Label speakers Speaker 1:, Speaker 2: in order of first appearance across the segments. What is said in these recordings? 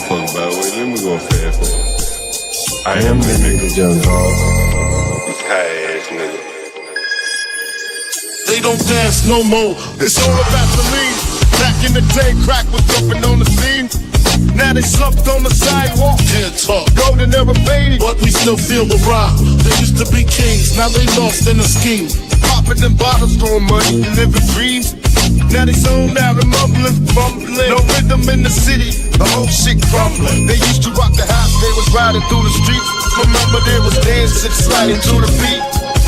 Speaker 1: fuck about it. Wait, let me go fast forward. I am the nigga,
Speaker 2: Young Galt.
Speaker 1: this high ass nigga.
Speaker 3: They don't dance no more. It's all about the lean. Back in the day, crack was jumping on the scene. Now they slumped on the sidewalk. Can't talk. Golden era baby, but we still feel the rock. They used to be kings, now they lost in the scheme. Popping them bottles, throwing money, living dreams. Now they zoned out and mumbling, fumbling. No rhythm in the city, the whole shit crumbling. They used to rock the house, they was riding through the streets. Remember there was dancing, sliding to the beat.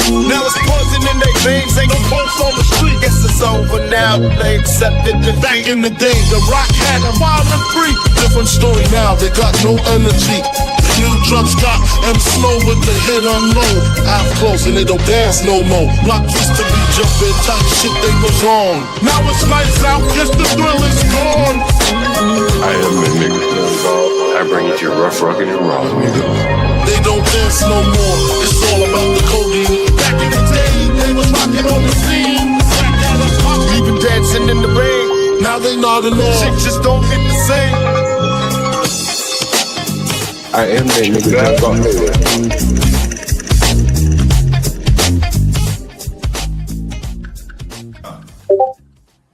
Speaker 3: Now it's poison in their veins, ain't no pulse on the street. Guess it's over now, they accepted the back in the day, the rock had them wild and free. Different story now, they got no energy. The new drugs got them slow with the hit unload. Out close and they don't dance no more. Block used to be jumping, type shit they was on. Now it's lights out, guess the thrill is gone.
Speaker 1: I am the nigga, Young Galt. I bring it to you rough, rockin' and raw, nigga.
Speaker 3: They don't dance no more, it's all about the codeine. Back in the day, they was rocking on the scene. Crack out of pop, even dancing in the rain. Now they nodding off, shit just don't hit the same.
Speaker 2: I am that nigga, Young Galt.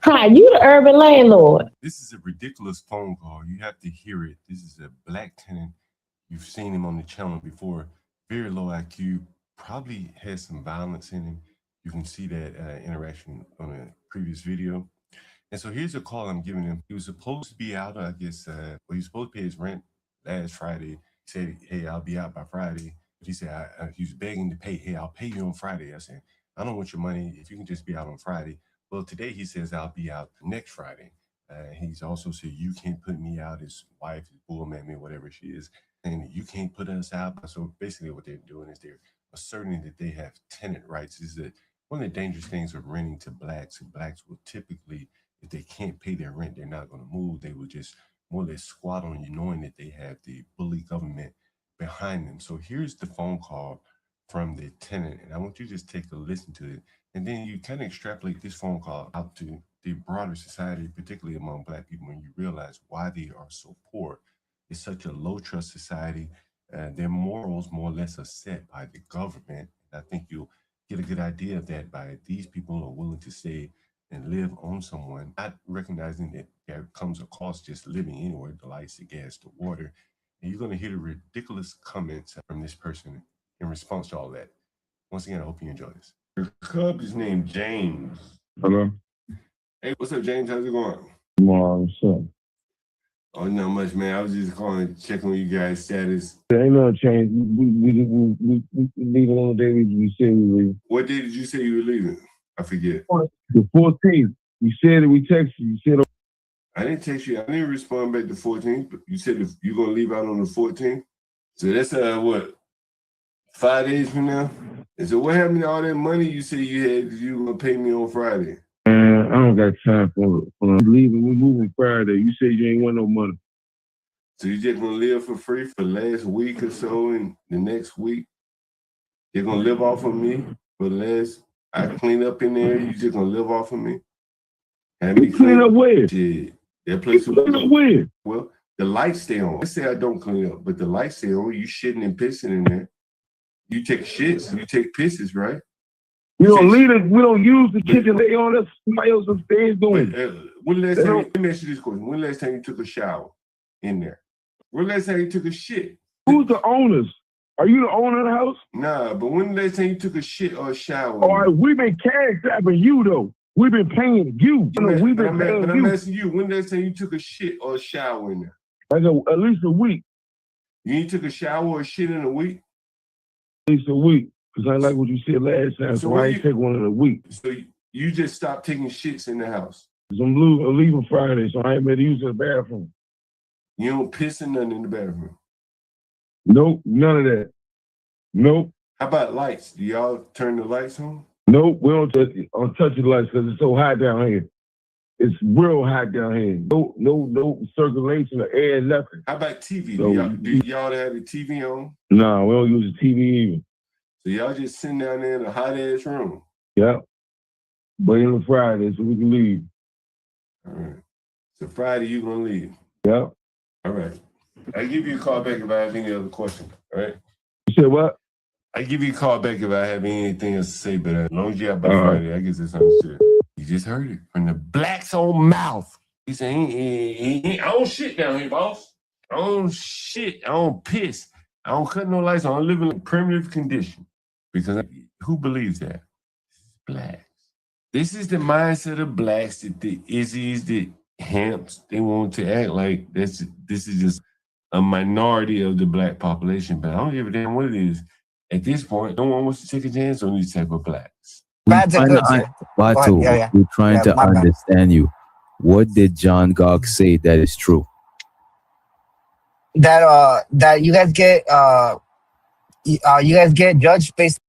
Speaker 4: Hi, you the urban landlord.
Speaker 1: This is a ridiculous phone call. You have to hear it. This is a black tenant. You've seen him on the channel before. Very low IQ. Probably has some violence in him. You can see that interaction on a previous video. And so here's a call I'm giving him. He was supposed to be out, I guess, well, he was supposed to pay his rent last Friday. He said, hey, I'll be out by Friday. He said, he was begging to pay. Hey, I'll pay you on Friday. I said, I don't want your money if you can just be out on Friday. Well, today he says I'll be out next Friday. He's also said, you can't put me out. His wife is bullman me, whatever she is. And you can't put us out. So basically what they're doing is they're asserting that they have tenant rights. This is one of the dangerous things of renting to blacks. And blacks will typically, if they can't pay their rent, they're not going to move. They will just more or less squat on you, knowing that they have the bully government behind them. So here's the phone call from the tenant. And I want you to just take a listen to it. And then you kind of extrapolate this phone call out to the broader society, particularly among black people, when you realize why they are so poor. It's such a low trust society. Their morals more or less are set by the government. I think you'll get a good idea of that by these people are willing to stay and live on someone, not recognizing that there comes a cost just living anywhere, the lights, the gas, the water. And you're going to hear the ridiculous comments from this person in response to all that. Once again, I hope you enjoy this. Your cub is named James.
Speaker 2: Hello?
Speaker 1: Hey, what's up, James? How's it going?
Speaker 2: What's up?
Speaker 1: Oh, not much, man. I was just calling to check on you guys' status.
Speaker 2: There ain't no change. We leave it on the day we said we leave.
Speaker 1: What day did you say you were leaving? I forget.
Speaker 2: The 14th. You said it, we texted you. You said
Speaker 1: I didn't text you. I didn't respond back the 14th. But you said if you're going to leave out on the 14th. So that's, what, 5 days from now? And so what happened to all that money you said you had that you were going to pay me on Friday?
Speaker 2: Man, I don't got time for leaving. We're moving Friday. You said you ain't want no money.
Speaker 1: So you just going to live for free for the last week or so, and the next week you're going to live off of me for the last, I clean up in there, you just going to live off of me? Have me
Speaker 2: clean up where?
Speaker 1: Shit. That place
Speaker 2: clean up where?
Speaker 1: Well, the lights stay on. Let's say I don't clean up, but the lights stay on. You shitting and pissing in there. You take shits, you take pisses, right?
Speaker 2: We don't leave it. We don't use the kitchen. They on us. Somebody else upstairs doing.
Speaker 1: When last time? Let me ask you this question: when last time you took a shower in there? When last time you took a shit?
Speaker 2: Who's the owners? Are you the owner of the house?
Speaker 1: Nah, but when last time you took a shit or a shower?
Speaker 2: All right, we've been cash strapping you though. We've been paying you. We've been paying you.
Speaker 1: I'm asking you: when last time you took a shit or a shower in there?
Speaker 2: Like at least a week.
Speaker 1: You ain't took a shower or shit in a week?
Speaker 2: At least a week. Because I like what you said last time, so I ain't take one in a week.
Speaker 1: So you just stopped taking shits in the house?
Speaker 2: Because I'm leaving Friday, so I ain't made use of the bathroom.
Speaker 1: You don't piss in nothing in the bathroom?
Speaker 2: Nope, none of that. Nope.
Speaker 1: How about lights? Do y'all turn the lights on?
Speaker 2: Nope, we don't touch the lights because it's so hot down here. It's real hot down here. No circulation of air, nothing.
Speaker 1: How about TV?
Speaker 2: So,
Speaker 1: do y'all have the TV on?
Speaker 2: No, we don't use the TV either.
Speaker 1: So y'all just sitting down there in a hot-ass room?
Speaker 2: Yep. Waiting on Friday so we can leave.
Speaker 1: All right. So Friday you gonna leave?
Speaker 2: Yep.
Speaker 1: All right. I give you a call back if I have any other questions. All right.
Speaker 2: You said what?
Speaker 1: I give you a call back if I have anything else to say, but as long as you have by
Speaker 2: All right.
Speaker 1: Friday, I guess it's understood. You just heard it from the black's own mouth. He said, I don't shit down here, boss. I don't shit. I don't piss. I don't cut no lights. I don't live in a primitive condition. Because who believes that? Blacks. This is the mindset of blacks that the Izzies, the Hamps, they want to act like this is just a minority of the black population. But I don't give a damn what it is. At this point, no one wants to take a chance on these type of blacks.
Speaker 5: Bad's a good, sir.
Speaker 6: Batu,
Speaker 5: Yeah.
Speaker 6: we're trying to
Speaker 5: my bad.
Speaker 6: understand you. What did John Galt say that is true?
Speaker 5: That you guys get judged based.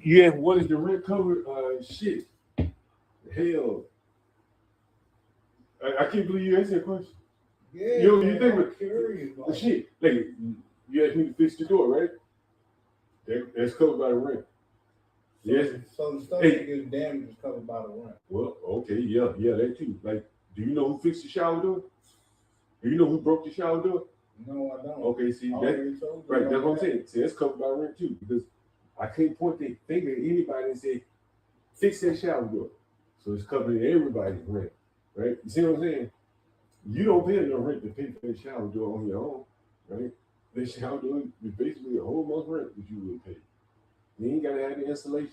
Speaker 1: Yeah, what is the rent cover? Shit. Hell. I can't believe you answered that question.
Speaker 7: Yeah,
Speaker 1: You think
Speaker 7: I'm curious.
Speaker 1: with shit. Like, you asked me to fix the door, right? That's covered by the rent. Yes.
Speaker 7: So the stuff
Speaker 1: Hey.
Speaker 7: that gets damaged is covered by the rent.
Speaker 1: Well, okay, yeah, that too. Like, do you know who fixed the shower door? Do you know who broke the shower door?
Speaker 7: No, I don't.
Speaker 1: Okay, see,
Speaker 7: I
Speaker 1: that,
Speaker 7: already told you.
Speaker 1: right, that's what I'm saying. See, that's covered by rent too, because I can't point the finger at anybody and say, fix that shower door. So it's covering everybody's rent, right? You see what I'm saying? You don't pay enough rent to pay for that shower door on your own, right? That shower door is basically a whole month's rent that you would pay. You ain't gotta have the installation.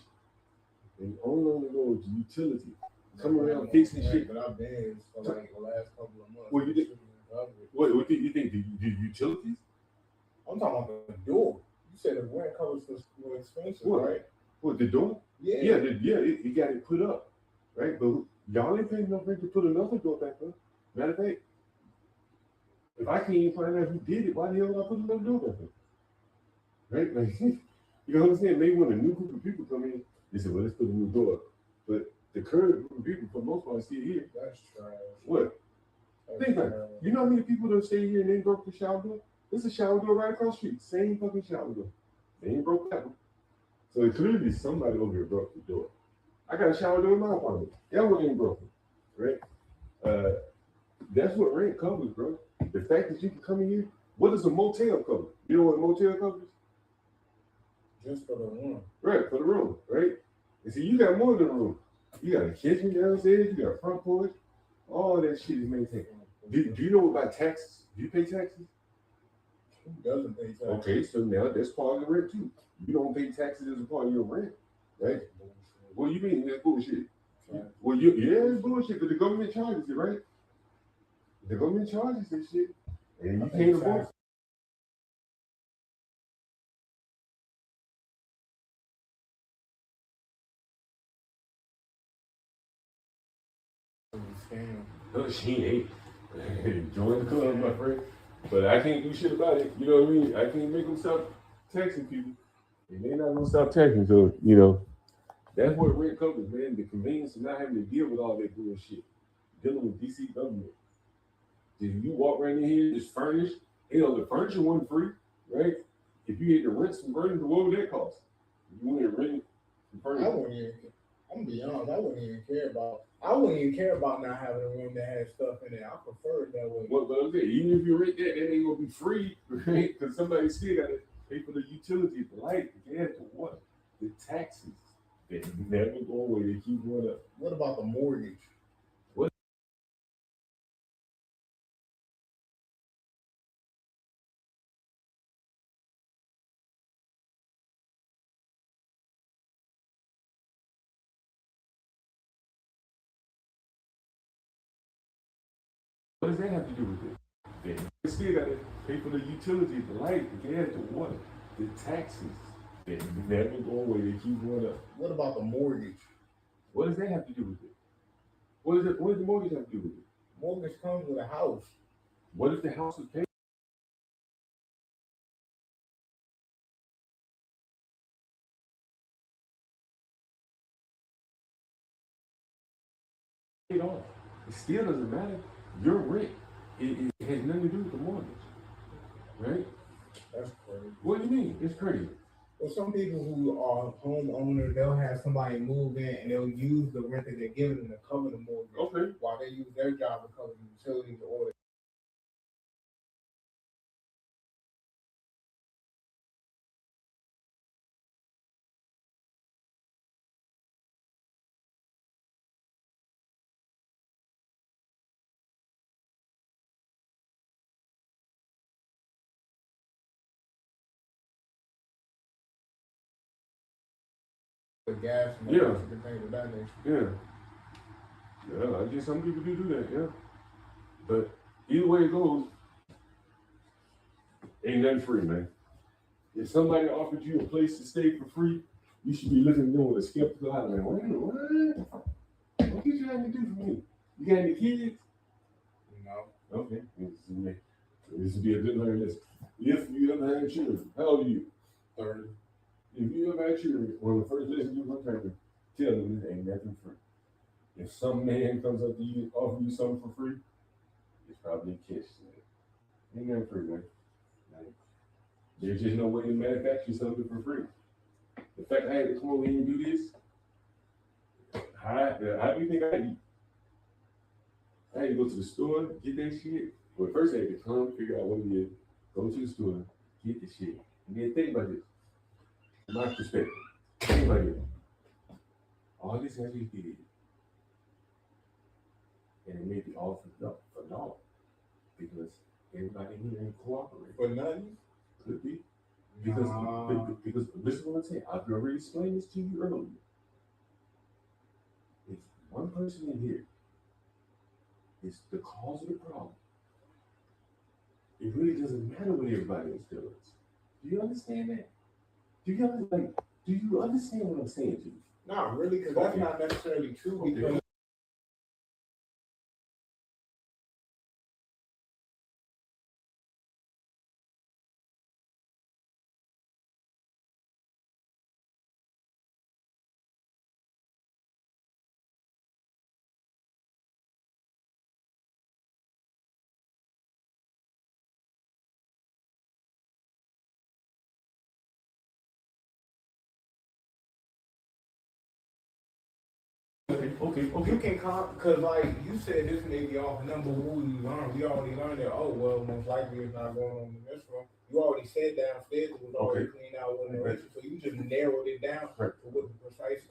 Speaker 1: And only go with utility. Come around fixing shit.
Speaker 7: But I've been for like the last couple of months.
Speaker 1: What you think? What do you think? The utilities?
Speaker 7: I'm talking about the door. You said the rent covers was more expensive, right?
Speaker 1: What, the door?
Speaker 7: Yeah.
Speaker 1: It got it put up, right? But y'all ain't paying no rent to put another door back up. Matter of fact, if I can't even find out who did it, why the hell would I put another door back up? Right? Like, you know what I'm saying? Maybe when a new group of people come in, they say, well, let's put a new door up. But the current group of people, for the most part, still here.
Speaker 7: That's trash.
Speaker 1: What? Think about it. You know how many people that stay here and they broke the shower door? There's a shower door right across the street. Same fucking shower door. They ain't broke that one. So clearly somebody over here broke the door. I got a shower door in my apartment. That one ain't broken. Right? That's what rent covers, bro. The fact that you can come in here. What does a motel cover? You know what a motel covers?
Speaker 7: Just for the room.
Speaker 1: Right, for the room, right? And see, you got more than a room. You got a kitchen downstairs, you got a front porch. All that shit is maintained. Do you know about taxes? Do you pay taxes?
Speaker 7: Who doesn't pay taxes?
Speaker 1: Okay, so now that's part of the rent too. You don't pay taxes as a part of your rent, right? What do you mean that's bullshit? Well, it's bullshit, but the government charges it, right? The government charges this shit, and you can't afford it. No, she ain't. Join the club, my friend. But I can't do shit about it. You know what I mean? I can't make them stop taxing people. And they're not gonna stop taxing. So, that's what rent covers, man. The convenience of not having to deal with all that bullshit. Dealing with DC government. If you walk right in here, it's furnished. The furniture wasn't free, right? If you had to rent some furniture, what would that cost? You wouldn't rent some furniture.
Speaker 7: I'm gonna be honest, I wouldn't even care about not having a room that has stuff in it. I prefer it that way.
Speaker 1: Well, but okay, even if you rent that ain't gonna be free, right? Because somebody still gotta pay for the utilities, the light, the gas, the water, the taxes. They never go away, they keep going up.
Speaker 7: What about the mortgage?
Speaker 1: What does that have to do with it? They still got to pay for the utilities, the light, the gas, the water, the taxes. They never go away. They keep going up.
Speaker 7: What about the mortgage?
Speaker 1: What does that have to do with it? What does the mortgage have to do with it?
Speaker 7: Mortgage comes with a house.
Speaker 1: What if the house is paid? Off. It still doesn't matter. Your rent, it has nothing to do with the mortgage, right?
Speaker 7: That's crazy.
Speaker 1: What do you mean? It's crazy.
Speaker 7: Well, some people who are homeowners, they'll have somebody move in and they'll use the rent that they're giving them to cover the mortgage.
Speaker 1: Okay.
Speaker 7: While they use their job to cover the utilities or the gas and
Speaker 1: Yeah.
Speaker 7: different things of that nature.
Speaker 1: Yeah, I guess some people do that, yeah. But either way it goes, ain't nothing free, man. If somebody offered you a place to stay for free, you should be looking at them with a skeptical eye, man. Wait a minute, what? What did you have to do for me? You got any kids?
Speaker 7: No.
Speaker 1: Okay, this would be a good learning lesson. If you ever had children, how old are you?
Speaker 7: 30.
Speaker 1: If you ever had children, one of the first lessons you're going to learn, tell them it ain't nothing free. If some man comes up to you, offer you something for free, it's probably a catch. Ain't nothing free, man. There's just no way to manufacture something for free. The fact I had to come over here and do this, how do you think I eat? I had to go to the store, get that shit. Well, first I had to come, figure out what it is, go to the store, get the shit. And then think about this. From my perspective, think about it. All this I just did, and it may be all for naught, because everybody here ain't cooperating.
Speaker 7: For nothing?
Speaker 1: Could be. Because this is what I'm saying. I've already explained this to you earlier. If one person in here is the cause of the problem, it really doesn't matter what everybody else does. Do you understand that? Do you understand what I'm saying to you?
Speaker 7: Not really, because that's not necessarily true.
Speaker 1: Okay.
Speaker 7: Because
Speaker 1: Okay.
Speaker 7: you can because like you said, this may be off number who you learn. We already learned that. Oh well, most likely it's not going on in this room. You already said downstairs it was already cleaned out with no issue, so you just narrowed it down to what the precise.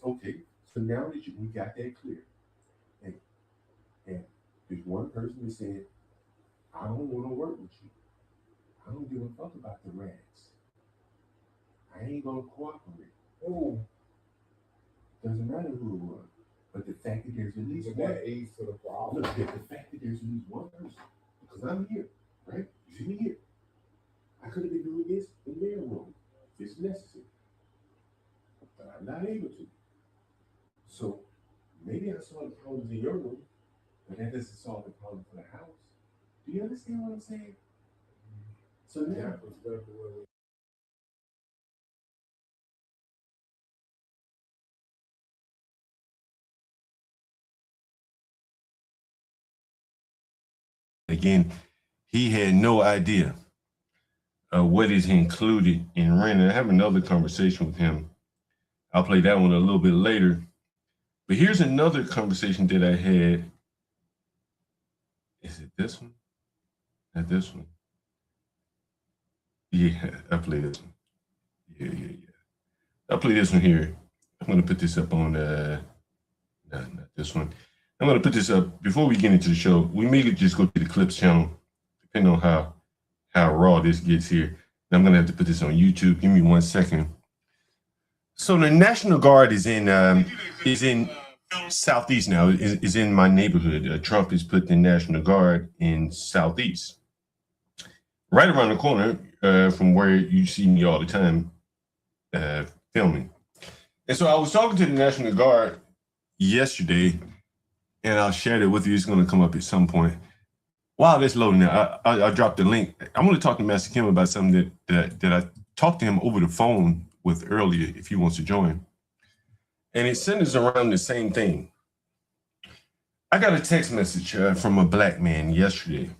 Speaker 1: Okay. So now that we got that clear, and there's one person that said, I don't want to work with you. I don't give a fuck about the rats. I ain't gonna cooperate.
Speaker 7: Oh,
Speaker 1: doesn't matter who it was, but the fact that there's at least
Speaker 7: with
Speaker 1: one.
Speaker 7: that age to the problem.
Speaker 1: Look, the fact that there's at least one person, because I'm here, right? You see me here. I could have been doing this in their room if it's necessary, but I'm not able to. So maybe I solve the problems in your room, but that doesn't solve the problem for the house. Do you understand what I'm saying? So now, again, he had no idea what is included in rent. I have another conversation with him. I'll play that one a little bit later. But here's another conversation that I had. Is it this one? Not this one. Yeah, I'll play this one. Yeah. I'll play this one here. I'm going to put this up on, not this one. I'm going to put this up before we get into the show. We may just go to the Clips channel, depending on how raw this gets here. And I'm going to have to put this on YouTube. Give me 1 second. So the National Guard is in Southeast now is in my neighborhood. Trump has put the National Guard in Southeast, right around the corner from where you see me all the time filming. And so I was talking to the National Guard yesterday, and I'll share it with you. It's going to come up at some point. While that's loading now, I dropped the link. I'm going to talk to Master Kim about something that I talked to him over the phone with earlier, if he wants to join. And it centers around the same thing. I got a text message from a black man yesterday,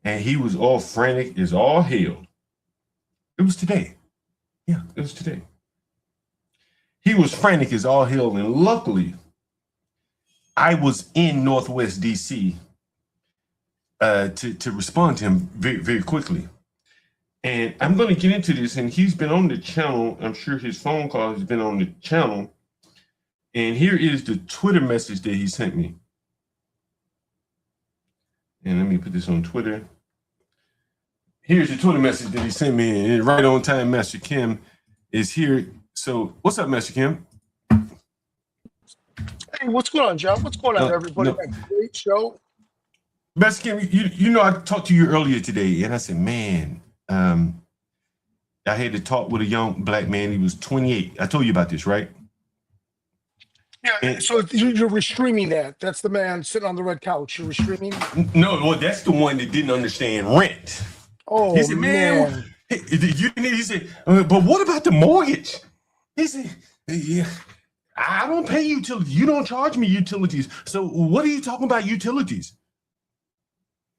Speaker 1: and he was all frantic as all hell. It was today. Yeah, it was today. He was frantic as all hell, and luckily, I was in Northwest DC to respond to him very, very quickly. And I'm going to get into this, and he's been on the channel. I'm sure his phone call has been on the channel. And here is the Twitter message that he sent me. And let me put this on Twitter. Here's the Twitter message that he sent me. And right on time, Master Kim is here. So what's up, Master Kim?
Speaker 8: Hey, what's going on, John? What's going on, everybody? Great show.
Speaker 1: Master Kim, you know, I talked to you earlier today, and I said, man, I had to talk with a young black man. He was 28. I told you about this, right?
Speaker 8: Yeah,
Speaker 1: And,
Speaker 8: so you're restreaming that. That's the man sitting on the red couch. You're restreaming?
Speaker 1: no, well, that's the one that didn't understand rent.
Speaker 8: Oh,
Speaker 1: he said, man. He said, but what about the mortgage? He said, yeah, I don't pay utilities. You don't charge me utilities. So what are you talking about utilities?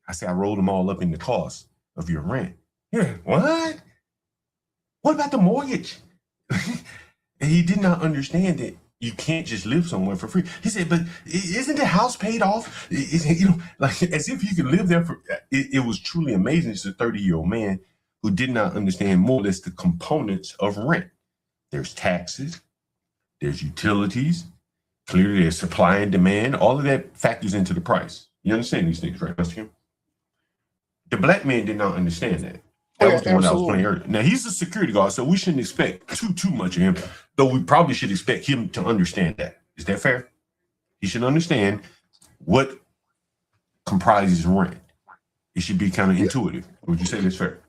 Speaker 1: I said, I rolled them all up in the cost of your rent. Yeah, what? What about the mortgage? And he did not understand that you can't just live somewhere for free. He said, but isn't the house paid off? You know, like as if you could live there for, it was truly amazing. It's a 30-year-old man who did not understand more or less the components of rent. There's taxes, there's utilities, clearly there's supply and demand. All of that factors into the price. You understand these things, right, Mr. Kim? The black man did not understand that. That was the one I was playing earlier. Now, he's a security guard, so we shouldn't expect too much of him, though we probably should expect him to understand that. Is that fair? He should understand what comprises rent. It should be kind of intuitive. Would you say that's fair?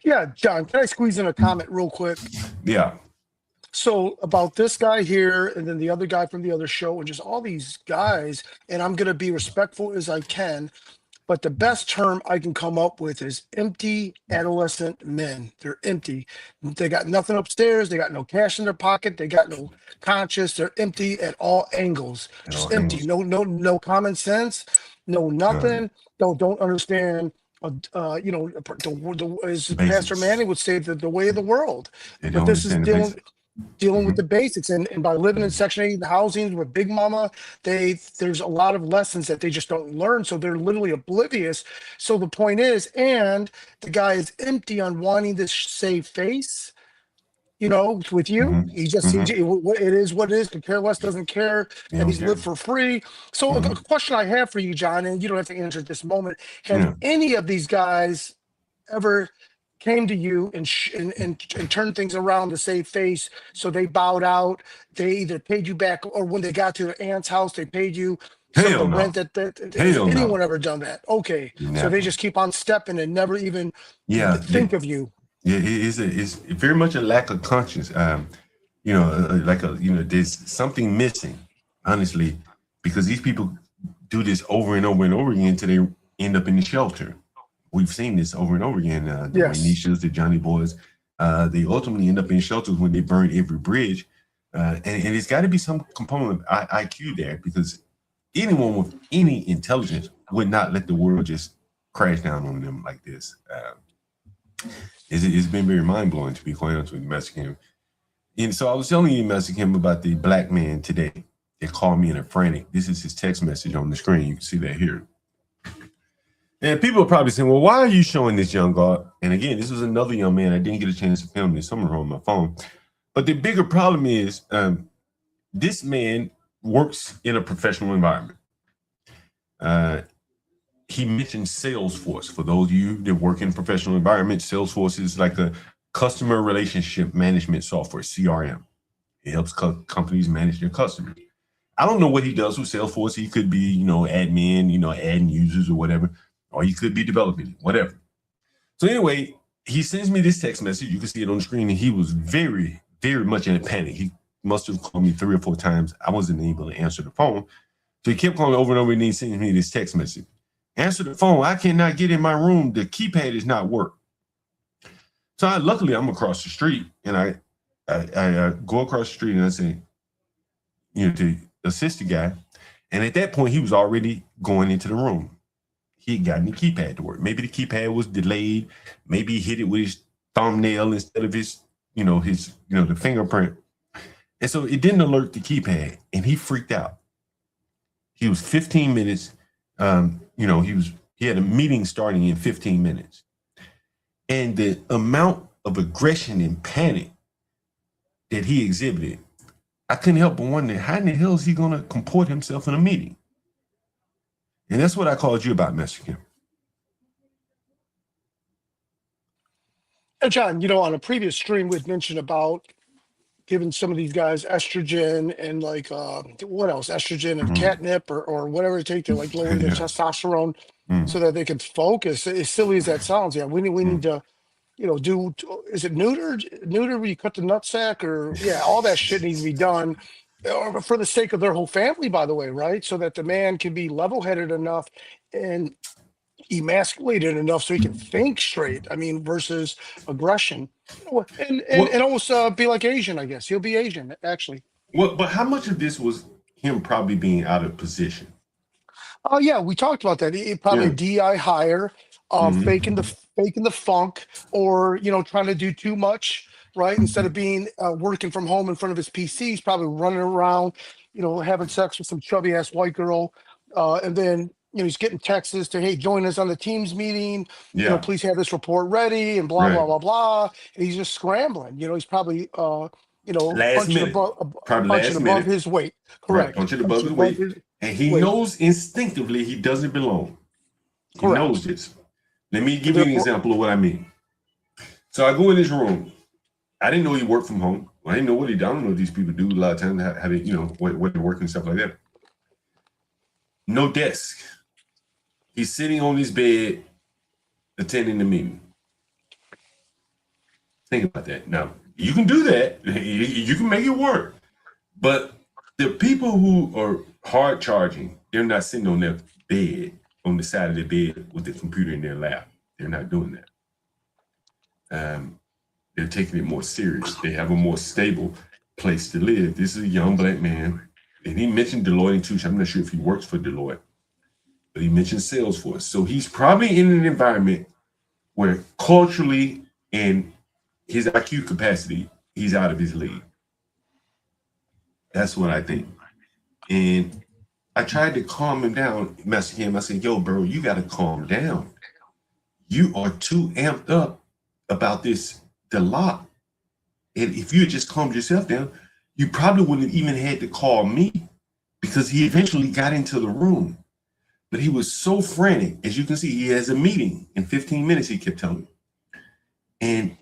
Speaker 8: Yeah, John, can I squeeze in a comment real quick?
Speaker 1: Yeah.
Speaker 8: So about this guy here and then the other guy from the other show and just all these guys, and I'm going to be respectful as I can, but the best term I can come up with is empty adolescent men. They're empty. They got nothing upstairs. They got no cash in their pocket. They got no conscience. They're empty at all angles. Just empty. No common sense. No nothing. Don't understand. You know, as Pastor Manning would say, the way of the world. But this is dealing with the basics, and by living in Section 8 housing with Big Mama, there's a lot of lessons that they just don't learn, so they're literally oblivious. So the point is, and the guy is empty on wanting to save face, you know, with you. He just it is what it is. Could care less, doesn't care that he's lived for free. So a question I have for you, John, and you don't have to answer at this moment, have any of these guys ever came to you and turned things around to save face, so they bowed out, they either paid you back, or when they got to their aunt's house, they paid you some of the rent that has anyone ever done that? Okay. Never. So they just keep on stepping and never even think of you.
Speaker 1: Yeah, it's very much a lack of conscience. You know, there's something missing, honestly, because these people do this over and over and over again until they end up in the shelter. We've seen this over and over again. The Nishas, the Johnny Boys, they ultimately end up in shelters when they burn every bridge. And it's got to be some component of IQ there, because anyone with any intelligence would not let the world just crash down on them like this. It's been very mind-blowing, to be quite honest with you, Mexican. And so I was telling you, Mexican, about the black man today that called me in a frantic. This is his text message on the screen. You can see that here. And people are probably saying, well, why are you showing this young guy? And again, this was another young man. I didn't get a chance to film this. Somewhere on my phone. But the bigger problem is this man works in a professional environment. He mentioned Salesforce. For those of you that work in a professional environment, Salesforce is like a customer relationship management software, CRM. It helps companies manage their customers. I don't know what he does with Salesforce. He could be, you know, admin, you know, adding users or whatever, or he could be developing, whatever. So anyway, he sends me this text message. You can see it on the screen, and he was very, very much in a panic. He must have called me 3 or 4 times. I wasn't able to answer the phone. So he kept calling over and over, and he sent me this text message. Answer the phone. I cannot get in my room. The keypad is not work. So luckily, I'm across the street, and I go across the street, and I say, you know, to assist the guy. And at that point, he was already going into the room. He had gotten the keypad to work. Maybe the keypad was delayed. Maybe he hit it with his thumbnail instead of his, the fingerprint. And so it didn't alert the keypad, and he freaked out. He was 15 minutes. He had a meeting starting in 15 minutes. And the amount of aggression and panic that he exhibited, I couldn't help but wonder, how in the hell is he going to comport himself in a meeting? And that's what I called you about, Mr. Kim.
Speaker 8: And John, you know, on a previous stream, we'd mentioned about giving some of these guys estrogen and like, what else? Estrogen and catnip or whatever it takes to like lower their testosterone so that they can focus. As silly as that sounds, yeah, we need to, you know, is it neutered where you cut the nutsack or all that shit needs to be done for the sake of their whole family, by the way, right? So that the man can be level-headed enough and emasculated enough so he can think straight. I mean, versus aggression, and almost be like Asian. I guess he'll be Asian actually.
Speaker 1: Well, but how much of this was him probably being out of position?
Speaker 8: Oh yeah, we talked about that. He probably DI hire, faking the funk, or you know, trying to do too much, right? Instead of being working from home in front of his PC, he's probably running around, you know, having sex with some chubby ass white girl, and then you know he's getting texts to, hey, join us on the Teams meeting. You know, please have this report ready, and blah blah blah blah. And he's just scrambling. You know, he's probably punching above his weight. Correct.
Speaker 1: Right, punching above his weight. And he knows instinctively he doesn't belong. He knows this. Let me give you an example of what I mean. So I go in this room. I didn't know he worked from home. I didn't know what he done. I don't know what these people do a lot of times, how they, you know, where they work and stuff like that. No desk. He's sitting on his bed attending the meeting. Think about that. Now, you can do that. You can make it work. But the people who are hard charging, they're not sitting on their bed, on the side of their bed with the computer in their lap. They're not doing that. They're taking it more serious. They have a more stable place to live. This is a young black man. And he mentioned Deloitte and Touche. I'm not sure if he works for Deloitte, but he mentioned Salesforce. So he's probably in an environment where culturally and his IQ capacity, he's out of his league. That's what I think. And I tried to calm him down, message him. I said, yo, bro, you got to calm down. You are too amped up about this lot. And if you had just calmed yourself down, you probably wouldn't have even had to call me, because he eventually got into the room. But he was so frantic. As you can see, he has a meeting in 15 minutes, he kept telling me. And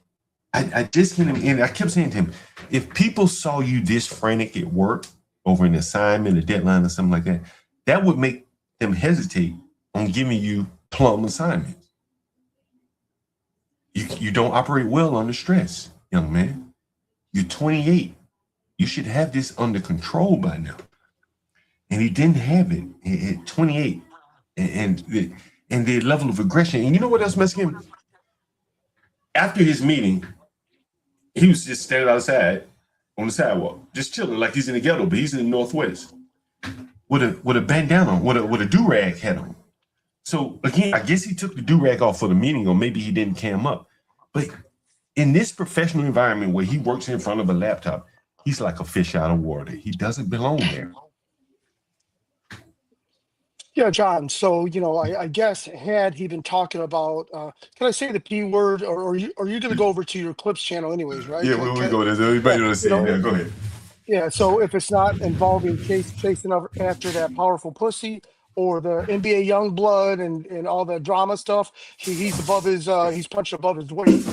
Speaker 1: I just hit him, and I kept saying to him, if people saw you this frantic at work over an assignment, a deadline, or something like that, that would make them hesitate on giving you plum assignments. You don't operate well under stress, young man. You're 28. You should have this under control by now. And he didn't have it at 28. And the level of aggression. And you know what else messed him? After his meeting, he was just standing outside on the sidewalk, just chilling like he's in the ghetto, but he's in the Northwest with a bandana, with a do-rag hat on. So again, I guess he took the do-rag off for the meeting, or maybe he didn't cam up. But in this professional environment where he works in front of a laptop, he's like a fish out of water. He doesn't belong there.
Speaker 8: Yeah, John. So, you know, I guess had he been talking about, can I say the P word, or are you going to go over to your clips channel anyways, right?
Speaker 1: Yeah, we go there. Everybody knows. Yeah, go ahead.
Speaker 8: Yeah, so if it's not involving chasing after that powerful pussy or the NBA young blood and all the drama stuff, he's above his, he's punched above his weight.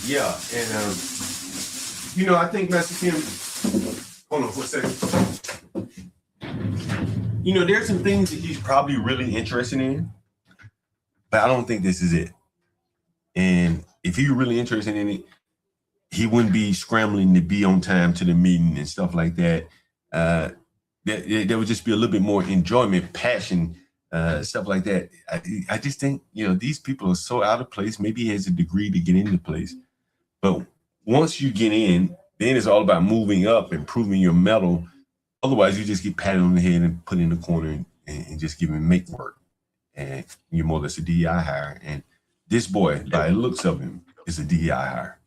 Speaker 1: Yeah, and you know, I think Master Kim. Hold on for a second. You know, there's some things that he's probably really interested in, but I don't think this is it. And if he were really interested in it, he wouldn't be scrambling to be on time to the meeting and stuff like that. There would just be a little bit more enjoyment, passion, stuff like that. I just think, you know, these people are so out of place. Maybe he has a degree to get into place. But once you get in, then it's all about moving up and proving your mettle. Otherwise, you just get patted on the head and put in the corner and just give him make work. And you're more or less a DEI hire. And this boy, by the looks of him, is a DEI hire.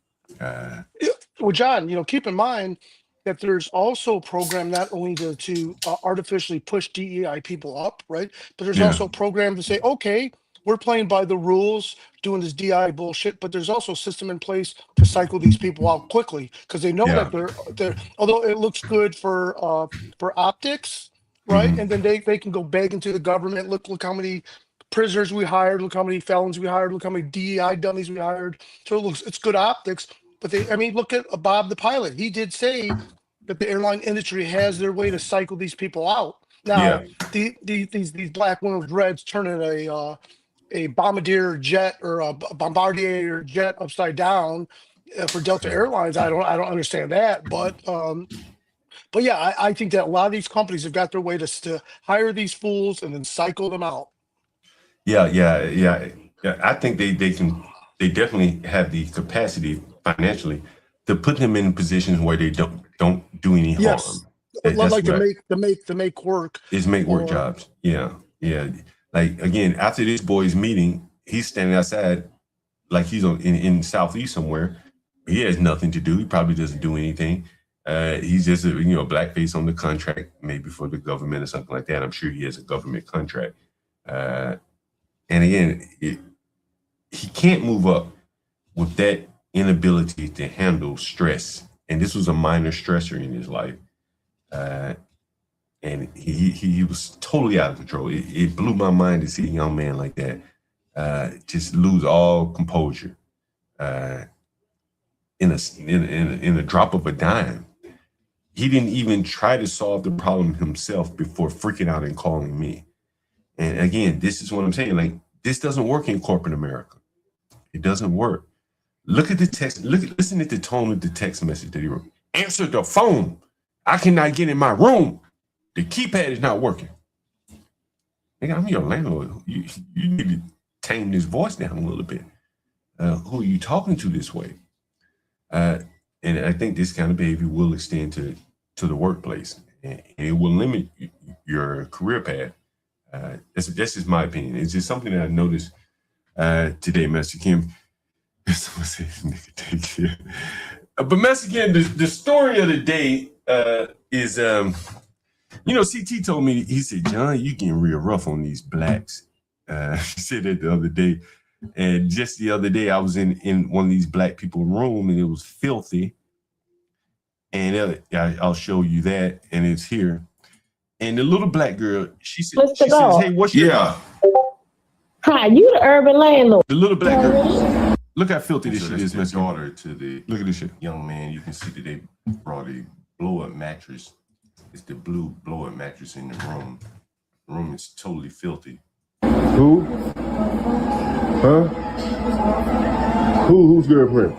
Speaker 8: Well, John, you know, keep in mind that there's also a program not only to artificially push DEI people up, right? But there's also a program to say, okay, we're playing by the rules, doing this DI bullshit, but there's also a system in place to cycle these people out quickly because they know that they're although it looks good for optics, right?
Speaker 1: Mm-hmm.
Speaker 8: And then they can go begging to the government. Look how many prisoners we hired, look how many felons we hired, look how many DEI dummies we hired. So it's good optics. But look at Bob the pilot. He did say that the airline industry has their way to cycle these people out. Now, these black women with dreads turning a bombardier jet or a bombardier jet upside down for Delta Airlines. I don't understand that, but yeah, I think that a lot of these companies have got their way to hire these fools and then cycle them out.
Speaker 1: Yeah. I think they definitely have the capacity financially to put them in positions where they don't do any harm.
Speaker 8: Like to make work.
Speaker 1: Is make work jobs. Yeah. Like again, after this boy's meeting, he's standing outside like he's in Southeast somewhere. He has nothing to do. He probably doesn't do anything. He's just a blackface on the contract, maybe for the government or something like that. I'm sure he has a government contract. And again, he can't move up with that inability to handle stress. And this was a minor stressor in his life. And he was totally out of control. It blew my mind to see a young man like that just lose all composure in a drop of a dime. He didn't even try to solve the problem himself before freaking out and calling me. And again, this is what I'm saying. Like, this doesn't work in corporate America. It doesn't work. Look at the text. Listen to the tone of the text message that he wrote. Answer the phone. I cannot get in my room. The keypad is not working. Nigga, I'm your landlord. You need to tame this voice down a little bit. Who are you talking to this way? And I think this kind of behavior will extend to the workplace, and it will limit your career path. That's just my opinion. It's just something that I noticed today, Master Kim. Someone said, nigga, take it. But Master Kim, the story of the day is, CT told me, he said, John, you getting real rough on these blacks. He said that the other day. And just the other day, I was in one of these black people room, and it was filthy. And I'll show you that, and it's here. And the little black girl, she says, "Hey, what's your?"
Speaker 4: Hi, you the urban landlord.
Speaker 1: The little black girl. Look how filthy this shit is. My daughter to the look at this shit. Young man, you can see that they brought a blow-up mattress. It's the blue blow-up mattress in the room. The room is totally filthy.
Speaker 2: Who? Huh? Who's girlfriend?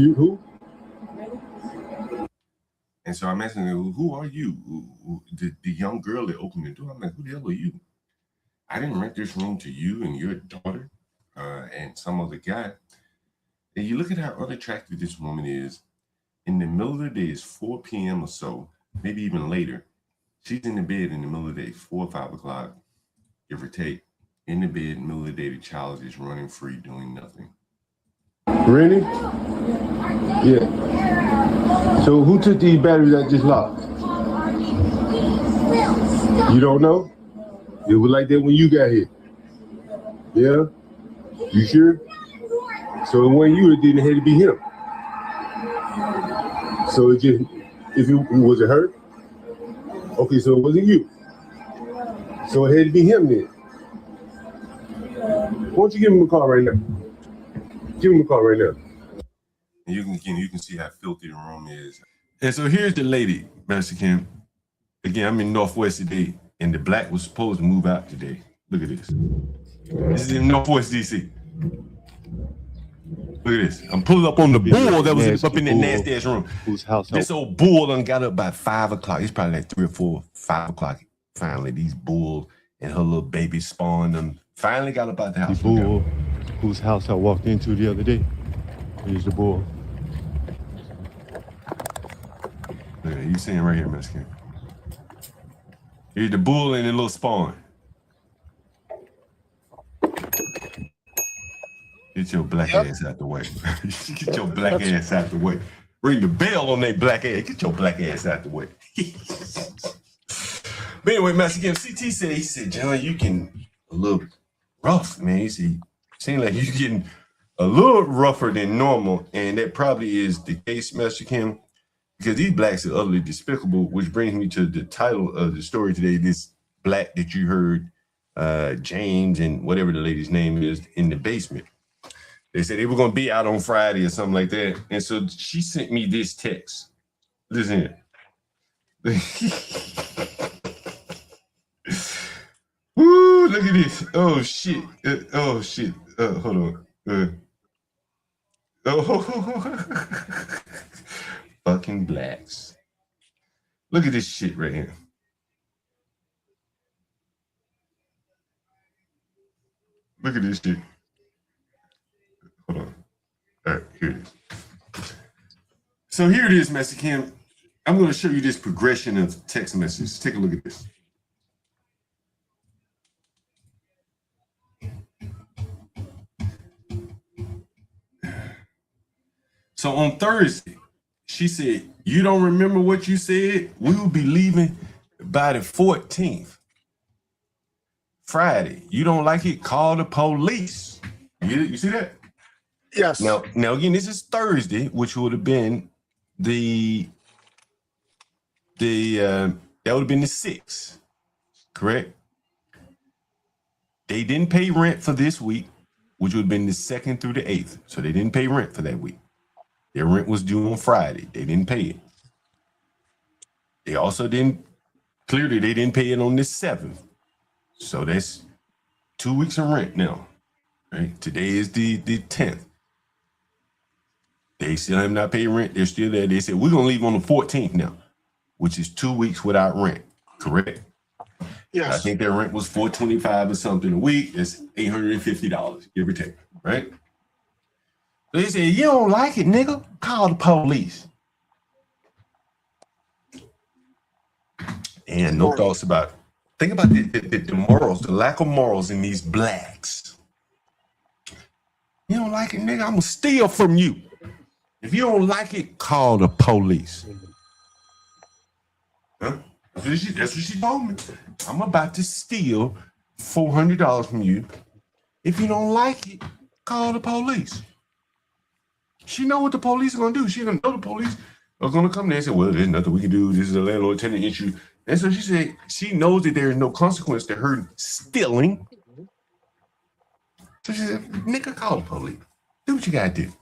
Speaker 2: You who?
Speaker 1: And so I'm asking her, who are you? The young girl that opened the door. I'm like, who the hell are you? I didn't rent this room to you and your daughter and some other guy. And you look at how unattractive this woman is. In the middle of the day, it's 4 p.m. or so, maybe even later. She's in the bed in the middle of the day, 4 or 5 o'clock, give or take. In the bed, in the middle of the day, the child is running free, doing nothing.
Speaker 2: Really? Yeah. So who took these batteries that just locked? You don't know? It was like that when you got here. Yeah? You sure? So it wasn't you, it didn't have to be him. So it just, was it her? Okay, so it wasn't you. So it had to be him then. Why don't you give him a call right now? Give him a call right now.
Speaker 1: And you can see how filthy the room is. And so here's the lady, Mexican. Again, I'm in Northwest today, and the black was supposed to move out today. Look at this. This is in Northwest DC. Look at this. I'm pulling up on the bull that was up in that nasty ass room.
Speaker 6: Whose house?
Speaker 1: This old bull done got up by 5 o'clock. It's probably like 3 or 4, 5 o'clock. Finally, these bulls and her little baby spawned them. Finally got up out the house.
Speaker 6: The bull whose house I walked into the other day. Here's the bull.
Speaker 1: Yeah, you seeing right here, Mexican. Here's the bull and the little spawn. Get your black ass out the way. Get your black ass out the way. Ring the bell on that black ass. Get your black ass out the way. But anyway, Mexican, CT said, he said, John, you can a little rough, man. He said, seems like you're getting a little rougher than normal. And that probably is the case, Mexican, because these blacks are utterly despicable, which brings me to the title of the story today, this black that you heard, James and whatever the lady's name is, in the basement. They said they were going to be out on Friday or something like that. And so she sent me this text. Listen here. Woo, look at this. Oh, shit. Oh, shit. Hold on. Oh, fucking blacks. Look at this shit right here. Look at this shit. Hold on. All right, here it is. So here it is, Mexican. I'm going to show you this progression of text messages. Take a look at this. So on Thursday, she said, you don't remember what you said? We will be leaving by the 14th. Friday, you don't like it? Call the police. You see that?
Speaker 8: Yes.
Speaker 1: Now again, this is Thursday, which would have been that would have been the 6th, correct? They didn't pay rent for this week, which would have been the 2nd through the 8th. So they didn't pay rent for that week. Their rent was due on Friday. They didn't pay it. They also they didn't pay it on the 7th. So that's 2 weeks of rent now, right? Today is the 10th. They still have not paid rent. They're still there. They said, we're going to leave on the 14th now, which is 2 weeks without rent, correct?
Speaker 8: Yes.
Speaker 1: I think their rent was $425 or something a week. It's $850, give or take, right? So they said, you don't like it, nigga? Call the police. And no thoughts about it. Think about the morals, the lack of morals in these blacks. You don't like it, nigga? I'm going to steal from you. If you don't like it, call the police. Huh? That's what she told me. I'm about to steal $400 from you. If you don't like it, call the police. She know what the police are going to do. She going to know the police are going to come there and say, well, there's nothing we can do. This is a landlord-tenant issue. And so she said she knows that there is no consequence to her stealing. So she said, nigga, call the police. Do what you got to do.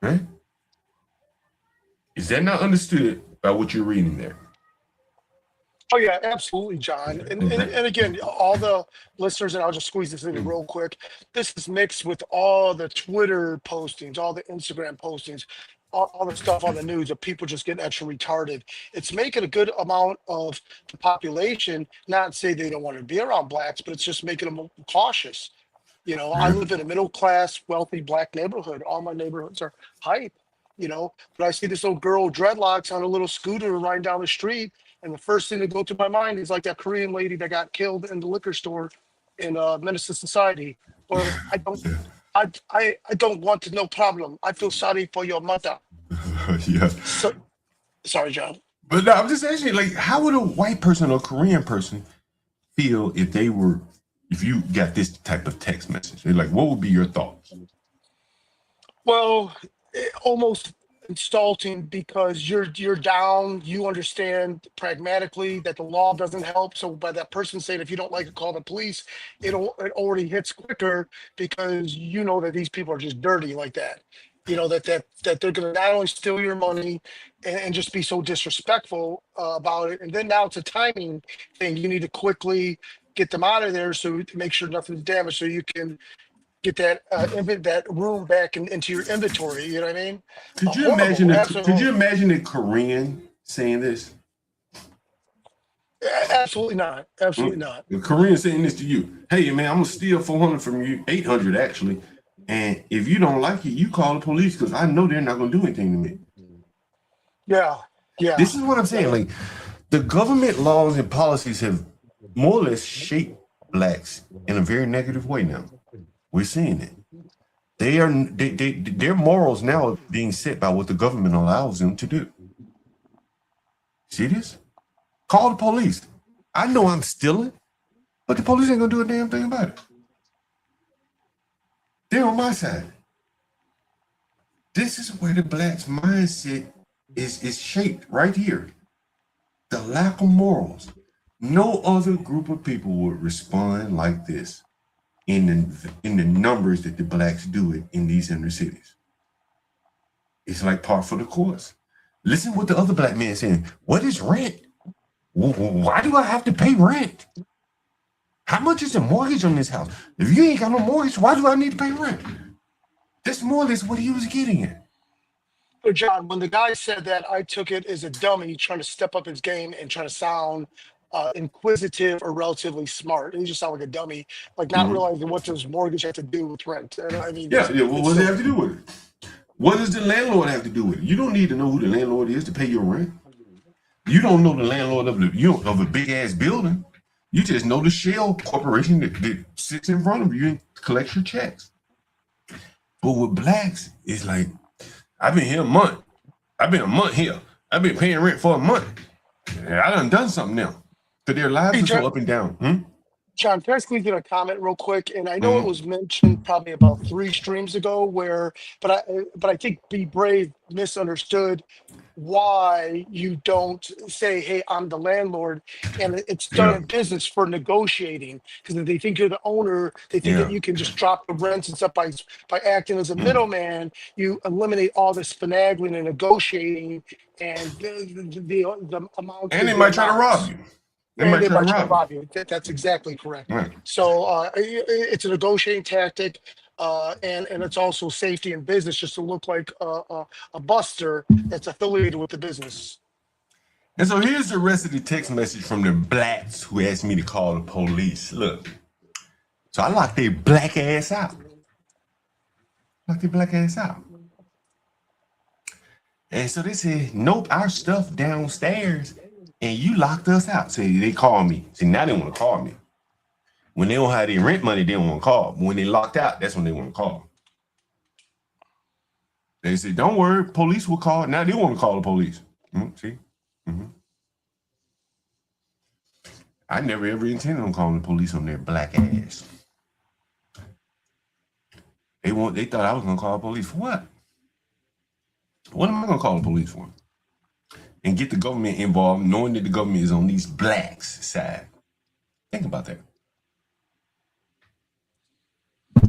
Speaker 1: Right? Is that not understood by what you're reading there?
Speaker 8: Oh yeah, absolutely, John. And again, all the listeners, and I'll just squeeze this in real quick. This is mixed with all the Twitter postings, all the Instagram postings, all the stuff on the news of people just getting extra retarded. It's making a good amount of the population not say they don't want to be around blacks, but it's just making them cautious. You know, I live in a middle class, wealthy black neighborhood. All my neighborhoods are hype. You know, but I see this little girl with dreadlocks on a little scooter riding down the street. And the first thing that go to my mind is like that Korean lady that got killed in the liquor store in Menace to Society. Or I don't want no problem. I feel sorry for your mother.
Speaker 1: Yeah.
Speaker 8: So, sorry, John.
Speaker 1: But no, I'm just asking, like, how would a white person or Korean person feel if you got this type of text message? Like, what would be your thoughts?
Speaker 8: Well, almost insulting because you're down. You understand pragmatically that the law doesn't help. So by that person saying, if you don't like it, call the police, it already hits quicker because you know that these people are just dirty like that. You know, that they're going to not only steal your money and just be so disrespectful about it. And then now it's a timing thing. You need to quickly get them out of there so to make sure nothing's damaged, so you can get that that room back into your inventory. You know what I mean?
Speaker 1: Could you
Speaker 8: Horrible,
Speaker 1: imagine?
Speaker 8: absolutely
Speaker 1: Could you
Speaker 8: horrible.
Speaker 1: imagine a Korean saying this?
Speaker 8: Absolutely not. Absolutely not.
Speaker 1: The Korean saying this to you. Hey man, I'm gonna steal 400 from you, 800 actually. And if you don't like it, you call the police because I know they're not gonna do anything to me.
Speaker 8: Yeah. Yeah.
Speaker 1: This is what I'm saying. Like the government laws and policies have more or less shaped blacks in a very negative way now. We're seeing it. Their morals now are being set by what the government allows them to do. See this? Call the police. I know I'm stealing, but the police ain't gonna do a damn thing about it. They're on my side. This is where the blacks' mindset is shaped right here. The lack of morals. No other group of people would respond like this in the numbers that the blacks do it in these inner cities. It's like par for the course. Listen what the other black man saying. What is rent? Why do I have to pay rent? How much is the mortgage on this house? If you ain't got no mortgage, why do I need to pay rent? That's more or less what he was getting at.
Speaker 8: So John, when the guy said that, I took it as a dummy trying to step up his game and try to sound inquisitive or relatively smart. And he just sounded like a dummy, like not realizing what does mortgage have to do with rent. And I mean,
Speaker 1: Yeah. What does it have to do with it? What does the landlord have to do with it? You don't need to know who the landlord is to pay your rent. You don't know the landlord of a big ass building. You just know the shell corporation that sits in front of you and collects your checks. But with blacks, it's like, I've been here a month. I've been a month here. I've been paying rent for a month. I done something now. Because their lives are so up and down.
Speaker 8: John, can I squeeze in a comment real quick? And I know it was mentioned probably about 3 streams ago but I think Be Brave misunderstood why you don't say, hey, I'm the landlord. And it's done in business for negotiating, because if they think you're the owner, they think that you can just drop the rents and stuff by acting as a middleman. You eliminate all this finagling and negotiating and the amount.
Speaker 1: And they might try to rob you. They might try to rob you.
Speaker 8: That's exactly correct.
Speaker 1: Right.
Speaker 8: So it's a negotiating tactic, and it's also safety in business, just to look like a buster that's affiliated with the business.
Speaker 1: And so here's the rest of the text message from the blacks who asked me to call the police. Look, so I locked their black ass out. And so they said, nope, our stuff downstairs. And you locked us out. So they call me. See, now they want to call me. When they don't have their rent money, they don't want to call. But when they locked out, that's when they want to call. They say, don't worry, police will call. Now they want to call the police. See? I never ever intended on calling the police on their black ass. They thought I was going to call the police for what? What am I going to call the police for? And get the government involved, knowing that the government is on these blacks' side. Think about that.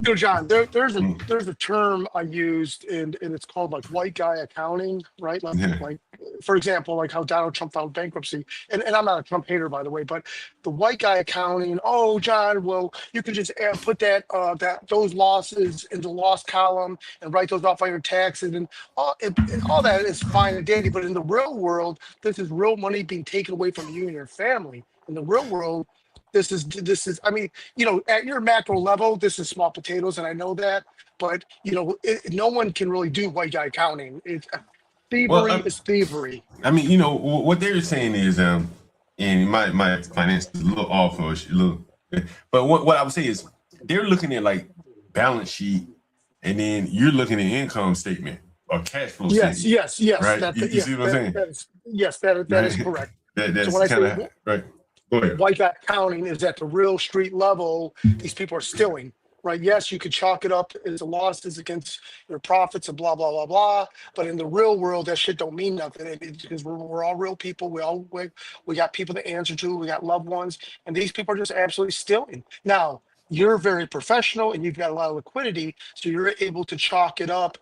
Speaker 8: You know, John, there's a term I used, and it's called like white guy accounting, right? Like for example, like how Donald Trump filed bankruptcy, and I'm not a Trump hater, by the way, but the white guy accounting. Oh, John, well, you can just put those losses in the loss column and write those off on your taxes, and all that is fine and dandy. But in the real world, this is real money being taken away from you and your family. In the real world, this is, I mean, you know, at your macro level, this is small potatoes, and I know that, but you know, no one can really do white guy accounting. Thievery is thievery.
Speaker 1: I mean, you know, what they're saying is, and my finance is a little off, or a little, but what I would say is they're looking at like balance sheet, and then you're looking at income statement or cash flow statement.
Speaker 8: Yes.
Speaker 1: Right? You see what I'm saying?
Speaker 8: That is correct.
Speaker 1: That's
Speaker 8: so when
Speaker 1: kind
Speaker 8: I
Speaker 1: of
Speaker 8: say,
Speaker 1: right. Go ahead.
Speaker 8: White guy accounting is at the real street level. These people are stealing, right? Yes, you could chalk it up as a losses against your profits and blah, blah, blah, blah. But in the real world, that shit don't mean nothing, because we're all real people. We got people to answer to. We got loved ones. And these people are just absolutely stealing. Now, you're very professional and you've got a lot of liquidity, so you're able to chalk it up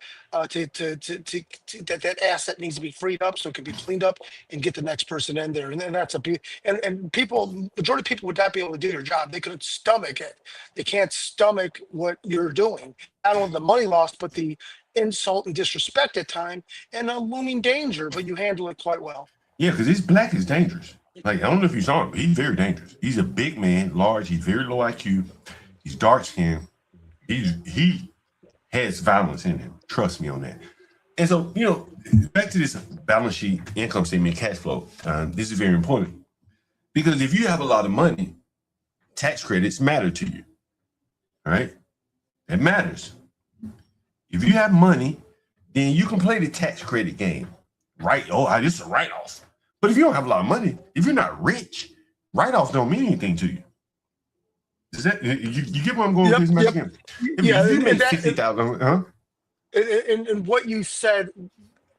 Speaker 8: to that asset needs to be freed up so it can be cleaned up and get the next person in there. And then that's and people, majority of people would not be able to do your job. They couldn't stomach it. They can't stomach what you're doing. Not only the money lost, but the insult and disrespect at time and a looming danger, but you handle it quite well.
Speaker 1: Yeah, because this black is dangerous. Like, I don't know if you saw him, but he's very dangerous. He's a big man, large. He's very low IQ. He's dark skinned. He has violence in him. Trust me on that. And so, you know, back to this balance sheet, income statement, cash flow. This is very important because if you have a lot of money, tax credits matter to you. All right, it matters. If you have money, then you can play the tax credit game. Right? Oh, this is a write-off. But if you don't have a lot of money, if you're not rich, write-offs don't mean anything to you. Is that you get where I'm going with this message?
Speaker 8: Yep.
Speaker 1: Yeah, if you make 60,000, huh?
Speaker 8: And what you said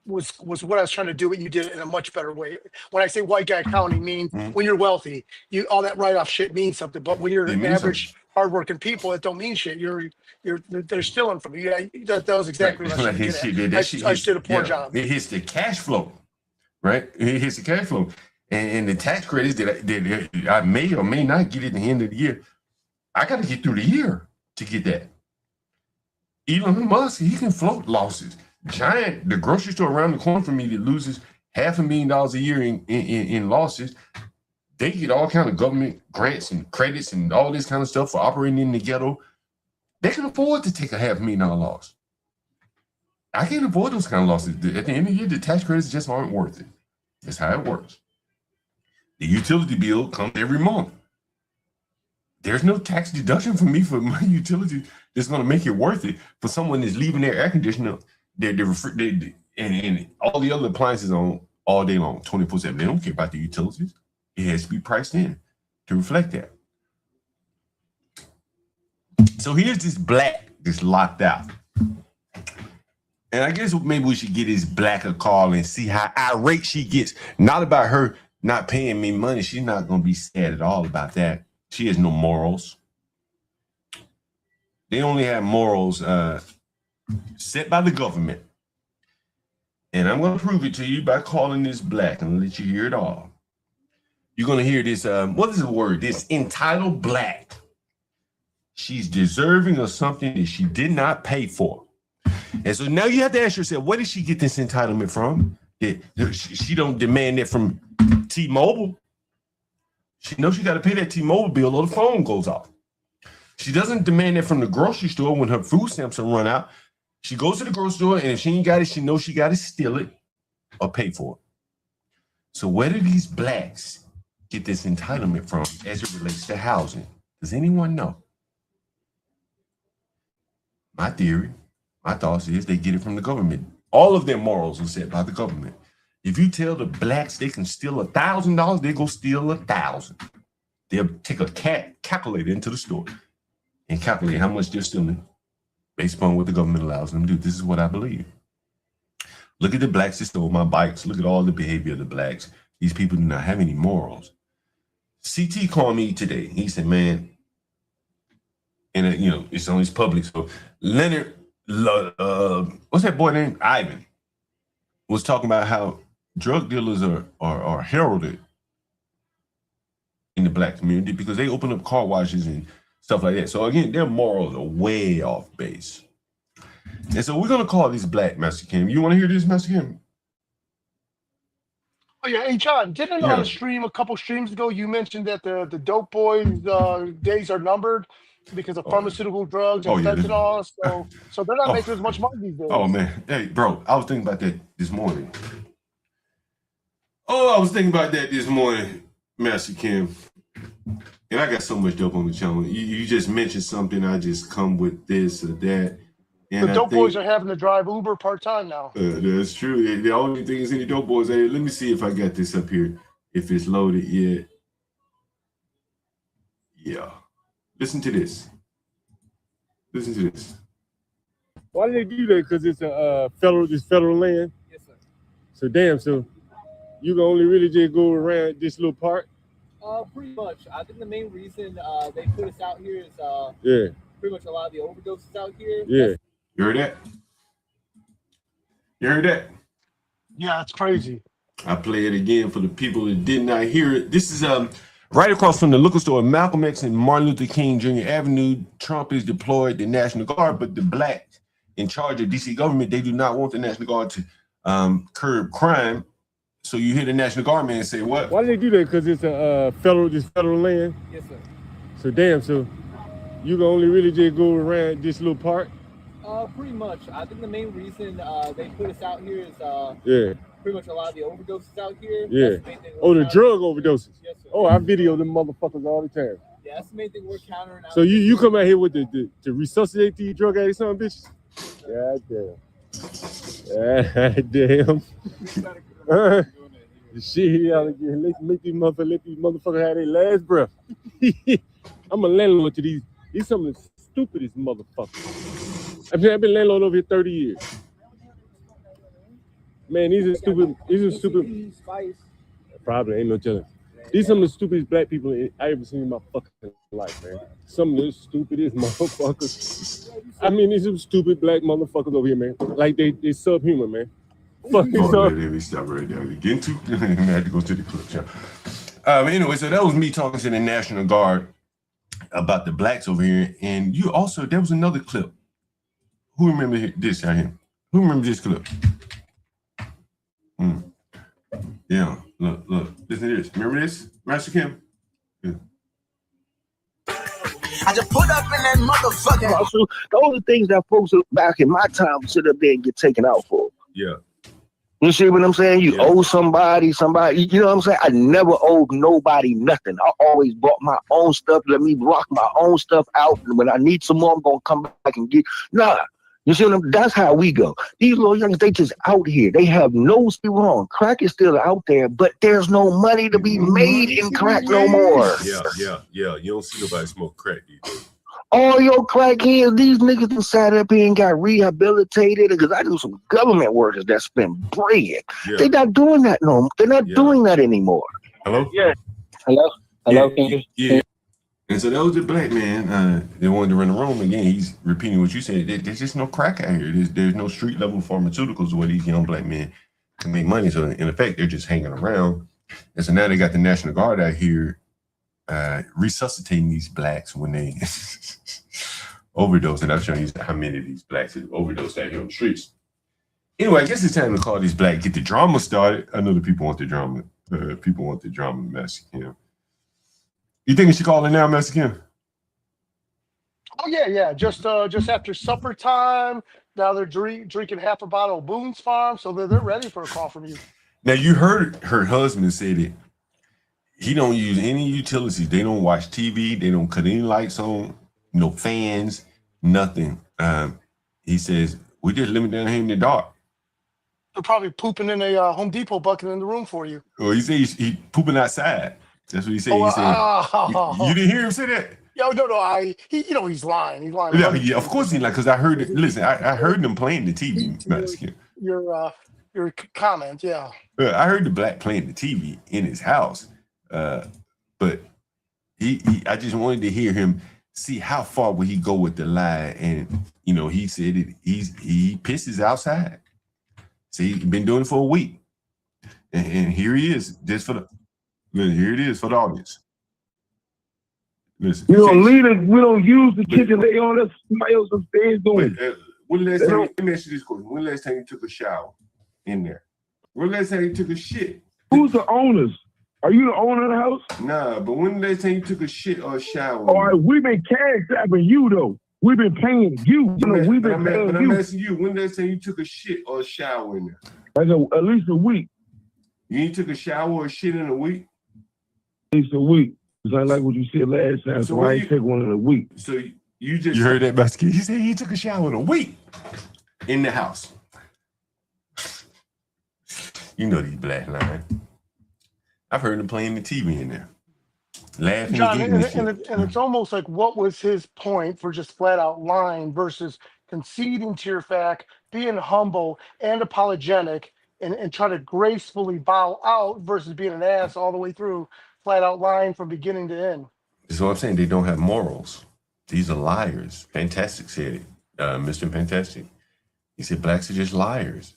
Speaker 8: was what I was trying to do, but you did it in a much better way. When I say white guy accounting, means when you're wealthy, all that write-off shit means something. But when you're average, hardworking people, it don't mean shit. They're stealing from you. Yeah, that was exactly what I was trying to get at. I did a poor job.
Speaker 1: It hits the cash flow, right? It hits the cash flow, and the tax credits that I may or may not get at the end of the year. I got to get through the year to get that. Elon Musk, he can float losses. Giant, the grocery store around the corner from me that loses $500,000 a year in losses, they get all kind of government grants and credits and all this kind of stuff for operating in the ghetto. They can afford to take a $500,000 loss. I can't afford those kind of losses. At the end of the year, the tax credits just aren't worth it. That's how it works. The utility bill comes every month. There's no tax deduction for me for my utility that's going to make it worth it for someone that's leaving their air conditioner, and all the other appliances on all day long, 24/7. They don't care about the utilities. It has to be priced in to reflect that. So here's this black that's locked out. And I guess maybe we should get this black a call and see how irate she gets. Not about her not paying me money. She's not going to be sad at all about that. She has no morals. They only have morals set by the government. And I'm going to prove it to you by calling this black and let you hear it all. You're going to hear this, what is the word? This entitled black. She's deserving of something that she did not pay for. And so now you have to ask yourself, where did she get this entitlement from? She don't demand it from T-Mobile. She knows she got to pay that T-Mobile bill or the phone goes off. She doesn't demand it from the grocery store when her food stamps are run out. She goes to the grocery store, and if she ain't got it, she knows she got to steal it or pay for it. So where do these blacks get this entitlement from as it relates to housing? Does anyone know? My theory, my thoughts is they get it from the government. All of their morals are set by the government. If you tell the blacks they can steal $1,000, they go steal 1,000. They'll take a calculator into the store and calculate how much they're stealing based upon what the government allows them to do. This is what I believe. Look at the blacks that stole my bikes. Look at all the behavior of the blacks. These people do not have any morals. CT called me today. He said, man, and it's on his public. So Leonard, what's that boy named? Ivan was talking about how drug dealers are heralded in the black community because they open up car washes and stuff like that. So again, their morals are way off base. And so we're gonna call this black, Master Kim. You want to hear this, Master Kim?
Speaker 8: Oh yeah, hey John, didn't on a stream a couple streams ago you mentioned that the dope boys days are numbered because of pharmaceutical drugs and fentanyl, so they're not making as much money these days.
Speaker 1: Oh man, hey bro, I was thinking about that this morning. I was thinking about that this morning, Master Kim. And I got so much dope on the channel. You just mentioned something, I just come with this or that. And
Speaker 8: the dope boys are having to drive Uber part-time now.
Speaker 1: That's true. The only thing is any dope boys. Hey, let me see if I got this up here. If it's loaded yet. Yeah. Listen to this. Listen to this.
Speaker 6: Why do they do that? Because it's a federal land? Yes, sir. So damn, so you can only really just go around this little part?
Speaker 9: Pretty much. I think the main reason they put us out here is
Speaker 6: Yeah,
Speaker 9: pretty much a lot of the overdoses out here.
Speaker 6: yeah.
Speaker 1: You heard that? You heard that?
Speaker 8: Yeah, it's crazy.
Speaker 1: I play it again for the people that did not hear it. This is right across from the liquor store at Malcolm X and Martin Luther King Jr. Avenue. Trump has deployed the National Guard, but the black in charge of DC government, they do not want the National Guard to curb crime. So you hear the National Guard man say what?
Speaker 6: Why do they do that? Because it's a federal land.
Speaker 9: Yes, sir.
Speaker 6: So damn, so you can only really just go around this little part.
Speaker 9: Pretty much. I think the main reason they put us out here is
Speaker 6: Yeah,
Speaker 9: pretty much a lot of the overdoses out here.
Speaker 6: yeah.
Speaker 9: That's the main thing
Speaker 6: Oh, the
Speaker 9: we're
Speaker 6: drug
Speaker 9: countering.
Speaker 6: overdoses.
Speaker 9: Yes, sir.
Speaker 6: Oh, I video them motherfuckers all the time.
Speaker 9: Yeah, that's the main thing we're countering.
Speaker 6: So you come out here with the to resuscitate these drug addicts, son of bitches. God damn. God damn. Shit, y'all let these motherfuckers have their last breath. I'm a landlord to these some of the stupidest motherfuckers. I've been landlord over here 30 years. Man, these are stupid. Probably ain't no telling. These some of the stupidest black people I ever seen in my fucking life, man. Some of the stupidest motherfuckers. I mean, these are stupid black motherfuckers over here, man. Like they subhuman, man. Fucking
Speaker 1: Let me stop right there. Get to I had to go to the clip. Anyway, so that was me talking to the National Guard about the blacks over here. And you also, there was another clip. Who remember this out here? Who remember this clip? Yeah, look, listen to this. Remember this, Master Kim? Yeah.
Speaker 10: I just put up in that motherfucker. So those are things that folks back in my time would sit up there and get taken out for.
Speaker 1: Yeah.
Speaker 10: You see what I'm saying? You owe somebody, you know what I'm saying? I never owed nobody nothing. I always bought my own stuff, let me rock my own stuff out. And when I need some more, I'm going to come back and get, nah. You see what I'm, that's how we go. These little youngsters, they just out here. They have no, see wrong. Crack is still out there, but there's no money to be made in crack no more.
Speaker 1: Yeah. You don't see nobody smoke crack these days.
Speaker 10: All your crackheads, these niggas that sat up here and got rehabilitated because I knew some government workers that spent bread.
Speaker 1: Yeah.
Speaker 10: They're not doing that no more. They're not doing that anymore.
Speaker 1: Hello?
Speaker 10: Yeah. Hello?
Speaker 1: Yeah. And so that was the black man. They wanted to run the room again. He's repeating what you said. There's just no crack out here. There's no street level pharmaceuticals where these young black men can make money. So in effect, they're just hanging around. And so now they got the National Guard out here resuscitating these blacks when they overdose. And I'm showing you how many of these blacks have overdosed out here on the streets. Anyway, I guess it's time to call these black, get the drama started. I know the people want the drama. People want the drama, Master Kim. You think we should call it now, Master Kim?
Speaker 8: Oh yeah. Just after supper time. Now they're drinking half a bottle of Boone's Farm, so they're ready for a call from you.
Speaker 1: Now you heard her husband say that he don't use any utilities. They don't watch TV. They don't cut any lights on. No fans. Nothing. He says we just living down here in the dark.
Speaker 8: They're probably pooping in a Home Depot bucket in the room for you.
Speaker 1: Well, he said he pooping outside. That's what he said. He said you didn't hear him say that?
Speaker 8: No. He's lying. He's lying.
Speaker 1: Yeah, of course he's lying. Because I heard it. Listen, I heard them playing the TV.
Speaker 8: Your comment, yeah.
Speaker 1: I heard the black playing the TV in his house, but I just wanted to hear him see how far would he go with the lie, and he said he pisses outside. See, he's been doing it for a week, and here he is just for the. Here it is for the audience. Listen,
Speaker 2: we don't use the kitchen. They on us. Somebody else upstairs doing.
Speaker 1: When last time? Let me ask you this question: when last time you took a shower in there? When last time you took a shit?
Speaker 2: Who's the owners? Are you the owner of the house?
Speaker 1: Nah, but when last time you took a shit or a shower?
Speaker 2: All right, we've been cash-strapping you though. We've been paying you. We've been paying you.
Speaker 1: I'm asking you: when last time you took a shit or a shower in there?
Speaker 2: That's at least a week.
Speaker 1: You ain't took a shower or shit in a week?
Speaker 2: At least a week. It's not like what you said last time, so I ain't take one in a week.
Speaker 1: So you heard that, Basket? He said he took a shower in a week in the house. You know these black lines. I've heard him playing the TV in there. Laughing.
Speaker 8: John, and it's almost like, what was his point for just flat out lying versus conceding to your fact, being humble and apologetic, and try to gracefully bow out versus being an ass all the way through flat out lying from beginning to end.
Speaker 1: That's what I'm saying. They don't have morals. These are liars. Fantastic said it. Mr. Fantastic. He said blacks are just liars.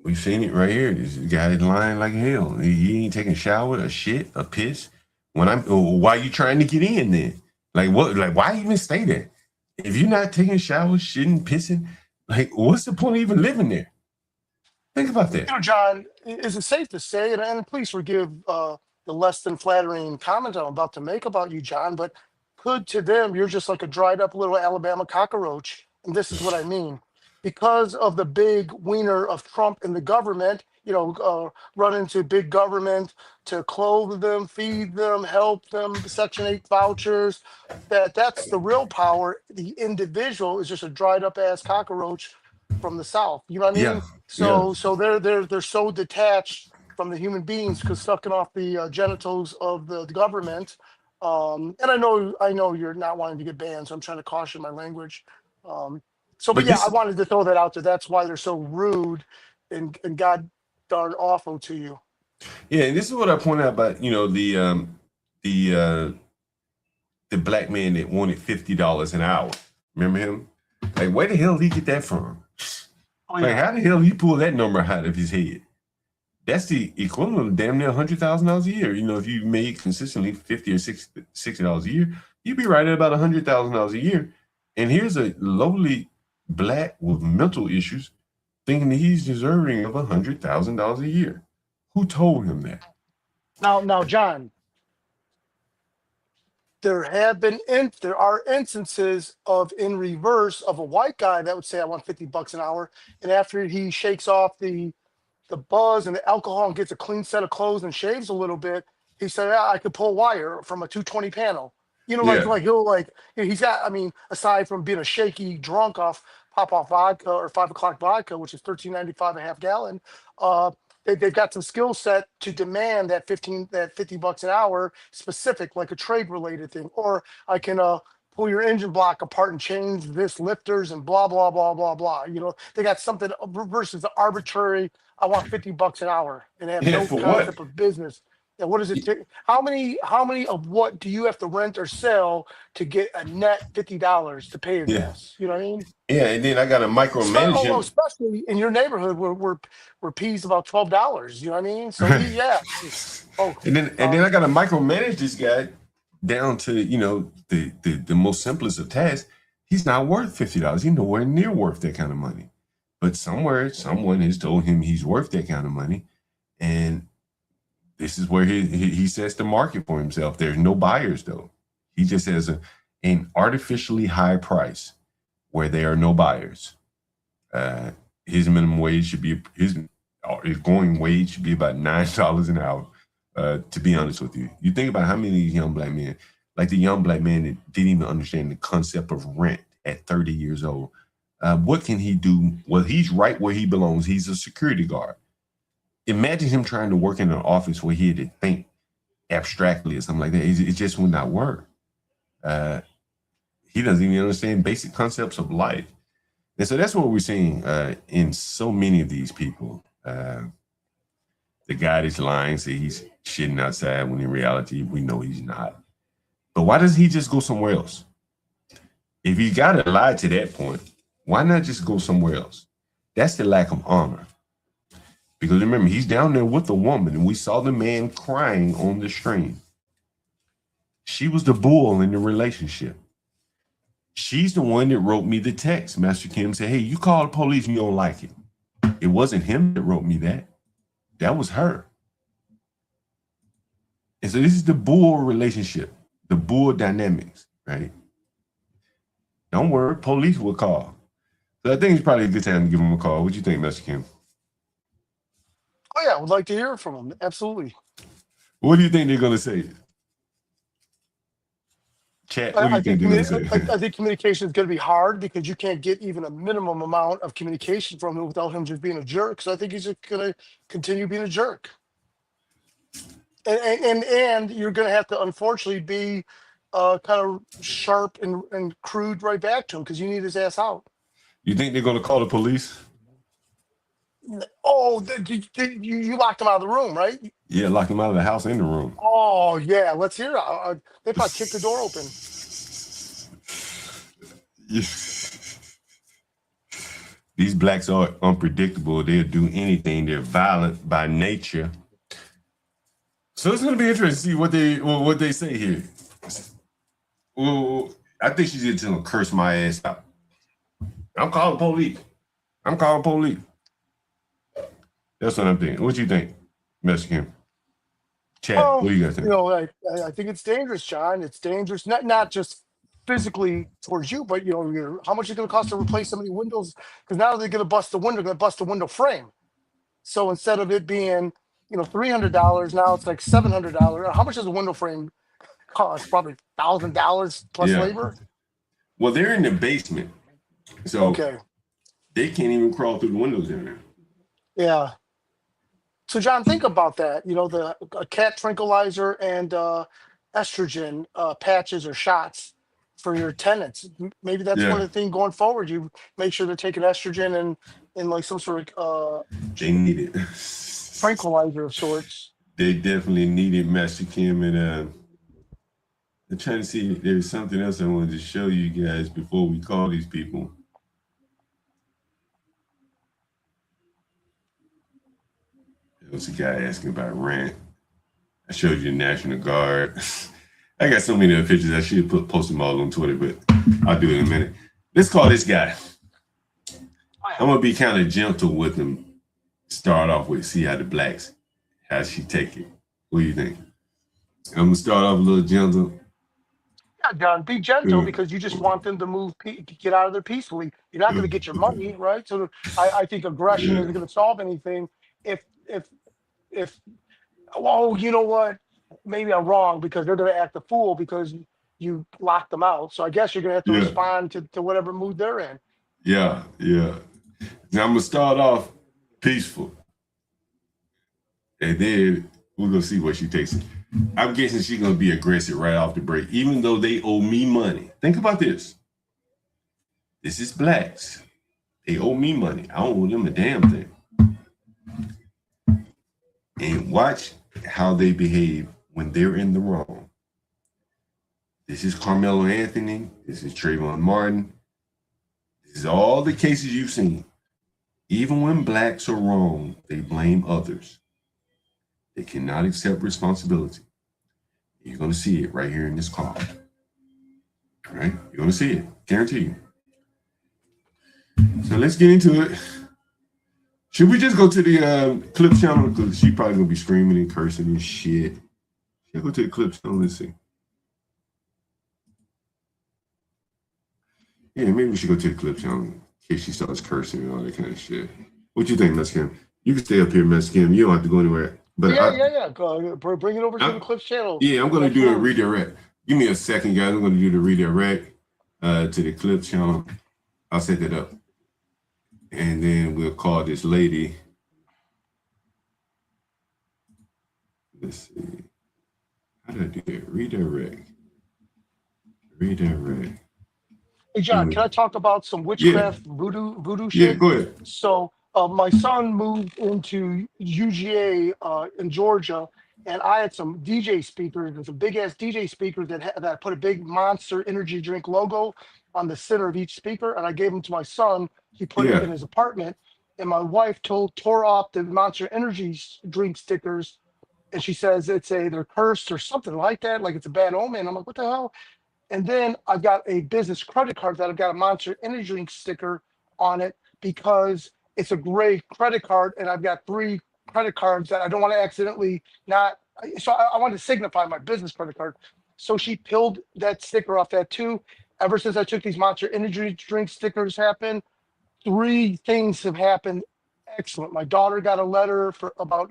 Speaker 1: We've seen it right here. This guy is lying like hell. He ain't taking a shower, a shit, a piss. Why are you trying to get in then? Like what? Like why even stay there? If you're not taking showers, shitting, pissing, like what's the point of even living there? Think about that.
Speaker 8: You know, John, is it safe to say, and please forgive the less than flattering comment I'm about to make about you, John, but could to them, you're just like a dried up little Alabama cockroach. And this is what I mean. Because of the big wiener of Trump and the government, run into big government to clothe them, feed them, help them, Section 8 vouchers, that's the real power. The individual is just a dried up ass cockroach from the South. You know what I mean?
Speaker 1: Yeah.
Speaker 8: So they're so detached from the human beings because sucking off the genitals of the government. And I know you're not wanting to get banned, so I'm trying to caution my language. But yeah, I wanted to throw that out there. That's why they're so rude and god darn awful to you.
Speaker 1: Yeah, and this is what I point out about the black man that wanted $50 an hour. Remember him? Like where the hell did he get that from?
Speaker 8: Oh, yeah.
Speaker 1: Like how the hell did he pull that number out of his head? That's the equivalent of damn near $100,000 a year. If you made consistently $50 or $60 a year, you'd be right at about $100,000 a year. And here's a lowly black with mental issues thinking that he's deserving of $100,000 a year. Who told him that?
Speaker 8: Now, John, there are instances of in reverse of a white guy that would say, I want $50 an hour. And after he shakes off the buzz and the alcohol and gets a clean set of clothes and shaves a little bit, he said, I could pull wire from a 220 panel. He's got, aside from being a shaky drunk off pop-off vodka or 5 o'clock vodka, which is $13.95 a half gallon, they've got some skill set to demand that $50 an hour specific, like a trade related thing. Or I can pull your engine block apart and change this lifters and blah, blah, blah, blah, blah. They got something versus the arbitrary, I want $50 an hour and have no concept of business. And what does it take? How many of what do you have to rent or sell to get a net $50 to pay your bills? You know what I mean?
Speaker 1: Yeah, and then I got to micromanage him.
Speaker 8: Especially in your neighborhood where peas about $12. You know what I mean? So yeah.
Speaker 1: And then I got to micromanage this guy down to the most simplest of tasks. He's not worth $50. He's nowhere near worth that kind of money. But somewhere someone has told him he's worth that kind of money, and this is where he sets the market for himself. There's no buyers though. He just has an artificially high price where there are no buyers. His minimum wage should be his going wage should be about $9 an hour. To be honest with you, you think about how many young black men, like the young black man that didn't even understand the concept of rent at 30 years old. What can he do? Well, he's right where he belongs. He's a security guard. Imagine him trying to work in an office where he had to think abstractly or something like that. It just would not work. He doesn't even understand basic concepts of life. And so that's what we're seeing in so many of these people. The guy that's lying, say he's shitting outside when in reality, we know he's not. But why doesn't he just go somewhere else? If he got to lie to that point, why not just go somewhere else? That's the lack of honor. Because remember, he's down there with a woman, and we saw the man crying on the stream. She was the bull in the relationship. She's the one that wrote me the text. Master Kim said, hey, you call the police and you don't like it. It wasn't him that wrote me that. That was her. And so this is the bull relationship, the bull dynamics, right? Don't worry, police will call. So I think it's probably a good time to give him a call. What do you think, Master Kim?
Speaker 8: Oh yeah, I would like to hear from him. Absolutely.
Speaker 1: What do you think they're going to say? Chat, what do you think they're going to say?
Speaker 8: I think communication is going to be hard because you can't get even a minimum amount of communication from him without him just being a jerk. So I think he's just going to continue being a jerk. And you're going to have to unfortunately be kind of sharp and crude right back to him because you need his ass out.
Speaker 1: You think they're going to call the police?
Speaker 8: Oh, you locked him out of the room, right?
Speaker 1: Yeah, locked him out of the house and the room.
Speaker 8: Oh yeah, let's hear it. They probably kicked the door open.
Speaker 1: These blacks are unpredictable. They'll do anything. They're violent by nature. So it's gonna be interesting to see what they say here. Well, I think she's just gonna curse my ass out. I'm calling police. I'm calling police. That's what I'm thinking. What you think, Mexican? Chat.
Speaker 8: Oh,
Speaker 1: What do you guys think?
Speaker 8: I think it's dangerous, John. It's dangerous, not just physically towards you, but how much is it going to cost to replace so many windows? Because now they're going to bust the window, going to bust the window frame. So instead of it being $300, now it's like $700. How much does a window frame cost? Probably $1,000 plus
Speaker 1: Yeah.
Speaker 8: labor.
Speaker 1: Well, they're in the basement, so
Speaker 8: Okay.
Speaker 1: they can't even crawl through the windows in there.
Speaker 8: Yeah. So John, think about that. The cat tranquilizer and estrogen patches or shots for your tenants. Maybe that's one
Speaker 1: Yeah.
Speaker 8: of the things going forward. You make sure they're taking estrogen and like some sort of
Speaker 1: They need it.
Speaker 8: tranquilizer of sorts.
Speaker 1: They definitely need it, Master Kim. And I'm trying to see if there's something else I wanted to show you guys before we call these people. There was a guy asking about rent. I showed you the National Guard. I got so many other pictures. I should post them all on Twitter, but I'll do it in a minute. Let's call this guy. I'm gonna be kind of gentle with him. Start off with see how the blacks, how she take it. What do you think? I'm gonna start off a little gentle.
Speaker 8: Yeah, John, be gentle because you just want them to get out of there peacefully. You're not going to get your money, right? So I think aggression isn't going to solve anything. If oh, you know what? Maybe I'm wrong because they're going to act a fool because you locked them out. So I guess you're going to have to respond to whatever mood they're in.
Speaker 1: Yeah. Now I'm gonna start off peaceful, and then we're gonna see what she takes it. I'm guessing she's gonna be aggressive right off the break, even though they owe me money. Think about this. This is blacks. They owe me money. I don't owe them a damn thing. And watch how they behave when they're in the wrong. This is Carmelo Anthony. This is Trayvon Martin. This is all the cases you've seen. Even when blacks are wrong, they blame others. They cannot accept responsibility. You're going to see it right here in this call. All right? You're going to see it. Guarantee you. So let's get into it. Should we just go to the clip channel? Because she's probably going to be screaming and cursing and shit. Let's go to the clip channel and see. Yeah, maybe we should go to the clip channel in case she starts cursing and all that kind of shit. What you think, Mexican? You can stay up here, Mexican. You don't have to go anywhere. But
Speaker 8: Yeah. Bring it over to the Clips channel.
Speaker 1: Yeah, I'm going to do a redirect. Give me a second, guys. I'm going to do the redirect to the Clips channel. I'll set that up. And then we'll call this lady. Let's see. How do I do that? Redirect.
Speaker 8: Hey, John, can I talk about some witchcraft voodoo shit?
Speaker 1: Yeah, go ahead.
Speaker 8: So my son moved into UGA in Georgia, and I had some DJ speakers, and some big-ass DJ speakers that put a big Monster energy drink logo on the center of each speaker, and I gave them to my son. He put it in his apartment, and my wife tore off the Monster energy drink stickers, and she says they're cursed or something like that, like it's a bad omen. I'm like, what the hell? And then I've got a business credit card that I've got a Monster energy drink sticker on it because it's a gray credit card, and I've got 3 credit cards that I don't want to accidentally not. So I want to signify my business credit card. So she peeled that sticker off that too. Ever since I took these Monster energy drink stickers happen, 3 things have happened. Excellent. My daughter got a letter about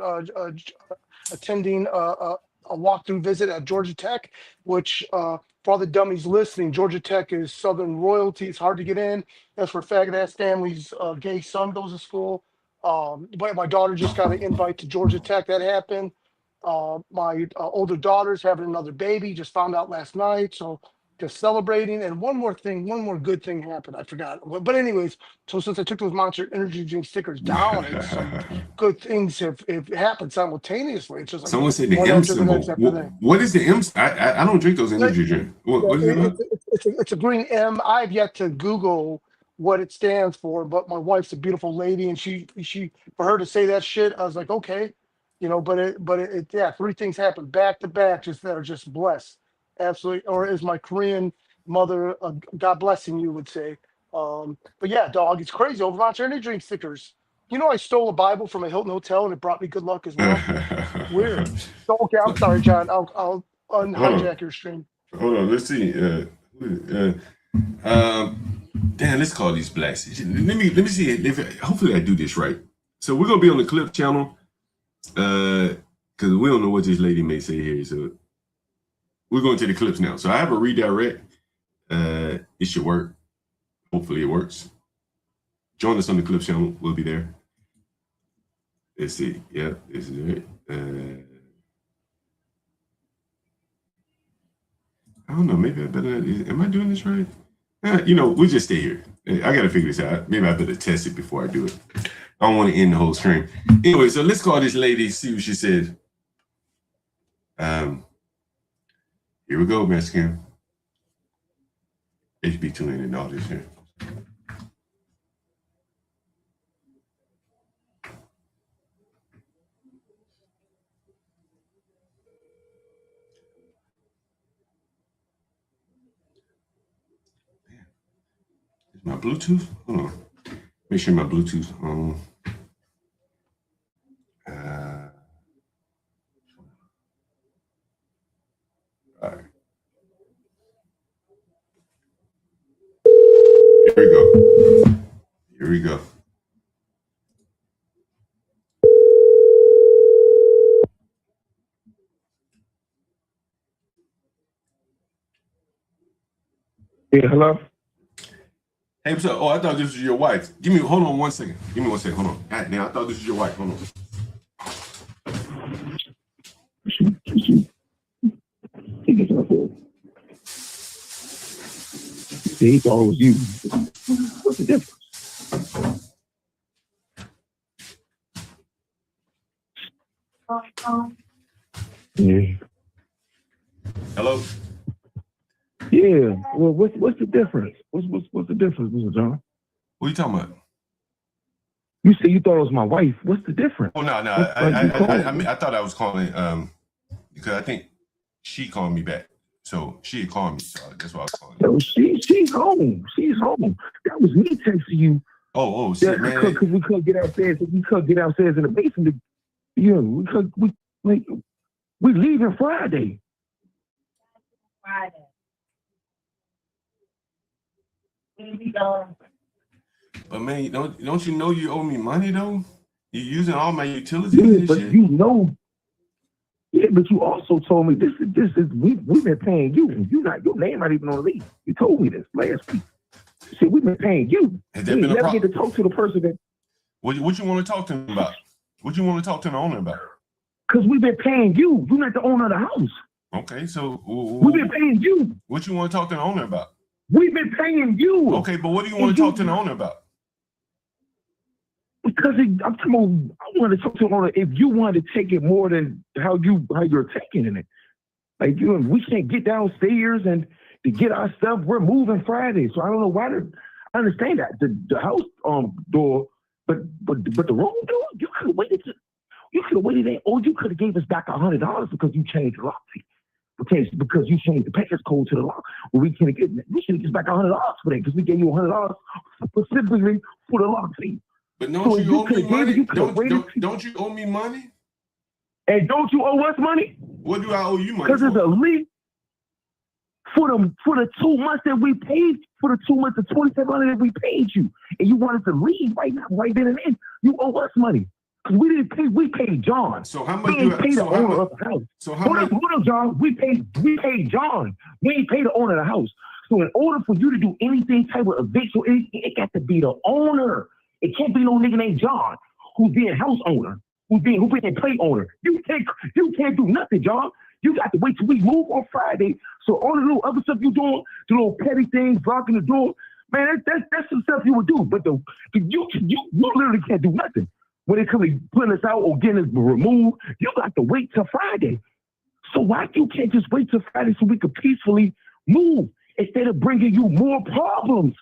Speaker 8: attending a walkthrough visit at Georgia Tech, which for all the dummies listening, Georgia Tech is Southern royalty. It's hard to get in. That's where faggot ass family's gay son goes to school. But my daughter just got an invite to Georgia Tech. That happened. My older daughter's having another baby. Just found out last night. So just celebrating. And one more good thing happened. I forgot. But anyways, so since I took those Monster Energy drink stickers down, and some good things have happened simultaneously. It's just like
Speaker 1: Someone said the
Speaker 8: one
Speaker 1: M
Speaker 8: after the
Speaker 1: symbol.
Speaker 8: next after that.
Speaker 1: What is the M? I don't drink those energy drinks. What is it about?
Speaker 8: It's a green M. I've yet to Google what it stands for, but my wife's a beautiful lady, and she for her to say that shit, I was like, okay, but yeah, three things happen back to back, just that are just blessed, absolutely. Or as my Korean mother, God blessing you, would say. But yeah, dog, it's crazy. Over Monster Energy drink stickers. You know, I stole a Bible from a Hilton hotel, and it brought me good luck as well. Weird. So, okay, I'm sorry, John. I'll unhijack your stream.
Speaker 1: Hold on, let's see. Damn, let's call these blacks. Let me see if hopefully I do this right. So we're gonna be on the Clip channel, because we don't know what this lady may say here. So we're going to the clips now. So I have a redirect. It should work. Hopefully it works. Join us on the Clip channel. We'll be there. Let's see. Yeah, this is it. I don't know. Maybe I better. Am I doing this right? We'll just stay here. I got to figure this out. Maybe I better test it before I do it. I don't want to end the whole stream. Anyway, so let's call this lady, see what she said. Here we go, Mexican. HB2 and all this here. My Bluetooth? Hold on. Make sure my Bluetooth's on. All right. Here we go. Here we go.
Speaker 2: Yeah, hello?
Speaker 1: Hey, what's up? Oh, I thought this was your wife. Hold on 1 second. Give me 1 second. Hold on. God damn, I thought this was your wife. Hold on.
Speaker 2: He thought it was you. What's the difference? Yeah.
Speaker 1: Hello?
Speaker 2: Yeah. Well, what's the difference? What's the difference, Mr. John?
Speaker 1: What are you talking about?
Speaker 2: You said you thought it was my wife. What's the difference?
Speaker 1: Oh no. I thought I was calling because I think she called me back. So she had called me. So that's why I was calling.
Speaker 2: No, she's home. She's home. That was me texting you.
Speaker 1: Oh, shit, man.
Speaker 2: Because we couldn't get upstairs. We couldn't get upstairs in the basement. We leaving Friday.
Speaker 1: But man, don't you know you owe me money though? You're using all my utilities
Speaker 2: Yeah,
Speaker 1: and
Speaker 2: but
Speaker 1: shit.
Speaker 2: Yeah, but you also told me this is we've been paying you. Your name not even on the lease. You told me this last week. See, we've been paying you.
Speaker 1: Has that been a
Speaker 2: never
Speaker 1: problem?
Speaker 2: get to talk to the person that.
Speaker 1: What you want to talk to him about? What you want to talk to the owner about?
Speaker 2: Because we've been paying you. You're not the owner of the house.
Speaker 1: Okay, so
Speaker 2: we've been paying you.
Speaker 1: What you want to talk to the owner about?
Speaker 2: We've been paying you.
Speaker 1: Okay, but what do you want to talk to the owner about?
Speaker 2: Because I wanted to talk to the owner if you wanted to take it more than how you're taking it. Like we can't get downstairs and to get our stuff. We're moving Friday, so I don't know why. I understand that the house door, but the room door, you could have waited. You could have waited there, or you could have gave us back $100 because you changed the lock fee. Because you changed the package code to the lock. Well, we should have given back $100 for that because we gave you $100 specifically for the lock fee.
Speaker 1: But don't you owe me money? Don't you owe me money?
Speaker 2: And don't you owe us money?
Speaker 1: What do I owe you money?
Speaker 2: Because it's a lease for the 2 months that we paid, for the 2 months, the $2,700 that we paid you, and you wanted to leave right now, right then and then. You owe us money because we didn't pay. We paid John.
Speaker 1: So how much?
Speaker 2: We didn't pay the owner of the house.
Speaker 1: So how much?
Speaker 2: Hold on, John. We paid John. We ain't paid the owner of the house. So in order for you to do anything type of eviction, it got to be the owner. It can't be no nigga named John who's being house owner, who's being plate owner. You can't do nothing, John. You got to wait till we move on Friday. So all the little other stuff you doing, the little petty things, blocking the door, man, that's the stuff you would do. But you literally can't do nothing when it comes to putting us out or getting us removed. You got to wait till Friday. So why you can't just wait till Friday so we could peacefully move instead of bringing you more problems?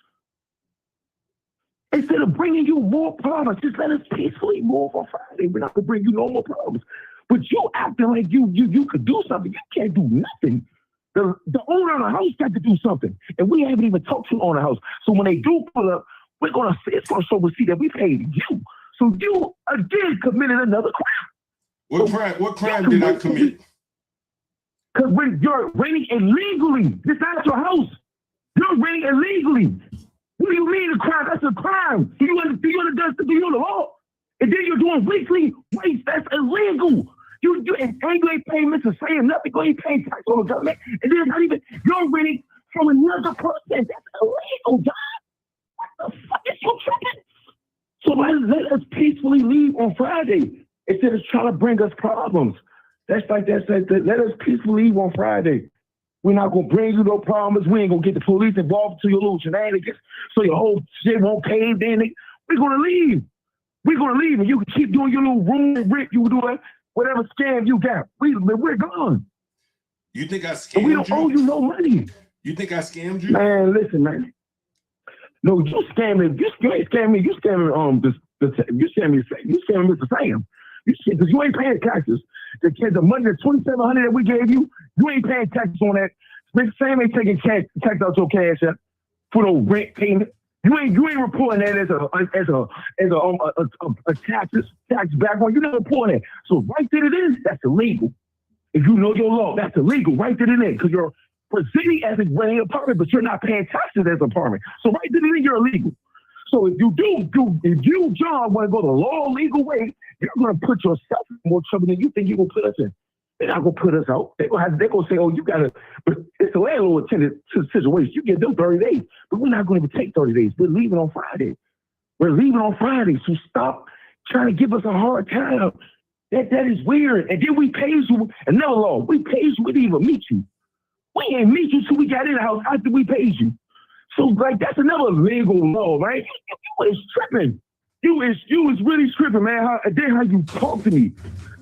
Speaker 2: Instead of bringing you more problems, just let us peacefully move on Friday. We're not gonna bring you no more problems. But you acting like you could do something. You can't do nothing. The owner of the house got to do something, and we haven't even talked to the owner of the house. So when they do pull up, it's gonna show us see that we paid you. So you again committed another crime.
Speaker 1: What crime did I commit?
Speaker 2: Because when you're renting illegally, this is not your house. You're renting illegally. What do you mean a crime? That's a crime. Do you understand the law? And then you're doing weekly waste. That's illegal. You ain't paying Mr. Saying nothing. You ain't paying tax on the government. And then not even, you're renting from another person. That's illegal, John. What the fuck is you tripping? So let us peacefully leave on Friday instead of trying to bring us problems. Let us peacefully leave on Friday. We're not going to bring you no problems. We ain't going to get the police involved to your little shenanigans so your whole shit won't cave in. We're going to leave. We're going to leave, and you can keep doing your little room rip. You can do whatever scam you got. We're gone.
Speaker 1: You think I scammed you?
Speaker 2: We don't owe you no money.
Speaker 1: You think I scammed you?
Speaker 2: Man, listen, man. No, you scammed me. You ain't scammed me. You scammed you scammed Mr. Sam. Because you ain't paying taxes. The money, the $2,700 that we gave you, you ain't paying taxes on that. Mr. Sam ain't taking tax out your cash up for no rent payment. You ain't reporting that as a tax background. You're not reporting that. So right there it is. That's illegal. If you know your law, that's illegal. Right there it is, because you're presenting as a renting apartment, but you're not paying taxes as an apartment. So right there it is, you're illegal. So if you, John, want to go the law legal way, you're going to put yourself in more trouble than you think you're going to put us in. They're not going to put us out. They're going to say, oh, you got to, but it's a landlord tenant situation. You get them 30 days, but we're not going to even take 30 days. We're leaving on Friday. So stop trying to give us a hard time. That is weird. And then we paid you, another law, we paid you, we didn't even meet you. We ain't meet you till we got in the house after we paid you. So, like, that's another legal law, right? You is tripping. You is really tripping, man. How you talk to me.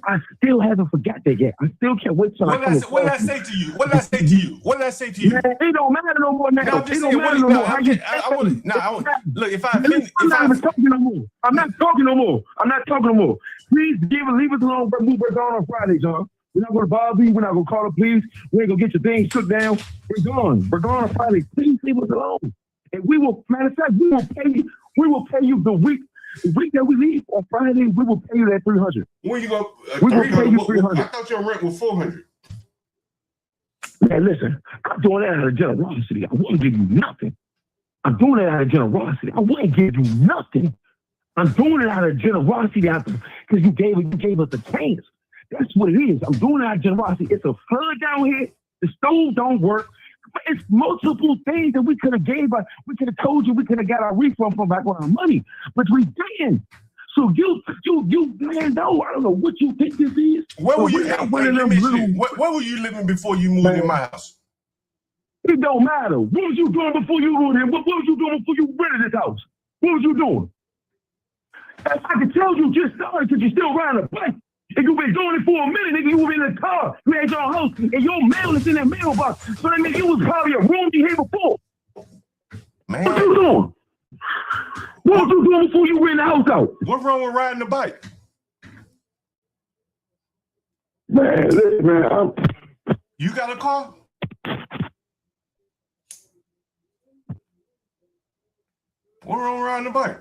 Speaker 2: I still haven't forgot that yet. I still can't wait till
Speaker 1: What did I say to you? What did I say to you?
Speaker 2: Man, it don't matter no more now.
Speaker 1: No, I'm just saying, look, if I offended,
Speaker 2: I'm not talking no more. Please leave us alone. We're gone on Friday, John. We're not going to bother you. We're not going to call the police. We ain't going to get your things shook down. We're gone. We're gone on Friday. Please leave us alone. And we will, matter of fact, we will pay you the week that we leave on Friday. We will pay you that $300.
Speaker 1: When you go?
Speaker 2: We will pay you $300.
Speaker 1: I thought your rent was $400.
Speaker 2: Man, listen, I'm doing that out of generosity. I wouldn't give you nothing. I'm doing it out of generosity. I wouldn't give you nothing. I'm doing it out of generosity because you gave us a chance. That's what it is. I'm doing it out of generosity. It's a flood down here. The stove don't work. It's multiple things that we could have gave us. We could have told you we could have got our refund from back on our money, but we didn't. So you, man, no, I don't know what you think this is.
Speaker 1: Where were you living before you moved in my house?
Speaker 2: It don't matter. What was you doing before you moved in? What was you doing before you rented this house? What was you doing? I can tell you just started because you're still riding a bike. And you've been doing it for a minute, nigga. You were in the car. You had your house, and your mail is in that mailbox. So that means you was probably a room you here before.
Speaker 1: Man.
Speaker 2: What you doing? What was you doing before you rent the house out?
Speaker 1: What's wrong with riding the bike?
Speaker 2: Man, listen, man.
Speaker 1: You got a car? What's wrong with riding the bike?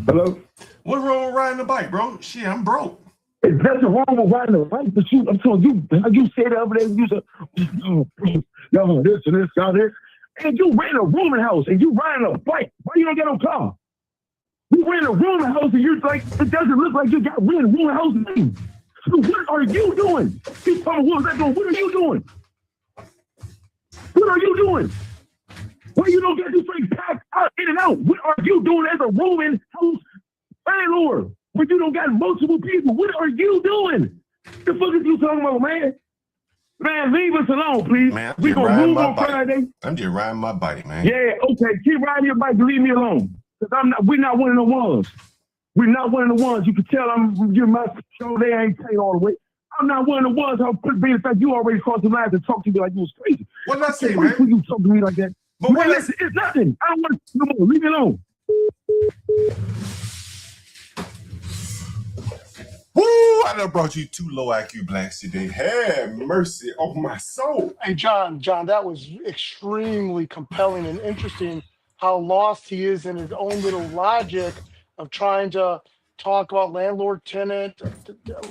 Speaker 2: Hello?
Speaker 1: What's wrong with riding the bike, bro? Shit, I'm broke.
Speaker 2: There's nothing wrong with riding the bike, but I'm telling you, how you said the other day, you said, yo, this and this, y'all this. And you rent a rooming house and you riding a bike. Why you don't get no car? You rent a rooming house and you're like, it doesn't look like you got rent a rooming house name. So what are you doing? You tell me what was that doing? What are you doing? What are you doing? Why you don't get this thing packed out in and out? What are you doing as a rooming house landlord? but you don't got multiple people. What are you doing? The fuck is you talking about, man? Man, leave us alone, please.
Speaker 1: Man,
Speaker 2: We gonna move on Friday.
Speaker 1: I'm just riding my bike, man.
Speaker 2: Yeah, okay. Keep riding your bike. Leave me alone. Because we're not one of the ones. We're not one of the ones. You can tell I'm giving my show. They ain't saying all the way. I'm not one of the ones. I'll put being fact you already crossed the line to talk to me like you was crazy.
Speaker 1: What did I say,
Speaker 2: Why
Speaker 1: man?
Speaker 2: you talk to me like that?
Speaker 1: But
Speaker 2: man, listen, it's nothing. I don't want to no more. Leave me alone.
Speaker 1: Woo! I done brought you 2 low IQ blacks today. Have mercy on my soul.
Speaker 8: Hey, John, that was extremely compelling and interesting how lost he is in his own little logic of trying to talk about landlord tenant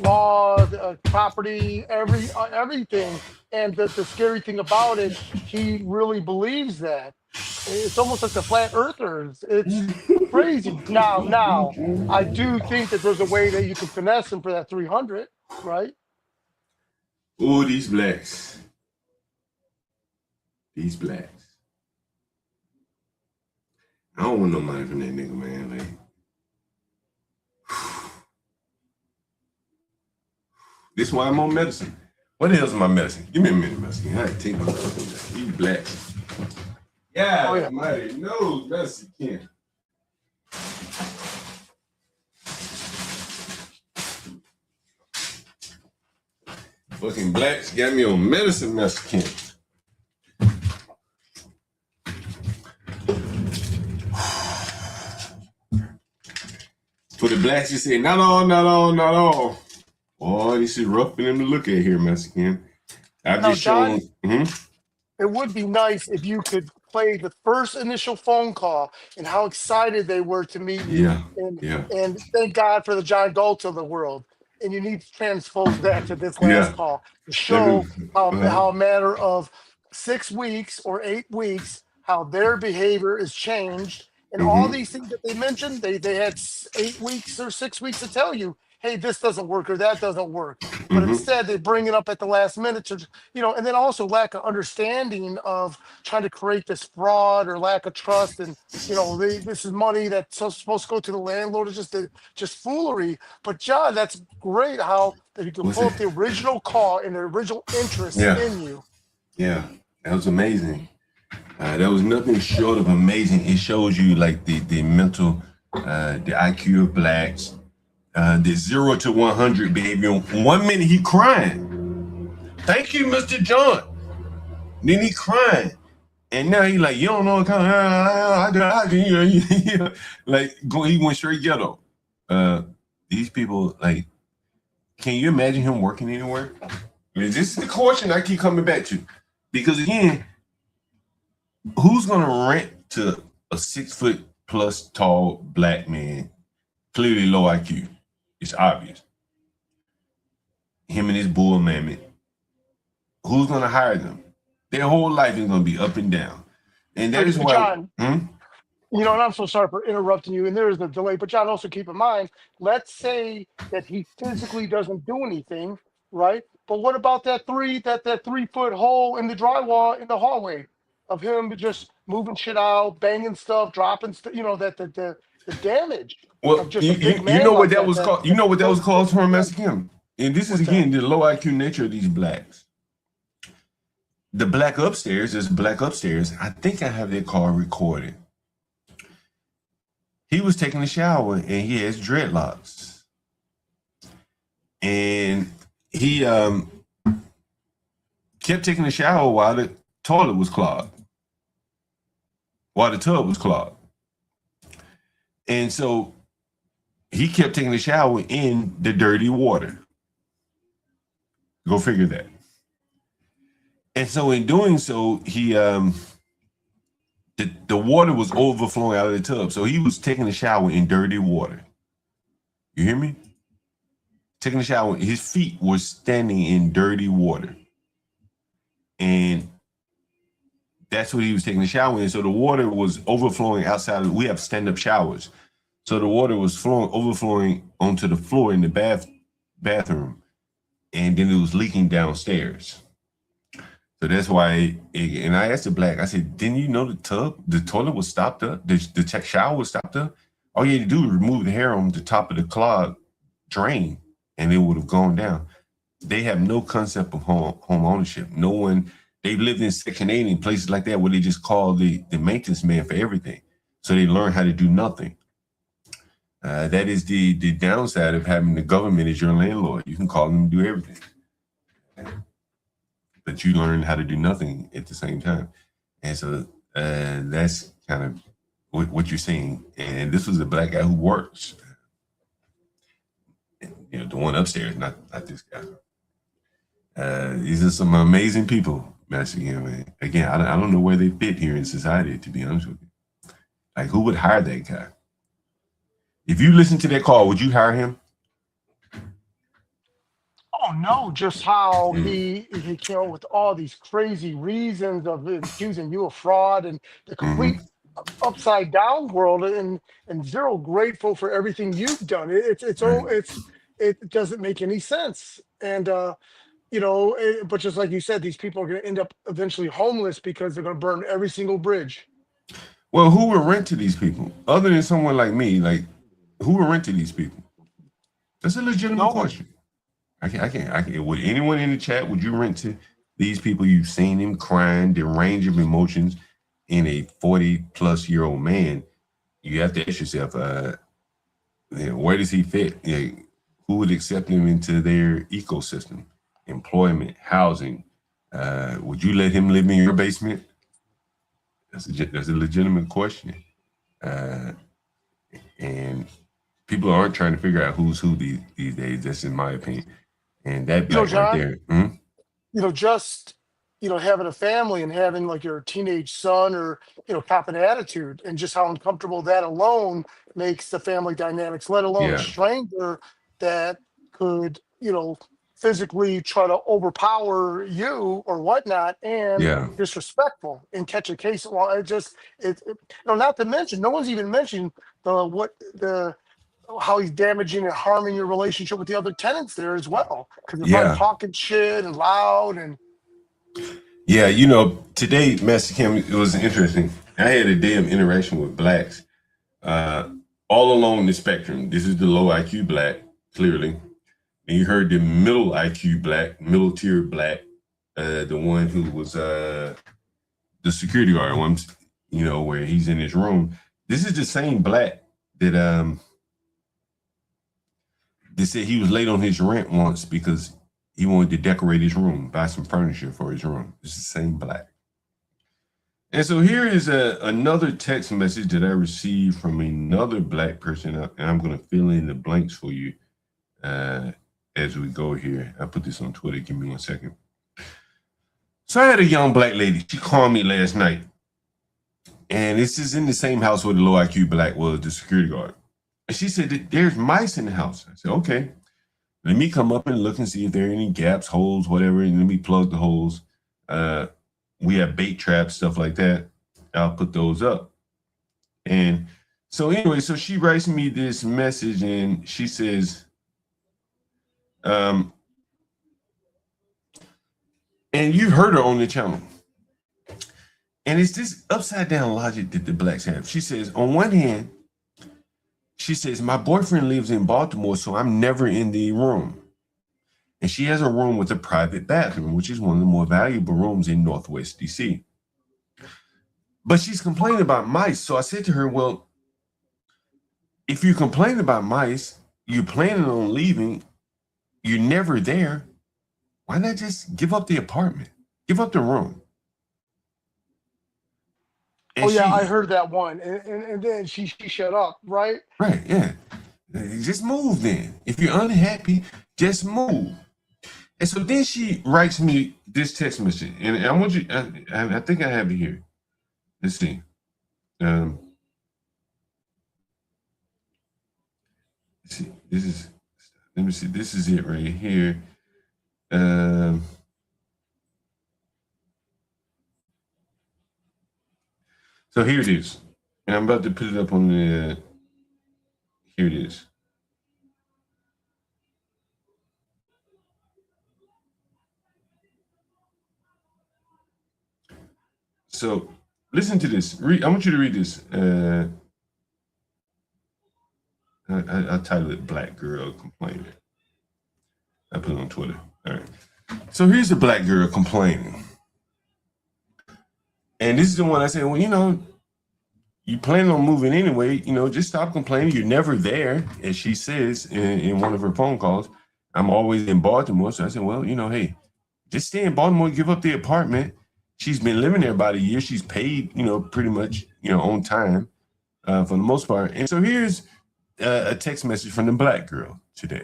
Speaker 8: law, property, everything. And the scary thing about it, he really believes that. It's almost like the flat earthers. It's crazy. Now, I do think that there's a way that you can finesse him for that 300, right?
Speaker 1: Oh, these blacks. These blacks. I don't want no money from that nigga, man. Like, this is why I'm on medicine. What the hell's my medicine? Give me a minute, medicine. I take my fucking medicine. These blacks. Yeah,
Speaker 8: Oh, yeah.
Speaker 1: Mighty knows medicine can. Fucking blacks got me on medicine, Mexican. For the blacks, you say, not all. Boy, this is rough for them to look at here, Mexican. I've
Speaker 8: Now,
Speaker 1: just shown.
Speaker 8: John, it would be nice if you could play the first initial phone call and how excited they were to meet you. And thank God for the John Galt of the world. And you need to transpose that to this last call to show how a matter of 6 weeks or 8 weeks, how their behavior is changed. And all these things that they mentioned, they had 8 weeks or 6 weeks to tell you, hey, this doesn't work or that doesn't work. But instead they bring it up at the last minute to, and then also lack of understanding of trying to create this fraud or lack of trust. And, this is money that's supposed to go to the landlord. It's just foolery. But John, that's great how that you can pull up the original call and the original interest in you.
Speaker 1: Yeah, that was amazing. That was nothing short of amazing. It shows you like the mental, the IQ of blacks. The 0 to 100 behavior. 1 minute he crying. Thank you, Mr. John. Then he crying, and now he like, you don't know what kind of like he went straight ghetto. These people, like, can you imagine him working anywhere? I mean, this is the question I keep coming back to, because again, who's gonna rent to a 6 foot plus tall black man, clearly low IQ? It's obvious. Him and his bull mammoth. Who's gonna hire them? Their whole life is gonna be up and down. And that is why
Speaker 8: John, and I'm so sorry for interrupting you, and there is a delay, but John, also keep in mind, let's say that he physically doesn't do anything, right? But what about that 3 foot hole in the drywall in the hallway of him just moving shit out, banging stuff, dropping stuff, the damage.
Speaker 1: Well, you know what that was called? You know what that was called for Mexican? And this is again the low IQ nature of these blacks. The black upstairs is black upstairs. I think I have that call recorded. He was taking a shower and he has dreadlocks. And he kept taking a shower while the toilet was clogged. While the tub was clogged. And so he kept taking a shower in the dirty water. Go figure that. And so in doing so, he the water was overflowing out of the tub. So he was taking a shower in dirty water. You hear me? Taking a shower. His feet were standing in dirty water. And that's what he was taking a shower in. So the water was overflowing outside. We have stand-up showers. So the water was overflowing onto the floor in the bathroom. And then it was leaking downstairs. So that's why, and I asked the black, I said, didn't you know the toilet was stopped up? The shower was stopped up? All you had to do was remove the hair on the top of the clog drain, and it would have gone down. They have no concept of home ownership. No one. They've lived in Section 8 and places like that where they just call the maintenance man for everything. So they learn how to do nothing. That is the downside of having the government as your landlord. You can call them to do everything, but you learn how to do nothing at the same time. And so that's kind of what you're seeing. And this was a black guy who works. You know, the one upstairs, not this guy. These are some amazing people, Master man. Again, I don't know where they fit here in society, to be honest with you. Like, who would hire that guy? If you listen to that call, would you hire him?
Speaker 8: Oh no, just how he came up with all these crazy reasons of accusing you of fraud and the complete upside down world, and zero grateful for everything you've done. It doesn't make any sense. And but just like you said, these people are going to end up eventually homeless because they're going to burn every single bridge.
Speaker 1: Well, who would rent to these people other than someone like me? Like, who would rent to these people? That's a legitimate question. I can't. Would anyone in the chat, would you rent to these people? You've seen them crying, the range of emotions in a 40-plus-year-old man. You have to ask yourself, where does he fit? Who would accept him into their ecosystem? Employment, housing. Would you let him live in your basement? That's a legitimate question. And people aren't trying to figure out who's who these days. That's in my opinion. And that black
Speaker 8: John,
Speaker 1: right there.
Speaker 8: Just having a family and having like your teenage son or cop an attitude, and just how uncomfortable that alone makes the family dynamics, let alone a stranger that could physically try to overpower you or whatnot, and disrespectful and catch a case. Well, not to mention, no one's even mentioned how he's damaging and harming your relationship with the other tenants there as well, because they're probably talking shit and loud. And
Speaker 1: today, Master Kim, it was interesting. I had a day of interaction with blacks all along the spectrum. This is the low IQ black, clearly. And you heard the middle IQ black, middle tier black, the one who was the security guard one, where he's in his room. This is the same black that they said he was late on his rent once because he wanted to decorate his room, buy some furniture for his room. It's the same black. And so here is another text message that I received from another black person, and I'm going to fill in the blanks for you as we go here. I put this on Twitter. Give me 1 second. So I had a young black lady. She called me last night. And this is in the same house where the low IQ black was, the security guard. And she said, there's mice in the house. I said, okay. Let me come up and look and see if there are any gaps, holes, whatever, and let me plug the holes. We have bait traps, stuff like that. I'll put those up. And so anyway, so she writes me this message and she says, and you've heard her on the channel. And it's this upside down logic that the blacks have. She says, on one hand, she says, my boyfriend lives in Baltimore, so I'm never in the room. And she has a room with a private bathroom, which is one of the more valuable rooms in Northwest DC. But she's complaining about mice. So I said to her, well, if you complain about mice, you're planning on leaving, you're never there, why not just give up the apartment? Give up the room.
Speaker 8: And I heard that one. And then she shut up, right?
Speaker 1: Right, yeah. Just move then. If you're unhappy, just move. And so then she writes me this text message. And I want you, I think I have it here. Let's see. Let's see. Let me see. This is it right here. So here it is. And I'm about to put it up on the, here it is. So listen to this. I want you to read this. I titled it "Black Girl Complaining." I put it on Twitter. All right. So here's a black girl complaining, and this is the one I said, well, you plan on moving anyway, just stop complaining. You're never there. As she says in one of her phone calls, I'm always in Baltimore. So I said, well, hey, just stay in Baltimore, give up the apartment. She's been living there about a year. She's paid, pretty much, on time for the most part. And so here's a text message from the black girl today.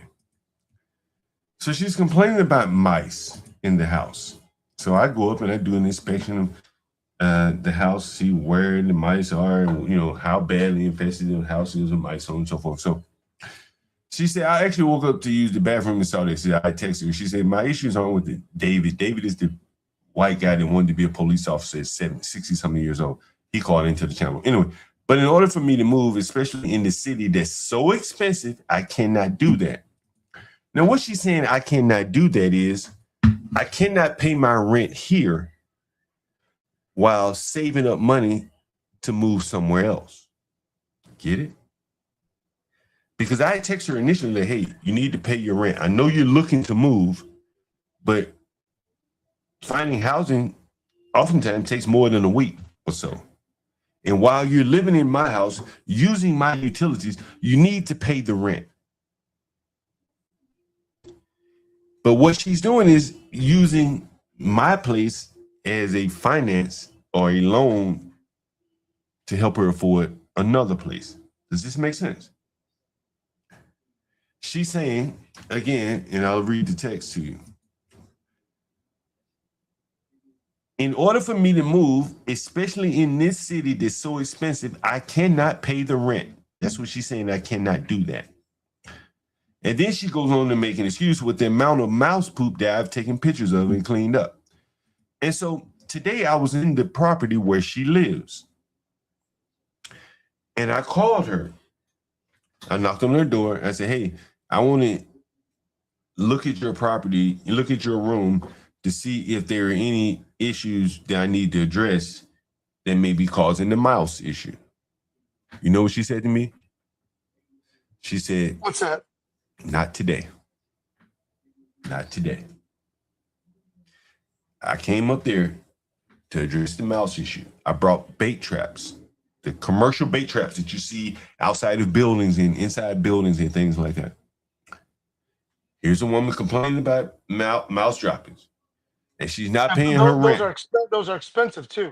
Speaker 1: So she's complaining about mice in the house. So I go up and I do an inspection of the house, see where the mice are, and, how badly infested the house is with mice, so on and so forth. So she said, I actually woke up to use the bathroom and saw this. I texted her. She said, my issues aren't with David. David is the white guy that wanted to be a police officer at 60-something years old. He called into the channel. Anyway, but in order for me to move, especially in the city that's so expensive, I cannot do that. Now, what she's saying I cannot do that is I cannot pay my rent here while saving up money to move somewhere else. Get it? Because I texted her initially that, hey, you need to pay your rent. I know you're looking to move, but finding housing oftentimes takes more than a week or so. And while you're living in my house, using my utilities, you need to pay the rent. But what she's doing is using my place as a finance or a loan to help her afford another place. Does this make sense? She's saying, again, and I'll read the text to you. In order for me to move, especially in this city that's so expensive, I cannot pay the rent. That's what she's saying. I cannot do that. And then she goes on to make an excuse with the amount of mouse poop that I've taken pictures of and cleaned up. And so today I was in the property where she lives. And I called her. I knocked on her door. I said, hey, I want to look at your property, look at your room to see if there are any issues that I need to address that may be causing the mouse issue. You know what she said to me? She said,
Speaker 8: What's that?
Speaker 1: Not today. Not today. I came up there to address the mouse issue. I brought bait traps, the commercial bait traps that you see outside of buildings and inside buildings and things like that. Here's a woman complaining about mouse droppings, and she's not paying her rent.
Speaker 8: Those are expensive too.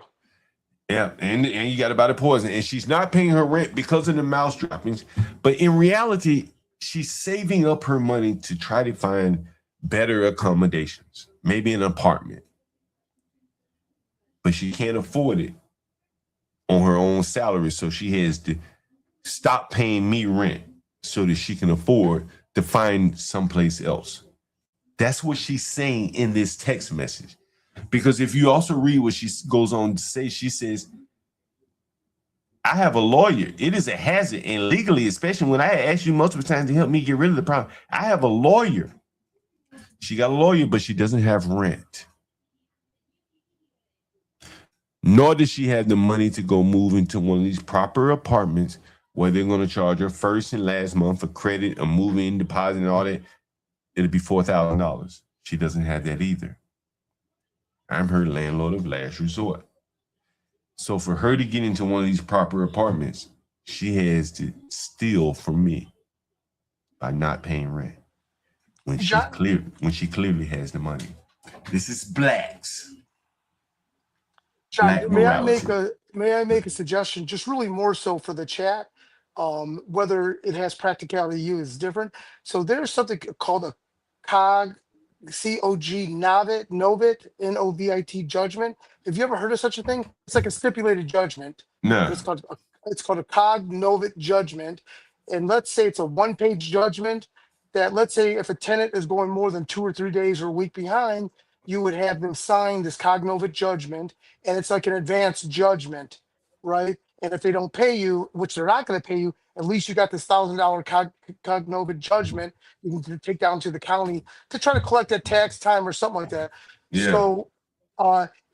Speaker 1: Yeah, and you got to buy the poison, and she's not paying her rent because of the mouse droppings. But in reality, she's saving up her money to try to find better accommodations, maybe an apartment. But she can't afford it on her own salary, so she has to stop paying me rent so that she can afford to find someplace else. That's what she's saying in this text message. Because if you also read what she goes on to say, she says, I have a lawyer. It is a hazard. And legally, especially when I asked you multiple times to help me get rid of the problem, I have a lawyer. She got a lawyer, but she doesn't have rent. Nor does she have the money to go move into one of these proper apartments where they're going to charge her first and last month for credit, a move-in deposit, and all that. It'll be $4,000. She doesn't have that either. I'm her landlord of last resort. So for her to get into one of these proper apartments, she has to steal from me by not paying rent when she clearly has the money. This is blacks.
Speaker 8: John, may I make a suggestion? Just really more so for the chat. Whether it has practicality to you is different. So there's something called a COG, C-O-G, novit, N-O-V-I-T judgment. Have you ever heard of such a thing? It's like a stipulated judgment.
Speaker 1: No.
Speaker 8: It's called a COG novit judgment. And let's say it's a one-page judgment that, let's say if a tenant is going more than 2 or 3 days or a week behind, you would have them sign this COG novit judgment, and it's like an advanced judgment, right? And if they don't pay you, which they're not going to pay you, at least you got this $1,000 COG novit judgment you can take down to the county to try to collect that tax time or something like that.
Speaker 1: Yeah.
Speaker 8: So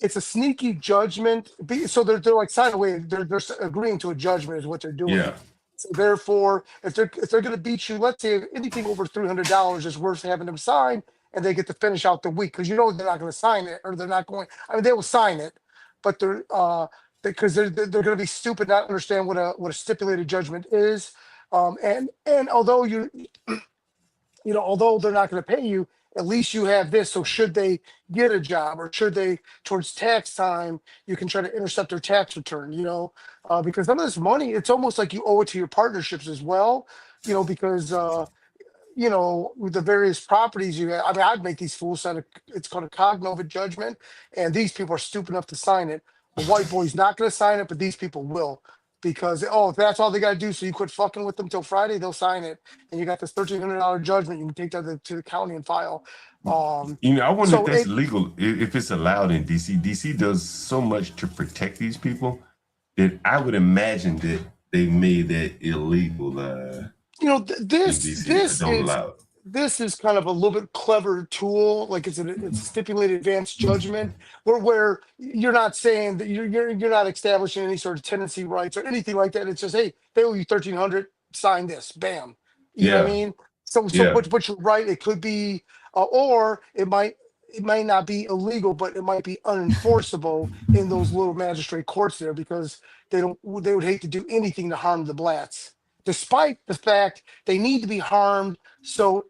Speaker 8: it's a sneaky judgment. So they're like signing away. They're agreeing to a judgment is what they're doing.
Speaker 1: Yeah.
Speaker 8: So therefore, if they're going to beat you, let's say anything over $300 is worth having them sign, and they get to finish out the week because you know they're not going to sign it, or they're not going. I mean, they will sign it, but they're because they're going to be stupid, not understand what a stipulated judgment is. And although although they're not going to pay you, at least you have this. So should they get a job, or should they, towards tax time, you can try to intercept their tax return, because some of this money, it's almost like you owe it to your partnerships as well, because with the various properties you have. I mean, I'd make these fools sign it's called a cognitive judgment, and these people are stupid enough to sign it. A white boy's not going to sign it, but these people will, because if that's all they got to do, so you quit fucking with them till Friday, they'll sign it, and you got this $1,300 judgment. You can take that to the county and file.
Speaker 1: I wonder
Speaker 8: so
Speaker 1: if that's legal, if it's allowed in DC. DC does so much to protect these people that I would imagine that they made that illegal.
Speaker 8: This is kind of a little bit clever tool. Like it's a stipulated advanced judgment where you're not saying that you're not establishing any sort of tenancy rights or anything like that. It's just, hey, they owe you $1,300, sign this, bam. You know what I mean? But you're right. It could be, or it might not be illegal, but it might be unenforceable in those little magistrate courts there, because they would hate to do anything to harm the blacks, despite the fact they need to be harmed, so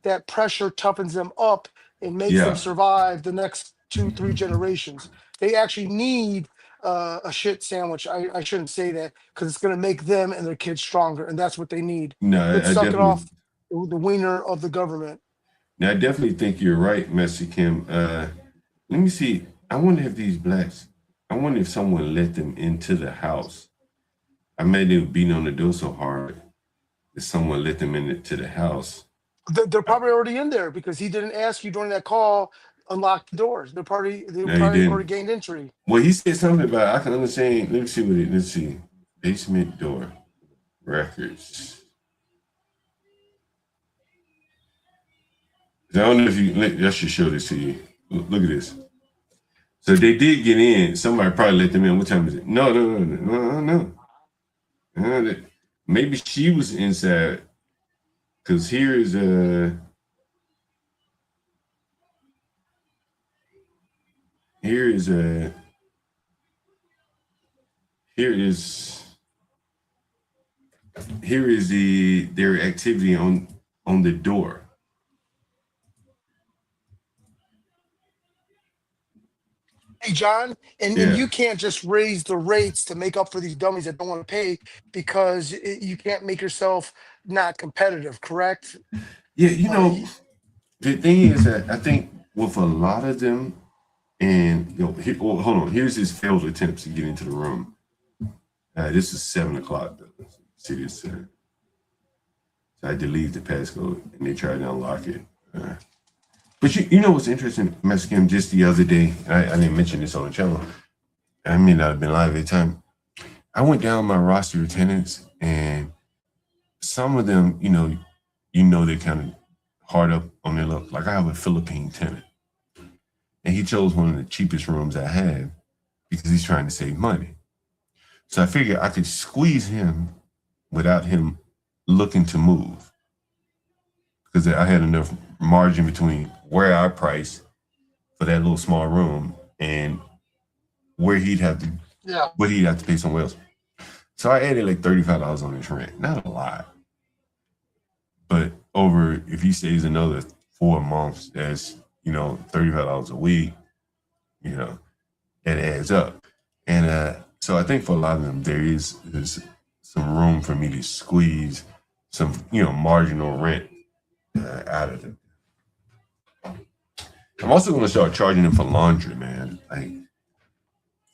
Speaker 8: that pressure toughens them up and makes them survive the next 2-3 generations. They actually need a shit sandwich. I shouldn't say that, because it's going to make them and their kids stronger, and that's what they need.
Speaker 1: No,
Speaker 8: it's sucking off the wiener of the government.
Speaker 1: Now, I definitely think you're right, Messi Kim. Let me see. I wonder if these blacks, I wonder if someone let them into the house. I made them beating on the door so hard that someone let them into the house.
Speaker 8: They're probably already in there, because he didn't ask you during that call, unlock the doors. They probably already gained entry.
Speaker 1: Well, he said something about, I can understand. Let's see. Basement door records. I don't know if I should show this to you. Look at this. So they did get in. Somebody probably let them in. What time is it? No. Maybe she was inside, because here is their activity on the door.
Speaker 8: Hey, John, and you can't just raise the rates to make up for these dummies that don't want to pay, because you can't make yourself not competitive, correct?
Speaker 1: Yeah, the thing is that I think with a lot of them, and hold on, here's his failed attempts to get into the room. This is 7:00. See this? So I deleted the passcode, and they tried to unlock it. But you know what's interesting, Mexican, just the other day, I didn't mention this on the channel. I may not have been live at the time. I went down my roster of tenants, and some of them, they're kind of hard up on their luck. Like I have a Philippine tenant, and he chose one of the cheapest rooms I have because he's trying to save money. So I figured I could squeeze him without him looking to move, because I had enough margin between where I price for that little small room and where he'd have to pay somewhere else. So I added like $35 on his rent. Not a lot, but if he stays another 4 months, that's $35 a week. It adds up, and so I think for a lot of them there's some room for me to squeeze some marginal rent out of them. I'm also going to start charging them for laundry, man.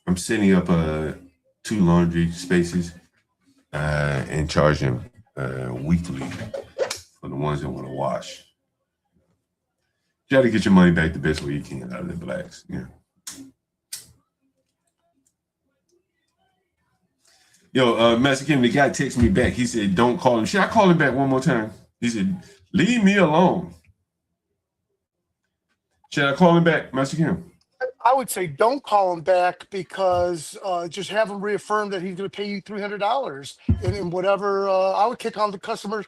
Speaker 1: I'm setting up 2 laundry spaces and charge them weekly for the ones that want to wash. Try to get your money back the best way you can out of the blacks. Yeah. Yo, Master Kim, the guy texted me back. He said, "Don't call him." Should I call him back one more time? He said, "Leave me alone." Should I call him back, Master Kim?
Speaker 8: I would say don't call him back because just have him reaffirm that he's going to pay you $300 and whatever. I would kick on the customers.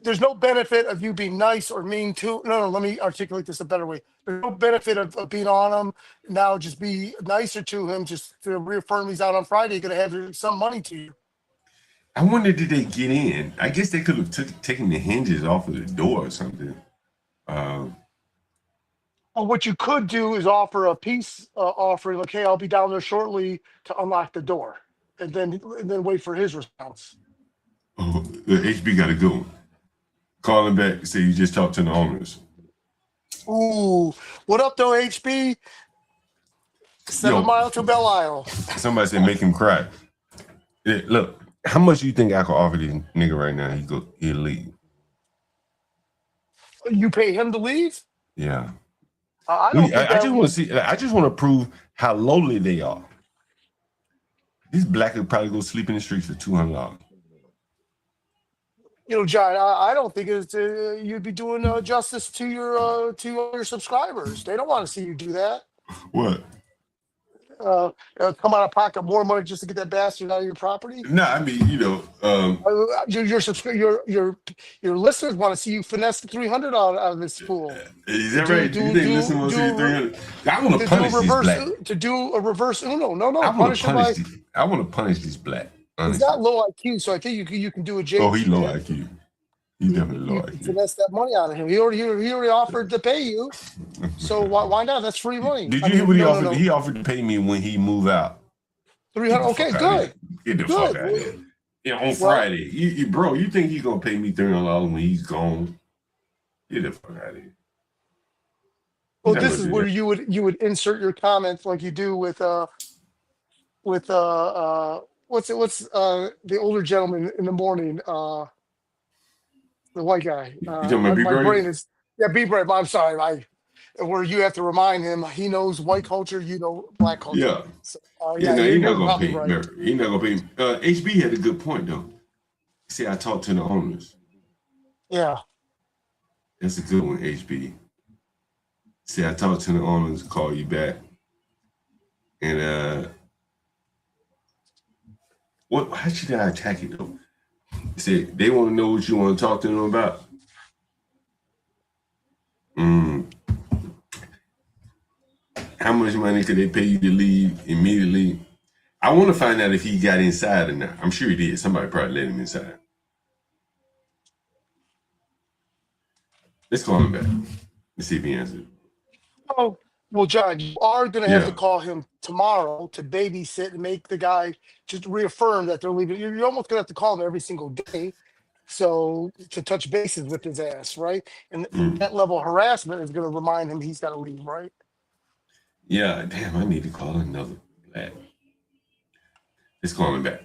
Speaker 8: There's no benefit of you being nice or mean to. No, let me articulate this a better way. There's no benefit of being on him. Now just be nicer to him, just to reaffirm he's out on Friday, going to have some money to you.
Speaker 1: I wonder, did they get in? I guess they could have taken the hinges off of the door or something.
Speaker 8: Well, what you could do is offer a peace offering, like, hey, I'll be down there shortly to unlock the door, and then wait for his response.
Speaker 1: Oh, the HB got a good one. Call him back and say you just talked to the owners.
Speaker 8: Ooh, what up, though, HB? 7 Mile to Belle Isle.
Speaker 1: Somebody said make him cry. Yeah, look, how much do you think I could offer this nigga right now? He'll leave.
Speaker 8: You pay him to leave?
Speaker 1: Yeah.
Speaker 8: I don't.
Speaker 1: I just want to see. I just want to prove how lowly they are. This black could probably go sleep in the streets for $200.
Speaker 8: You know, John, I don't think it's you'd be doing justice to your subscribers. They don't want to see you do that.
Speaker 1: What?
Speaker 8: Come out of pocket more money just to get that bastard out of your property?
Speaker 1: No, I mean,
Speaker 8: your listeners want to see you finesse the 300 out of this fool.
Speaker 1: Is that right? You think listeners want to see 300? I want to punish this black.
Speaker 8: To do a reverse Uno. No.
Speaker 1: I want to punish this black. Honestly.
Speaker 8: He's not low IQ, so I think you can do a J.
Speaker 1: Oh, he's low IQ. He's definitely low IQ.
Speaker 8: Finesse that money out of him. He already offered to pay you. So why not? That's free money.
Speaker 1: Did you hear what he offered? No. He offered to pay me when he moved out.
Speaker 8: 300. Okay, good.
Speaker 1: Get the fuck out of here. Yeah, on Friday. Bro, you think he's gonna pay me $300 when he's gone? Get the fuck out of here.
Speaker 8: Well, this is where you would insert your comments like you do with what's the older gentleman in the morning, the white guy.
Speaker 1: You talking about my brain
Speaker 8: is B Brave. I'm sorry, where you have to remind him he knows white culture, you know black culture.
Speaker 1: Yeah.
Speaker 8: So,
Speaker 1: he's not gonna pay. Right. He's not gonna pay. HB had a good point though. See, I talked to the owners.
Speaker 8: Yeah.
Speaker 1: That's a good one, HB. See, I talked to the owners, call you back. And how should I attack it though? Say they want to know what you want to talk to them about. How much money could they pay you to leave immediately? I want to find out if he got inside or not. I'm sure he did. Somebody probably let him inside. Let's call him back. Let's see if he answers.
Speaker 8: Oh, well, John, you are going to have to call him tomorrow to babysit and make the guy just reaffirm that they're leaving. You're almost going to have to call him every single day. So to touch bases with his ass, right? And that level of harassment is going to remind him he's got to leave, right?
Speaker 1: Yeah, damn, I need to call another black. Let's call him back.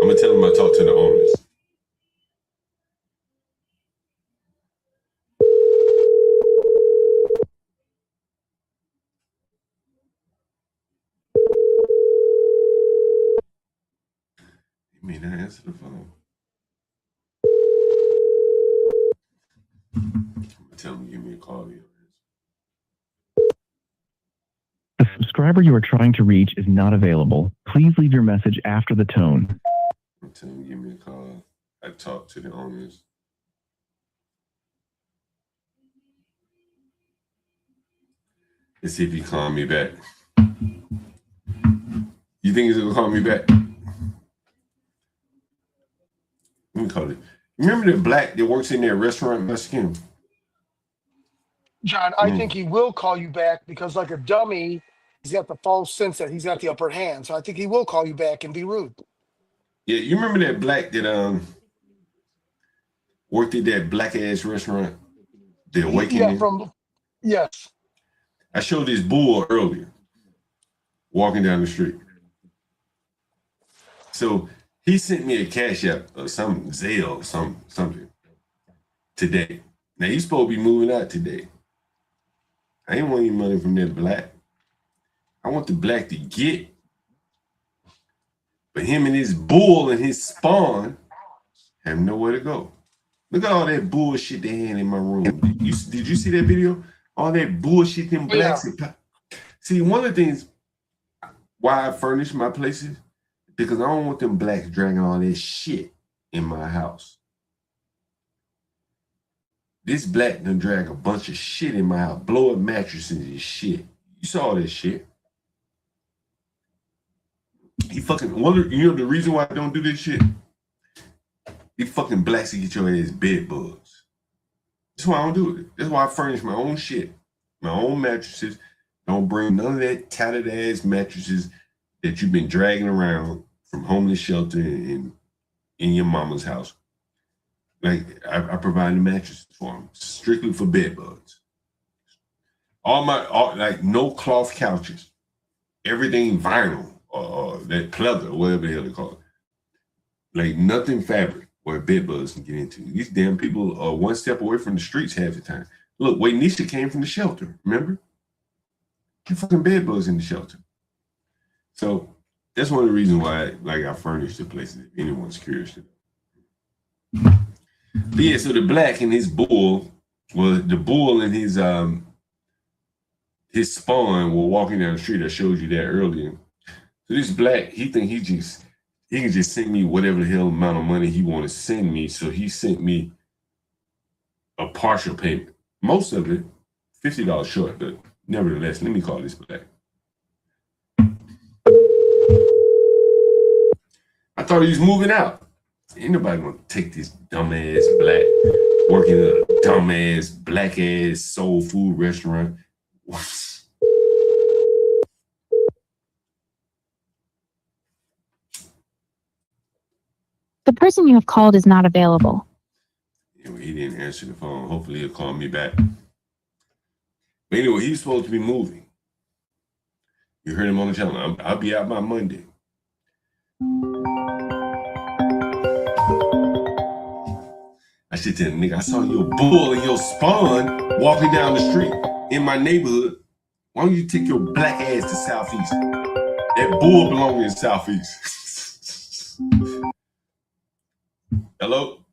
Speaker 1: I'm going to tell him I talked to the owners. He may not answer the phone. Tell him to give me a call.
Speaker 11: The subscriber you are trying to reach is not available. Please leave your message after the tone.
Speaker 1: Tell him to give me a call. I talked to the owners. Let's see if he call me back. You think he's gonna call me back? Let me call it. Remember the black that works in their restaurant, Mexican?
Speaker 8: John, I think he will call you back because, like a dummy, he's got the false sense that he's got the upper hand. So I think he will call you back and be rude.
Speaker 1: Yeah, you remember that black that worked at that black ass restaurant? The Awakening?
Speaker 8: Yes.
Speaker 1: I showed this bull earlier, walking down the street. So he sent me a cash app or some Zelle, something today. Now he's supposed to be moving out today. I ain't want any money from that black. I want the black to get. But him and his bull and his spawn have nowhere to go. Look at all that bullshit they had in my room. Did you see that video? All that bullshit them blacks. See, one of the things why I furnish my places, because I don't want them blacks dragging all that shit in my house. This black done drag a bunch of shit in my house, blow up mattresses and shit. You saw that shit. He fucking the reason why I don't do this shit? These fucking blacks to get your ass bed bugs. That's why I don't do it. That's why I furnish my own shit, my own mattresses. Don't bring none of that tattered ass mattresses that you've been dragging around from homeless shelter in your mama's house. Like I provide the mattresses for them, strictly for bed bugs. Like no cloth couches, everything vinyl or that pleather, whatever the hell they call it. Like nothing fabric where bed bugs can get into. These damn people are one step away from the streets half the time. Look, Nisha came from the shelter, remember? You fucking bed bugs in the shelter. So that's one of the reasons why I furnish the places if anyone's curious to know. But yeah, so the black and his bull, the bull and his spawn were walking down the street. I showed you that earlier. So this black, he think he can just send me whatever the hell amount of money he want to send me. So he sent me a partial payment. Most of it, $50 short, but nevertheless, let me call this black. I thought he was moving out. Ain't nobody gonna take this dumbass black working at a dumbass black ass soul food restaurant.
Speaker 12: The person you have called is not available.
Speaker 1: Anyway, he didn't answer the phone. Hopefully he'll call me back. But anyway, he's supposed to be moving. You heard him on the channel. I'll be out by Monday. I said to the nigga, I saw your bull and your spawn walking down the street in my neighborhood. Why don't you take your black ass to Southeast? That bull belongs in Southeast. Hello?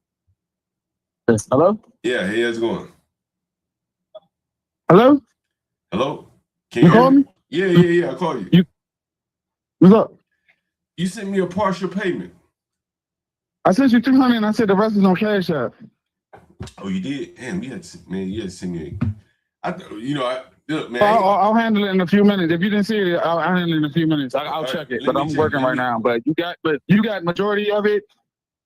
Speaker 10: Yes, hello?
Speaker 1: Yeah, hey, how's it going?
Speaker 10: Hello?
Speaker 1: Hello?
Speaker 10: You called me?
Speaker 1: Yeah, I called you.
Speaker 10: What's up?
Speaker 1: You sent me a partial payment.
Speaker 10: I sent you 200 and I said the rest is on Cash App.
Speaker 1: Oh, you did? Damn, you had to send me. Look, man.
Speaker 10: I'll handle it in a few minutes. If you didn't see it, I'll handle it in a few minutes. I'll check it, but I'm working right now. But you got majority of it.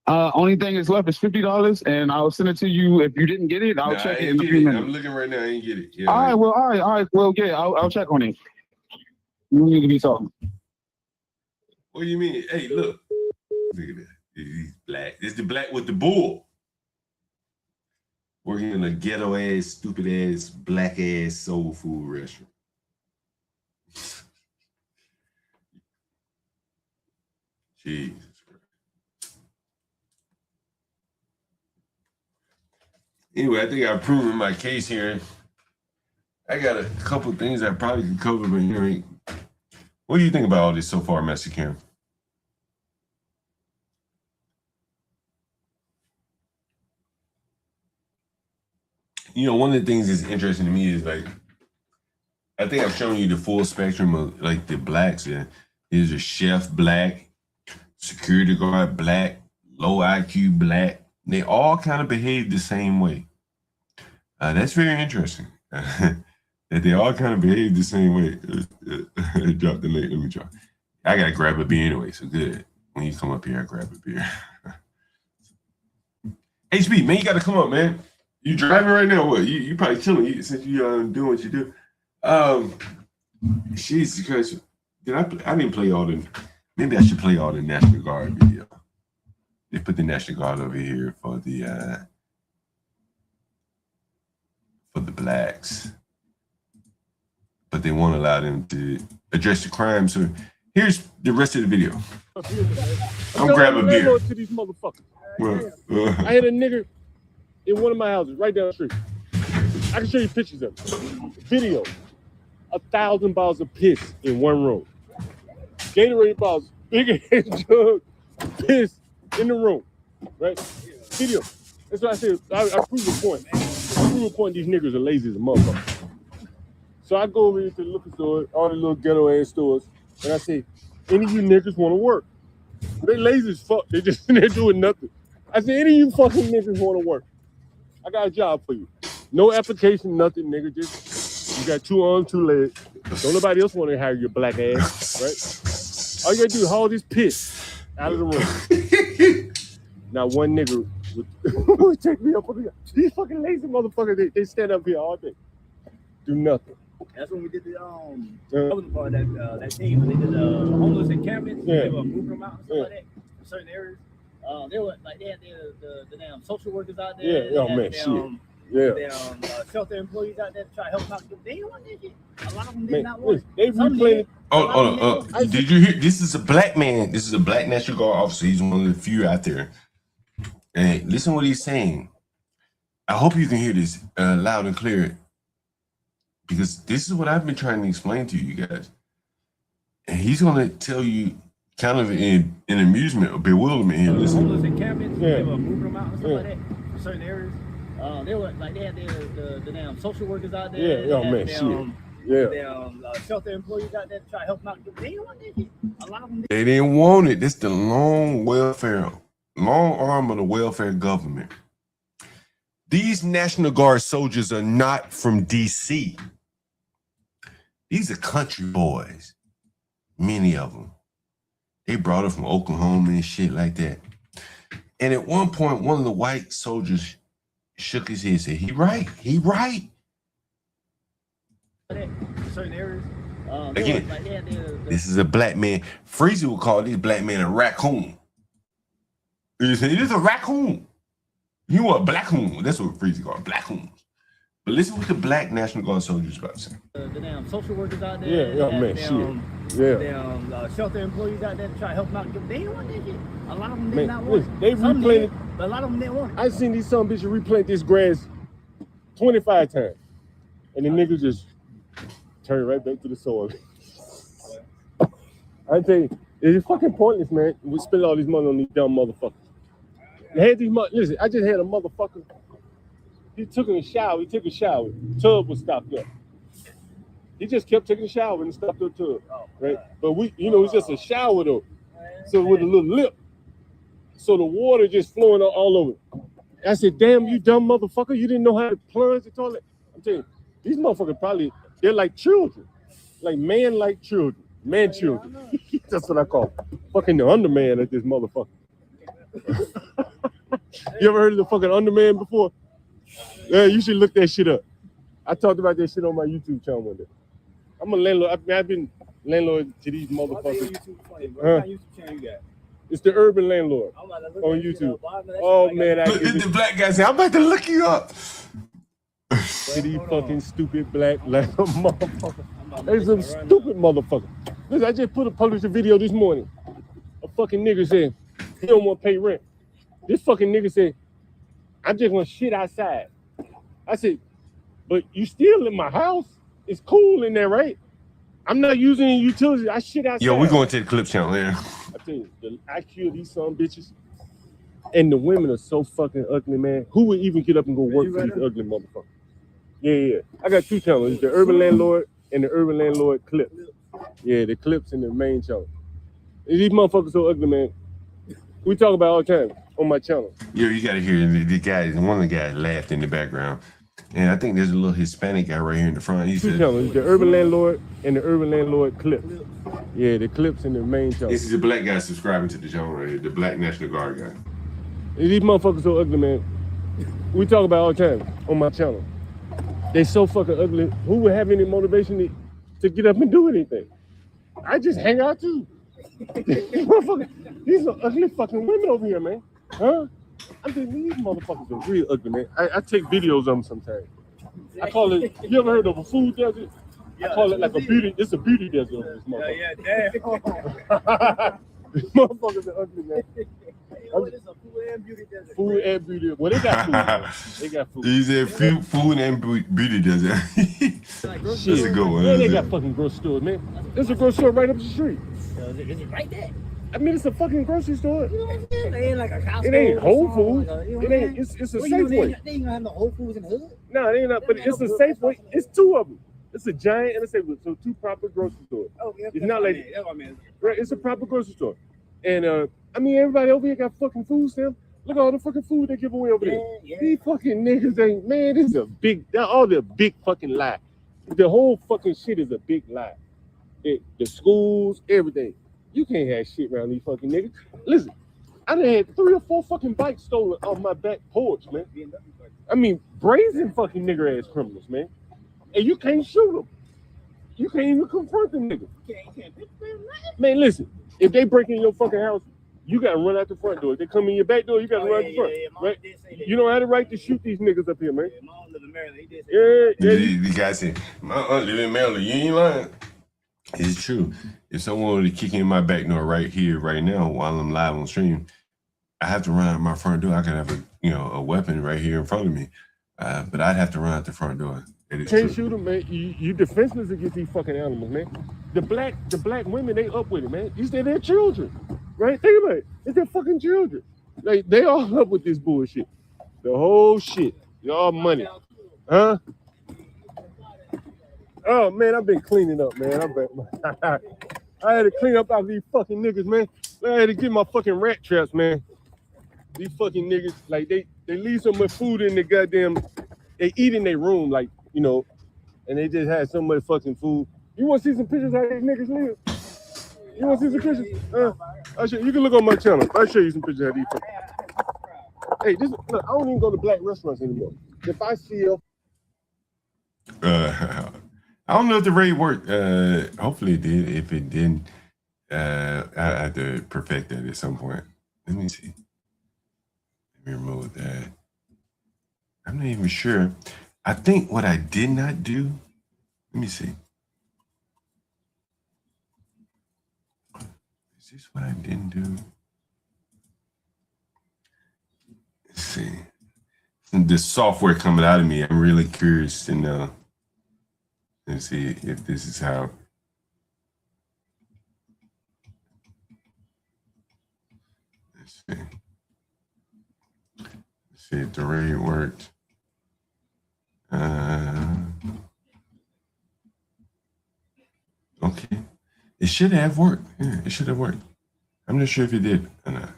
Speaker 10: Only thing that's left is $50, and I'll send it to you. If you didn't get it, I'll check it in a few minutes.
Speaker 1: I'm looking right now. I ain't get it. Yeah,
Speaker 10: all right. Well, yeah, I'll check on it. You need to be talking.
Speaker 1: What do you mean? Hey, look. Look at that. He's black. It's the black with the bull. Working in a ghetto ass, stupid ass, black ass soul food restaurant. Jesus Christ. Anyway, I think I've proven my case here. I got a couple things I probably could cover, but here. What do you think about all this so far, Master Karen? One of the things that's interesting to me is I think I've shown you the full spectrum of the blacks. Yeah, there's a chef black, security guard black, low IQ black. They all kind of behave the same way. That's very interesting. That they all kind of behave the same way. Drop the link. Let me try. I gotta grab a beer anyway, so good. When you come up here, I grab a beer. HB, man, you gotta come up, man. You driving right now? What? You probably chilling since you doing what you do. Jesus Christ. I didn't play all the. Maybe I should play all the National Guard video. They put the National Guard over here for the blacks, but they won't allow them to address the crime. So here's the rest of the video. I'm grabbing a beer.
Speaker 6: To these motherfuckers. I hit a nigger in one of my houses right down the street. I can show you pictures of it. Video. 1,000 bottles of piss in one room. Gatorade bottles, big ass jug, piss in the room, right? video. That's what I said. I prove a point. I prove a point. These niggas are lazy as a motherfucker. So I go over here to the liquor store, all the little ghetto ass stores, and I say, any of you niggas want to work? They lazy as fuck. They just they're doing nothing. I said, any of you fucking niggas want to work? I got a job for you. No application, nothing, nigga. Just you got 2 arms, 2 legs. Don't nobody else want to hire your black ass, right? All you gotta do is haul this piss out of the room. Now one nigga would take me up on the these fucking lazy motherfuckers. They stand up here all day, do nothing.
Speaker 9: That's when we did the other part that team when they did the homeless encampments.
Speaker 6: Yeah.
Speaker 9: They were moving them out and stuff like that in certain areas. They were like they had the damn social workers out there.
Speaker 6: Yeah, oh man, shit. Yeah.
Speaker 9: Shelter employees out there to try to help out. They didn't want that shit. A lot of them did not want it.
Speaker 6: They replayed.
Speaker 1: Did you hear? This is a black man. This is a black National Guard officer. He's one of the few out there. And listen what he's saying. I hope you can hear this loud and clear, because this is what I've been trying to explain to you guys. And he's going to tell you kind of in amusement or bewilderment here. Listen.
Speaker 9: Homeless encampments. They were moving them out and stuff like that in certain areas. They were like they had the damn social workers out there.
Speaker 6: Yeah, oh man, shit.
Speaker 9: Shelter employees out there to try to help them out. They didn't want that shit. A lot of them
Speaker 1: They didn't want it. This the long arm of the welfare government. These National Guard soldiers are not from DC. These are country boys. Many of them. They brought it from Oklahoma and shit like that. And at one point, one of the white soldiers shook his head and said, he right.
Speaker 9: certain areas.
Speaker 1: Again, this is a black man. Freezy would call this black man a raccoon. You say, this is a raccoon. You are a black coon. That's what Freezy called black coons. But listen what the black National Guard soldiers about to say.
Speaker 9: The damn social workers out there. Shelter employees out there to try to help them out. They didn't want that shit. A lot of them did not want it.
Speaker 6: They replanted.
Speaker 9: But a lot of them didn't want it.
Speaker 6: I seen these some bitches replant this grass 25 times. And the niggas just turn right back to the soil. I tell you, it's fucking pointless, man. We spend all this money on these dumb motherfuckers. Listen, I just had a motherfucker. He took a shower. Tub was stopped up. He just kept taking a shower and stopped the tub, right? But it's just a shower though. So with a little lip, so the water just flowing all over. I said, "Damn, you dumb motherfucker! You didn't know how to plunge the toilet." I'm telling you, these motherfuckers they're like children, like children. That's what I call them. Fucking the underman at this motherfucker. You ever heard of the fucking underman before? Yeah, you should look that shit up. I talked about that shit on my YouTube channel one day. I'm a landlord. I've been landlord to these motherfuckers.
Speaker 9: What kind of YouTube channel you got?
Speaker 6: It's the Urban Landlord on YouTube. Oh man,
Speaker 1: look at the black guy say, "I'm about to look you up."
Speaker 6: These fucking stupid black motherfuckers. They some stupid motherfucker. Listen, I just published a video this morning. A fucking nigga said he don't want to pay rent. This fucking nigga said, "I'm just gonna shit outside." I said, "But you still in my house? It's cool in there, right? I'm not using any utilities. I shit outside."
Speaker 1: Yo, we're going to the clip channel there.
Speaker 6: I tell you, the IQ of these some bitches, and the women are so fucking ugly, man. Who would even get up and go work for these ugly motherfuckers? Yeah. I got 2 channels: the Urban Landlord and the Urban Landlord Clips. Yeah, the clips and the main channel. These motherfuckers so ugly, man. We talk about all the time on my channel.
Speaker 1: Yo, you gotta hear the guy. One of the guys laughed in the background, and I think there's a little Hispanic guy right here in the front. He
Speaker 6: 2
Speaker 1: said,
Speaker 6: channels: the Urban Landlord and the Urban Landlord Clips. Yeah, the clips and the main channel.
Speaker 1: "This is a black guy subscribing to the channel right here, the black National Guard guy."
Speaker 6: These motherfuckers so ugly, man. We talk about all the time on my channel. They so fucking ugly. Who would have any motivation to get up and do anything? I just hang out too. These are ugly fucking women over here, man. Huh? I think these motherfuckers are real ugly, man. I take videos of them sometimes. I call it, you ever heard of a food desert? I call it like a beauty, it's a beauty desert over this motherfucker.
Speaker 9: Yeah.
Speaker 6: These motherfuckers are ugly, man.
Speaker 9: It's a food and beauty desert.
Speaker 6: Food and beauty. Well, they got food. Man. They got food.
Speaker 1: He said food and beauty desert. That's a good one.
Speaker 6: Man, they got fucking grocery stores, man. There's a grocery store right up the street.
Speaker 9: Is it right there?
Speaker 6: I mean, it's a fucking grocery store.
Speaker 9: You know what I'm saying? It ain't like a Costco.
Speaker 6: It ain't Whole
Speaker 9: or
Speaker 6: Foods.
Speaker 9: something, like
Speaker 6: It ain't. It's a Safeway.
Speaker 9: They ain't gonna have no Whole Foods in the hood.
Speaker 6: No, they ain't not. But it's a Safeway. It's two of them. It's a Giant and a Safeway. So two proper grocery stores.
Speaker 9: Oh, yeah.
Speaker 6: It's not like right. It's a proper grocery store. And I mean, everybody over here got fucking food stamps. Look at all the fucking food they give away over there.
Speaker 9: Yeah.
Speaker 6: These fucking niggas ain't, man, this is a big, all the big fucking lie. The whole fucking shit is a big lie. The schools, everything. You can't have shit around these fucking niggas. Listen, I done had 3 or 4 fucking bikes stolen off my back porch, man. I mean, brazen fucking nigger ass criminals, man. And you can't shoot them. You can't even confront them niggas. Man, listen, if they break in your fucking house, you gotta run out the front door. If they come in your back door, you gotta run out the front. Right? You don't have the right to shoot these niggas up here, man.
Speaker 1: The guy said, "My aunt live in Maryland. You ain't lying." It's true. If someone were to kick in my back door right here, right now, while I'm live on stream, I have to run out my front door. I could have a weapon right here in front of me, but I'd have to run out the front door.
Speaker 6: You can't shoot them, man. You defenseless against these fucking animals, man. The black women, they up with it, man. These are their children, right? Think about it. It's their fucking children. Like, they all up with this bullshit. The whole shit. Y'all money. Huh? Oh, man, I've been cleaning up, man. I had to clean up out these fucking niggas, man. I had to get my fucking rat traps, man. These fucking niggas, like, they leave so much food in the goddamn, they eat in their room, like, you know, and they just had so much fucking food. You want to see some pictures how these niggas live? You want to see some pictures? I'll show you. You can look on my channel. I'll show you some pictures how these fucking. Hey, look, I don't even go to black restaurants anymore. If I see
Speaker 1: I don't know if the raid worked. Hopefully it did. If it didn't, I have to perfect that at some point. Let me see. Let me remove that. I'm not even sure. I think what I did not do, let me see. Is this what I didn't do? Let's see. This software coming out of me, I'm really curious to know. Let's see if this is how. Let's see. Let's see if the raid worked. Okay. It should have worked. Yeah, it should have worked. I'm not sure if it did or not.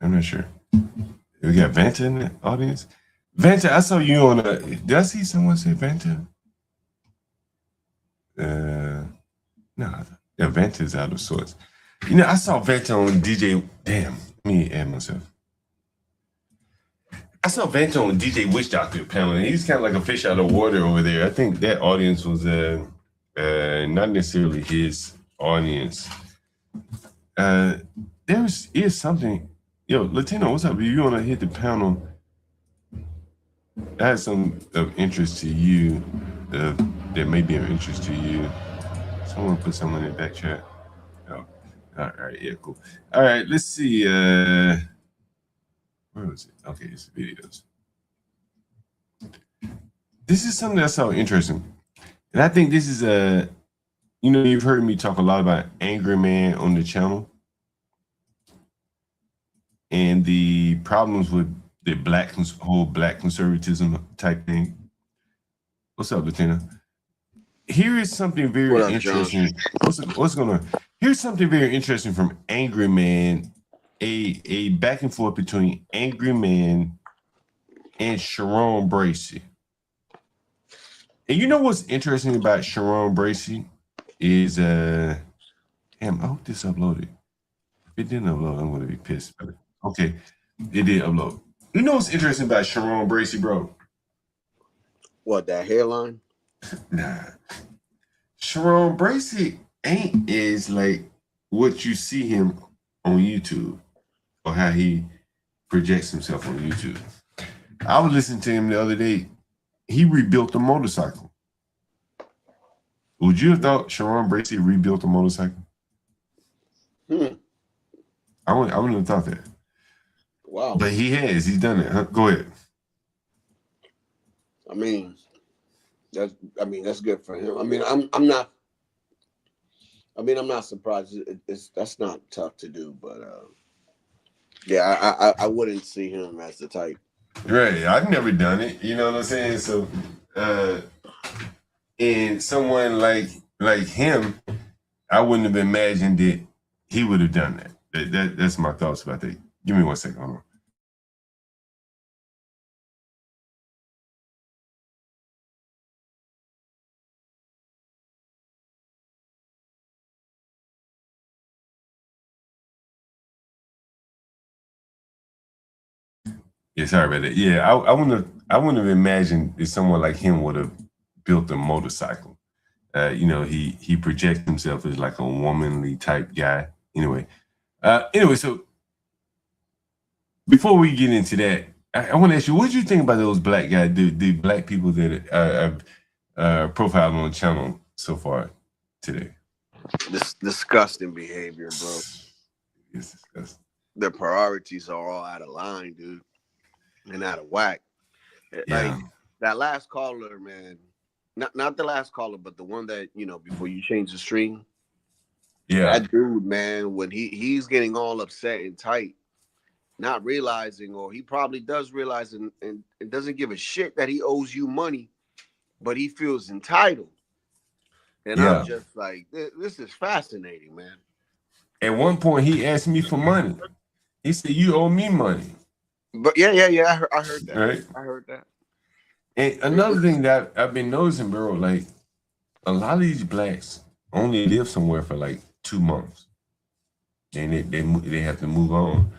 Speaker 1: I'm not sure. We got Vanta in the audience. Vanta, I saw you on a. Did I see someone say Vanta? No. Yeah, Vanta's out of sorts. You know, I saw Vanta on DJ. Damn, let me add myself. I saw Vanta on DJ Witch Doctor panel, and he's kind of like a fish out of water over there. I think that audience was not necessarily his audience. There is something. Yo, Latino, what's up? You want to hit the panel? I had some of interest to you, that may be of interest to you. Someone put someone in the back chat. Oh, all right, yeah, cool. All right, let's see. Where was it? Okay, it's videos. This is something that's so interesting. And I think this is you've heard me talk a lot about Angry Man on the channel and the problems with the whole black conservatism type thing. What's up, Latina? Here is something very interesting. What's going on? Here's something very interesting from Angry Man. A back and forth between Angry Man and Sharon Bracey. And you know what's interesting about Sharon Bracey is damn, I hope this uploaded. If it didn't upload, I'm gonna be pissed. Okay, it did upload. You know what's interesting about Sharon Bracey, bro?
Speaker 13: What, that hairline?
Speaker 1: Nah. Sharon Bracey ain't is like what you see him on YouTube or how he projects himself on YouTube. I was listening to him the other day. He rebuilt a motorcycle. Would you have thought Sharon Bracey rebuilt a motorcycle? I wouldn't have thought that.
Speaker 13: Wow.
Speaker 1: But he has. He's done it. Huh? Go ahead.
Speaker 13: I mean, that's good for him. I mean, I'm not I mean, I'm not surprised. That's not tough to do, but yeah, I wouldn't see him as the type.
Speaker 1: Right. I've never done it. You know what I'm saying? So, and someone like him, I wouldn't have imagined that he would have done that. That's my thoughts about that. Give me 1 second. Hold on. Yeah, sorry about that. Yeah, I wouldn't have imagined that someone like him would have built a motorcycle. You know, he projects himself as like a womanly type guy. Anyway, so before we get into that, I want to ask you, what did you think about those black guys, the black people that I've profiled on the channel so far today?
Speaker 13: This disgusting behavior, bro.
Speaker 1: It's disgusting.
Speaker 13: Their priorities are all out of line, dude, and out of whack.
Speaker 1: Yeah.
Speaker 13: Like that last caller, man. Not the last caller, but the one that, you know, before you change the stream.
Speaker 1: Yeah.
Speaker 13: That dude, man, when he's getting all upset and tight, not realizing, or he probably does realize and doesn't give a shit that he owes you money, but he feels entitled. And
Speaker 1: Yeah.
Speaker 13: I'm just like, this is fascinating, man.
Speaker 1: At one point, he asked me for money. He said, "You owe me money."
Speaker 13: But yeah. I heard that.
Speaker 1: Right.
Speaker 13: I heard that.
Speaker 1: And another thing that I've been noticing, bro, like a lot of these blacks only live somewhere for like 2 months, and they have to move on.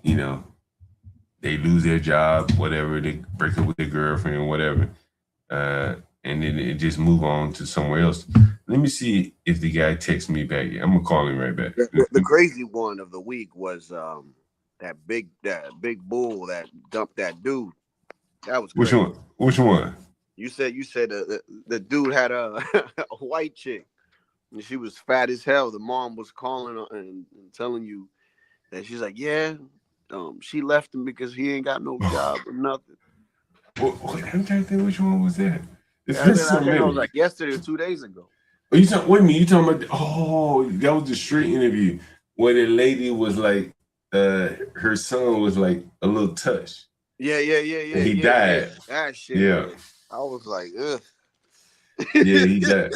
Speaker 1: You know, they lose their job, whatever. They break up with their girlfriend, whatever, and then they just move on to somewhere else. Let me see if the guy texts me back. I'm gonna call him right back.
Speaker 13: The crazy one of the week was that big bull that dumped that dude. That was crazy.
Speaker 1: Which one?
Speaker 13: You said the dude had a white chick, and she was fat as hell. The mom was calling and telling you that she's like, yeah, she left him because he ain't got no job or nothing.
Speaker 1: I'm trying to think, which one was that?
Speaker 13: I think it was like yesterday or 2 days ago.
Speaker 1: Wait a minute, you talking about? Oh, that was the street interview where the lady was like, her son was like a little touched.
Speaker 13: Yeah.
Speaker 1: And he died.
Speaker 13: That shit.
Speaker 1: Yeah.
Speaker 13: Man. I was like, ugh.
Speaker 1: Yeah, he died.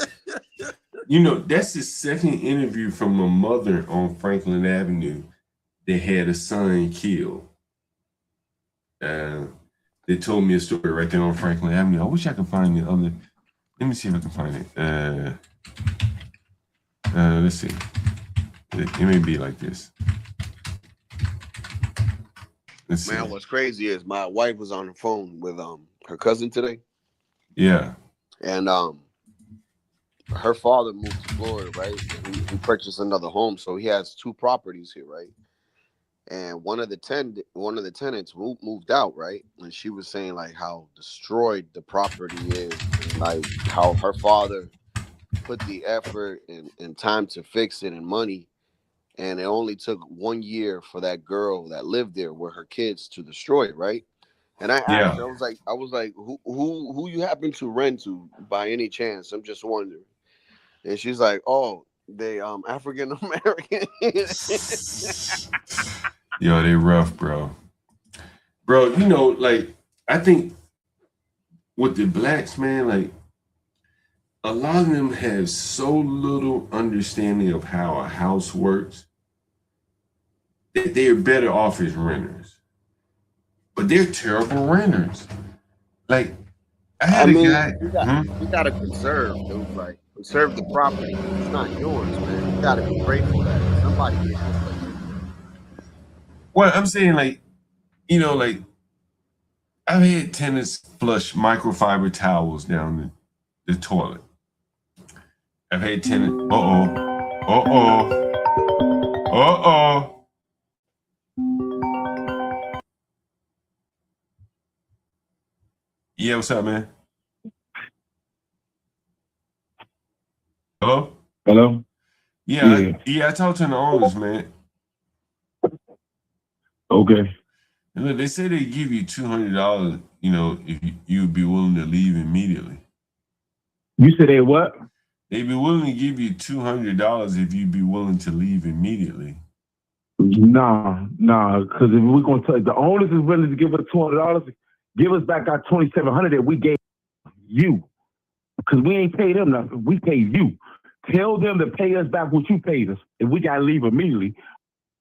Speaker 1: You know, that's the second interview from a mother on Franklin Avenue that had a son killed. They told me a story right there on Franklin Avenue. I wish I could find the other. Let me see if I can find it. Let's see. It may be like this. Let's see.
Speaker 13: Man, what's crazy is my wife was on the phone with her cousin today.
Speaker 1: Yeah.
Speaker 13: And her father moved to Florida, right? He purchased another home, so he has 2 properties here, right? And one of the tenants moved out, right? And she was saying like how destroyed the property is, and like how her father put the effort and time to fix it and money, and it only took 1 year for that girl that lived there with her kids to destroy it, right? And I asked her, I was like, who you happen to rent to by any chance? I'm just wondering. And she's like, oh, they African American.
Speaker 1: Yo, they rough, bro. Bro, you know, like I think with the blacks, man, like a lot of them have so little understanding of how a house works that they're better off as renters. But they're terrible renters. Like I had a guy.
Speaker 13: You gotta conserve, dude. Like conserve the property. It's not yours, man. You gotta be grateful that somebody gave you a place.
Speaker 1: Well, I'm saying, like, you know, like I've had tenants flush microfiber towels down the toilet. I've had tenants. Yeah, what's up, man? Hello?
Speaker 2: Hello?
Speaker 1: Yeah. I talked to the owners, man.
Speaker 2: Okay.
Speaker 1: And look, they say they give you $200, you know, if you'd be willing to leave immediately.
Speaker 2: You said they what?
Speaker 1: They'd be willing to give you $200 if you'd be willing to leave immediately.
Speaker 2: Nah, because if we're gonna tell the owners is willing to give us $200, give us back our $2,700 that we gave you. Because we ain't paid them nothing. We paid you. Tell them to pay us back what you paid us. And we gotta leave immediately.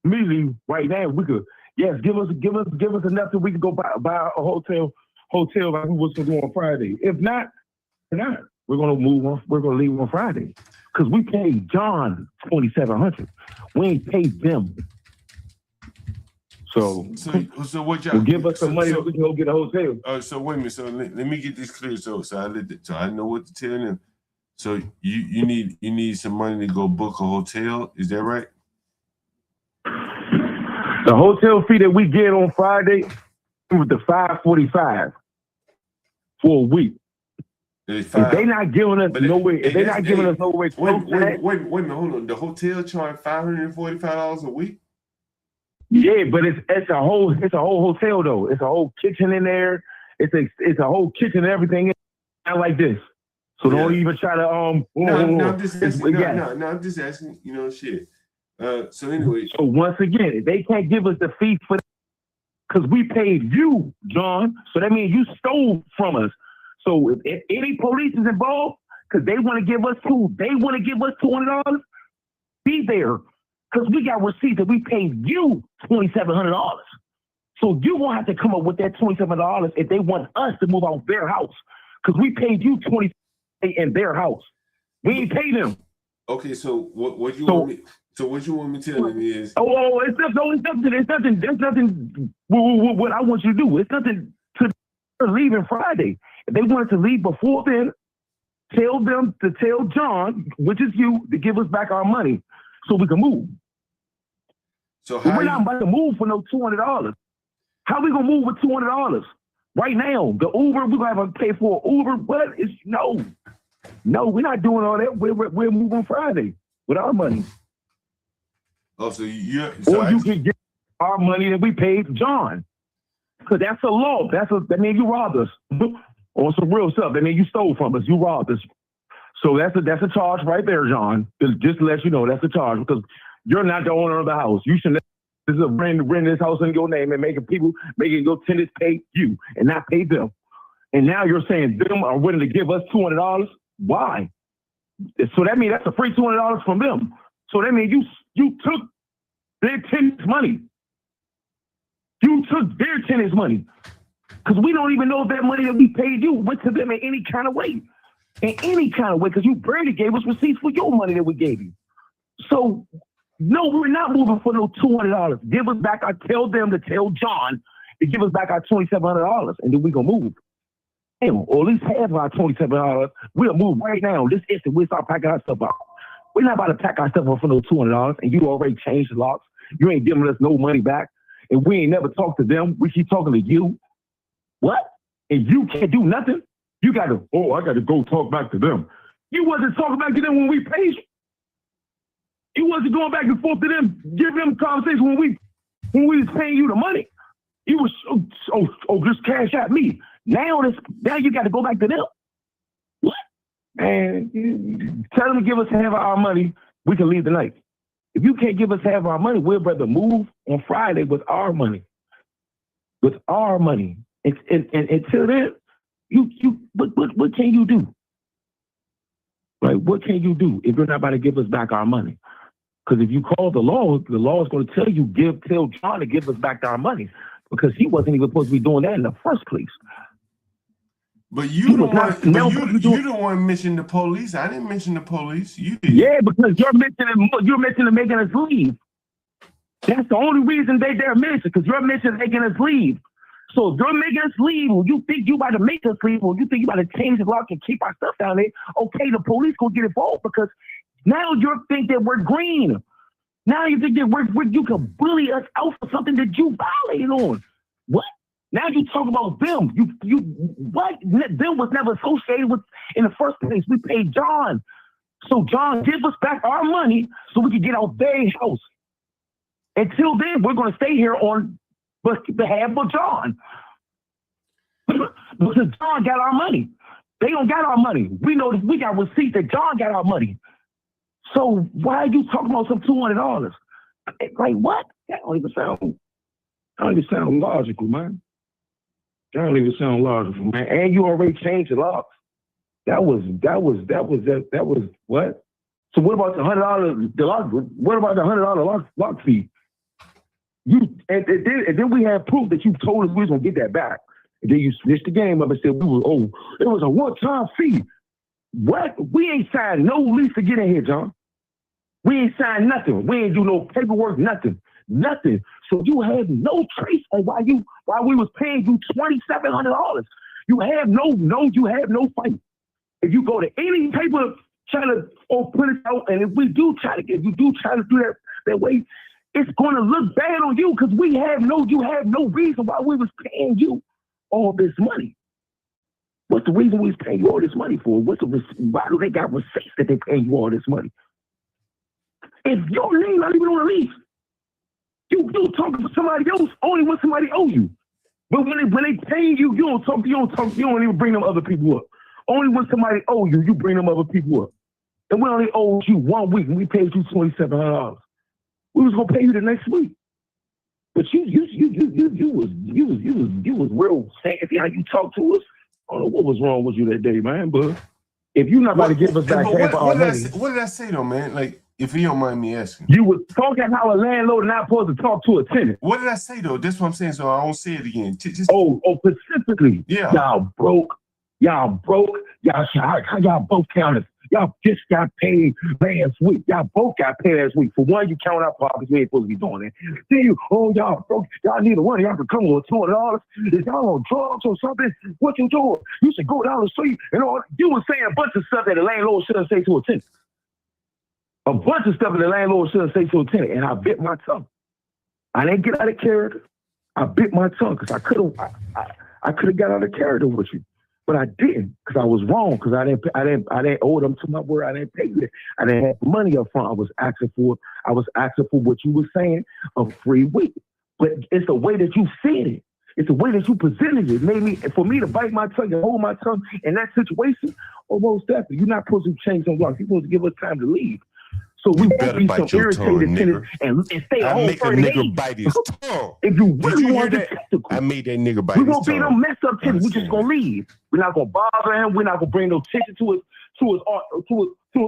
Speaker 2: Immediately right now, we could give us enough that we can go buy a hotel like we was gonna do on Friday. If not, we're gonna move on. We're gonna leave on Friday. Because we paid John $2,700. We ain't paid them. So
Speaker 1: what y'all
Speaker 2: give us some money so we can go get a hotel.
Speaker 1: So wait a minute. So let me get this clear. So I know what to tell them. So you need some money to go book a hotel. Is that right?
Speaker 2: The hotel fee that we get on Friday was the $545 for a week. If they not giving us no way,
Speaker 1: Wait a minute, hold on. The hotel charge $545 a week.
Speaker 2: Yeah, but it's a whole hotel though. It's a whole kitchen in there. It's a whole kitchen and everything. Not like this. So don't even try to
Speaker 1: I'm just asking. You know, shit. So anyway.
Speaker 2: So once again, they can't give us the fee for because we paid you, John. So that means you stole from us. So if any police is involved, because they want to give us $200, be there. Because we got receipts that we paid you $2,700. So you won't have to come up with that $2,700 if they want us to move out their house. Because we paid you $20 in their house. We ain't paid them.
Speaker 1: Okay, so what you want me? So what you want me to tell them is?
Speaker 2: It's nothing. What I want you to do. It's nothing to leaving Friday. If they wanted to leave before then, tell them to tell John, which is you, to give us back our money so we can move.
Speaker 1: So
Speaker 2: we're not about to move for no $200. How we gonna move with $200 right now? The Uber, we're gonna have to pay for an Uber. What? No, we're not doing all that. We're moving Friday with our money.
Speaker 1: Oh, so you
Speaker 2: can get our money that we paid John, because that's a law. That means you robbed us on some real stuff. That means you stole from us. You robbed us. So that's a charge right there, John. Just to let you know, that's a charge because you're not the owner of the house. You should. This is a rent this house in your name and making your tenants pay you and not pay them. And now you're saying them are willing to give us $200. Why? So that means that's a free $200 from them. So that means you took their tenants' money. You took their tenants' money. Because we don't even know if that money that we paid you went to them in any kind of way. In any kind of way, because you barely gave us receipts for your money that we gave you. So, no, we're not moving for no $200. Give us back. I tell them to tell John to give us back our $2,700, and then we gonna move. Or at least half of our $2,700. We'll move right now. This instant, we'll start packing our stuff up. We're not about to pack our stuff up for no $200, and you already changed the locks. You ain't giving us no money back, and we ain't never talked to them. We keep talking to you. What? And you can't do nothing? You got to, I got to go talk back to them. You wasn't talking back to them when we paid you. You wasn't going back and forth to them, giving them conversation when we was paying you the money. You was, just cash out me. Now you got to go back to them. What? Man, tell them to give us half of our money. We can leave tonight. If you can't give us half of our money, we'll rather move on Friday with our money. With our money. And until then, what can you do? Like, what can you do if you're not about to give us back our money? Because if you call the law is going to tell you, tell John to give us back our money, because he wasn't even supposed to be doing that in the first place.
Speaker 1: But you don't want to mention the police. I didn't mention the police. You did.
Speaker 2: Yeah, because you're mentioning making us leave. That's the only reason they're mentioned, because you're mentioning making us leave. So if you're making us leave, or you think you about to make us leave, or you think you about to change the lock and keep our stuff down there, okay, the police gonna get involved, because now you think that we're green. Now you think that you can bully us out for something that you violated on. What? Now you talk about them. What? Them was never associated with in the first place. We paid John. So John, give us back our money so we can get out their house. Until then, we're gonna stay here on behalf of John. Because John got our money. They don't got our money. We know that we got receipts that John got our money. So why are you talking about some $200? Like what? That don't even sound logical, man. That don't even sound logical, man. And you already changed the locks. That was what? So what about the $100 the lock? What about the $100 lock fee? And then we have proof that you told us we was gonna get that back. And then you switched the game up and said it was a one-time fee. What? We ain't signed no lease to get in here, John. We ain't signed nothing. We ain't do no paperwork, nothing. So you had no trace on why we was paying you $2,700. You have no fight. If you go to any paper try to put it out, and if you do try to do that way, it's gonna look bad on you because you have no reason why we was paying you all this money. What's the reason we was paying you all this money for? Why do they got receipts that they paying you all this money? If your name not even on the lease, you talking to somebody else only when somebody owe you. But when they pay you, you don't even bring them other people up. Only when somebody owe you, you bring them other people up. And we only owed you 1 week and we paid you $2,700. We was gonna pay you the next week. But you was real sassy how you talked to us. I don't know what was wrong with you that day, man. But if you're not about to give us back half our money,
Speaker 1: what did I say though, man? Like, if you don't mind me asking,
Speaker 2: you was talking how a landlord is not supposed to talk to a tenant.
Speaker 1: What did I say though? That's what I'm saying. So I don't say it again.
Speaker 2: Specifically,
Speaker 1: yeah,
Speaker 2: y'all broke. Y'all both counted. Y'all just got paid last week. Y'all both got paid last week. For one, you count our pockets. We ain't supposed to be doing that. Then y'all broke. Y'all need the money. Y'all can come with $200. Is y'all on drugs or something? What you doing? You should go down the street and all. You were saying a bunch of stuff that the landlord shouldn't say to a tenant. A bunch of stuff that the landlord shouldn't say to a tenant. And I bit my tongue. I didn't get out of character. I bit my tongue because I could have got out of character with you. But I didn't because I was wrong because I didn't owe them to my word. I didn't pay you. I didn't have money up front. I was asking for what you were saying, a free week. But it's the way that you said it. It's the way that you presented it. For me to bite my tongue and hold my tongue in that situation, almost definitely. You're not supposed to change some blocks. You're supposed to give us time to leave. So we won't be some irritated tenants and stay at home 30 days.
Speaker 1: Bite his tongue.
Speaker 2: If you really want to
Speaker 1: I made that nigga bite his tongue.
Speaker 2: We're going to be no mess up tenants. We're just going to leave. We're not going to bother him. We're not going to bring no attention to his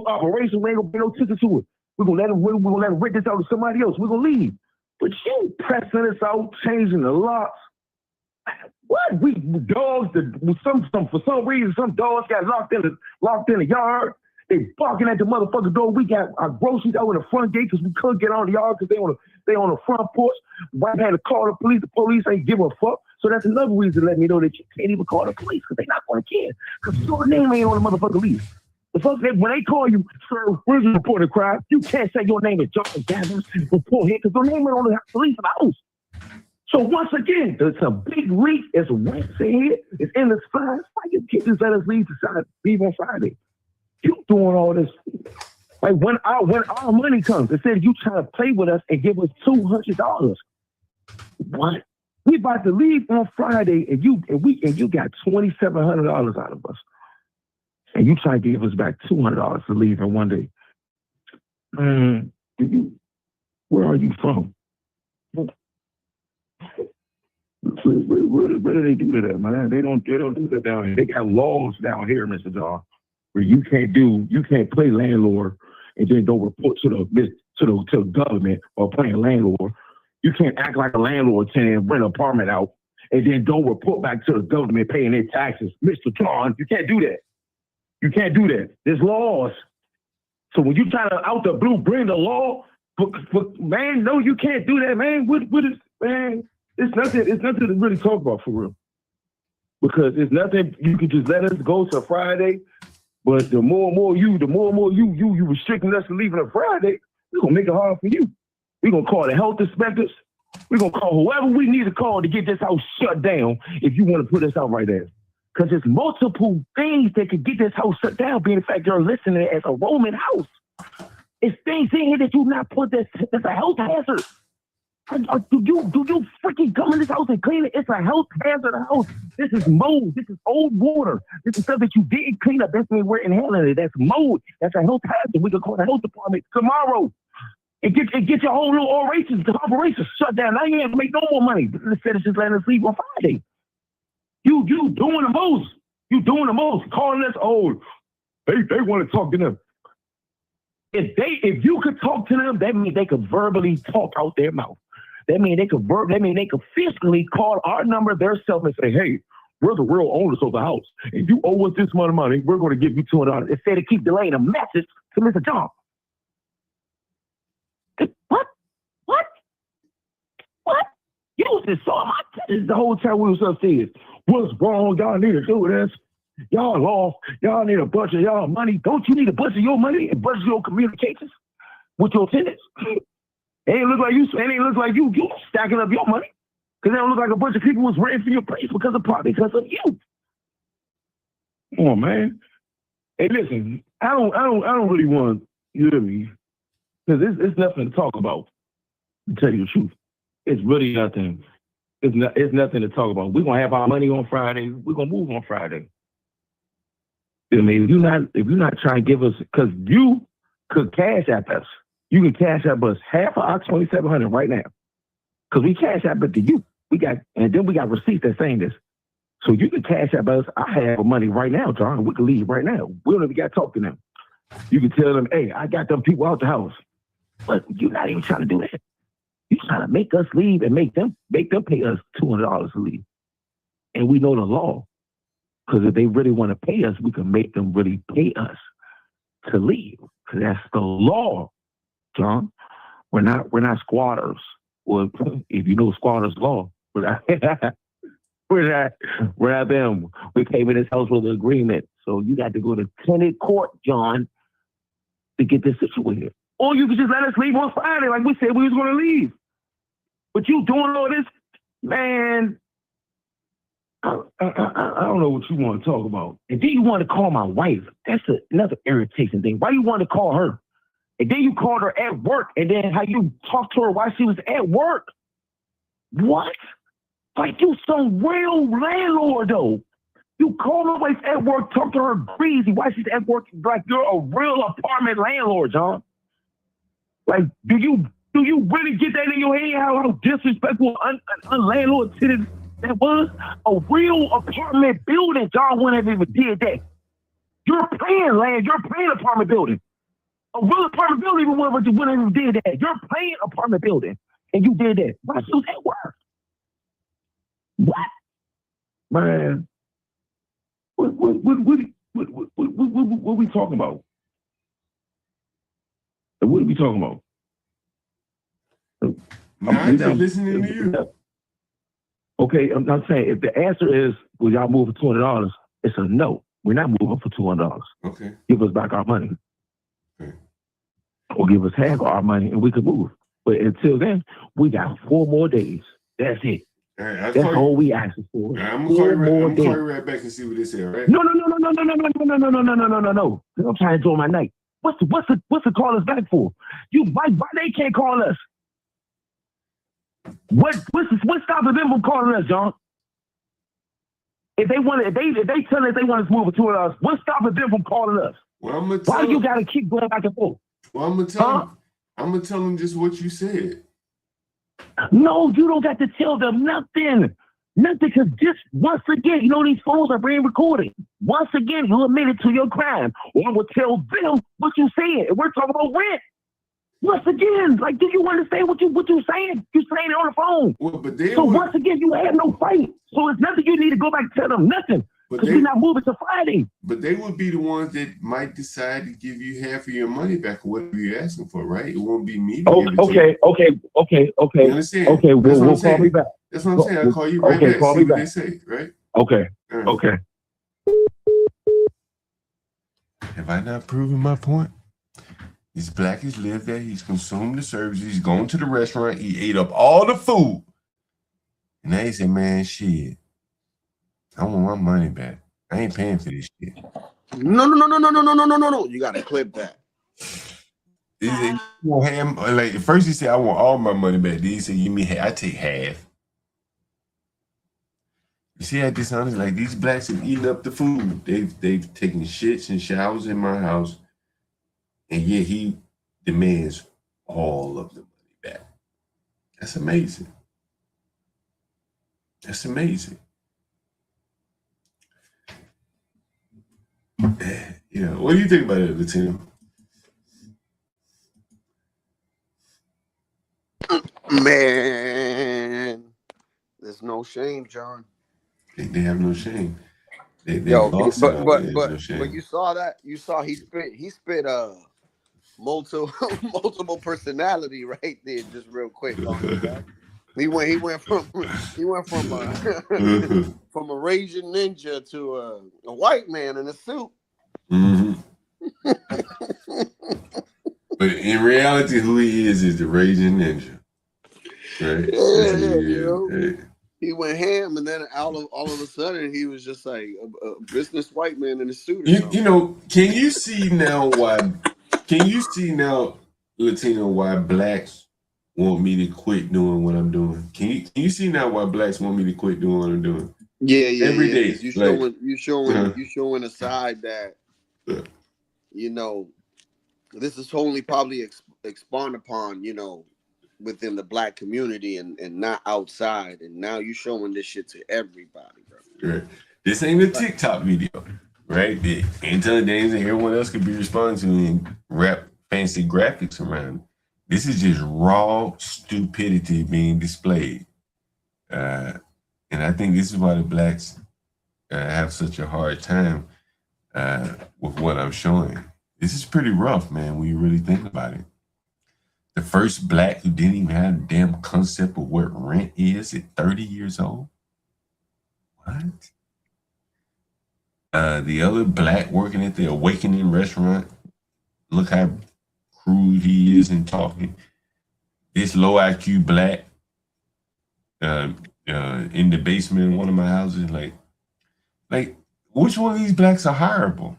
Speaker 2: operation. We ain't going to bring no attention to it. We're going to let him rent this out to somebody else. We're going to leave. But you pressing us out, changing the locks. What? For some reason, some dogs got locked in the yard. They barking at the motherfucking door. We got our groceries out in the front gate because we couldn't get on the yard because they on the front porch. Wife had to call the police. The police ain't give a fuck. So that's another reason to let me know that you can't even call the police because they're not going to care. Because your name ain't on the motherfucking lease. The fuck, when they call you, sir, where's your report of crime? You can't say your name is John Gathers, report here because your name ain't on the police house. So once again, it's a big leak. It's rent here. It's in the sky. Why you can't just let us leave on Friday? You doing all this. Like when our money comes, instead of you trying to play with us and give us $200. What? We about to leave on Friday and you got $2,700 out of us. And you try to give us back $200 to leave in one day. Where are you from? Where do they do that, man? They don't do that down here. They got laws down here, Mr. John, where you can't play landlord and then go report to the government or playing landlord. You can't act like a landlord tenant, rent an apartment out, and then don't report back to the government paying their taxes. Mr. John, you can't do that. You can't do that. There's laws. So when you try to out the blue bring the law, but man, no, you can't do that, man. What is, man? It's nothing to really talk about for real. Because it's nothing you can just let us go to Friday. But the more and more you restricting us from leaving on Friday, we're gonna make it hard for you. We're gonna call the health inspectors. We're gonna call whoever we need to call to get this house shut down if you want to put this out right there. Because there's multiple things that could get this house shut down, being the fact you're listing it as a Roman house. It's things in here that you not put that's a health hazard. Do you freaking come in this house and clean it? It's a health hazard house. This is mold. This is old water. This is stuff that you didn't clean up. That's when we're inhaling it. That's mold. That's a health hazard. We can call the health department tomorrow. And get your whole little operation shut down. Now you ain't make no more money. Instead of just letting us leave on Friday. You doing the most. You doing the most. Calling us old. They want to talk to them. If you could talk to them, that means they could verbally talk out their mouth. That means they could physically call our number themselves and say, hey, we're the real owners of the house. If you owe us this much money, we're going to give you $200. Instead of keep delaying a message to Mr. John. What? You was just saw my tennis the whole time we was upstairs. What's wrong? Y'all need to do this. Y'all lost. Y'all need a bunch of y'all money. Don't you need a bunch of your money and bunch of your communications with your tenants? It ain't look like you stacking up your money. Because it don't look like a bunch of people was renting for your place because of you. Come on, man. Hey, listen, I don't really want you to me. Because it's nothing to talk about, to tell you the truth. It's really nothing. It's nothing to talk about. We're gonna have our money on Friday. We're gonna move on Friday. I mean, if you're not trying to give us, because you could cash app us. You can cash app us half of our 2,700 right now. Because we cash app it to you. And then we got receipts that saying this. So you can cash app us. I have money right now, John. We can leave right now. We don't even got to talk to them. You can tell them, hey, I got them people out the house. But you're not even trying to do that. You're trying to make us leave and make them pay us $200 to leave. And we know the law. Because if they really want to pay us, we can make them really pay us to leave. Because that's the law, John. We're not squatters. Well, if you know squatters' law, we're not them. We came in this house with an agreement. So you got to go to tenant court, John, to get this situated. Or you could just let us leave on Friday, like we said we was going to leave. But you doing all this, man, I don't know what you want to talk about. And then you want to call my wife. That's another irritation thing. Why you want to call her? And then you called her at work, and then how you talked to her while she was at work. What? Like you some real landlord, though. You call my wife at work, talk to her crazy while she's at work, like you're a real apartment landlord, John. Like, do you really get that in your head, how disrespectful landlord tenant that was? A real apartment building, John wouldn't have even did that. You're paying apartment building. A real apartment building even wouldn't have even did that. You're paying apartment building, and you did that. Why she was at work? What? Man. What are we talking about? What are we talking about?
Speaker 1: I'm just listening to you.
Speaker 2: Okay, I'm not saying if the answer is, will y'all move for $200? It's a no. We're not moving for $200.
Speaker 1: Okay.
Speaker 2: Give us back our money.
Speaker 1: Okay.
Speaker 2: Or give us half our money and we can move. But until then, we got 4 more days. That's it.
Speaker 1: Right,
Speaker 2: that's all we asking for.
Speaker 1: Right, I'm gonna call you right back and see what they say, right?
Speaker 2: No. I'm trying to enjoy my night. What's the call us back for? Why they can't call us? What's stopping them from calling us, John? If they tell us they want us to move for $200, what's stopping them from calling us?
Speaker 1: Well, I'm gonna
Speaker 2: why you gotta keep going back and forth?
Speaker 1: Well, I'm gonna tell them just what you said.
Speaker 2: No, you don't got to tell them nothing. Nothing, because just once again, you know these phones are being recorded. Once again, you admitted to your crime. Or I will tell them what you said. And we're talking about rent. Once again, like, do you understand what you're saying? You're saying it on the phone.
Speaker 1: Well,
Speaker 2: once again, you have no fight. So it's nothing you need to go back and tell them nothing. Because we're not moving to Friday.
Speaker 1: But they would be the ones that might decide to give you half of your money back or whatever you're asking for, right? It won't be me.
Speaker 2: Okay.
Speaker 1: You understand?
Speaker 2: Okay, we'll call me back.
Speaker 1: That's what I'm saying. I'll call you right back.
Speaker 2: Call
Speaker 1: see
Speaker 2: me
Speaker 1: what
Speaker 2: back.
Speaker 1: they say, right?
Speaker 2: Okay.
Speaker 1: Right.
Speaker 2: Okay.
Speaker 1: Have I not proven my point? This black has lived there. He's consumed the services. He's gone to the restaurant. He ate up all the food. And now he said, man, shit, I want my money back. I ain't paying for this shit.
Speaker 13: No. You gotta clip that.
Speaker 1: He said, "You want half?" Like at first he said, "I want all my money back." Then he said, "Give me half. I take half." You see how dishonest? Like these blacks have eaten up the food. They've taken shits and showers in my house, and yet he demands all of the money back. That's amazing. That's amazing. Yeah. What do you think about it, Latino?
Speaker 13: Man, there's no shame, John.
Speaker 1: They have no shame. They
Speaker 13: Yo,
Speaker 1: lost it all. There's no
Speaker 13: but
Speaker 1: shame.
Speaker 13: you saw that? You saw he spit multiple personality right there, just real quick on his back. He went from from a raging ninja to a white man in a suit.
Speaker 1: Mm-hmm. But in reality, who he is the raging ninja, right?
Speaker 13: Yeah, he went ham, and then all of a sudden he was just like a business white man in a suit.
Speaker 1: You know, can you see now, Latino, why blacks want me to quit doing what I'm doing? Can you see now why blacks want me to quit doing what I'm doing?
Speaker 13: Yeah.
Speaker 1: Every day.
Speaker 13: You showing a side that you know. This is only probably expand upon, within the black community and not outside. And now you're showing this shit to everybody, bro.
Speaker 1: Right. This ain't a TikTok video, right? The Anton Dames and everyone else could be responding to and wrap fancy graphics around. This is just raw stupidity being displayed. And I think this is why the blacks have such a hard time with what I'm showing. This is pretty rough, man, when you really think about it. The first black who didn't even have a damn concept of what rent is at 30 years old. What? The other black working at the Awakening restaurant. Look how crude he is in talking. This low IQ black in the basement of one of my houses, like which one of these blacks are hireable?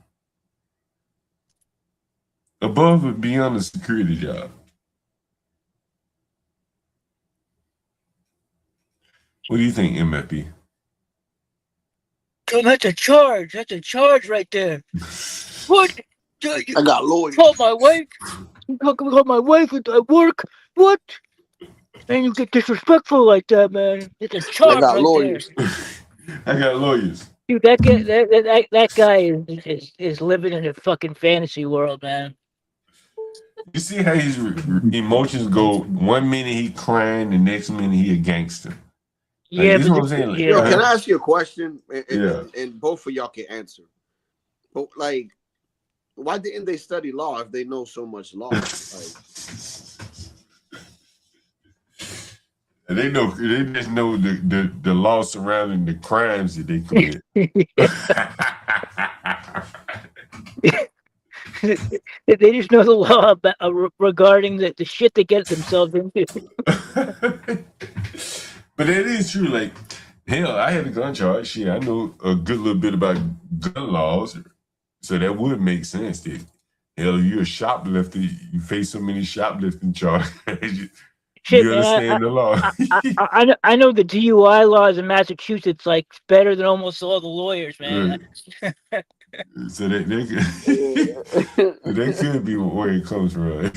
Speaker 1: Above or beyond a security job? What do you think, MFP?
Speaker 14: That's a charge. That's a charge right there. What?
Speaker 13: I got lawyers.
Speaker 14: Call my wife. Call my wife at work. What? And you get disrespectful like that, man. It's a charge right
Speaker 13: lawyers.
Speaker 14: there.
Speaker 1: I got lawyers.
Speaker 14: Dude, that guy is living in a fucking fantasy world, man.
Speaker 1: You see how his emotions go? 1 minute he crying, the next minute he a gangster. Like,
Speaker 14: Yeah,
Speaker 1: this is what I'm saying. Like,
Speaker 13: can I ask you a question?
Speaker 1: Yeah.
Speaker 13: And both of y'all can answer. But like, why didn't they study law if they know so much law?
Speaker 1: They just know the law surrounding the crimes that they commit.
Speaker 14: They just know the law about, regarding the shit they get themselves into.
Speaker 1: But that is true. Like, hell, I had a gun charge. Shit, I know a good little bit about gun laws, so that would make sense. That hell, you're a shoplifter. You face so many shoplifting charges.
Speaker 14: Shit,
Speaker 1: you understand the law.
Speaker 14: I know the DUI laws in Massachusetts like better than almost all the lawyers, man.
Speaker 1: Right. So that could be where it comes from.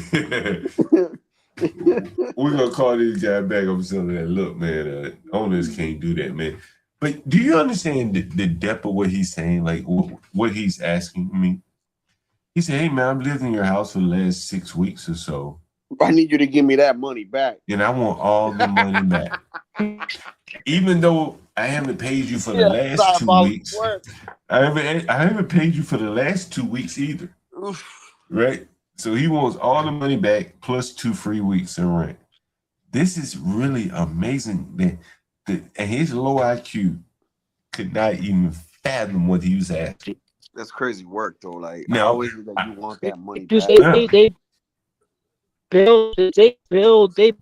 Speaker 1: We're gonna call this guy back up and tell that, look, man, owners can't do that, man. But do you understand the depth of what he's saying? Like what he's asking me? He said, "Hey, man, I've lived in your house for the last 6 weeks or so.
Speaker 13: I need you to give me that money back.
Speaker 1: And I want all the money back. Even though I haven't paid you for the last 2 weeks. I haven't paid you for the last 2 weeks either." Right? So he wants all the money back plus 2 free weeks in rent. This is really amazing that and his low IQ could not even fathom what he was asking.
Speaker 13: That's crazy work though. Like,
Speaker 1: now,
Speaker 13: I always think that you want that money
Speaker 14: Just
Speaker 13: back.
Speaker 14: they build. Did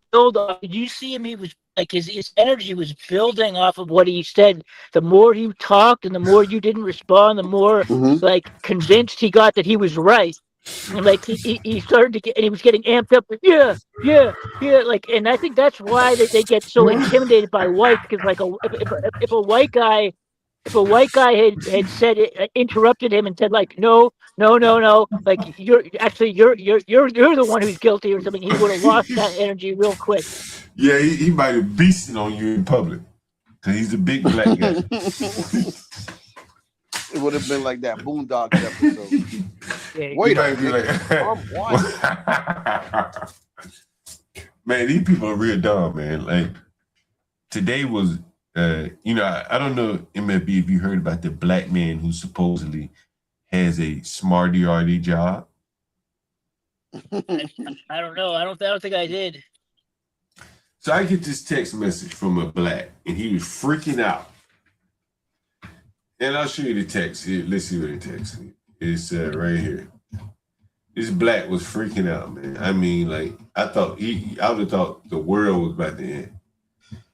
Speaker 14: you see him? He was like his energy was building off of what he said. The more he talked and the more you didn't respond, the more like convinced he got that he was right. And like he started to get, and he was getting amped up. Yeah, yeah, yeah. Like, and I think that's why they get so intimidated by whites, because like if a white guy, if a white guy had said it, interrupted him and said like, no, no, no, no, like you're the one who's guilty or something, he would have lost that energy real quick.
Speaker 1: Yeah, he might have beasted on you in public because he's a big black guy.
Speaker 13: It would have been like that Boondocks episode.
Speaker 14: Yeah,
Speaker 13: Wait,
Speaker 1: might be like, man, these people are real dumb, man. Like today was, you know, I don't know, MFB, if you heard about the black man who supposedly has a smart ERD job.
Speaker 14: I don't know. I don't think I did.
Speaker 1: So I get this text message from a black, and he was freaking out. And I'll show you the text. Here, let's see what it text. It's right here. This black was freaking out, man. I mean, like, I would have thought the world was about to end.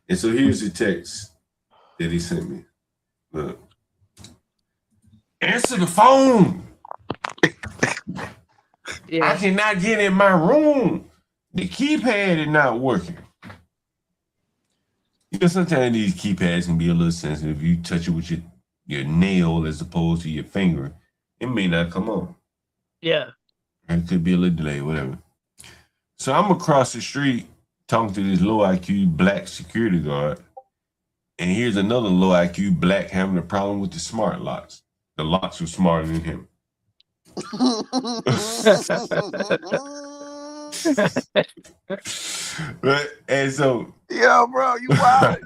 Speaker 1: And so here's the text that he sent me. Look. Answer the phone. I cannot get in my room. The keypad is not working. You know, sometimes these keypads can be a little sensitive. If you touch it with your nail as opposed to your finger, it may not come on.
Speaker 14: Yeah.
Speaker 1: It could be a little delay, whatever. So I'm across the street talking to this low IQ black security guard, and here's another low IQ black having a problem with the smart locks. The locks were smarter than him. Right? And so,
Speaker 13: yo, bro, you wild.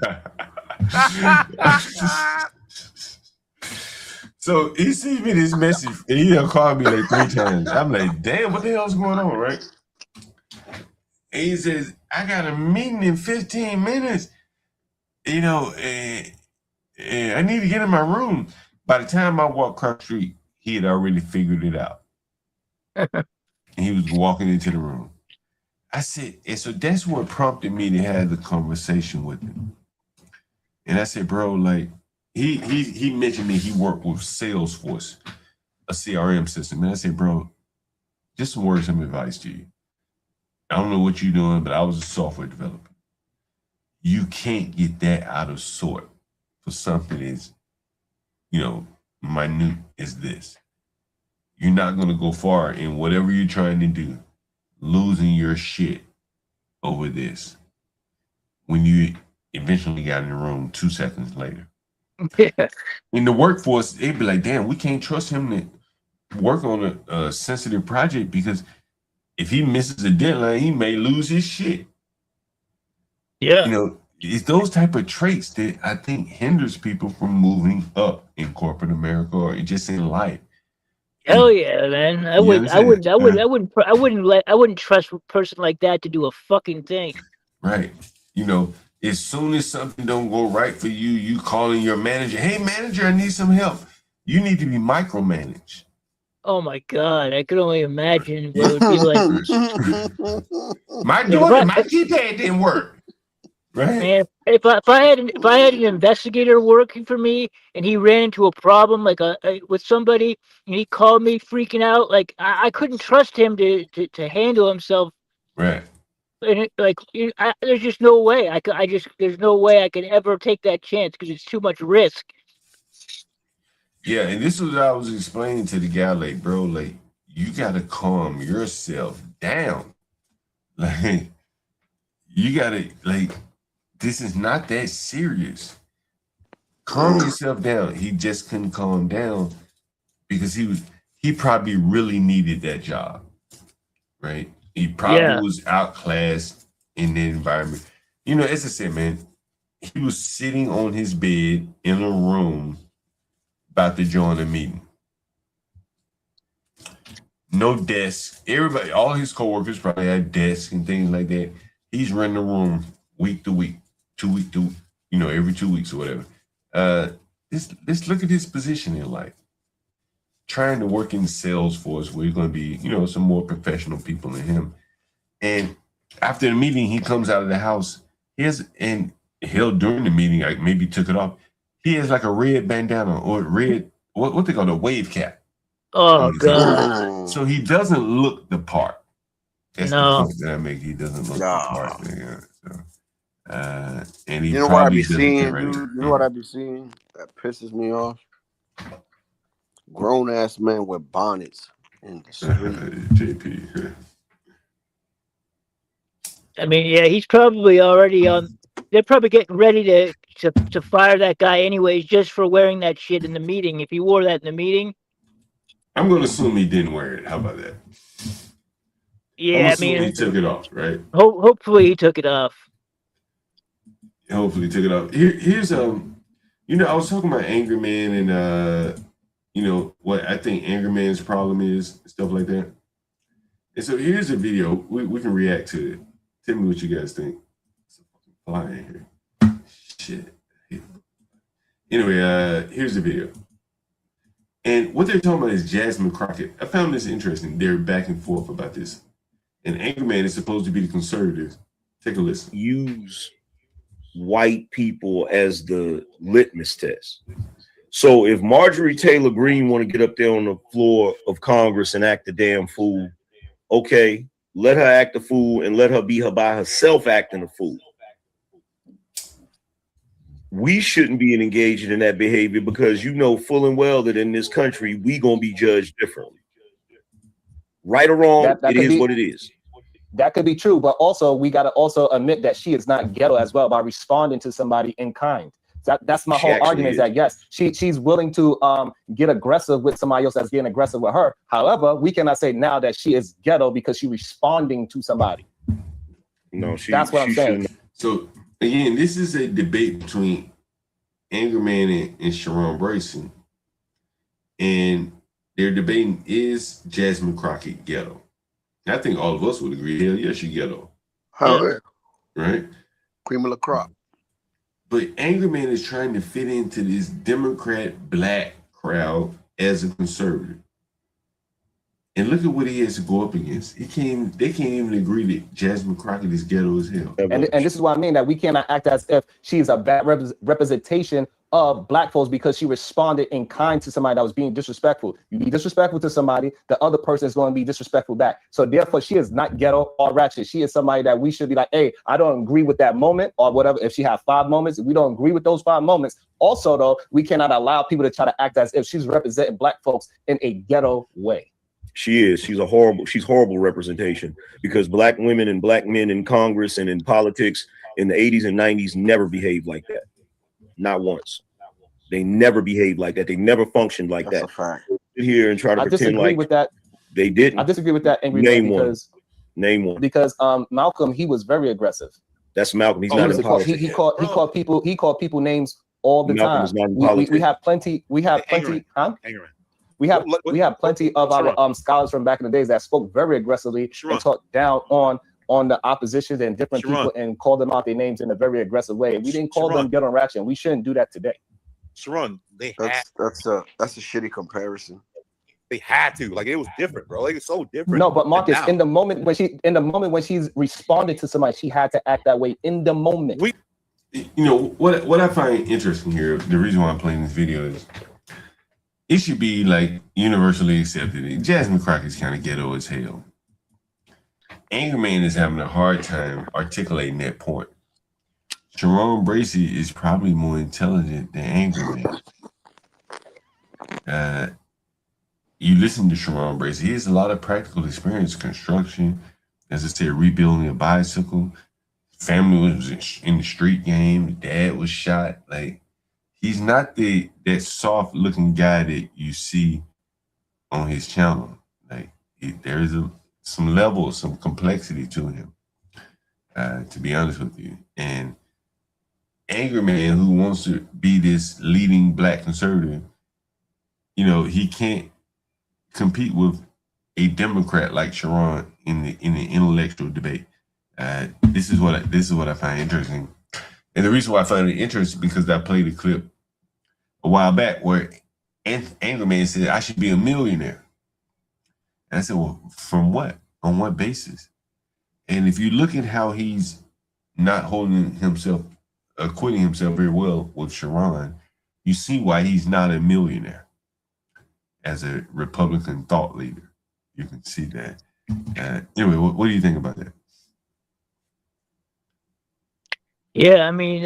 Speaker 1: So he sends me this message, and he done called me like 3 times. I'm like, damn, what the hell's going on, right? And he says, I got a meeting in 15 minutes, you know, and I need to get in my room. By the time I walked across the street, he had already figured it out. And he was walking into the room. I said, and so that's what prompted me to have the conversation with him. And I said, bro, like, he mentioned me, he worked with Salesforce, a CRM system. And I said, bro, just some words of advice to you. I don't know what you're doing, but I was a software developer. You can't get that out of sort for something as, you know, minute as this. You're not going to go far in whatever you're trying to do, losing your shit over this when you eventually got in the room 2 seconds later.
Speaker 14: Yeah.
Speaker 1: In the workforce, they'd be like, damn, we can't trust him to work on a sensitive project because if he misses a deadline, he may lose his shit.
Speaker 14: Yeah.
Speaker 1: You know, it's those type of traits that I think hinders people from moving up in corporate America or just in life.
Speaker 14: Hell yeah, man! I wouldn't trust a person like that to do a fucking thing.
Speaker 1: Right. You know, as soon as something don't go right for you, you calling your manager, hey manager, I need some help. You need to be micromanaged.
Speaker 14: Oh my god, I could only imagine what it would be like.
Speaker 1: My keypad didn't work. Right.
Speaker 14: Man, if I had an investigator working for me and he ran into a problem like with somebody and he called me freaking out, like I couldn't trust him to handle himself.
Speaker 1: Right.
Speaker 14: And there's just no way there's no way I could ever take that chance because it's too much risk.
Speaker 1: Yeah, and this is what I was explaining to the guy, like, bro, like, you gotta calm yourself down. Like, you gotta, like, this is not that serious. Calm yourself down. He just couldn't calm down because he probably really needed that job, right? He probably was outclassed in the environment. You know, as I said, man, he was sitting on his bed in a room about to join a meeting. No desk. Everybody, all his coworkers probably had desks and things like that. He's running the room week to week, 2 week to, you know, every 2 weeks or whatever. Let's look at his position in life. Trying to work in Salesforce where you're going to be, you know, some more professional people than him. And after the meeting, he comes out of the house. During the meeting, I maybe took it off. He has like a red bandana or red, what they call a wave cap.
Speaker 14: Oh God.
Speaker 1: So he doesn't look the part. That's the
Speaker 14: No.
Speaker 1: point that I make. He doesn't look the part. Yeah. So, and he
Speaker 13: You know what I
Speaker 1: probably
Speaker 13: be
Speaker 1: doesn't
Speaker 13: seeing,
Speaker 1: get ready.
Speaker 13: dude? You know what I be seeing that pisses me off? Grown ass men with bonnets in the street.
Speaker 1: JP.
Speaker 14: I mean, yeah, he's probably already on. They're probably getting ready to fire that guy anyways, just for wearing that shit in the meeting. If he wore that in the meeting,
Speaker 1: I'm going to assume he didn't wear it. How about that?
Speaker 14: yeah, I
Speaker 1: assuming
Speaker 14: mean,
Speaker 1: he took it off, right?
Speaker 14: hopefully he took it off.
Speaker 1: Hopefully he took it off. Here's you know, I was talking about anger man and you know what I think anger man's problem is, stuff like that. And so here's a video. We can react to it. Tell me what you guys think. It's a fucking fly in here. Shit. Anyway, here's the video. And what they're talking about is Jasmine Crockett. I found this interesting. They're back and forth about this. And Anchorman is supposed to be the conservative. Take a listen.
Speaker 15: Use white people as the litmus test. So if Marjorie Taylor Greene want to get up there on the floor of Congress and act a damn fool, okay, let her act a fool and let her be her by herself acting a fool. We shouldn't be engaging in that behavior because you know full and well that in this country we gonna be judged differently. Right or wrong, it is what it is.
Speaker 16: That could be true, but also we got to also admit that she is not ghetto as well by responding to somebody in kind. That's my whole argument is that yes, she's willing to get aggressive with somebody else that's getting aggressive with her. However, we cannot say now that she is ghetto because she's responding to somebody.
Speaker 15: No,
Speaker 16: that's what I'm saying.
Speaker 1: So again, this is a debate between Angerman and Sharon Brayson, and they're debating is Jasmine Crockett ghetto. I think all of us would agree. Hell yeah, she ghetto.
Speaker 13: Yeah.
Speaker 1: Right?
Speaker 13: Cream of the crop.
Speaker 1: But Angerman is trying to fit into this Democrat black crowd as a conservative. And look at what he has to go up against. They can't even agree that Jasmine Crockett is ghetto as hell.
Speaker 16: And this is what I mean, that we cannot act as if she's a bad representation of black folks because she responded in kind to somebody that was being disrespectful. You be disrespectful to somebody, the other person is going to be disrespectful back. So therefore, she is not ghetto or ratchet. She is somebody that we should be like, hey, I don't agree with that moment or whatever. If she had 5 moments, if we don't agree with those 5 moments. Also, though, we cannot allow people to try to act as if she's representing black folks in a ghetto way.
Speaker 15: She is. She's horrible representation because black women and black men in Congress and in politics in the 80s and 90s never behaved like that. Not once. They never behaved like that. They never functioned like that.
Speaker 13: That's a fact.
Speaker 15: Sit here and try to pretend like
Speaker 16: with that.
Speaker 15: They didn't.
Speaker 16: I disagree with that.
Speaker 15: Name one.
Speaker 16: Because Malcolm, he was very aggressive.
Speaker 15: That's Malcolm. He's not in politics.
Speaker 16: He called people names all the time. We have plenty. We have plenty. We have plenty of our scholars from back in the days that spoke very aggressively and talked down on the opposition and different people and called them out their names in a very aggressive way. We didn't call them ghetto and ratchet. We shouldn't do that today.
Speaker 17: Sharon,
Speaker 13: that's a shitty comparison.
Speaker 17: They had to, like, it was different, bro. Like, it's so different.
Speaker 16: No, but Marcus, in the moment when she's responded to somebody, she had to act that way in the moment.
Speaker 1: You know what I find interesting here, the reason why I'm playing this video is it should be like universally accepted. Jasmine Crockett's kind of ghetto as hell. Angerman is having a hard time articulating that point. Sharon Bracey is probably more intelligent than Angerman. You listen to Sharon Bracey, he has a lot of practical experience, construction, as I said, rebuilding a bicycle. Family was in the street game. Dad was shot. Like, he's not that soft looking guy that you see on his channel. Like, there is some level, some complexity to him, to be honest with you. And Angerman, who wants to be this leading black conservative, you know, he can't compete with a Democrat like Sharon in the intellectual debate. This is what I find interesting, and the reason why I find it interesting because I played a clip a while back where Angerman said I should be a millionaire, and I said, well, from what? On what basis? And if you look at how he's not acquitting himself very well with Sharon, you see why he's not a millionaire. as a Republican thought leader. You can see that. Anyway, what do you think about that?
Speaker 14: Yeah, I mean,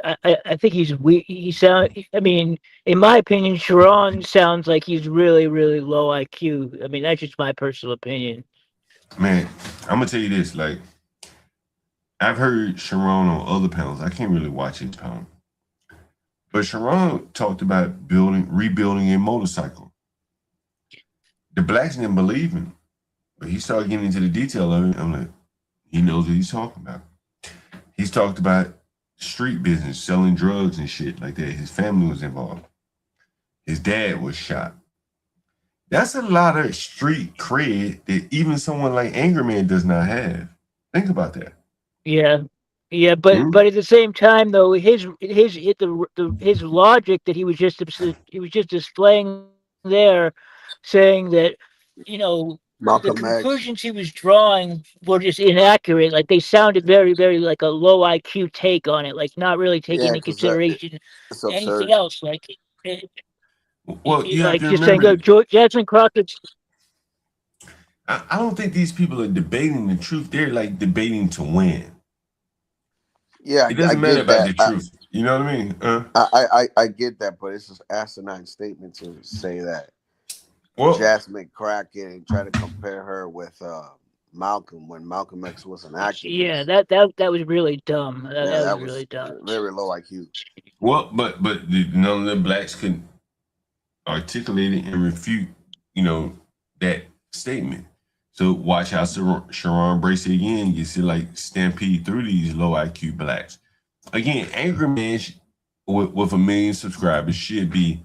Speaker 14: I think he's weak. I mean, in my opinion, Sharon sounds like he's really, really low IQ. I mean, that's just my personal opinion.
Speaker 1: Man, I'm gonna tell you this. Like, I've heard Sharon on other panels. I can't really watch his panel, but Sharon talked about rebuilding a motorcycle. The blacks didn't believe him, but he started getting into the detail of it. I'm like, he knows what he's talking about. He's talked about street business, selling drugs and shit like that. His family was involved. His dad was shot. That's a lot of street cred that even someone like Angerman does not have. Think about that.
Speaker 14: Yeah, yeah, but at the same time, though, his logic that he was just displaying there, saying that you know the
Speaker 13: Malcolm X.
Speaker 14: conclusions he was drawing were just inaccurate. Like they sounded very, very like a low IQ take on it, like not really taking
Speaker 13: Yeah,
Speaker 14: into
Speaker 13: because
Speaker 14: consideration
Speaker 13: it's
Speaker 14: anything
Speaker 13: absurd.
Speaker 14: else. Like,
Speaker 1: Well, you have
Speaker 14: like
Speaker 1: to
Speaker 14: just saying,
Speaker 1: remember,
Speaker 14: Jasmine Crockett's.
Speaker 1: I don't think these people are debating the truth. They're like debating to win.
Speaker 13: Yeah,
Speaker 1: It
Speaker 13: I
Speaker 1: doesn't matter
Speaker 13: get
Speaker 1: about
Speaker 13: that.
Speaker 1: the truth. You know what I mean?
Speaker 13: I get that, but it's just asinine statement to say that
Speaker 1: Well,
Speaker 13: Jasmine Crockett and try to compare her with Malcolm when Malcolm X was an activist.
Speaker 14: Yeah, that was really dumb.
Speaker 13: Yeah,
Speaker 14: That
Speaker 13: that
Speaker 14: was really
Speaker 13: was
Speaker 14: dumb.
Speaker 13: very low IQ.
Speaker 1: well, but none of the blacks could articulate it and refute, that statement. So watch how Sharon Bracey again gets to like stampede through these low IQ blacks. Again, Angry Man with 1 million subscribers should be,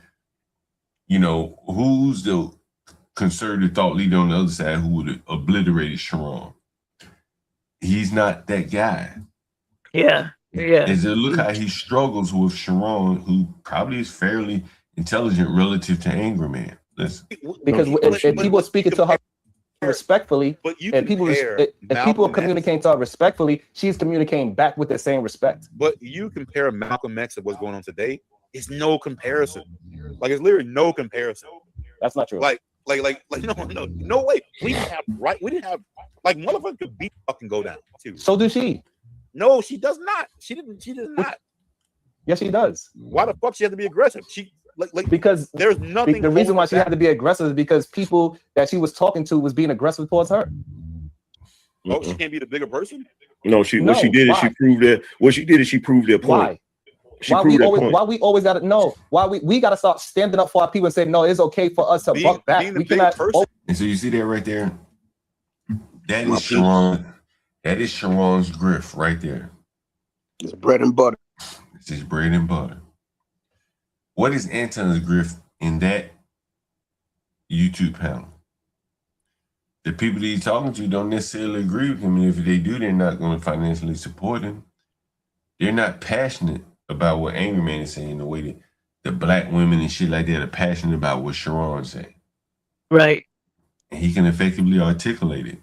Speaker 1: who's the conservative thought leader on the other side who would have obliterated Sharon? He's not that guy.
Speaker 14: Yeah, yeah.
Speaker 1: Is it look how he struggles with Sharon, who probably is fairly intelligent relative to Angry Man. Listen.
Speaker 16: Because if people are speaking to her respectfully, and people are communicating to her respectfully, she's communicating back with the same respect.
Speaker 17: But you compare Malcolm X to what's going on today, it's no comparison. Like it's literally no comparison.
Speaker 16: That's not true.
Speaker 17: Like no way. We didn't have like motherfucker could beat fucking go down too.
Speaker 16: So does she.
Speaker 17: No, she does not. She did not.
Speaker 16: Yes, she does.
Speaker 17: Why the fuck she have to be aggressive? She
Speaker 16: because
Speaker 17: there's nothing.
Speaker 16: The reason why she had to be aggressive is because people that she was talking to was being aggressive towards her.
Speaker 17: Oh, she can't be the bigger person.
Speaker 15: No, what she did is she proved that. What she did is she proved their point.
Speaker 16: Why? Why we always gotta know? Why we gotta start standing up for our people and say no, it's okay for us to buck back. We cannot.
Speaker 1: And so you see that right there. That is Sharon. That is Sharon's grift right there.
Speaker 13: It's bread and butter.
Speaker 1: It's his bread and butter. What is Anton's grift in that YouTube panel? The people that he's talking to don't necessarily agree with him, and if they do, they're not going to financially support him. They're not passionate about what Angry Man is saying, the way that the black women and shit like that are passionate about what Sharon's saying.
Speaker 14: Right.
Speaker 1: And he can effectively articulate it.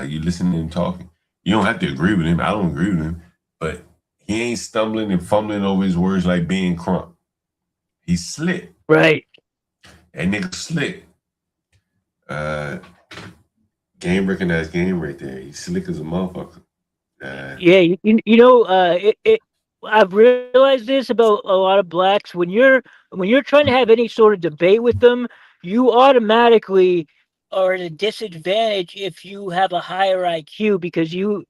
Speaker 1: You listen to him talking. You don't have to agree with him. I don't agree with him, but he ain't stumbling and fumbling over his words like Ben Crump. He's slick.
Speaker 14: Right.
Speaker 1: That nigga slick. Game recognized game right there. He's slick as a motherfucker.
Speaker 14: Yeah, I've realized this about a lot of blacks. When you're trying to have any sort of debate with them, you automatically are at a disadvantage if you have a higher IQ because you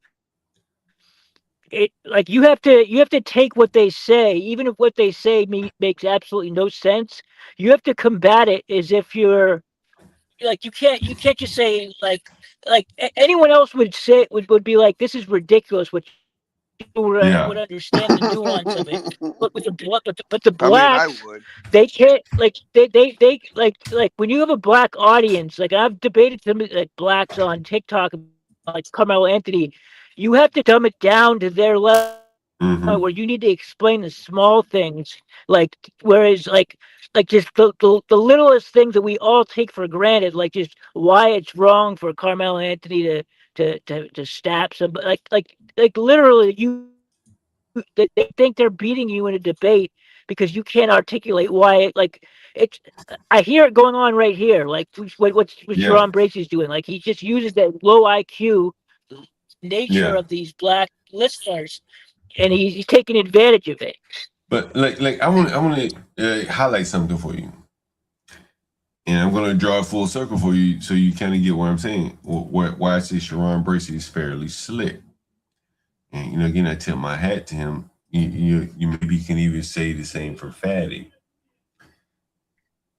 Speaker 14: have to take what they say, even if what they say makes absolutely no sense. You have to combat it as if you're like you can't just say like anyone else would say would be like, this is ridiculous, which you would understand the nuance of it. But the blacks, they can't they like when you have a black audience, like I've debated some like blacks on TikTok, like Carmelo Anthony, you have to dumb it down to their level. Where you need to explain the small things, whereas just the littlest things that we all take for granted, like just why it's wrong for Carmelo Anthony to stab somebody, like literally they think they're beating you in a debate because you can't articulate why. Like it's, I hear it going on right here. Like what
Speaker 1: Yeah.
Speaker 14: Sharon Bracey's doing. Like he just uses that low IQ nature
Speaker 1: Yeah.
Speaker 14: of these black listeners, and he's taking advantage of it.
Speaker 1: But like I want to highlight something for you, and I'm going to draw a full circle for you, so you kind of get what I'm saying. Why I say Sharon Bracey is fairly slick, and again, I tip my hat to him. You maybe can even say the same for Fatty.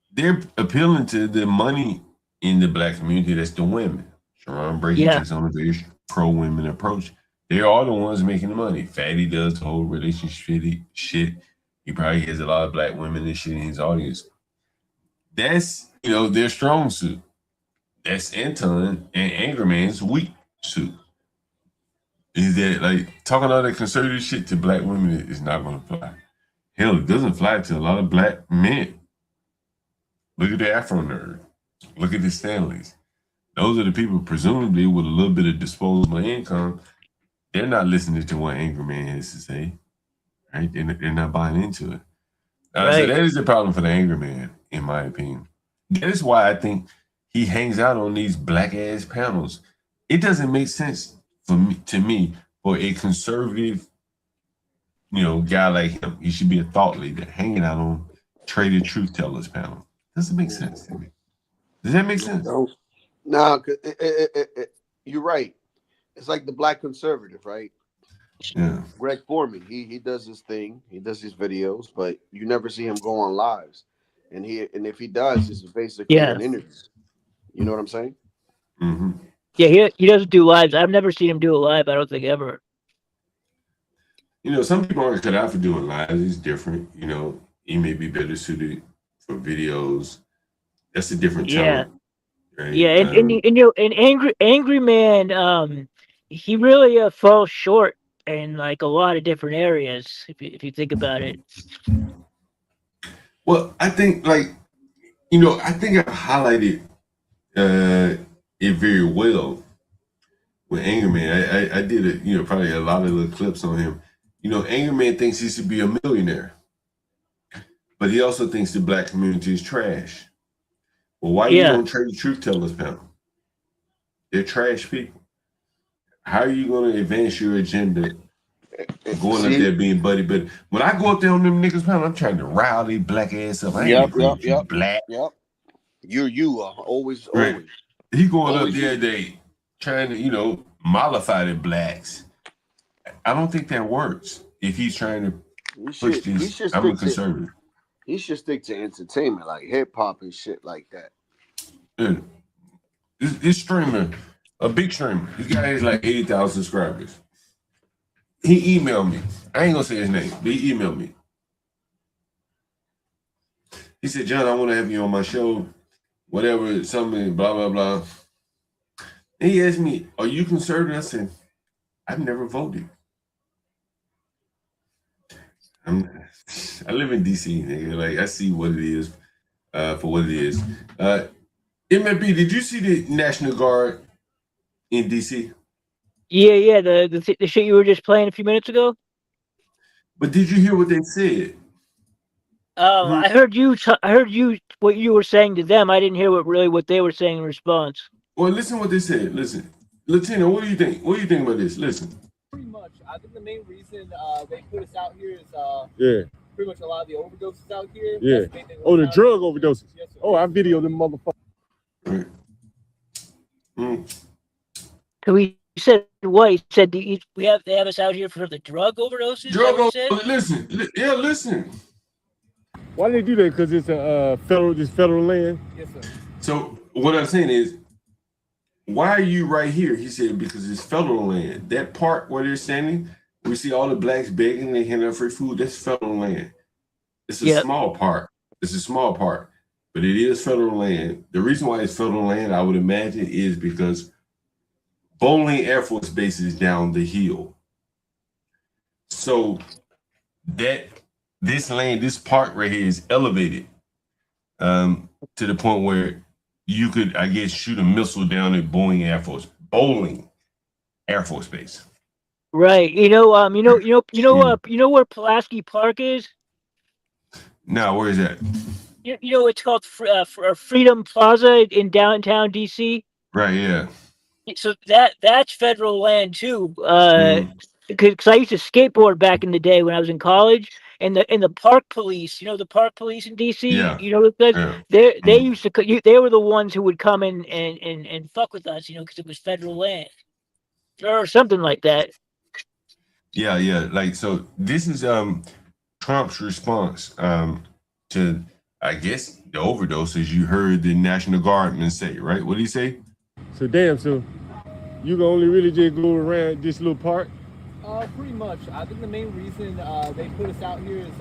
Speaker 1: They're appealing to the money in the black community. That's the women. Sharon Bracey takes on a very pro-women approach. They are the ones making the money. Fatty does the whole relationship shit. He probably has a lot of black women and shit in his audience. That's, their strong suit. That's Anton and Angerman's weak suit. Is that like talking all that conservative shit to black women is not going to fly. Hell, it doesn't fly to a lot of black men. Look at the Afro nerd. Look at the Stanleys. Those are the people presumably with a little bit of disposable income. They're not listening to what Angerman has to say, right? They're not buying into it. So that is the problem for the Angerman, in my opinion. That is why I think he hangs out on these black ass panels. It doesn't make sense to me, for a conservative, guy like him. He should be a thought leader hanging out on Traded Truth Tellers panel. Doesn't make sense to me. Does that make sense?
Speaker 13: No, you're right. It's like the black conservative, right?
Speaker 1: Yeah.
Speaker 13: Greg Foreman, he does his thing, he does his videos, but you never see him go on lives. And if he does, it's basically an interview. You know what I'm saying?
Speaker 1: Mm-hmm.
Speaker 14: Yeah, he doesn't do lives. I've never seen him do a live. I don't think ever.
Speaker 1: Some people aren't cut out for doing lives. He's different. He may be better suited for videos. That's a different talent. Right?
Speaker 14: Yeah, and angry man, he really falls short in like a lot of different areas if you think about it.
Speaker 1: Well, I think I think I highlighted it very well with Angerman. I did probably a lot of the clips on him. Angerman thinks he should be a millionaire, but he also thinks the black community is trash. Well, why you don't trade Truth Tellers panel? They're trash people. How are you going to advance your agenda going up there being buddy? But when I go up there on them niggas panel, I'm trying to rile their black ass up. I ain't black.
Speaker 13: Yep. You are always.
Speaker 1: He going up there they trying to, mollify the blacks. I don't think that works if he's trying to push this. I'm a conservative.
Speaker 13: He should stick to entertainment, like hip hop and shit like that.
Speaker 1: Yeah. This streamer, a big streamer, this guy has like 80,000 subscribers. He emailed me. I ain't gonna say his name, but he emailed me. He said, John, I want to have you on my show, whatever, something, blah, blah, blah. And he asked me, are you conservative? I said, I've never voted. I live in DC, nigga. Like, I see what it is for what it is. MFB, did you see the National Guard in DC?
Speaker 14: Yeah, the shit you were just playing a few minutes ago.
Speaker 1: But did you hear what they said?
Speaker 14: I heard you. I heard you. What you were saying to them. I didn't hear what they were saying in response.
Speaker 1: Well, listen what they said. Listen, Latino, what do you think? What do you think about this? Listen.
Speaker 9: Pretty much, I think the main reason they put us out here is pretty much a lot of the overdoses out here.
Speaker 6: Yeah. The drug overdoses. Yes, I videoed them motherfuckers.
Speaker 1: Right.
Speaker 14: So he said what? He said they have us out here for the drug overdoses.
Speaker 1: Listen.
Speaker 6: Why do they do that? Because it's a federal land.
Speaker 9: Yes, sir.
Speaker 1: So what I'm saying is, why are you right here? He said because it's federal land. That part where they're standing, we see all the blacks begging, they handing out free food. That's federal land. It's a small part. It's a small part, but it is federal land. The reason why it's federal land, I would imagine, is because Bowling Air Force Base is down the hill. So that this land, this part right here is elevated to the point where you could, I guess, shoot a missile down at Bowling Air Force Base.
Speaker 14: Right. You know where Pulaski Park is?
Speaker 1: Now, where is that?
Speaker 14: You know, it's called Freedom Plaza in downtown DC.
Speaker 1: Right, yeah.
Speaker 14: So that's federal land too.
Speaker 1: Mm.
Speaker 14: Because I used to skateboard back in the day when I was in college, and the park police, you know, the park police in DC,
Speaker 1: Yeah.
Speaker 14: you know, because
Speaker 1: Yeah.
Speaker 14: they used to they were the ones who would come in and fuck with us, you know, because it was federal land or something like that.
Speaker 1: Yeah, yeah. Like, so this is Trump's response to, I guess, the overdoses you heard the National Guardman say, right? What did he say?
Speaker 6: So damn, so you can only really just go around this little park?
Speaker 9: Pretty much. I think the main reason they put us out here is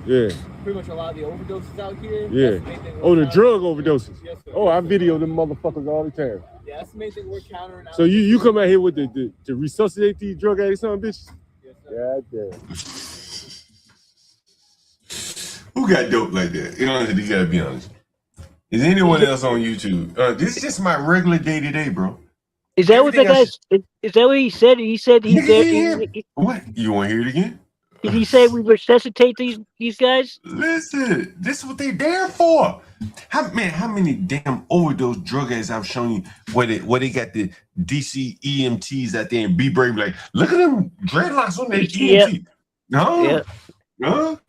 Speaker 6: Yeah.
Speaker 9: pretty much a lot of the overdoses out here.
Speaker 6: Yeah.
Speaker 9: That's the main thing
Speaker 6: Oh, the
Speaker 9: we're
Speaker 6: drug overdoses.
Speaker 9: Yes, sir.
Speaker 6: Oh, I video them motherfuckers all the time.
Speaker 9: Yeah, that's the main thing we're countering.
Speaker 6: So you come out here with the to resuscitate these drug addicts, son, bitches?
Speaker 9: Yes, sir.
Speaker 6: God damn.
Speaker 1: Who got dope like that? You know, you gotta be honest. Is anyone else on YouTube? This is just my regular day to day, bro.
Speaker 14: Is that what that guy? Is that what he said? He said he's there.
Speaker 1: What? You want to hear it again?
Speaker 14: Did he say we resuscitate these guys?
Speaker 1: Listen, this is what they there for. How many damn overdose drug addicts I've shown you where they got the DC EMTs out there and be brave, like, look at them dreadlocks on their EMT. No, no.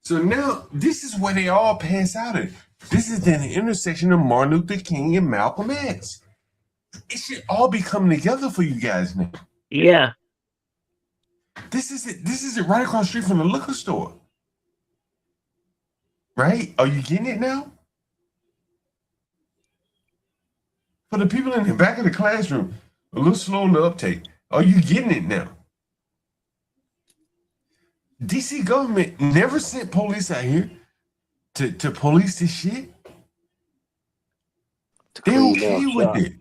Speaker 1: So now this is where they all pass out at. This is the intersection of Martin Luther King and Malcolm X. It should all be coming together for you guys now.
Speaker 14: Yeah.
Speaker 1: This is it. This is it right across the street from the liquor store. Right? Are you getting it now? For the people in the back of the classroom, a little slow in the uptake. Are you getting it now? DC government never sent police out here to police this shit. They're okay with it.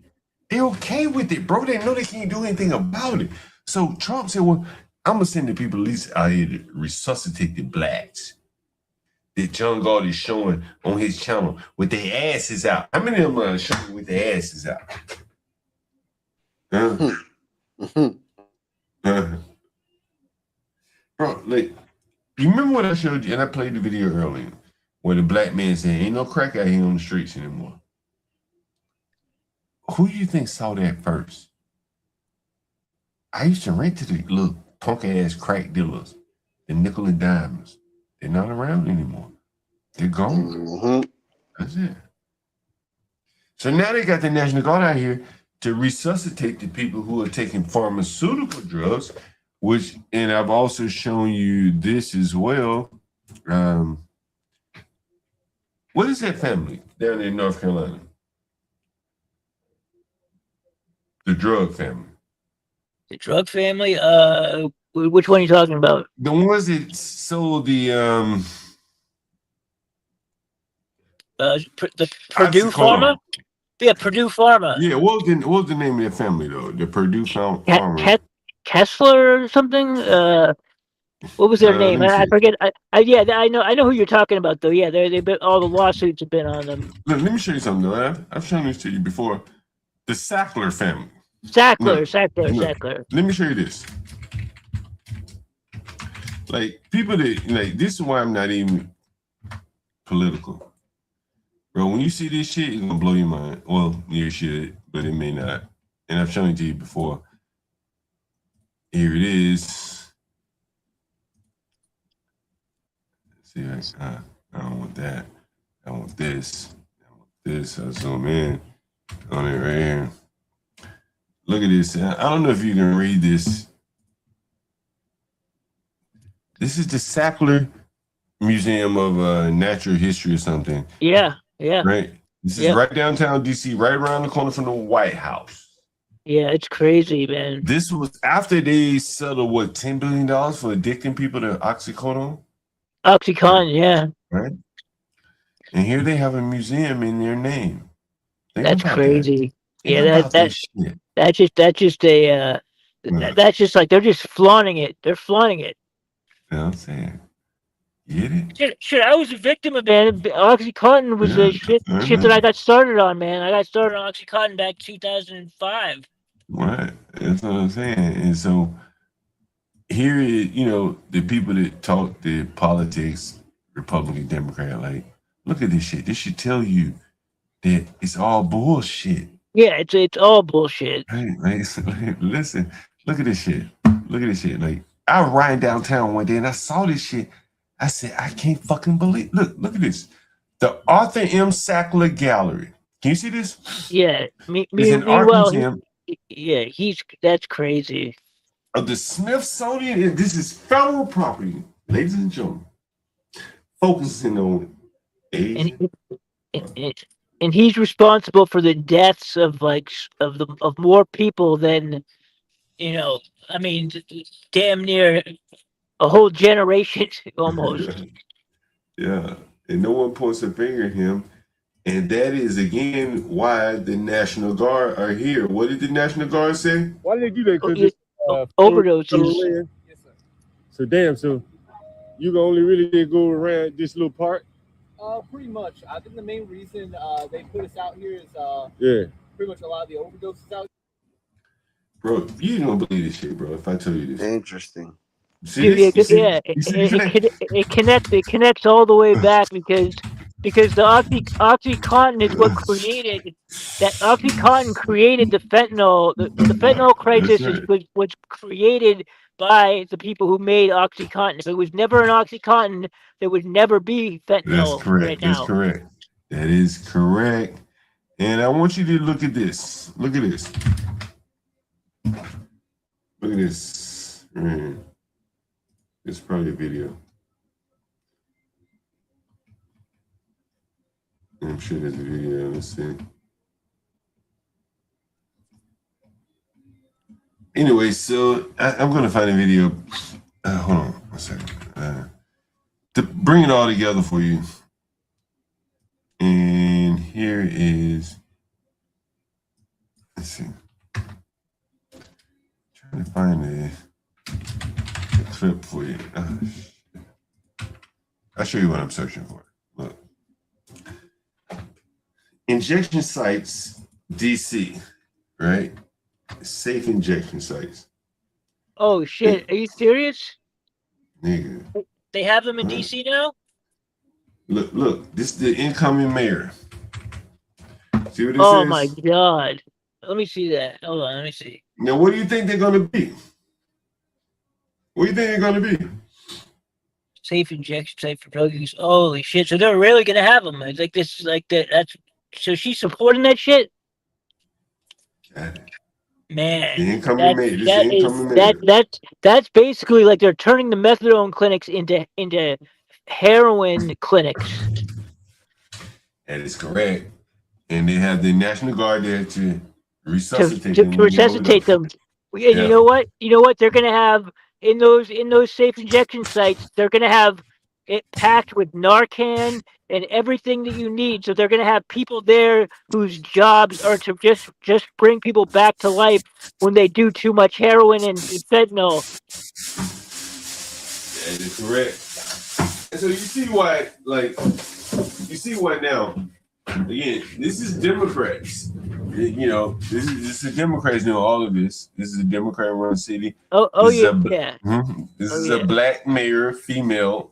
Speaker 1: They're okay with it, bro. They know they can't do anything about it. So Trump said, well, I'm going to send the people at least out here to resuscitate the blacks that John Galt is showing on his channel with their asses out. How many of them are showing with their asses out? Bro, like, you remember what I showed you? And I played the video earlier where the black man said, ain't no crack out here on the streets anymore. Who do you think saw that first? I used to rent to the little punk ass crack dealers, the nickel and dimes. They're not around anymore. They're gone. That's it. So now they got the National Guard out here to resuscitate the people who are taking pharmaceutical drugs, which, and I've also shown you this as well. What is that family down in North Carolina? The drug family.
Speaker 14: The drug family? Which one are you talking about?
Speaker 1: The ones that sold the
Speaker 14: Purdue Pharma? Yeah, Purdue Pharma.
Speaker 1: Yeah, what was the name of their family though? The Purdue Pharma.
Speaker 14: Kessler or something? What was their name? I forget. Yeah, I know who you're talking about though. Yeah, they all the lawsuits have been on them.
Speaker 1: Look, let me show you something though. I've shown this to you before. The Sackler family. Sackler. Let me show you this. Like, people that, like, this is why I'm not even political. Bro, when you see this shit, it's gonna blow your mind. Well, you should, but it may not. And I've shown it to you before. Here it is. Let's see, I don't want that. I want this. I want this. I'll zoom in on it right here. Look at this. I don't know if you can read this. This is the Sackler Museum of Natural History or something.
Speaker 14: Yeah.
Speaker 1: Right? This is right downtown DC, right around the corner from the White House.
Speaker 14: Yeah, it's crazy, man.
Speaker 1: This was after they settled, what, $10 billion for addicting people to Oxycodone?
Speaker 14: Oxycontin, yeah.
Speaker 1: Right? And here they have a museum in their name.
Speaker 14: That's crazy. Yeah, that's just like they're just flaunting it. They're flaunting it.
Speaker 1: You know what I'm saying? Get it?
Speaker 14: Shit, I was a victim of that. Oxycontin was the shit that I got started on, man. I got started on Oxycontin back 2005.
Speaker 1: Right. That's what I'm saying. And so here is, the people that talk the politics, Republican, Democrat. Like, look at this shit. This should tell you that it's all bullshit.
Speaker 14: Yeah, it's all bullshit.
Speaker 1: Right? Like, listen, look at this shit. Look at this shit. Like, I was riding downtown one day and I saw this shit. I said, I can't fucking believe. Look at this. The Arthur M. Sackler Gallery. Can you see this?
Speaker 14: Yeah.
Speaker 1: It's an art
Speaker 14: Meanwhile,
Speaker 1: museum
Speaker 14: that's crazy.
Speaker 1: of the Smithsonian, and this is federal property, ladies and gentlemen. Focusing on Asian.
Speaker 14: And he's responsible for the deaths of of more people than, you know, I mean, damn near a whole generation almost.
Speaker 1: Yeah, and no one points a finger at him. And that is, again, why the National Guard are here. What did the National Guard say?
Speaker 6: Why did they do that? Because
Speaker 14: overdoses.
Speaker 6: So damn, so you can only really go around this little part?
Speaker 9: Pretty much. I think the main reason they put us out here is pretty much a lot of the overdoses out.
Speaker 1: Bro, you don't believe this shit, bro. If I tell you this.
Speaker 13: Interesting.
Speaker 1: See this?
Speaker 14: It connects all the way back because the OxyContin is what created that. OxyContin created the fentanyl. The fentanyl crisis was created by the people who made OxyContin. If it was never an OxyContin, there would never be fentanyl.
Speaker 1: That's correct.
Speaker 14: Right now.
Speaker 1: That's correct. That is correct. And I want you to look at this. Look at this. Look at this. Man. It's probably a video. I'm sure there's a video. Let's see. Anyway, so I'm going to find a video. Hold on one second. To bring it all together for you. And here is, let's see. Trying to find the clip for you. I'll show you what I'm searching for. Look. Injection sites, DC, right? Safe injection sites.
Speaker 14: Oh shit! Are you serious?
Speaker 1: Nigga.
Speaker 14: They have them in DC now?
Speaker 1: Look, this is the incoming mayor. See what it
Speaker 14: Oh
Speaker 1: says?
Speaker 14: my god. Let me see that. Hold on, let me see.
Speaker 1: Now, what do you think they're gonna be? What do you think they're gonna be?
Speaker 14: Safe injection site for drug use. Holy shit! So they're really gonna have them? It's like this, like that. That's so she's supporting that shit. Man,
Speaker 1: The incoming mayor. This is the incoming mayor.
Speaker 14: that's basically like they're turning the methadone clinics into heroin clinics.
Speaker 1: That is correct. And they have the National Guard there to resuscitate them.
Speaker 14: To resuscitate them. And you know what? You know what? They're gonna have in those safe injection sites. They're gonna have it packed with Narcan and everything that you need. So they're gonna have people there whose jobs are to just bring people back to life when they do too much heroin and fentanyl.
Speaker 1: That is correct. And so you see why, now. Again, this is Democrats. You know, this is Democrats know all of this. This is a Democrat-run city. This is a black mayor, female,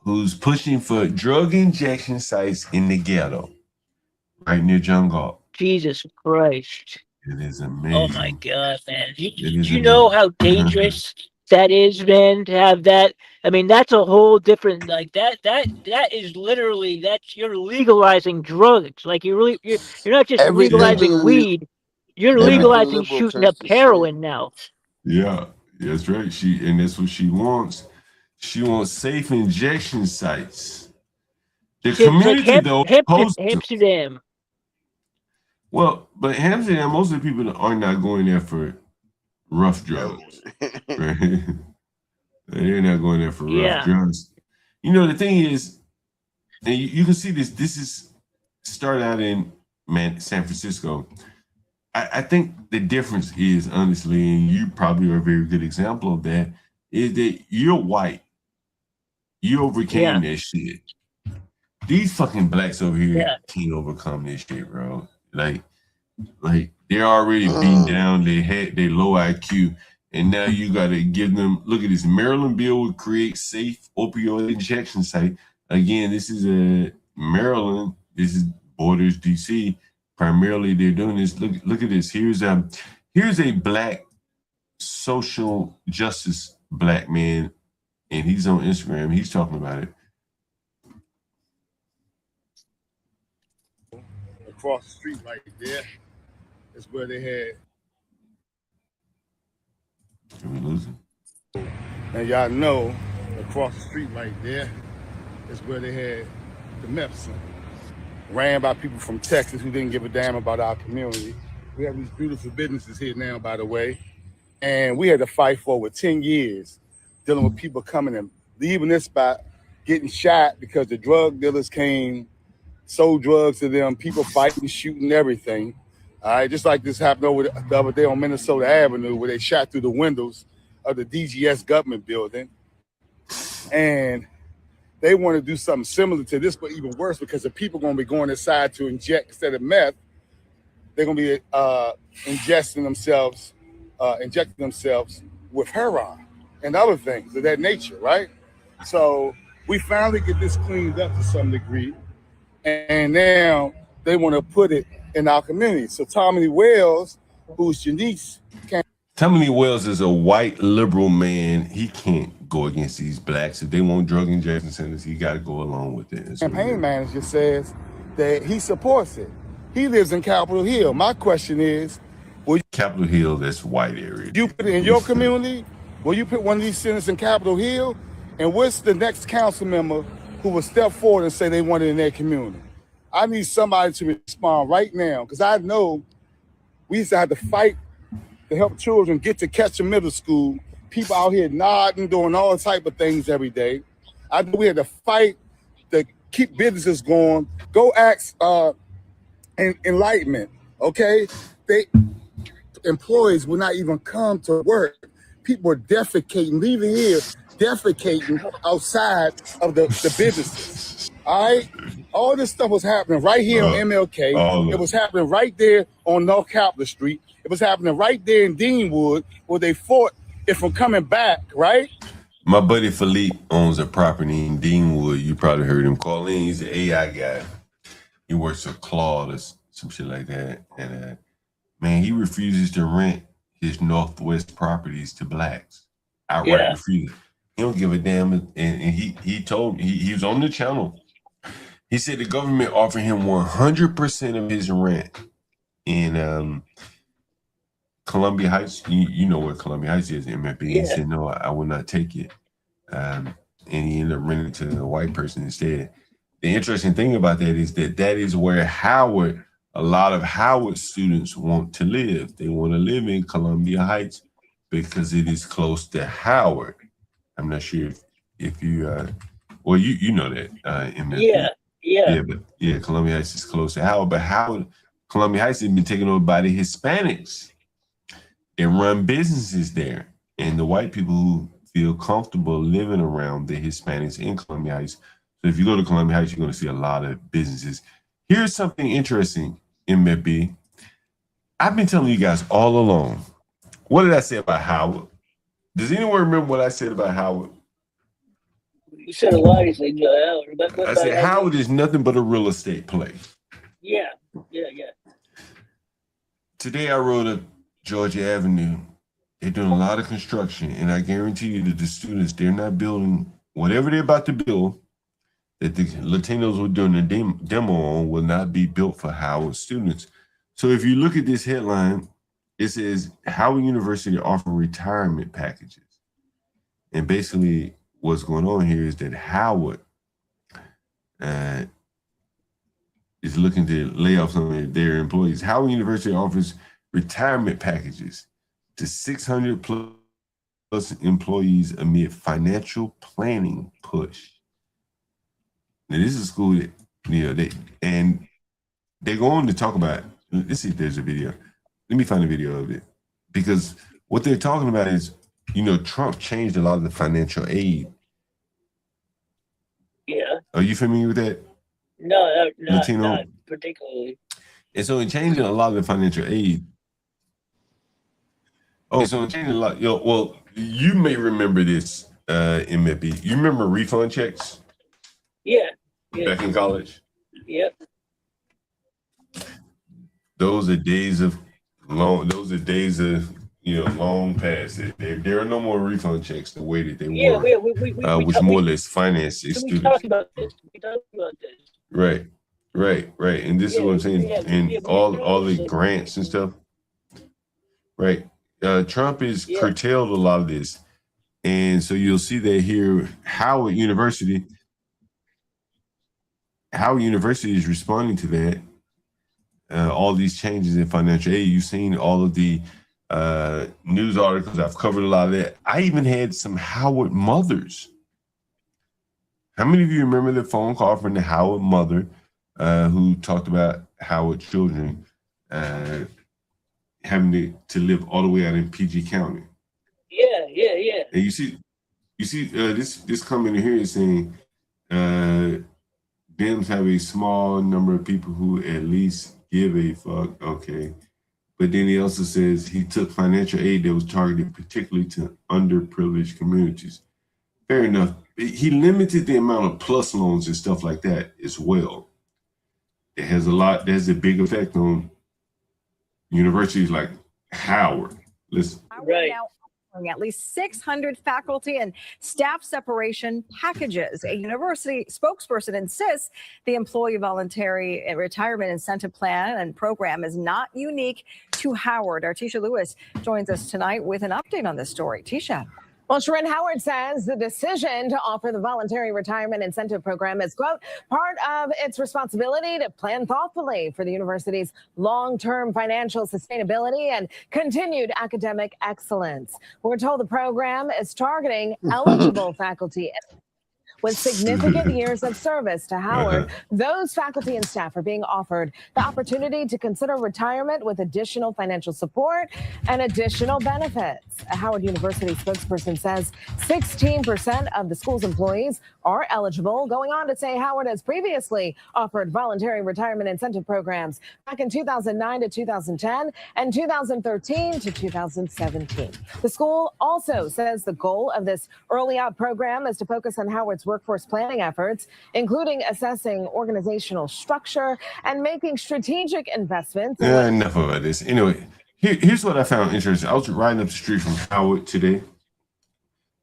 Speaker 1: who's pushing for drug injection sites in the ghetto, right near John Galt.
Speaker 14: Jesus Christ!
Speaker 1: It is amazing.
Speaker 14: Oh my God, man! You know how dangerous that is, man, to have that. I mean, that's a whole different, like that is literally, you're legalizing drugs. Like you're not just legalizing weed, you're legalizing shooting up heroin now.
Speaker 1: Yeah, that's right. And that's what she wants. She wants safe injection sites. The community though,
Speaker 14: Amsterdam.
Speaker 1: Well, but Amsterdam, most of the people are not going there for rough drugs. Right? They're not going there for rough drugs. You know, the thing is, and you can see this is started out in San Francisco. I think the difference is, honestly, and you probably are a very good example of that, is that you're white. You overcame that shit. These fucking blacks over here can't overcome this shit, bro. Like they're already beaten down. They had their low IQ, And now you got to give them, look at this. Maryland bill would create safe opioid injection site. Again, this is a Maryland. This is borders DC. Primarily, they're doing this. Look at this. Here's a black social justice black man, and he's on Instagram. He's talking about it.
Speaker 18: Across the street right there is where they had.
Speaker 1: Are we losing?
Speaker 18: And y'all know, across the street right there is where they had the meth center. Ran by people from Texas who didn't give a damn about our community. We have these beautiful businesses here now, by the way. And we had to fight for over 10 years dealing with people coming and leaving this spot, getting shot because the drug dealers came, sold drugs to them, people fighting, shooting, everything. All right, just like this happened over the other day on Minnesota Avenue where they shot through the windows of the DGS government building. And they want to do something similar to this, but even worse, because the people are going to be going inside to inject, instead of meth, they're going to be injecting themselves with heroin and other things of that nature, right? So we finally get this cleaned up to some degree, and now they want to put it in our community. So Tommy Wells, who's Janice,
Speaker 1: Tommy Wells is a white liberal man. He can't go against these blacks. If they want drug injection centers, he got to go along with it.
Speaker 18: Campaign manager says that he supports it. He lives in Capitol Hill. My question is, will
Speaker 1: Capitol Hill, that's white area.
Speaker 18: you put it in your community? Will you put one of these centers in Capitol Hill? And what's the next council member who will step forward and say they want it in their community? I need somebody to respond right now, because I know we used to have to fight to help children get to Ketchum Middle School. People out here nodding, doing all type of things every day. I know we had to fight to keep businesses going. Go ask Enlightenment, okay? Employees will not even come to work. People are defecating, leaving here, defecating outside of the businesses. All right? All this stuff was happening right here on MLK. It was happening right there on North Capitol Street. It was happening right there in Deanwood, where they fought it from coming back, right?
Speaker 1: My buddy Philippe owns a property in Deanwood. You probably heard him call in. He's an AI guy. He works for Claude or some shit like that. And man, he refuses to rent his Northwest properties to blacks. Outright refuses. He don't give a damn. And he told me, he was on the channel. He said the government offered him 100% of his rent in Columbia Heights. You know where Columbia Heights is, MFB. He said, no, I will not take it. And he ended up renting it to a white person instead. The interesting thing about that is where a lot of Howard students want to live. They want to live in Columbia Heights because it is close to Howard. I'm not sure if you, well, you know that. MFB. Columbia Heights is close to Howard, but Columbia Heights has been taken over by the Hispanics. They run businesses there, and the white people who feel comfortable living around the Hispanics in Columbia Heights. So if you go to Columbia Heights, you're going to see a lot of businesses. Here's something interesting, MFB. I've been telling you guys all along. What did I say about Howard? Does anyone remember what I said about Howard?
Speaker 14: You said a lot. You said Howard.
Speaker 1: I said Howard is nothing but a real estate play.
Speaker 14: Yeah.
Speaker 1: Today I rode up Georgia Avenue. They're doing a lot of construction, and I guarantee you that the students, they're not building whatever they're about to build that the Latinos were doing the demo on will not be built for Howard students. So if you look at this headline, it says Howard University offer retirement packages. And basically what's going on here is that Howard is looking to lay off some of their employees. Howard University offers retirement packages to 600 plus employees amid financial planning push. Now, this is a school that, they go on to talk about, let's see if there's a video. Let me find a video of it. Because what they're talking about is, Trump changed a lot of the financial aid.
Speaker 14: Yeah.
Speaker 1: Are you familiar with that?
Speaker 14: No,
Speaker 1: Latino?
Speaker 14: not particularly.
Speaker 1: And so in changing a lot of the financial aid, Oh, so it changed a lot. Yo, well, you may remember this, MFB. You remember refund checks
Speaker 14: Yeah. Yeah.
Speaker 1: back in college?
Speaker 14: Yep.
Speaker 1: Those are days of long. Those are days of long past. There are no more refund checks the way that they
Speaker 14: Yeah.
Speaker 1: were,
Speaker 14: We
Speaker 1: which more or less finance
Speaker 14: so we
Speaker 1: students.
Speaker 14: talked about this. We talked about this.
Speaker 1: Right, right. And this is what I'm saying. And
Speaker 14: we used to
Speaker 1: all the
Speaker 14: know
Speaker 1: grants and stuff. Right. Trump is
Speaker 14: Yeah.
Speaker 1: curtailed a lot of this. And so you'll see that here, Howard University is responding to that. All these changes in financial aid. You've seen all of the news articles. I've covered a lot of that. I even had some Howard mothers. How many of you remember the phone call from the Howard mother who talked about Howard children having to live all the way out in PG County?
Speaker 14: Yeah.
Speaker 1: And you see this comment here is saying Dems have a small number of people who at least give a fuck. Okay. But then he also says he took financial aid that was targeted particularly to underprivileged communities. Fair enough. He limited the amount of plus loans and stuff like that as well. It has a big effect on universities like Howard. Listen.
Speaker 14: Right.
Speaker 19: Now offering at least 600 faculty and staff separation packages. A university spokesperson insists the employee voluntary retirement incentive plan and program is not unique to Howard. Our Tisha Lewis joins us tonight with an update on this story. Tisha.
Speaker 20: Well, Sharon, Howard says the decision to offer the voluntary retirement incentive program is, quote, part of its responsibility to plan thoughtfully for the university's long-term financial sustainability and continued academic excellence. We're told the program is targeting eligible faculty with significant years of service to Howard. Those faculty and staff are being offered the opportunity to consider retirement with additional financial support and additional benefits. A Howard University spokesperson says 16% of the school's employees are eligible, going on to say Howard has previously offered voluntary retirement incentive programs back in 2009 to 2010 and 2013 to 2017. The school also says the goal of this early out program is to focus on Howard's workforce planning efforts, including assessing organizational structure and making strategic investments.
Speaker 1: Enough about this. Anyway, here's what I found interesting. I was riding up the street from Howard today,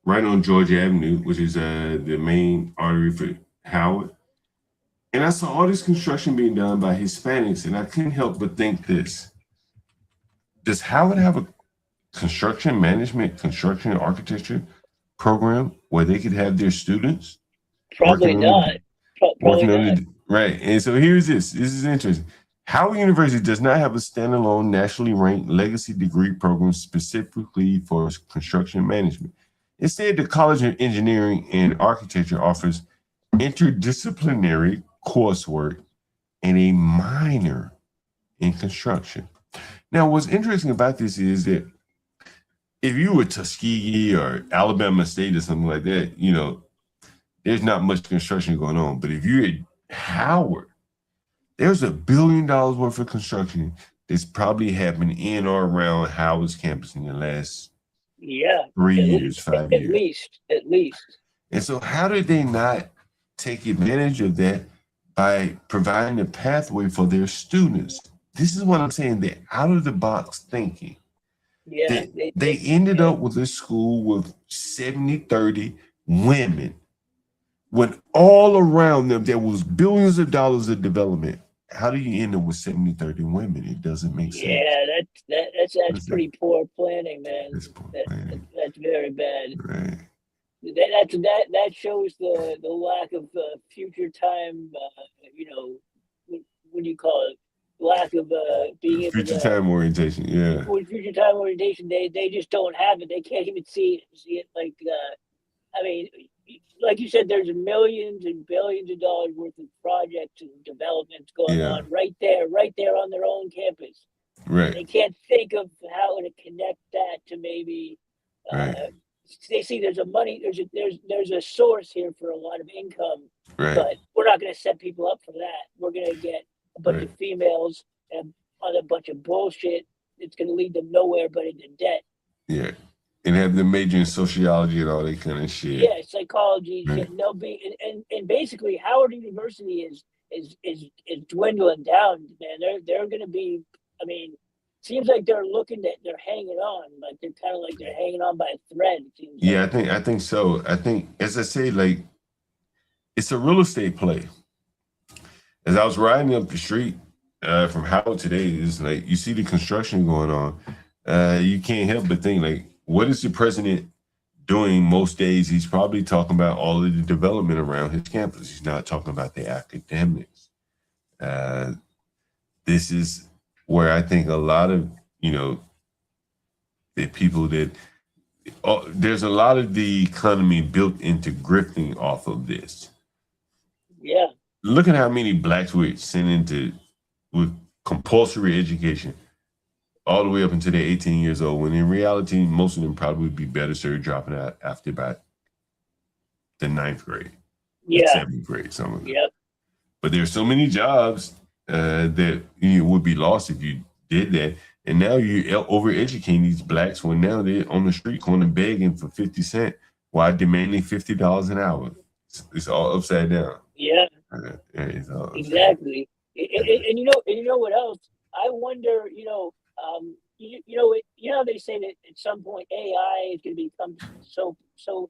Speaker 1: right on Georgia Avenue, which is the main artery for Howard. And I saw all this construction being done by Hispanics, and I couldn't help but think this. Does Howard have a construction management, construction and architecture program where they could have their students?
Speaker 14: Probably not. Probably not.
Speaker 1: Right. And so here's this. This is interesting. Howard University does not have a standalone nationally ranked legacy degree program specifically for construction management. Instead, the College of Engineering and Architecture offers interdisciplinary coursework and a minor in construction. Now, what's interesting about this is that if you were Tuskegee or Alabama State or something like that, there's not much construction going on. But if you're at Howard, there's $1 billion worth of construction that's probably happened in or around Howard's campus in the last 3 years, 5 years.
Speaker 14: At least.
Speaker 1: And so how did they not take advantage of that by providing a pathway for their students? This is what I'm saying. They're out of the box thinking.
Speaker 14: Yeah.
Speaker 1: They ended up with a school with 70-30 women, when all around them there was billions of dollars of development. How do you end up with 70-30 women? It doesn't make sense.
Speaker 14: Yeah, that's pretty poor planning, man. That's very bad.
Speaker 1: Right.
Speaker 14: That shows the lack of future time. What do you call it? Lack of being able
Speaker 1: Future
Speaker 14: to
Speaker 1: time orientation. Yeah.
Speaker 14: with future time orientation. They just don't have it. They can't even see it. Like like you said, there's millions and billions of dollars worth of projects and developments going on right there on their own campus.
Speaker 1: Right.
Speaker 14: They can't think of how to connect that to maybe. They see there's a source here for a lot of income, but we're not going to set people up for that. We're going to get a bunch of females and on a bunch of bullshit. It's going to lead them nowhere but into debt.
Speaker 1: Yeah. And have them major in sociology and all that kind of shit.
Speaker 14: Yeah, psychology.
Speaker 1: Right.
Speaker 14: Shit. And they'll be and basically Howard University is dwindling down, man. They're going to be. I mean, seems like they're hanging on, like they're kind of like they're hanging on by a thread. It seems like.
Speaker 1: Yeah, I think so. I think, as I say, like, it's a real estate play. As I was riding up the street from Howard today, it's like you see the construction going on. You can't help but think, like, what is the president doing most days? He's probably talking about all of the development around his campus. He's not talking about the academics. This is where I think a lot of, the people that, there's a lot of the economy built into grifting off of this.
Speaker 14: Yeah.
Speaker 1: Look at how many blacks we're sent with compulsory education all the way up until they're 18 years old, when in reality, most of them probably would be better served dropping out after about the 9th grade,
Speaker 14: Yeah.
Speaker 1: 7th grade, some of them.
Speaker 14: Yep.
Speaker 1: But there's so many jobs that would be lost if you did that. And now you're overeducating these blacks when now they're on the street corner begging for 50 cents while demanding $50 an hour. It's all upside down.
Speaker 14: Yeah.
Speaker 1: It's all
Speaker 14: Exactly. And you know what else? I wonder, they say that at some point AI is going to become so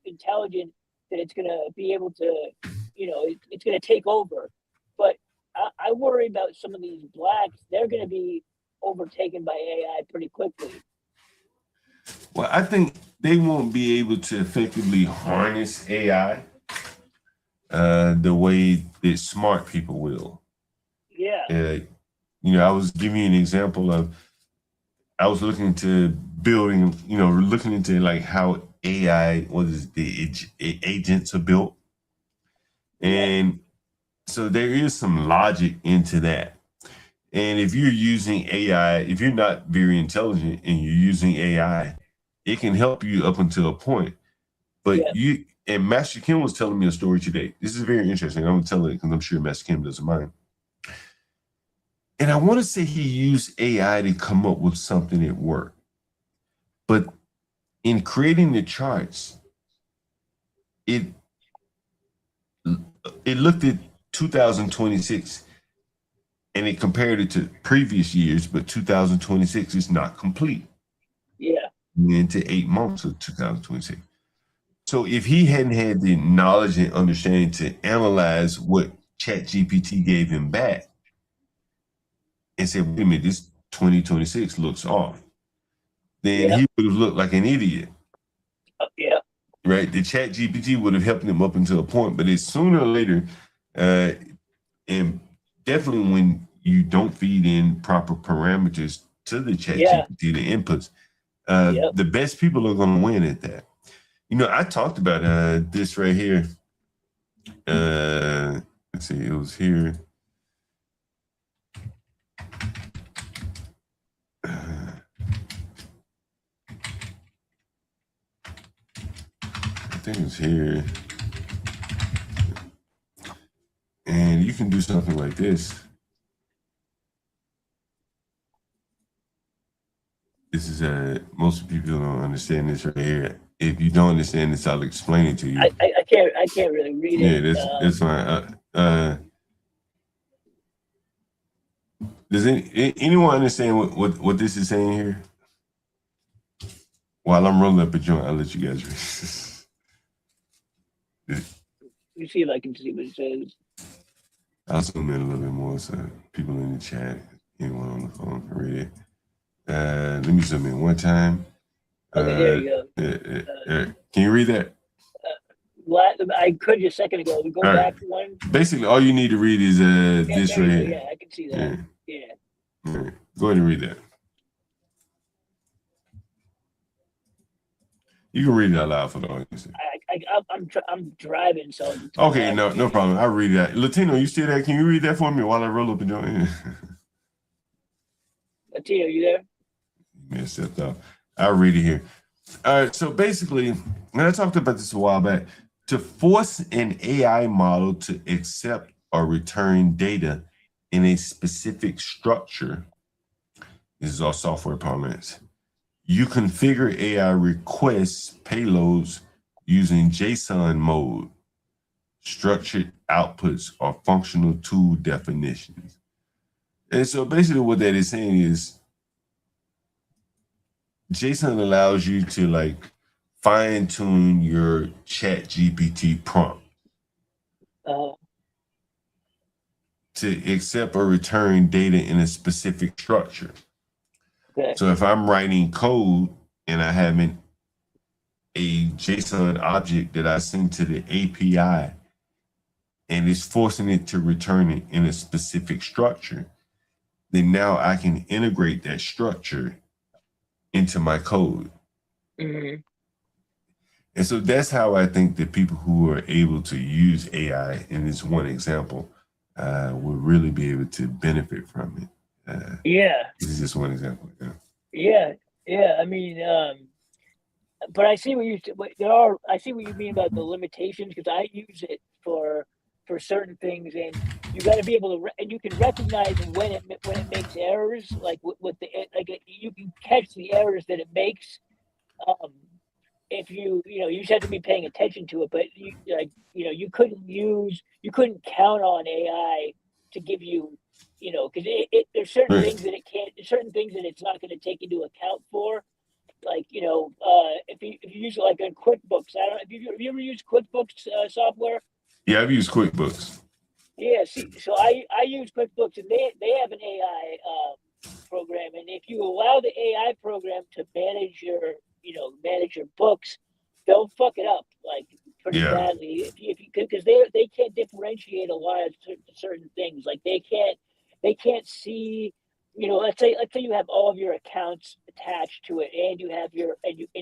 Speaker 14: intelligent that it's going to be able to, it's going to take over. But I worry about some of these blacks. They're going to be overtaken by AI pretty quickly.
Speaker 1: Well, I think they won't be able to effectively harness AI the way that smart people will.
Speaker 14: Yeah.
Speaker 1: I was giving you an example of, I was looking into building, looking into like how AI, the agents are built. And so there is some logic into that. And if you're using AI, if you're not very intelligent and you're using AI, it can help you up until a point. But and Master Kim was telling me a story today. This is very interesting. I'm going to tell it because I'm sure Master Kim doesn't mind. And I want to say he used AI to come up with something at work. But in creating the charts, it looked at 2026 and it compared it to previous years, but 2026 is not complete.
Speaker 14: Yeah.
Speaker 1: Into 8 months of 2026. So if he hadn't had the knowledge and understanding to analyze what ChatGPT gave him back and said, wait a minute, this 2026 looks off, then he would have looked like an idiot.
Speaker 14: Yeah.
Speaker 1: Right? The ChatGPT would have helped him up until a point, but it's sooner or later, and definitely when you don't feed in proper parameters to the ChatGPT, the inputs, the best people are going to win at that. I talked about this right here. Let's see, it was here. I think it's here. And you can do something like this. This is most people don't understand this right here. If you don't understand this, I'll explain it to you.
Speaker 14: I can't really read it.
Speaker 1: Yeah, that's fine. Does anyone understand what this is saying here? While I'm rolling up a joint, I'll let you guys read.
Speaker 14: Let me see if I can see what it says.
Speaker 1: I'll zoom in a little bit more so people in the chat, anyone on the phone can read it. Let me zoom in one time.
Speaker 14: Okay, there you go.
Speaker 1: Can you read that?
Speaker 14: I could just a second ago. We go back one.
Speaker 1: Basically, all you need to read is this right here.
Speaker 14: Yeah, I can see that. Yeah.
Speaker 1: Right. Go ahead and read that. You can read it out loud for the audience.
Speaker 14: I'm driving, so.
Speaker 1: Okay, no problem. I'll read that. Latino, you still there? Can you read that for me while I roll up the joint?
Speaker 14: Latino, you there?
Speaker 1: Yeah, stepped up. I'll read it here. All right, so basically, and I talked about this a while back, to force an AI model to accept or return data in a specific structure, this is all software parlance, You configure AI requests payloads using JSON mode, structured outputs, or functional tool definitions. And so basically what that is saying is JSON allows you to like fine tune your chat GPT prompt to accept or return data in a specific structure.
Speaker 14: Okay.
Speaker 1: So if I'm writing code and I have a JSON object that I send to the API and it's forcing it to return it in a specific structure, then now I can integrate that structure into my code.
Speaker 14: Mm-hmm.
Speaker 1: And so that's how I think that people who are able to use AI in this one example will really be able to benefit from it.
Speaker 14: Yeah.
Speaker 1: This is just one example.
Speaker 14: Yeah. I mean, but I see I see what you mean about the limitations, because I use it for certain things, and you got to be able to, and you can recognize when it makes errors, like you can catch the errors that it makes. If you just have to be paying attention to it, but you couldn't count on AI to give you, because there's certain
Speaker 1: Right.
Speaker 14: things that it can't, certain things that it's not going to take into account for. Like, if you use it like on QuickBooks, I don't know, have you ever used QuickBooks software?
Speaker 1: Yeah, I've used QuickBooks.
Speaker 14: Yeah, see, so I use QuickBooks, and they have an AI program, and if you allow the AI program to manage your books, they'll fuck it up like pretty
Speaker 1: Yeah.
Speaker 14: badly if you could, because they can't differentiate a lot of certain things. Like they can't see, let's say you have all of your accounts attached to it, and you have you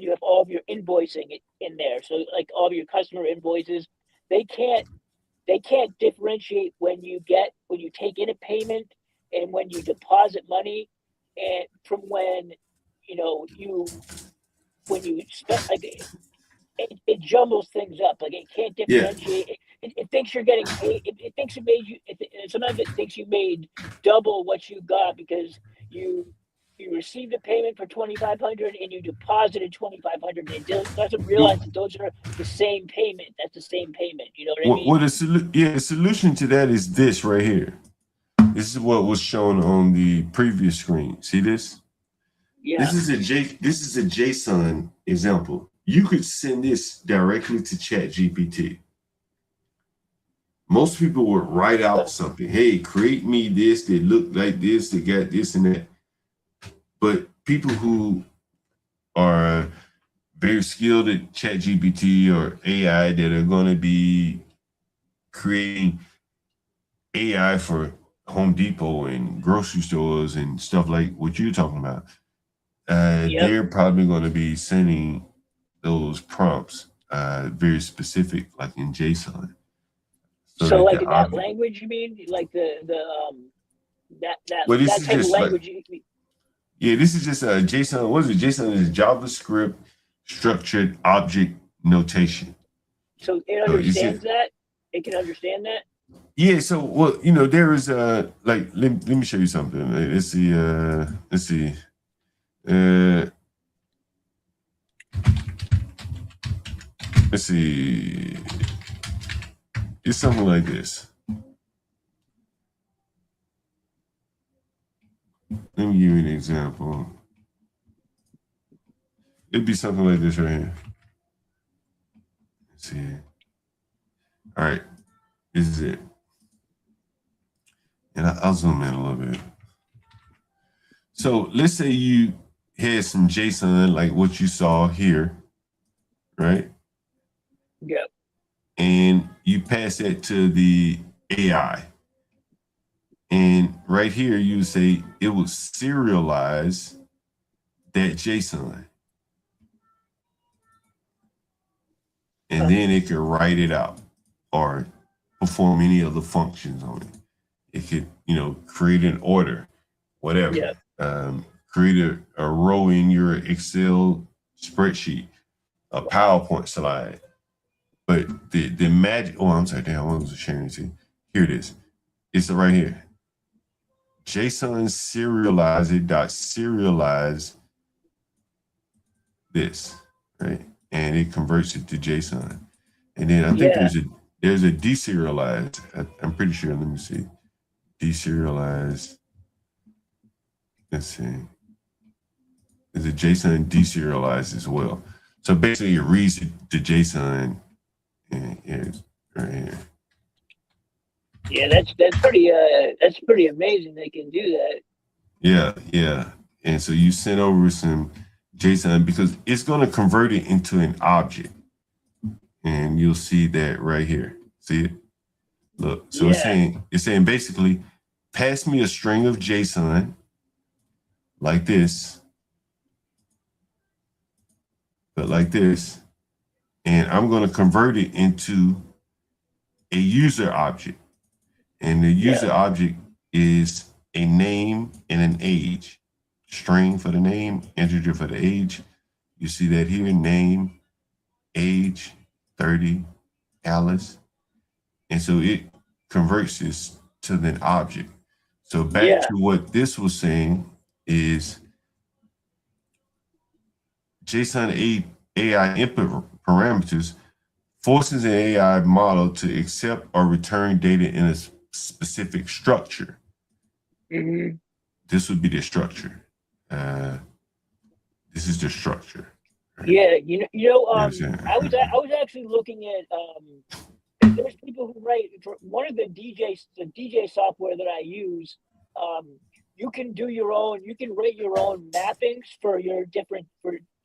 Speaker 14: have all of your invoicing in there. So like all of your customer invoices, they can't differentiate when you take in a payment and when you deposit money, and from when you spend, like it jumbles things up. Like it can't differentiate. It thinks you're getting paid. It thinks it made you. Sometimes it thinks you made double what you got because you received a payment for $2,500 and you deposited $2,500. It doesn't realize that those are the same payment. That's the same payment. You know what I mean?
Speaker 1: The solution to that is this right here. This is what was shown on the previous screen. See this?
Speaker 14: Yeah.
Speaker 1: This is a JSON example. You could send this directly to ChatGPT. Most people would write out something. Hey, create me this that look like this, that got this and that. But people who are very skilled at ChatGPT or AI that are going to be creating AI for Home Depot and grocery stores and stuff like what you're talking about, they're probably going to be sending those prompts very specific, like in JSON.
Speaker 14: So like in that language, you mean like that type of language?
Speaker 1: Yeah, this is just a JSON. What is it? JSON is JavaScript structured object notation.
Speaker 14: So it understands that? It can understand that?
Speaker 1: Yeah, so there is let me show you something. Let's see. Let's see. It's something like this. Let me give you an example. It'd be something like this right here. Let's see. All right, this is it. And I'll zoom in a little bit. So let's say you had some JSON like what you saw here, right?
Speaker 14: Yep.
Speaker 1: And you pass that to the AI. And right here, you say it will serialize that JSON. And then it could write it out or perform any other functions on it. It could, create an order, whatever.
Speaker 14: Yeah.
Speaker 1: Create a row in your Excel spreadsheet, a PowerPoint slide. But the magic, I'm sorry, damn, I was sharing it to you. Here it is. It's right here. JSON serialize this, right? And it converts it to JSON. And then I think there's a deserialized, I'm pretty sure, let me see. Deserialized, let's see. There's a JSON deserialized as well. So basically it reads the JSON and here's right here.
Speaker 14: Yeah, that's pretty amazing. They can do that.
Speaker 1: Yeah. And so you send over some JSON because it's going to convert it into an object. And you'll see that right here. See it? Look, so it's saying basically, pass me a string of JSON like this, but like this, and I'm going to convert it into a user object. And the user object is a name and an age. String for the name, integer for the age. You see that here, name, age, 30, Alice. And so it converts this to an object. So back to what this was saying is JSON AI input parameters forces an AI model to accept or return data in a specific structure.
Speaker 14: Mm-hmm.
Speaker 1: This would be the structure. This is the structure.
Speaker 14: Right? Yeah, I was actually looking at there's people who write for one of the DJ software that I use. You can rate your own mappings for your different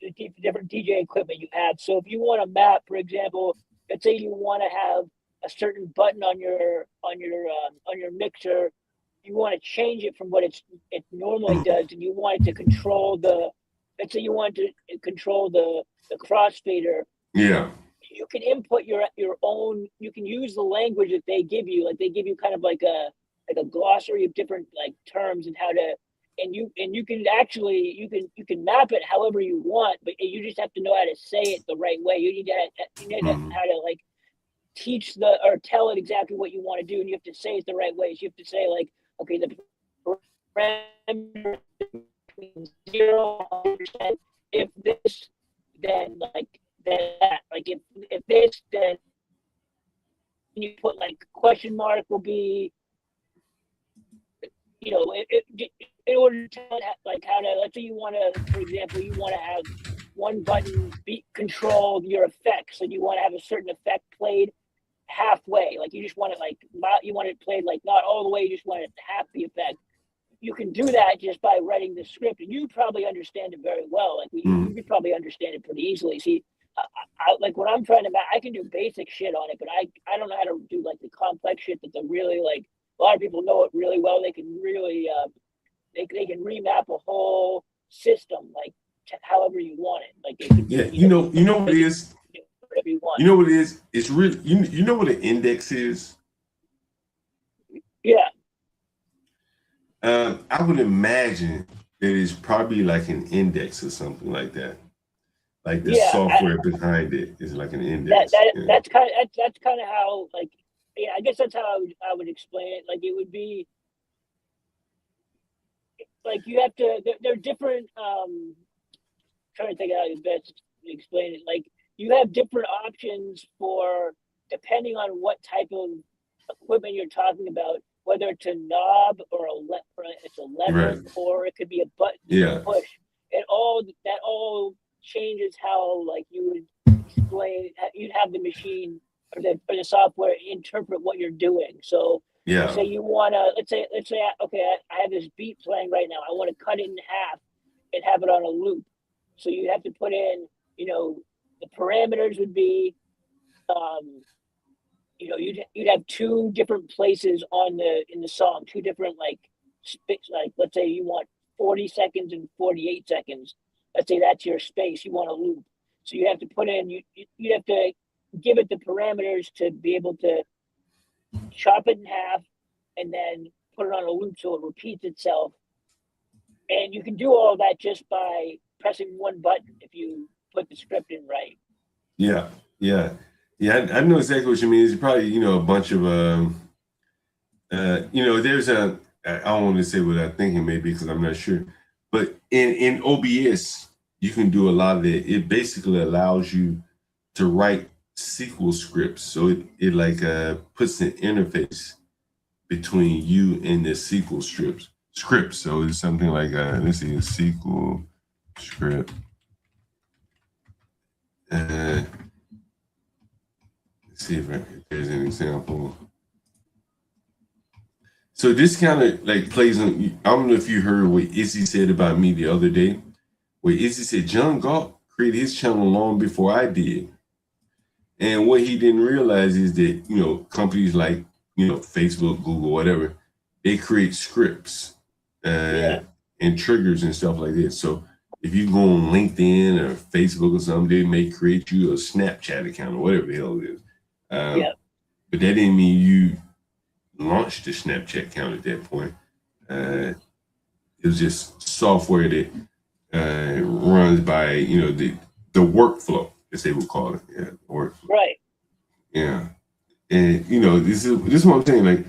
Speaker 14: DJ equipment you have. So if you want to map, for example, let's say you want to have a certain button on your mixer, you want to change it from what it normally does, and you want it to control let's say you want to control the crossfader.
Speaker 1: Yeah.
Speaker 14: You can input your own. You can use the language that they give you. Like they give you kind of like a glossary of different like terms and how to. And you can actually you can map it however you want, but you just have to know how to say it the right way. You need to how to like teach or tell it exactly what you want to do, and you have to say it the right way. So you have to say like, okay, the parameter between 0 and 100%. If this, then like that. Like if this, then you put like question mark will be, in order to tell like how to, let's say you want to, for example, you want to have one button control your effects, and you want to have a certain effect played halfway. Like you just want it like you want it played like not all the way, you just want it half the effect. You can do that just by writing the script, and you probably understand it very well. Like you could probably understand it pretty easily. See, I like when I'm trying to I can do basic shit on it, but I don't know how to do like the complex shit that the really like a lot of people know it really well. They can really they can remap a whole system like however you want it. Like
Speaker 1: you know what it is.
Speaker 14: Whatever you want.
Speaker 1: You know what it is? It's really you know what an index is?
Speaker 14: Yeah.
Speaker 1: I would imagine that it's probably like an index or something like that. Like the software behind it is like an index.
Speaker 14: That's kind of how like I guess that's how I would explain it. Like it would be like you have to. They're different. Trying to think how to best explain it. Like you have different options for depending on what type of equipment you're talking about. Whether it's a knob or it's a lever, or it could be a button you push. That all changes how like you would explain. You'd have the machine or the software interpret what you're doing. So say you wanna let's say okay, I have this beat playing right now. I want to cut it in half and have it on a loop. So you have to put in the parameters would be you'd have two different places in the song, two different like let's say you want 40 seconds and 48 seconds. Let's say that's your space. You want a loop. So you have to put in you have to give it the parameters to be able to chop it in half and then put it on a loop so it repeats itself. And you can do all of that just by pressing one button if you put the script in right.
Speaker 1: Yeah. I know exactly what you mean. It's probably a bunch of there's I don't want to say what I'm thinking maybe because I'm not sure, but in OBS you can do a lot of that. It basically allows you to write SQL scripts. So it like puts an interface between you and the SQL scripts. So it's something like let's see, a SQL script. Let's see if there's an example. So this kind of like plays on. I don't know if you heard what Izzy said about me the other day. Where Izzy said John Galt created his channel long before I did. And what he didn't realize is that, you know, companies like, you know, Facebook, Google, whatever, they create scripts and triggers and stuff like this. So if you go on LinkedIn or Facebook or something, they may create you a Snapchat account or whatever the hell it is. But that didn't mean you launched the Snapchat account at that point. It was just software that runs by, you know, the workflow, as they would call it. Yeah, workflow.
Speaker 14: Right.
Speaker 1: Yeah. And, you know, this is what I'm saying. Like,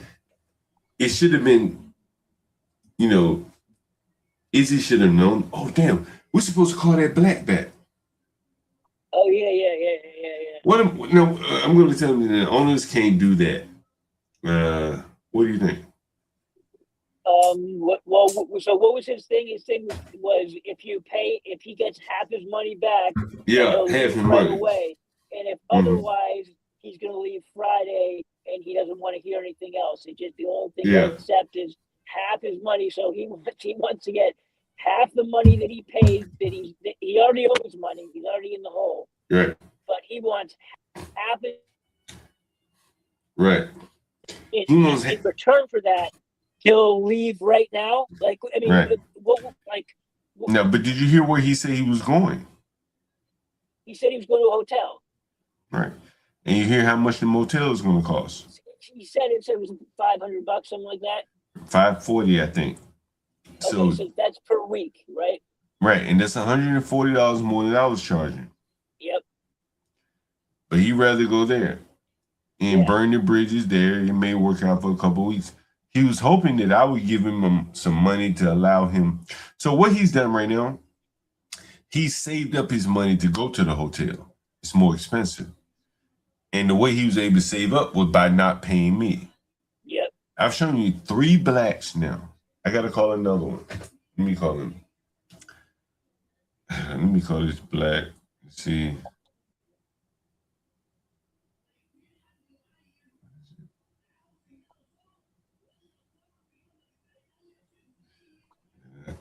Speaker 1: it should have been, you know, Izzy should have known, oh, damn, we're supposed to call that black bat.
Speaker 14: Oh, yeah.
Speaker 1: No, I'm going to tell you that owners can't do that. What do you think?
Speaker 14: So what was his thing? His thing was if he gets half his money back,
Speaker 1: half his money
Speaker 14: away, and if otherwise he's going to leave Friday and he doesn't want to hear anything else. It's just the only thing he'll accept is half his money. So he wants to get half the money that he paid. That he already owes money. He's already in the hole.
Speaker 1: Right.
Speaker 14: But he wants half it.
Speaker 1: Right.
Speaker 14: In return for that, he'll leave right now. Like, I mean,
Speaker 1: right.
Speaker 14: No,
Speaker 1: but did you hear where he said he was going?
Speaker 14: He said he was going to a hotel.
Speaker 1: Right. And you hear how much the motel is going to cost?
Speaker 14: He said it was $500, something like that.
Speaker 1: $540, I think.
Speaker 14: Okay, so that's per week, right?
Speaker 1: Right, and that's $140 more than I was charging.
Speaker 14: Yep.
Speaker 1: But he'd rather go there and burn the bridges there. It may work out for a couple of weeks. He was hoping that I would give him some money to allow him. So what he's done right now, he saved up his money to go to the hotel. It's more expensive. And the way he was able to save up was by not paying me.
Speaker 14: Yep.
Speaker 1: I've shown you 3 blacks now. I got to call another one. Let me call him. Let me call this black. Let's see.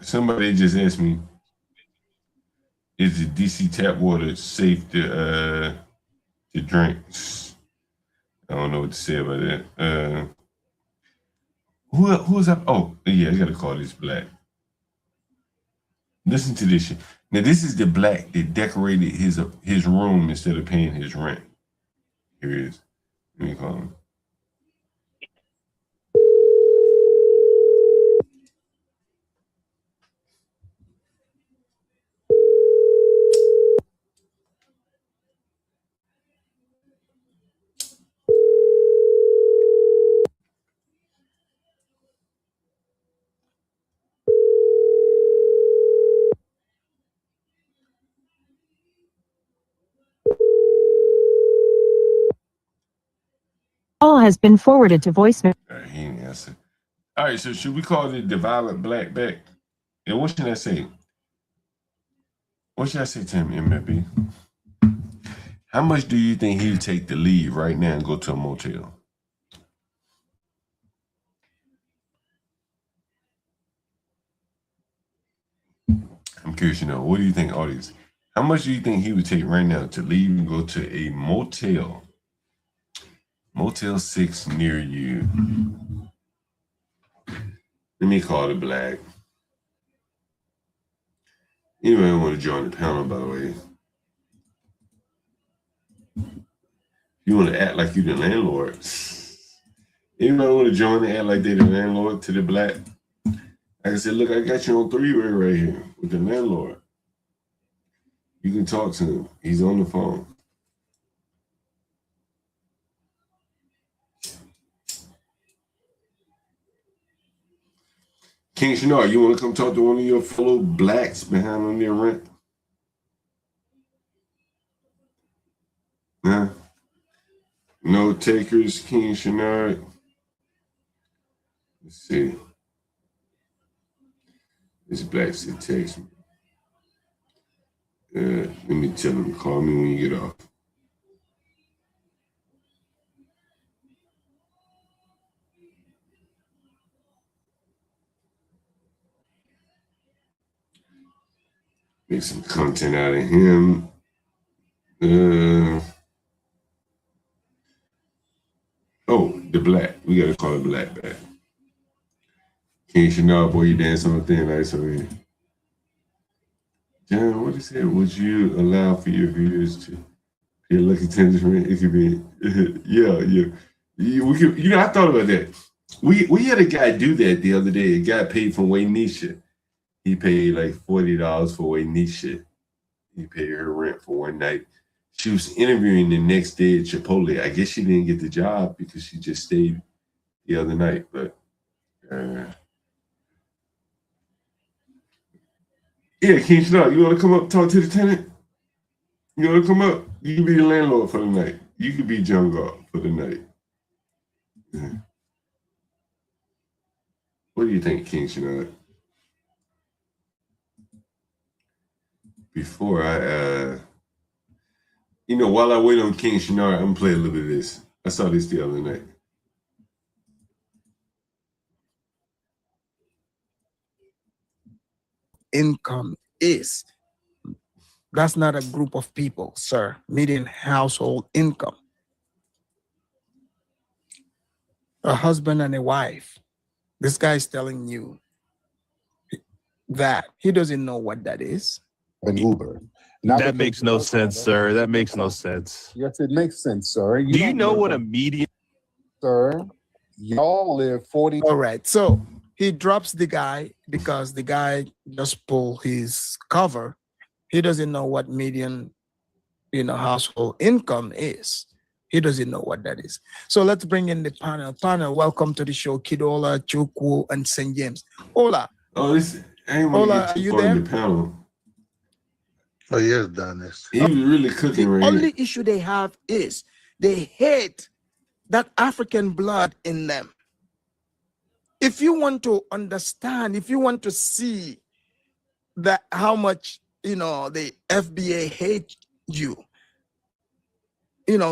Speaker 1: Somebody just asked me, is the DC tap water safe to drink? I don't know what to say about that. Who's up? Oh, yeah, I gotta call this black. Listen to this shit. Now, this is the black that decorated his room instead of paying his rent. Here it is. Let me call him.
Speaker 12: Call has been forwarded to voicemail.
Speaker 1: He didn't answer. All right, so should we call it the violent black back? And what should I say? What should I say to him, MFB? How much do you think he would take to leave right now and go to a motel? I'm curious to know. What do you think, audience? How much do you think he would take right now to leave and go to a motel? Motel 6 near you. Let me call it black. Anybody want to join the panel, by the way? You want to act like you're the landlord. Anybody want to join and act like they're the landlord to the black? Like I said, look, I got you on 3-way right here with the landlord. You can talk to him. He's on the phone. King Shinar, you want to come talk to one of your fellow blacks behind on their rent? No takers, King Shenard. Let's see. This Black said text me. Let me tell him to call me when you get off. Make some content out of him. Oh, the Black. We gotta call it Black back. King Chanel, boy, you dance on the thin ice already. John, what he said? Would you allow for your viewers to pay a lucky tennis ring? It could be, yeah. We could, I thought about that. We had a guy do that the other day. A guy paid for Waynisha. He paid like $40 for Waynisha. He paid her rent for one night. She was interviewing the next day at Chipotle. I guess she didn't get the job because she just stayed the other night. But yeah, King Chanel, you want to come up and talk to the tenant? You want to come up? You can be the landlord for the night. You could be John Galt for the night. Yeah. What do you think, King Chanel? Before I, while I wait on King Chanel, I'm going to play a little bit of this. I saw this the other night.
Speaker 21: Income is. That's not a group of people, sir. Median household income. A husband and a wife. This guy is telling you that he doesn't know what that is.
Speaker 22: An Uber.
Speaker 23: That makes no sense, sir. That makes no sense.
Speaker 22: Yes, it makes sense, sir.
Speaker 23: Do you know what a median?
Speaker 22: Sir, y'all live 40.
Speaker 21: All right, so he drops the guy because the guy just pulled his cover. He doesn't know what median, household income is. He doesn't know what that is. So let's bring in the panel. Panel, welcome to the show, Kidola, Chukwu, and St. James. Hola.
Speaker 1: Oh, this ain't want to get too far in the panel.
Speaker 22: Oh, yes, Dennis.
Speaker 1: He was really cooking right
Speaker 21: The only
Speaker 1: here.
Speaker 21: issue they have is they hate that African blood in them. If you want to understand, if you want to see that how much, the FBA hate you,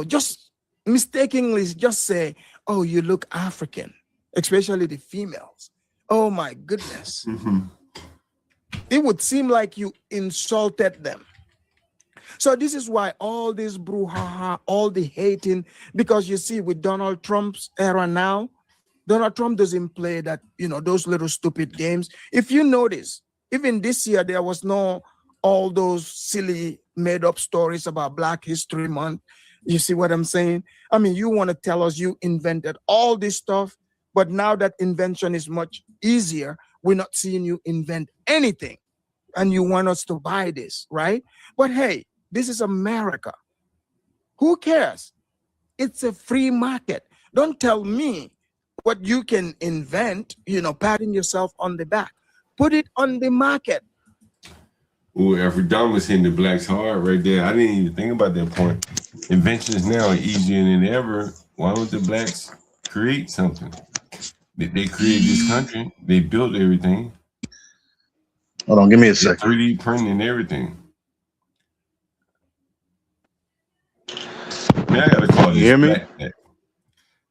Speaker 21: just mistakenly just say, oh, you look African, especially the females. Oh my goodness. It would seem like you insulted them. So this is why all this brouhaha, all the hating, because you see with Donald Trump's era now, Donald Trump doesn't play that, those little stupid games. If you notice, even this year, there was no all those silly made up stories about Black History Month. You see what I'm saying? I mean, you want to tell us you invented all this stuff, but now that invention is much easier, we're not seeing you invent anything. And you want us to buy this, right? But hey, this is America. Who cares? It's a free market. Don't tell me what you can invent, patting yourself on the back. Put it on the market.
Speaker 1: Ooh, Alfredamus hitting the Blacks hard right there. I didn't even think about that point. Inventions now are easier than ever. Why don't the Blacks create something? They created this country. They built everything.
Speaker 22: Hold on, give me a second.
Speaker 1: 3D printing and everything. Man, I gotta call this
Speaker 22: hear me?
Speaker 1: Black back.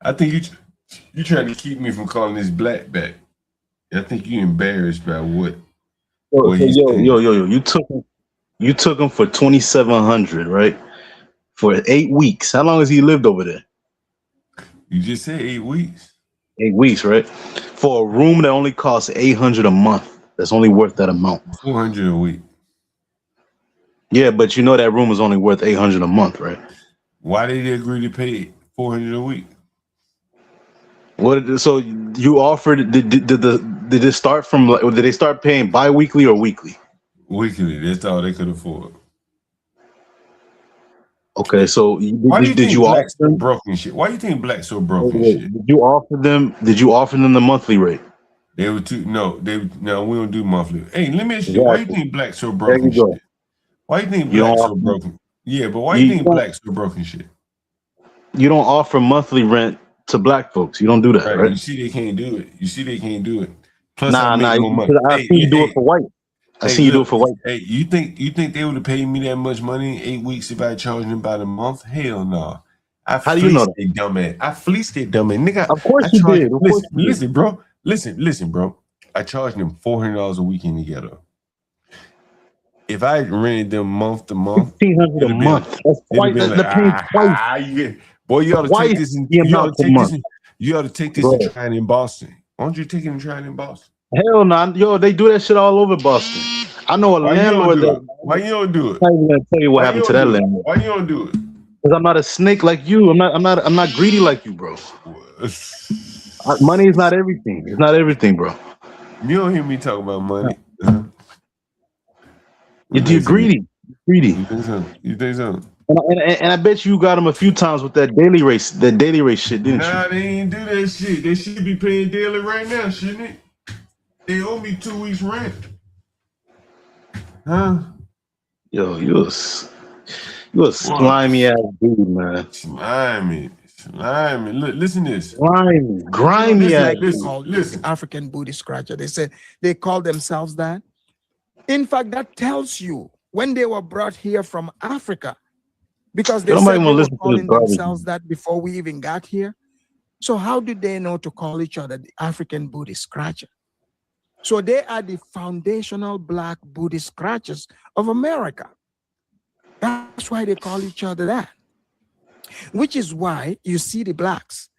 Speaker 1: I think you trying to keep me from calling this Black back. I think you embarrassed by what.
Speaker 22: Yo, you took him for 2,700, right? For 8 weeks. How long has he lived over there?
Speaker 1: You just said 8 weeks.
Speaker 22: 8 weeks, right? For a room that only costs $800 a month. That's only worth that amount.
Speaker 1: 400 a week.
Speaker 22: Yeah, but you know that room is only worth $800 a month, right?
Speaker 1: Why did they agree to pay 400 a week?
Speaker 22: So you offered? Did it start from? Did they start paying bi-weekly or weekly?
Speaker 1: Weekly. That's all they could afford.
Speaker 22: Okay, so
Speaker 1: Why do you think
Speaker 22: you
Speaker 1: Blacks
Speaker 22: offer
Speaker 1: so
Speaker 22: them?
Speaker 1: broke and shit? Why do you think Blacks so broke and shit?
Speaker 22: Did you offer them? Did you offer them the monthly rate?
Speaker 1: They were too. No, we don't do monthly. Hey, let me ask you. Why do you think Blacks so broke and shit? Why do you think Blacks so broken? Yeah, but why do you think Blacks so broke and shit?
Speaker 22: you don't offer monthly rent to black folks. You don't do that,
Speaker 1: Right.
Speaker 22: right?
Speaker 1: You see, they can't do it. You see, they can't do it. Plus, I
Speaker 22: Nah,
Speaker 1: make
Speaker 22: nah.
Speaker 1: more money.
Speaker 22: I've seen you do it for white. I've seen you do it
Speaker 1: Look.
Speaker 22: for white.
Speaker 1: Hey, you think they would have paid me that much money in 8 weeks if I charged them about a month? Hell no.
Speaker 22: How do you know that?
Speaker 1: They dumb ass. I fleeced they dumb ass. Nigga,
Speaker 22: Of course
Speaker 1: I
Speaker 22: you
Speaker 1: charged
Speaker 22: did.
Speaker 1: them.
Speaker 22: Of course you did.
Speaker 1: Listen, bro. Listen, bro. I charged them $400 a week in the ghetto. If I rented them month to month,
Speaker 22: $1,500 a month. That's twice. They're paying twice.
Speaker 1: Boy, you ought to take this.
Speaker 22: The amount per month.
Speaker 1: You ought to take this and try it in Boston. Why don't you take it and try it in Boston?
Speaker 22: Hell no, yo, they do that shit all over Boston. I know a landlord that.
Speaker 1: Why you don't do it?
Speaker 22: I'm not even gonna tell you what happened to that landlord.
Speaker 1: Why you don't do it?
Speaker 22: Because I'm not a snake like you. I'm not greedy like you, bro. Money is not everything. It's not everything, bro.
Speaker 1: You don't hear me talk about money.
Speaker 22: You're greedy. Greedy.
Speaker 1: You think so?
Speaker 22: And I bet you got them a few times with that daily race shit, didn't
Speaker 1: Nah,
Speaker 22: you?
Speaker 1: they ain't do that shit. They should be paying daily right now, shouldn't it? They owe me 2 weeks rent. Huh?
Speaker 22: Yo, you a slimy ass dude, man.
Speaker 1: Slimy. Look, listen to this.
Speaker 22: Grimy ass.
Speaker 21: Listen, African booty scratcher. They said they call themselves that. In fact, that tells you when they were brought here from Africa, because they said they were calling themselves that before we even got here. So how do they know to call each other the African booty scratcher? So they are the foundational black booty scratchers of America. That's why they call each other that. Which is why you see the blacks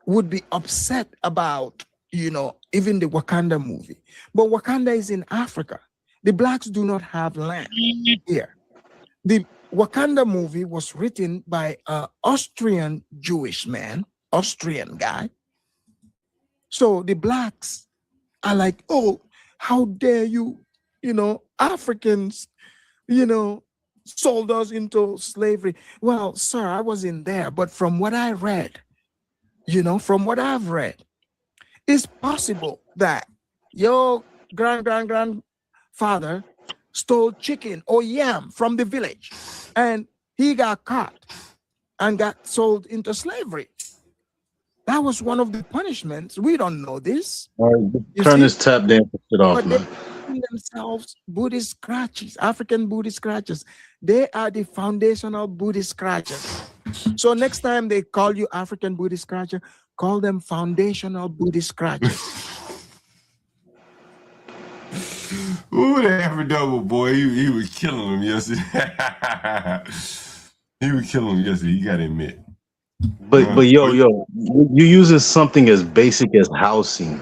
Speaker 21: would be upset about, even the Wakanda movie. But Wakanda is in Africa. The blacks do not have land here. The Wakanda movie was written by an Austrian Jewish man, Austrian guy. So the blacks are like, oh, how dare you, Africans, sold us into slavery. Well, sir, I wasn't there, but from what I read, from what I've read, it's possible that your grandfather stole chicken or yam from the village and he got caught and got sold into slavery. That was one of the punishments. We don't know this.
Speaker 22: All right, turn this tap dancing shit off, man.
Speaker 21: They themselves booty scratchers, African booty scratchers. They are the foundational booty scratchers. So next time they call you African booty scratcher, call them foundational booty scratchers.
Speaker 1: Ooh, that Afro-Double boy, he was killing him yesterday. He was killing him yesterday, you gotta admit.
Speaker 22: But yo, you using something as basic as housing.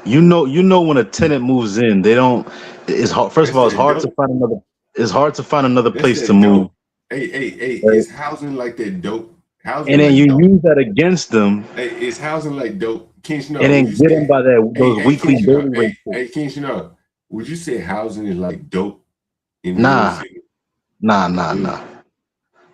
Speaker 22: You know when a tenant moves in, they don't. It's hard. First of all, it's hard to find another. It's hard to find another place to move.
Speaker 1: Hey,
Speaker 22: right?
Speaker 1: Is housing like that dope? Housing
Speaker 22: And then
Speaker 1: like
Speaker 22: you
Speaker 1: dope.
Speaker 22: use that against them.
Speaker 1: Hey, is housing like dope? Can't you know?
Speaker 22: And then get them by those weekly daily rates.
Speaker 1: Hey, can't you know? Would you say housing is like dope?
Speaker 22: Nah.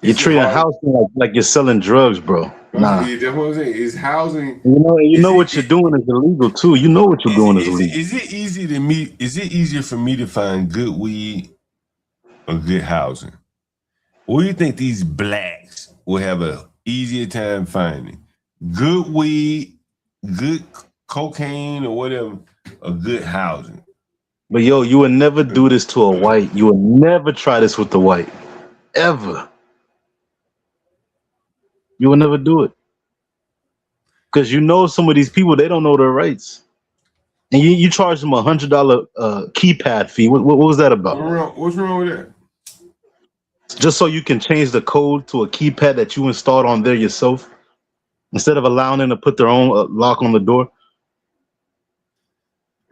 Speaker 22: You're treating housing like you're selling drugs, bro. Nah.
Speaker 1: That's what I'm saying. Is housing?
Speaker 22: You know what you're doing is illegal too. You know what you're doing is illegal.
Speaker 1: Is it easy to me? Is it easier for me to find good weed or good housing? What do you think these blacks will have a easier time finding? Good weed, good cocaine, or whatever, or good housing?
Speaker 22: But yo, you would never do this to a white. You would never try this with the white, ever. You will never do it. Because some of these people, they don't know their rights. And you charge them $100 keypad fee. What was that about?
Speaker 1: What's wrong with that?
Speaker 22: Just so you can change the code to a keypad that you installed on there yourself, instead of allowing them to put their own lock on the door.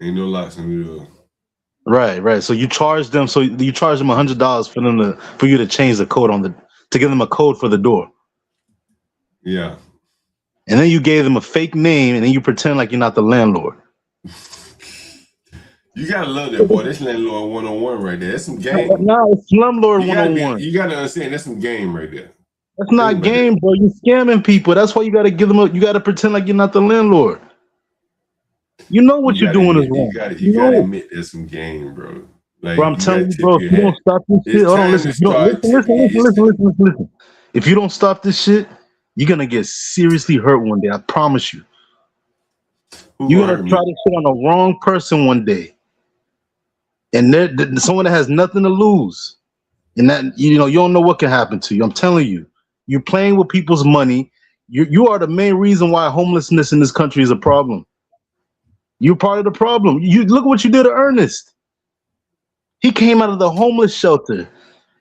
Speaker 1: Ain't no locks on the door.
Speaker 22: Right. So you charge them. So you charge them $100 for you to change the code to give them a code for the door.
Speaker 1: Yeah.
Speaker 22: And then you gave them a fake name, and then you pretend like you're not the landlord.
Speaker 1: You gotta love that, boy. That's landlord 101 right there. That's some game.
Speaker 22: No, it's slumlord 101.
Speaker 1: You gotta understand that's some game right there.
Speaker 22: That's not game, bro. You scamming people. That's why you gotta give them you gotta pretend like you're not the landlord. You know what you're doing is wrong.
Speaker 1: You gotta admit there's some game, bro. Like,
Speaker 22: bro, I'm telling you, bro, if you don't stop this shit, hold on, listen. Listen. If you don't stop this shit, You're gonna get seriously hurt one day. I promise you.
Speaker 1: Who
Speaker 22: You're
Speaker 1: gonna
Speaker 22: gonna
Speaker 1: hurt
Speaker 22: try
Speaker 1: me?
Speaker 22: to shit on the wrong person one day, and someone that has nothing to lose, and that you don't know what can happen to you. I'm telling you, you're playing with people's money. You are the main reason why homelessness in this country is a problem. You're part of the problem. You look what you did to Ernest. He came out of the homeless shelter,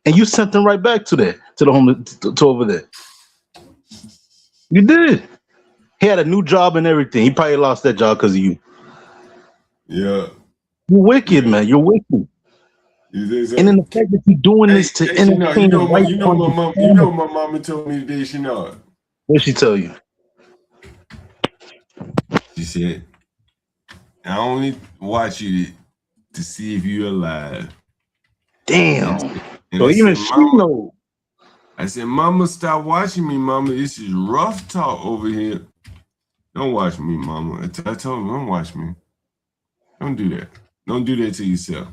Speaker 22: and you sent him right back to the homeless to over there. You did. He had a new job and everything. He probably lost that job because of you.
Speaker 1: Yeah.
Speaker 22: You're wicked, man. You're wicked.
Speaker 1: You think so?
Speaker 22: And then the fact that you're doing this to entertain
Speaker 1: you know
Speaker 22: white
Speaker 1: my mama told me today, she know.
Speaker 22: What'd she tell you?
Speaker 1: She said, I only watch you to see if you're alive.
Speaker 22: Damn.
Speaker 1: And
Speaker 22: So
Speaker 1: I
Speaker 22: even
Speaker 1: said,
Speaker 22: she
Speaker 1: Mama,
Speaker 22: knows.
Speaker 1: I said, Mama, stop watching me, Mama. This is rough talk over here. Don't watch me, Mama. I told her, don't watch me. Don't do that. Don't do that to yourself.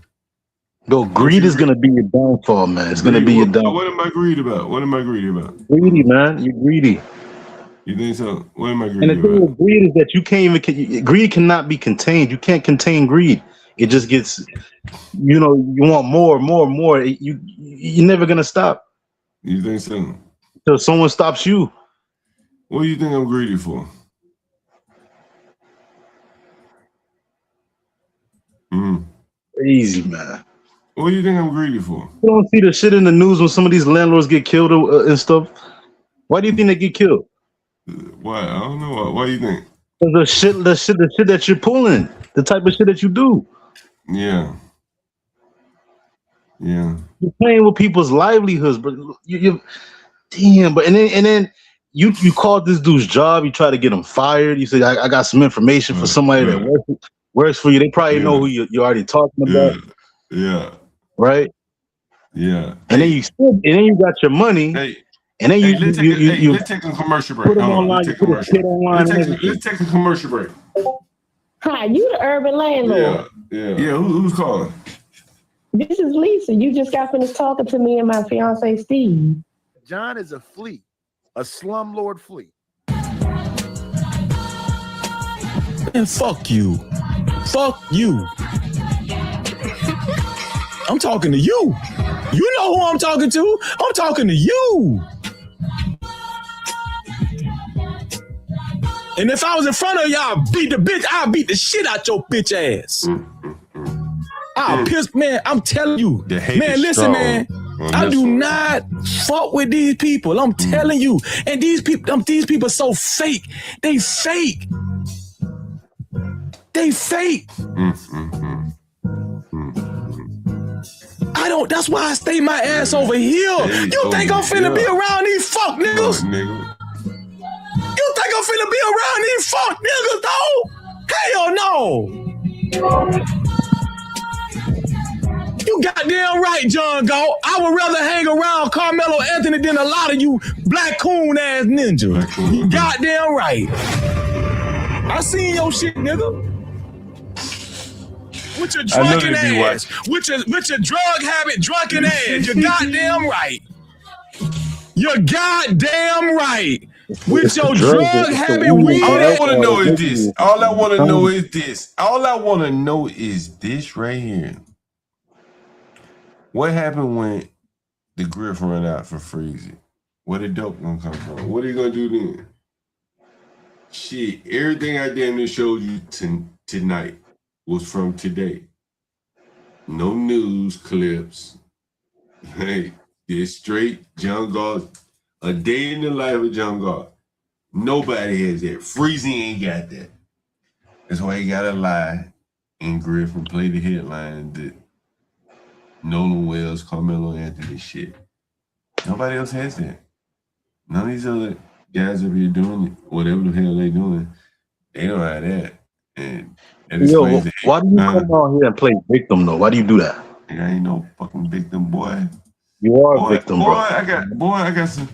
Speaker 22: Yo, greed is gonna be your downfall, man. It's gonna be your downfall.
Speaker 1: What am I greedy about? What am I greedy about?
Speaker 22: Greedy, man. You're greedy.
Speaker 1: You think so? What am I
Speaker 22: And
Speaker 1: greedy
Speaker 22: the thing
Speaker 1: about?
Speaker 22: with greed is that you can't even greed cannot be contained. You can't contain greed. It just gets, you want more. You're never gonna stop.
Speaker 1: You think so?
Speaker 22: Till someone stops you.
Speaker 1: What do you think I'm greedy for?
Speaker 22: Crazy, man.
Speaker 1: What do you think I'm greedy for?
Speaker 22: You don't see the shit in the news when some of these landlords get killed and stuff. Why do you think they get killed?
Speaker 1: Why? I don't know. Why do you think?
Speaker 22: The shit that you're pulling, the type of shit that you do.
Speaker 1: Yeah. Yeah.
Speaker 22: You're playing with people's livelihoods, but damn. But and then you called this dude's job. You try to get him fired. You say I got some information for somebody that works for you. They probably know who you're already talking about.
Speaker 1: Yeah.
Speaker 22: Right.
Speaker 1: Yeah.
Speaker 22: And then you got your money.
Speaker 1: Hey.
Speaker 22: And then
Speaker 1: let's take a commercial break.
Speaker 22: put them
Speaker 1: Hold on,
Speaker 22: online.
Speaker 1: let's take a commercial. Let's take a commercial break.
Speaker 4: Hi, you the urban landlord.
Speaker 1: Yeah. Who's calling?
Speaker 4: This is Lisa. You just got finished talking to me and my fiance Steve.
Speaker 3: John is a flea, a slumlord flea.
Speaker 23: And fuck you. Fuck you. I'm talking to you. You know who I'm talking to. I'm talking to you. And if I was in front of y'all, I'll beat the shit out your bitch ass. I'll piss, man, I'm telling you. Man, listen, man. I do not fuck with these people. I'm telling you. And these people are so fake. They fake. They fake. That's why I stay my ass over here. You think I'm finna be around these fuck niggas? You think I'm finna be around these fuck niggas, though? Hell no. You goddamn right, John Galt. I would rather hang around Carmelo Anthony than a lot of you black coon ass ninja. You goddamn right. I seen your shit, nigga. With your drunken ass. With your drug habit, drunken ass. You're goddamn right. You're goddamn right. With your drug habit, weed.
Speaker 1: All I want to know is this. All I want to know is this. All I want to know is this right here. What happened when the griff run out for Freezy? Where the dope gonna come from? What are you gonna do then? Shit, everything I damn near showed you tonight was from today. No news clips. Hey, it's straight John Galt. A day in the life of John Galt. Nobody has that. Freezy ain't got that. That's why he gotta lie and griff and play the headline that Nolan Wells, Carmelo Anthony shit. Nobody else has that. None of these other guys over here doing it, whatever the hell they doing, they don't have that. And that explains it.
Speaker 22: Why do you come out here and play victim though? Why do you do that?
Speaker 1: I ain't no fucking victim, boy.
Speaker 22: You are a victim, bro.
Speaker 1: I got some.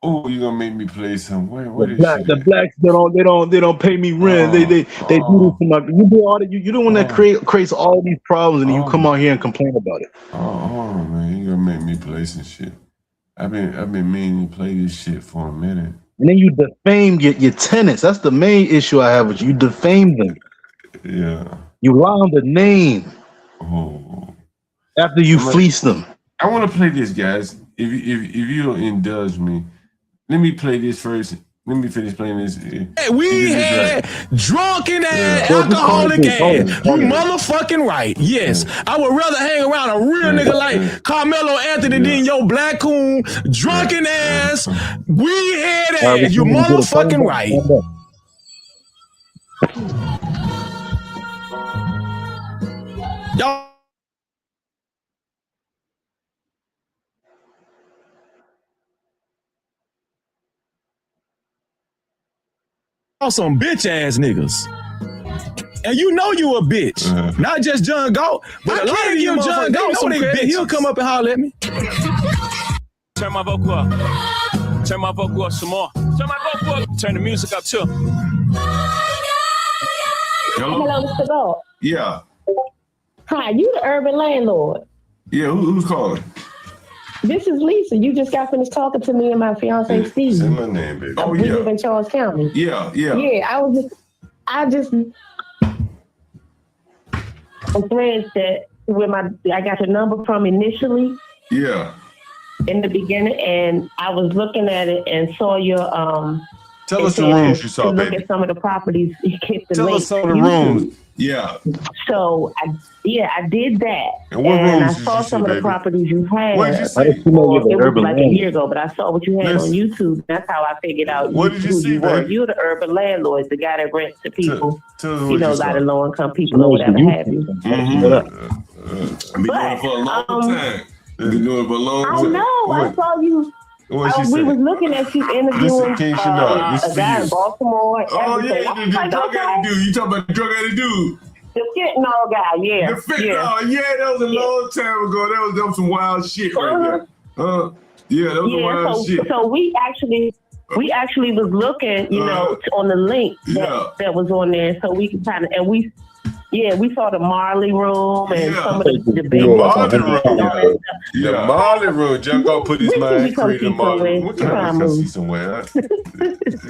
Speaker 1: Oh, you gonna make me play some?
Speaker 22: The blacks they don't pay me rent. They do this to my. You do all that. You the one that creates all these problems, and then you come out here and complain about it.
Speaker 1: Oh man, you gonna make me play some shit? I've been meaning to play this shit for a minute.
Speaker 22: And then you defame your tenants. That's the main issue I have with you. You defame them.
Speaker 1: Yeah.
Speaker 22: You lie on the name after you fleece them.
Speaker 1: I want to play this, guys. If you don't indulge me, let me play this first. Let me finish playing this.
Speaker 23: Hey, we had drunken ass,
Speaker 1: Yeah.
Speaker 23: alcoholic
Speaker 1: Hold
Speaker 23: ass.
Speaker 1: on.
Speaker 23: You motherfucking right. Yes, I would rather hang around a real nigga like Carmelo Anthony than your black coon, drunken ass, weed head ass. You motherfucking right. Y'all some bitch ass niggas. And you know you a bitch. Not just John Galt, but a lot of you John Galt some credit. He'll come up and holler at me.
Speaker 5: Turn my vocal up. Turn my vocal up some more. Turn my vocal up. Turn the music up too.
Speaker 4: Hello, Mr. Galt.
Speaker 1: Yeah.
Speaker 4: Hi, you the urban landlord.
Speaker 1: Yeah, who's calling?
Speaker 4: This is Lisa. You just got finished talking to me and my fiance Steve.
Speaker 1: Say my name, baby. Oh,
Speaker 4: We
Speaker 1: yeah.
Speaker 4: live in Charles County.
Speaker 1: Yeah.
Speaker 4: Yeah, I just some friends that I got your number from initially
Speaker 1: Yeah.
Speaker 4: in the beginning, and I was looking at it and saw your
Speaker 1: Tell us the rooms you saw,
Speaker 4: look
Speaker 1: baby.
Speaker 4: at some of the properties. You hit the
Speaker 1: Tell
Speaker 4: link
Speaker 1: us some of the
Speaker 4: to YouTube.
Speaker 1: rooms. Yeah.
Speaker 4: So I did that,
Speaker 1: And what
Speaker 4: I
Speaker 1: rooms did
Speaker 4: saw
Speaker 1: you see,
Speaker 4: some of the
Speaker 1: baby?
Speaker 4: properties you had.
Speaker 1: What did you see?
Speaker 4: It was like a year ago, but I saw what you had
Speaker 1: Listen.
Speaker 4: on YouTube. That's how I figured out
Speaker 1: What did you
Speaker 4: who
Speaker 1: see,
Speaker 4: you were.
Speaker 1: baby?
Speaker 4: You're the urban landlord, the guy that rents to people.
Speaker 1: Tell us
Speaker 4: You
Speaker 1: what
Speaker 4: know,
Speaker 1: you
Speaker 4: a lot
Speaker 1: saw.
Speaker 4: of low income people or whatever have you.
Speaker 1: I've been doing it for a long time. I've been doing it for a long
Speaker 4: I
Speaker 1: time.
Speaker 4: know. I saw you.
Speaker 1: What she
Speaker 4: We
Speaker 1: say?
Speaker 4: was looking at you
Speaker 1: Listen,
Speaker 4: interviewing
Speaker 1: King Chanel, this
Speaker 4: a
Speaker 1: is for
Speaker 4: guy
Speaker 1: you.
Speaker 4: in Baltimore.
Speaker 1: Oh,
Speaker 4: everything.
Speaker 1: yeah,
Speaker 4: I
Speaker 1: the
Speaker 4: was like,
Speaker 1: drug addict dude. You talking about the drug addict dude?
Speaker 4: The fentanyl guy, yeah.
Speaker 1: The fentanyl, yeah, that was a long time ago. That was some wild shit right there. Yeah, that was some wild shit.
Speaker 4: So we actually was looking, you know, on the link that was on there, so we could kind of, and we saw the Marley room and some of the big
Speaker 1: Marley room, the Marley room. John gonna put his mind straight in the Marley room. What time we come see somewhere?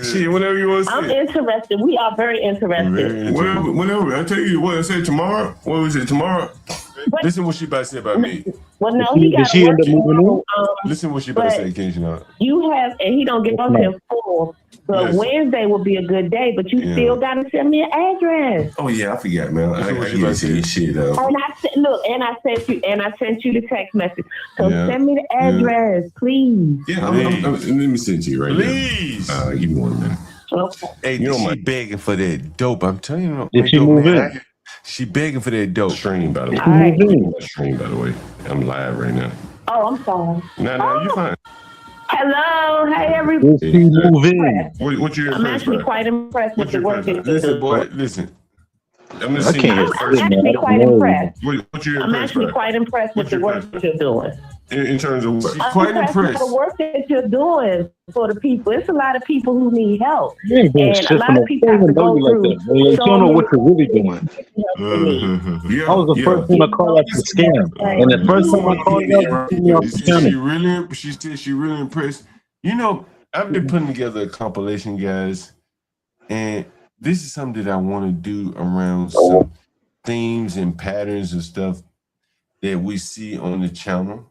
Speaker 1: Shit, whenever you want to see.
Speaker 4: I'm interested. We are very interested.
Speaker 1: Whenever I tell you what I said tomorrow. What was it tomorrow? Listen what she about to say about me.
Speaker 4: Well, no, he got
Speaker 22: she end up moving in?
Speaker 1: Listen what she about to say, King Chanel.
Speaker 4: You have, and he don't get on here full. But
Speaker 1: Yes.
Speaker 4: Wednesday will be a good day, but you still got to send me an address.
Speaker 1: Oh yeah, I forgot, man. I get to say shit though.
Speaker 4: And I sent you the text message. So
Speaker 1: Yeah.
Speaker 4: send me the address, please.
Speaker 1: Yeah, let me send you right
Speaker 22: Please.
Speaker 1: now. Give me 1 minute.
Speaker 4: Okay.
Speaker 1: Hey, you know she begging for that dope. I'm telling you.
Speaker 22: Did she move in?
Speaker 1: She begging for that dope. Stream, by the way.
Speaker 4: All right.
Speaker 1: Stream, by the way. I'm live right now.
Speaker 4: Oh, I'm sorry.
Speaker 1: No, you're fine.
Speaker 4: Hello, hey everybody.
Speaker 22: Did she move in?
Speaker 1: What you
Speaker 4: I'm actually quite impressed with the work that you're
Speaker 1: Listen,
Speaker 4: doing.
Speaker 1: boy, listen. I'm
Speaker 22: I can't hear
Speaker 4: I'm actually quite impressed.
Speaker 1: What you
Speaker 4: I'm
Speaker 1: impressed
Speaker 4: actually
Speaker 1: by?
Speaker 4: quite impressed with the work that you're doing.
Speaker 1: In terms of what?
Speaker 4: I'm
Speaker 1: Quite
Speaker 4: impressed with
Speaker 1: impressed.
Speaker 4: the work that you're doing for the people. It's a lot of people who need help.
Speaker 22: You ain't doing
Speaker 4: And
Speaker 22: shit
Speaker 4: a
Speaker 22: for
Speaker 4: lot
Speaker 22: no.
Speaker 4: of people
Speaker 22: I
Speaker 4: have
Speaker 22: don't
Speaker 4: to
Speaker 22: even know
Speaker 4: go
Speaker 22: you like
Speaker 4: through
Speaker 22: that. Man. You don't know what you're really doing. I was the first one to call out the scam, and the first time I called you out, you off the scamming.
Speaker 1: She said she really impressed. You know, I've been putting together a compilation, guys, and this is something that I want to do around some themes and patterns and stuff that we see on the channel.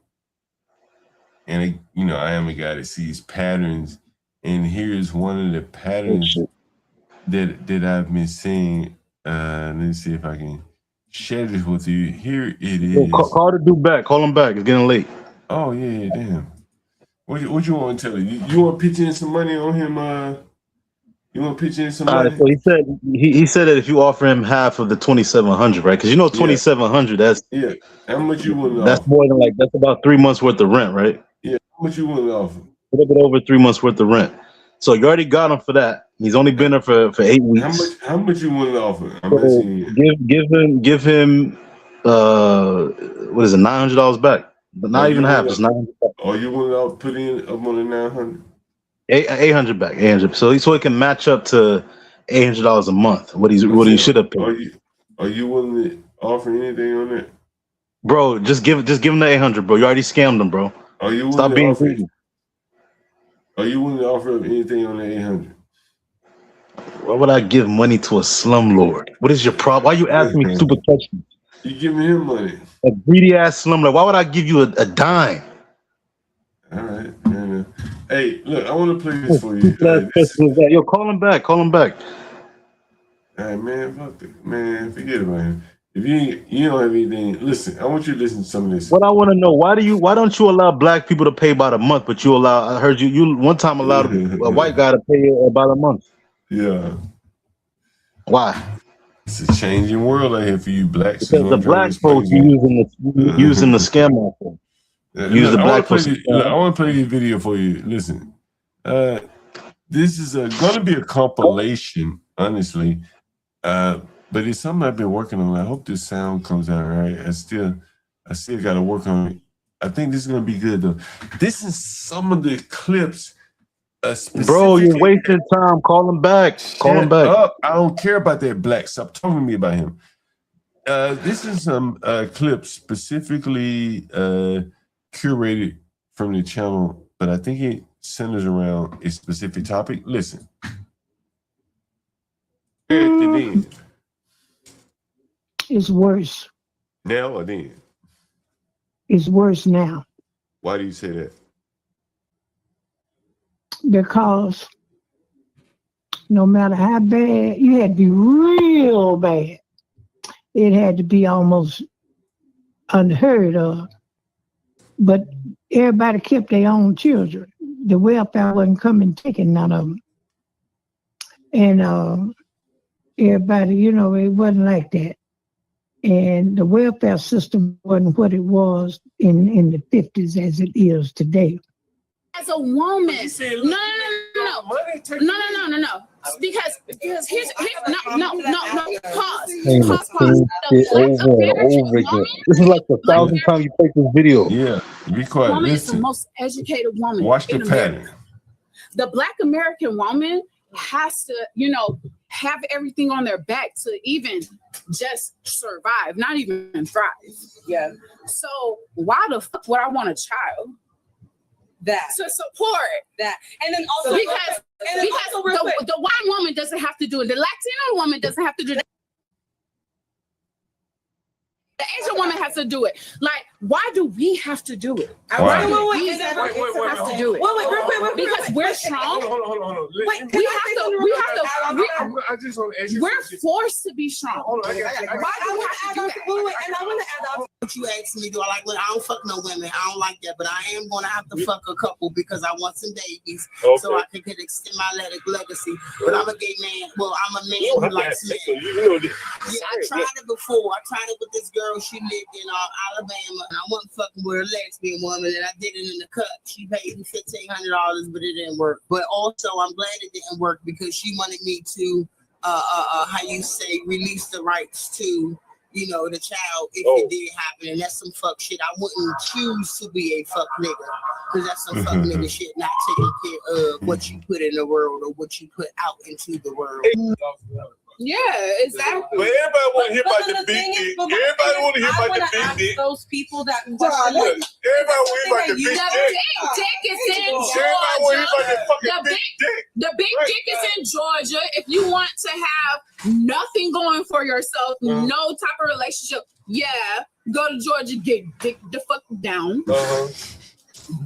Speaker 1: And you know, I am a guy that sees patterns, and here's one of the patterns that I've been seeing. Let me see if I can share this with you. Here it is.
Speaker 22: Call the dude back. Call him back. It's getting late.
Speaker 1: Oh yeah, damn. What you want to tell you? You want to pitch in some money on him? You want to pitch in some money?
Speaker 22: So he said that if you offer him half of the 2,700, right? Because you know 2,700. That's
Speaker 1: How much you willing to
Speaker 22: that's
Speaker 1: offer?
Speaker 22: more than that's about 3 months worth of rent, right?
Speaker 1: Yeah, how much you willing to offer?
Speaker 22: A little bit over 3 months worth of rent. So you already got him for that. He's only been there for 8 weeks.
Speaker 1: How much you willing to offer?
Speaker 22: So give him what is it, $900 back? But not even half, just 900.
Speaker 1: Oh, you willing to put in up on the 900?
Speaker 22: 800 back, 800. So it can match up to $800 a month. What he should have paid.
Speaker 1: Are you willing to offer anything on that?
Speaker 22: Bro, just give him the 800, bro. You already scammed him, bro.
Speaker 1: Are you
Speaker 22: Stop
Speaker 1: willing
Speaker 22: being
Speaker 1: to offer?
Speaker 22: greedy.
Speaker 1: Are you willing to offer up anything on the 800?
Speaker 22: Why would I give money to a slumlord? What is your problem? Why are you asking me stupid questions?
Speaker 1: You giving him money.
Speaker 22: A greedy ass slumlord. Why would I give you a dime?
Speaker 1: All right. Yeah. Hey, look, I want to play this for you.
Speaker 22: Yo, call him back. Call him back.
Speaker 1: All right, man. Fuck it. Man, forget about him. If you don't have anything, listen. I want you to listen to some of this.
Speaker 22: What I want to know, why don't you allow black people to pay about a month, but you allow? I heard you one time allowed a white guy to pay about a month.
Speaker 1: Yeah.
Speaker 22: Why?
Speaker 1: It's a changing world out here for you blacks.
Speaker 22: Because the black folks using the scam offer. Use the black folks.
Speaker 1: I want to play this video for you. Listen, this is going to be a compilation, honestly, but it's something I've been working on. I hope this sound comes out right. I still got to work on it. I think this is going to be good though. This is some of the clips.
Speaker 22: Bro, you're wasting time. Call him back. Call him back.
Speaker 1: Up. I don't care about that black. Stop talking to me about him. This is some clips specifically curated from the channel, but I think it centers around a specific topic. Listen. At the end.
Speaker 7: It's worse.
Speaker 1: Now or then?
Speaker 7: It's worse now.
Speaker 1: Why do you say that?
Speaker 7: Because no matter how bad, you had to be real bad. It had to be almost unheard of. But everybody kept their own children. The welfare wasn't coming taking none of them. And everybody, it wasn't like that. And the welfare system wasn't what it was in the 50s as it is today.
Speaker 8: As a woman, no. Because here's pause.
Speaker 22: Over and over again. This is like the 1,000th time you played this video.
Speaker 1: Yeah, be quiet.
Speaker 8: Woman is the
Speaker 1: Listen.
Speaker 8: most educated woman.
Speaker 1: Watch the
Speaker 8: in America.
Speaker 1: pattern.
Speaker 8: The Black American woman has to, have everything on their back to even just survive, not even thrive. Yeah. So why the fuck would I want a child? That to support that, and then also because the white woman doesn't have to do it, the Latino woman doesn't have to do that. The Asian woman has to do it. Like, why do we have to do it?
Speaker 1: Why?
Speaker 8: We have to do it. Wait, because we're strong.
Speaker 1: Hold on.
Speaker 8: We're forced to be strong.
Speaker 11: Why do we have to do that? And I want to add on. What you asked me, do I like women? I don't fuck no women. I don't like that, but I am going to have to fuck a couple because I want some babies so I can extend my legacy. But I'm a gay man. Well, I'm a man who likes men. Yeah, I tried it before. I tried it with this girl. She lived in Alabama, and I wasn't fucking with a lesbian woman, and I did it in the cut. She paid me $1,500, but it didn't work. But also, I'm glad it didn't work because she wanted me to, release the rights to, the child if it did happen, and that's some fuck shit. I wouldn't choose to be a fuck nigga because that's some fuck nigga shit, not taking care of what you put in the world or what you put out into the world.
Speaker 8: Yeah, exactly.
Speaker 1: But everybody want to hear about the big dick. Everybody want to hear about the big dick.
Speaker 11: Those people that
Speaker 1: Everybody want to hear about the big dick.
Speaker 8: The big dick is in
Speaker 1: Everybody want to hear about that
Speaker 8: Georgia.
Speaker 1: fucking big dick.
Speaker 8: The big dick is in Georgia. If you want to have nothing going for yourself, no type of relationship, go to Georgia, get dick the fuck down.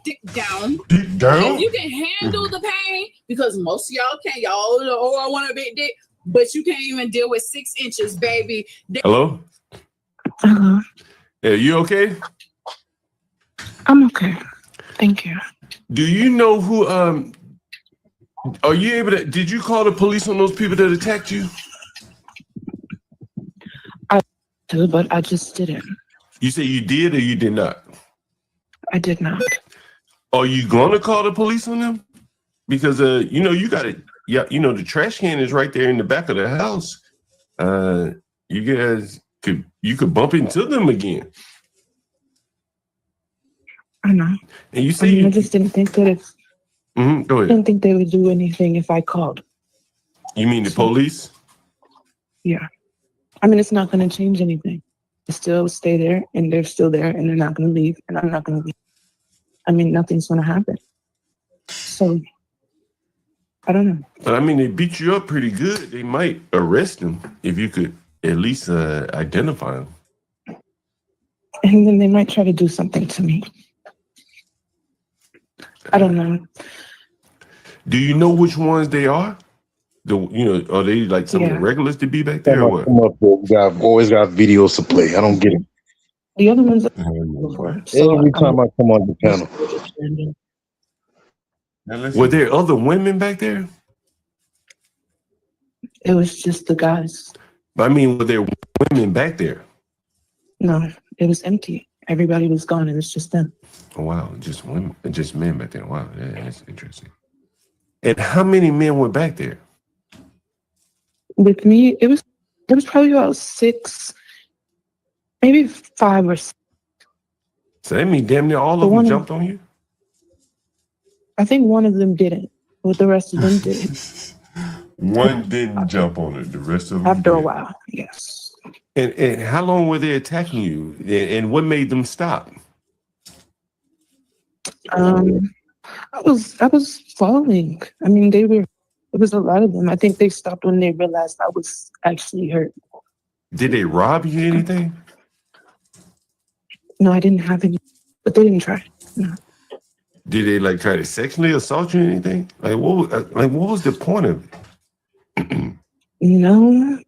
Speaker 8: Dick down.
Speaker 1: Dick down.
Speaker 8: If you can handle the pain, because most of y'all can't. Y'all, I want a big dick. But you can't even deal with 6 inches, baby.
Speaker 1: Hello? Yeah, you okay?
Speaker 7: I'm okay. Thank you.
Speaker 1: Do you know who, are you able to, did you call the police on those people that attacked you?
Speaker 7: I did, but I just didn't.
Speaker 1: You say you did or you did not?
Speaker 7: I did not.
Speaker 1: Are you going to call the police on them? Because, you got it. Yeah, the trash can is right there in the back of the house. You guys could bump into them again.
Speaker 7: I know.
Speaker 1: And you say
Speaker 7: I just didn't think that it's.
Speaker 1: Go ahead.
Speaker 7: I didn't think they would do anything if I called.
Speaker 1: You mean the police?
Speaker 7: Yeah. I mean, it's not going to change anything. They still stay there, and they're still there, and they're not going to leave, and I'm not going to leave. I mean, nothing's going to happen. So
Speaker 2: I don't know.
Speaker 1: But I mean, they beat you up pretty good. They might arrest him if you could at least identify him.
Speaker 2: And then they might try to do something to me. I don't know.
Speaker 1: Do you know which ones they are? Are they like some of the regulars to be back there or what?
Speaker 22: Come up there. We always got videos to play. I don't get it.
Speaker 2: The other ones before.
Speaker 22: Every time I come on the panel.
Speaker 1: Were there other women back there?
Speaker 2: It was just the guys.
Speaker 1: I mean, were there women back there?
Speaker 2: No, it was empty. Everybody was gone. It was just them.
Speaker 1: Oh, wow. Just women, just men back there. Wow. Yeah, that's interesting. And how many men were back there?
Speaker 2: With me, it was probably about 6, maybe 5 or 6.
Speaker 1: So that means damn near all of them jumped on you?
Speaker 2: I think one of them didn't, but the rest of them did.
Speaker 1: One didn't jump on it. The rest of them
Speaker 2: After a
Speaker 1: did.
Speaker 2: while, yes.
Speaker 1: And how long were they attacking you? And what made them stop?
Speaker 2: I was falling. I mean, it was a lot of them. I think they stopped when they realized I was actually hurt.
Speaker 1: Did they rob you anything?
Speaker 2: No, I didn't have any, but they didn't try. No.
Speaker 1: Did they like try to sexually assault you or anything? What was the point of it?
Speaker 2: No,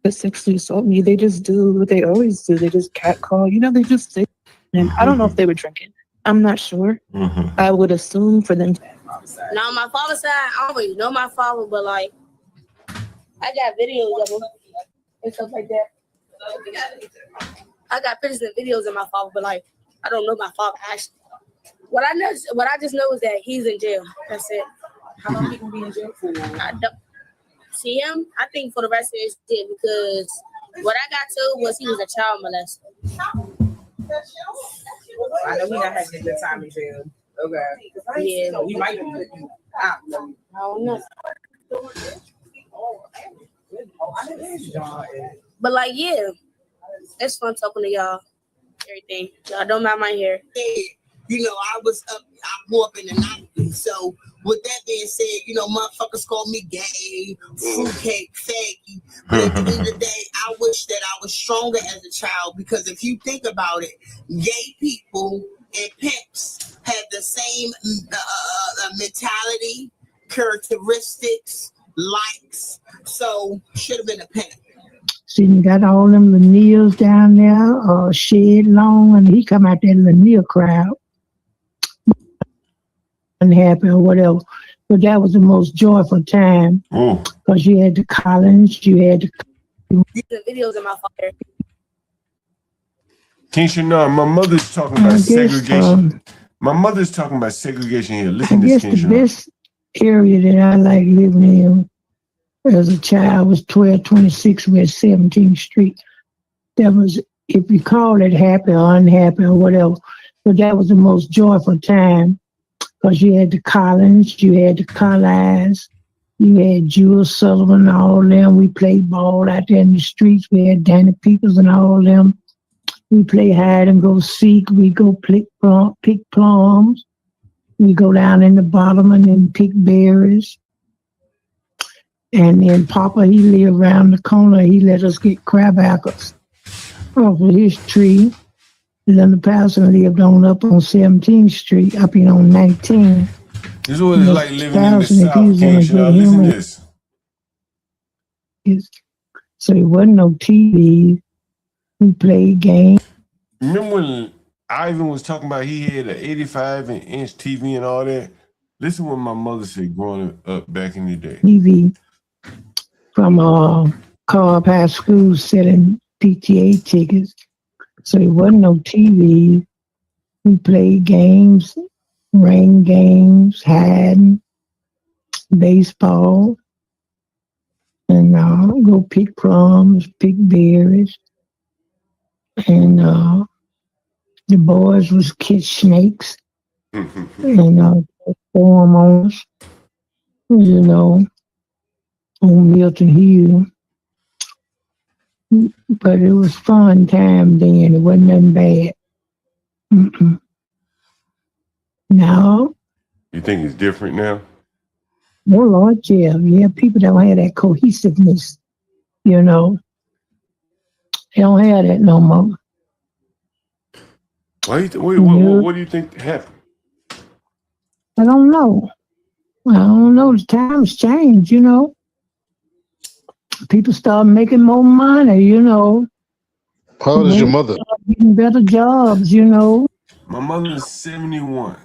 Speaker 2: they sexually assault me. They just do what they always do. They just catcall. They just say, and I don't know if they were drinking. I'm not sure. I would assume for them.
Speaker 10: Now, my father's side, I don't really know my father, but like, I got videos of him and stuff like that. I got pictures and videos of my father, but like, I don't know my father actually. What I just know is that he's in jail. That's it. How long he gonna be in jail for? I don't see him. I think for the rest of his day, because what I got told was he was a child molester.
Speaker 17: I know we're not having a good time in jail. Okay.
Speaker 10: Yeah.
Speaker 17: So we might be putting you out.
Speaker 10: I don't know. But like, yeah, it's fun talking to y'all. Everything. Y'all don't mind my hair.
Speaker 11: I grew up in the 90s. So with that being said, motherfuckers call me gay, fruitcake, faggy. But at the end of the day, I wish that I was stronger as a child, because if you think about it, gay people and pimps have the same mentality, characteristics, likes. So should have been a pimp.
Speaker 7: See, you got all them Lanillas down there, Shed Long, and he come out there Lanil crowd. Unhappy or whatever. But that was the most joyful time. Because you had the Collins, you had the
Speaker 10: videos of my father.
Speaker 1: Keisha, no, my mother's talking about segregation. My mother's talking about segregation here. Listen to this,
Speaker 7: the
Speaker 1: Keisha.
Speaker 7: best area that I like living in as a child was 1226 West 17th Street. That was, if you call it happy or unhappy or whatever, but that was the most joyful time. Because you had the Collins, you had the Carlisles, you had Jules Sullivan, all them. We played ball out there in the streets. We had Danny Peoples and all them. We play hide and go seek. We go pick plums. We go down in the bottom and then pick berries. And then Papa, he lived around the corner. He let us get crab apples off of his tree. And then the pastor lived up on 17th Street, up on 19.
Speaker 1: This is what it's like living in the South, Keisha. Listen to this.
Speaker 7: So there wasn't no TV. We played games.
Speaker 1: Remember when Ivan was talking about he had an 85-inch TV and all that? Listen what my mother said growing up back in the day.
Speaker 7: TV from Cobb High School selling PTA tickets. So there wasn't no TV. We played games, ring games, hiding, baseball, and go pick plums, pick berries. And the boys was catch snakes and form on us, on Milton Hill. But it was fun time then. It wasn't nothing bad. No.
Speaker 1: You think it's different now?
Speaker 7: Oh Lord, yeah. People don't have that cohesiveness, you know. They don't have that no more.
Speaker 1: What do you think happened?
Speaker 7: I don't know. The times change, you know. People start making more money, you know.
Speaker 22: How old is your mother?
Speaker 7: Getting better jobs, you know.
Speaker 1: My mother's 71.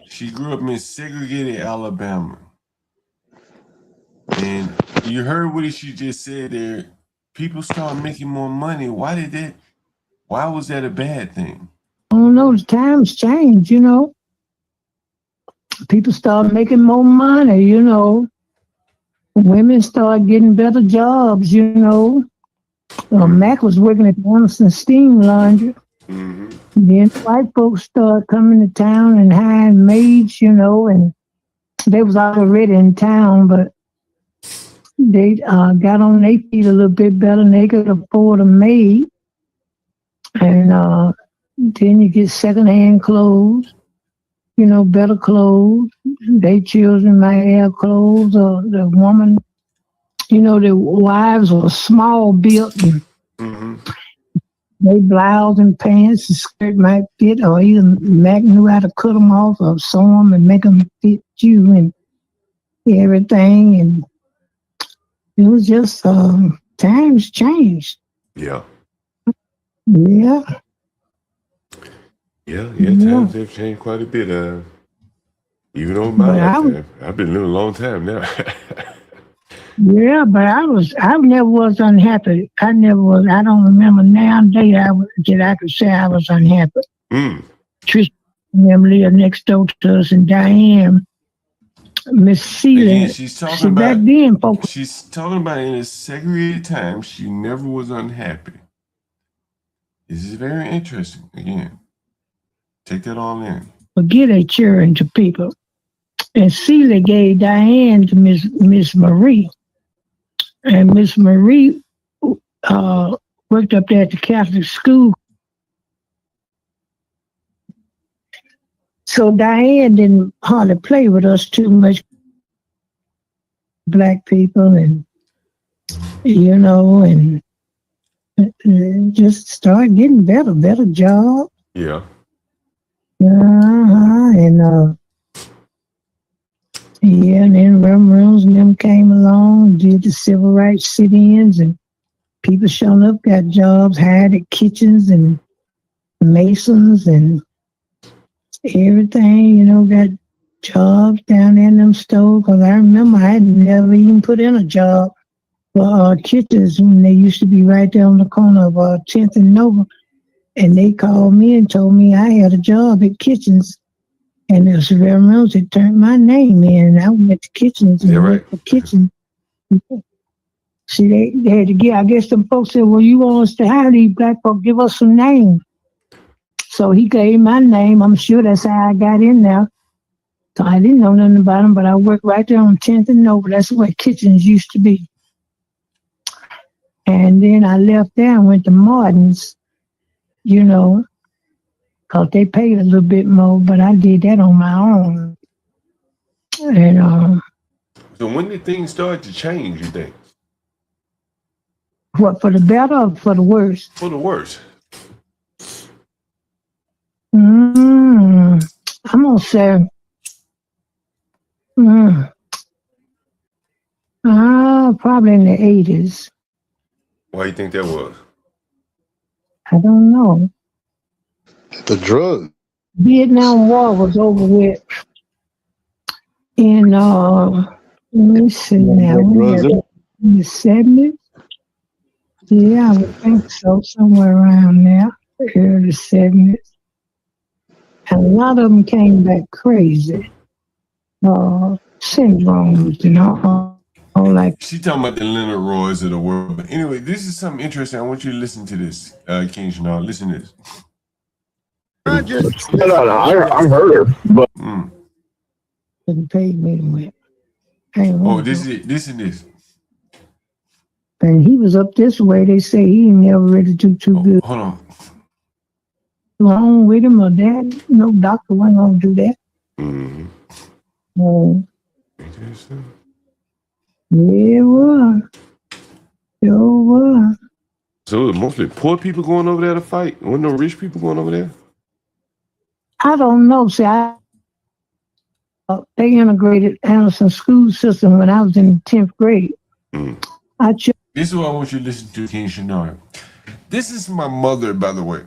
Speaker 1: She grew up in segregated Alabama. And you heard what she just said there. People start making more money. Why was that a bad thing?
Speaker 7: I don't know. The times change, you know. People start making more money, you know. Women start getting better jobs, you know. Mac was working at the Anderson Steam Laundry.
Speaker 1: Mm-hmm.
Speaker 7: Then white folks start coming to town and hiring maids, you know, and they was already in town, but they got on their feet a little bit better and they could afford a maid. And then you get secondhand clothes, you know, better clothes. Their children might have clothes, or the woman, you know, the wives were small built and they blouse and pants and skirt might fit, or either Mac knew how to cut them off or sew them and make them fit you and everything. And it was just times changed.
Speaker 1: Yeah.
Speaker 7: Yeah.
Speaker 1: Yeah, times have changed quite a bit. Even over my lifetime. I've been living a long time now.
Speaker 7: Yeah, but I never was unhappy. I don't remember nowadays that I could say I was unhappy. Trish and them lived next door to us, and Diane, Miss Celia.
Speaker 1: Again, she's talking about in a segregated time, she never was unhappy. This is very interesting. Again, take that all in.
Speaker 7: Forget a children to people. And Celia gave Diane to Miss Marie. And Miss Marie worked up there at the Catholic school. So Diane didn't hardly play with us too much. Black people and, you know, and just started getting better job.
Speaker 1: Yeah.
Speaker 7: And then Reverend Rooms and them came along, did the civil rights sit-ins, and people showing up, got jobs, hired at kitchens and masons and everything, you know, got jobs down there in them stores. Because I remember I had never even put in a job for kitchens when they used to be right there on the corner of 10th and Nova. And they called me and told me I had a job at kitchens. And it was Reverend Rose that turned my name in. And I went to kitchens and worked for kitchens. See, they had to get, I guess them folks said, well, you want us to hire these black folks, give us some names. So he gave my name. I'm sure that's how I got in there. So I didn't know nothing about them, but I worked right there on 10th and Nova. That's where kitchens used to be. And then I left there and went to Martin's, you know, because they paid a little bit more, but I did that on my own. And
Speaker 1: so when did things start to change, you think?
Speaker 7: What, for the better or for the worse?
Speaker 1: For the worse.
Speaker 7: I'm gonna say probably in the 80s.
Speaker 1: Why do you think that was?
Speaker 7: I don't know.
Speaker 22: The drug.
Speaker 7: Vietnam War was over with. In let me see now. In the 70s? Yeah, I would think so, somewhere around there, early 70s. And a lot of them came back crazy. Syndromes and all like.
Speaker 1: She talking about the Leonard Roys of the world. But anyway, this is something interesting. I want you to listen to this, King Chanel. Listen to this.
Speaker 3: I
Speaker 1: heard her, but
Speaker 7: Didn't pay me to win.
Speaker 1: this is it. Listen to this.
Speaker 7: And he was up this way. They say he ain't never ready to do too good.
Speaker 1: Hold on.
Speaker 7: Wrong with him or that? No doctor wasn't gonna do that. Oh,
Speaker 1: Ain't that something?
Speaker 7: yeah, it was. Sure was.
Speaker 1: So it was mostly poor people going over there to fight. Wasn't no rich people going over there?
Speaker 7: I don't know. See, they integrated Anderson school system when I was in 10th grade.
Speaker 1: This is what I want you to listen to, King Shanard. This is my mother, by the way.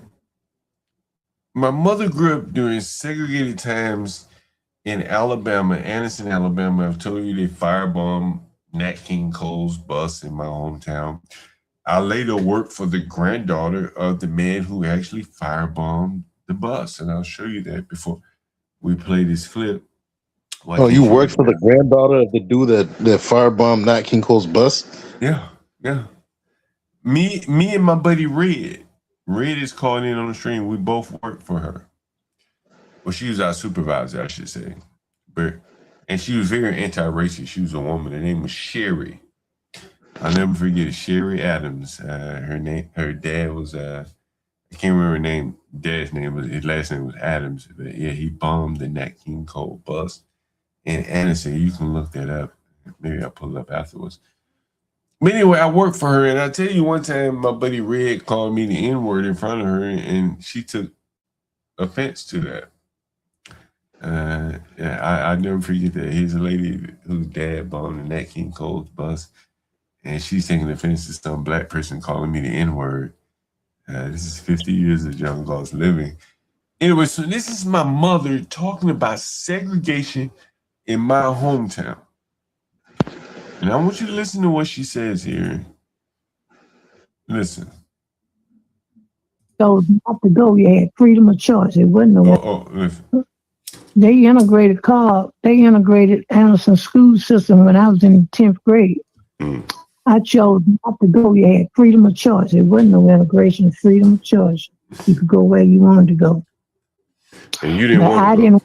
Speaker 1: My mother grew up during segregated times in Alabama, Anderson, Alabama. I've told you they firebombed Nat King Cole's bus in my hometown. I later worked for the granddaughter of the man who actually firebombed the bus, and I'll show you that before we play this clip.
Speaker 22: Oh, you worked for the granddaughter of the dude that firebombed Nat King Cole's bus?
Speaker 1: Yeah. Me and my buddy Red. Red is calling in on the stream. We both worked for her. Well, she was our supervisor, I should say. And she was very anti-racist. She was a woman. Her name was Sherry. I'll never forget it. Sherry Adams. Her dad was I can't remember her name. Dad's name was his last name was Adams. But yeah, he bombed the Nat King Cole bus in Anderson. You can look that up. Maybe I'll pull it up afterwards. But anyway, I worked for her, and I tell you, one time my buddy Red called me the N-word in front of her, and she took offense to that. I never forget that. Here's a lady whose dad bombed the Nat King Cole's bus, and she's taking offense to some black person calling me the N-word. This is 50 years of John Galt's living. Anyway, so this is my mother talking about segregation in my hometown. And I want you to listen to what she says here. Listen.
Speaker 7: So not to go, you had freedom of choice. It wasn't no.
Speaker 1: Listen.
Speaker 7: They integrated Anderson school system when I was in 10th grade. I chose not to go. You had freedom of choice. It wasn't no integration, freedom of choice. You could go where you wanted to go.
Speaker 1: And you didn't want to go?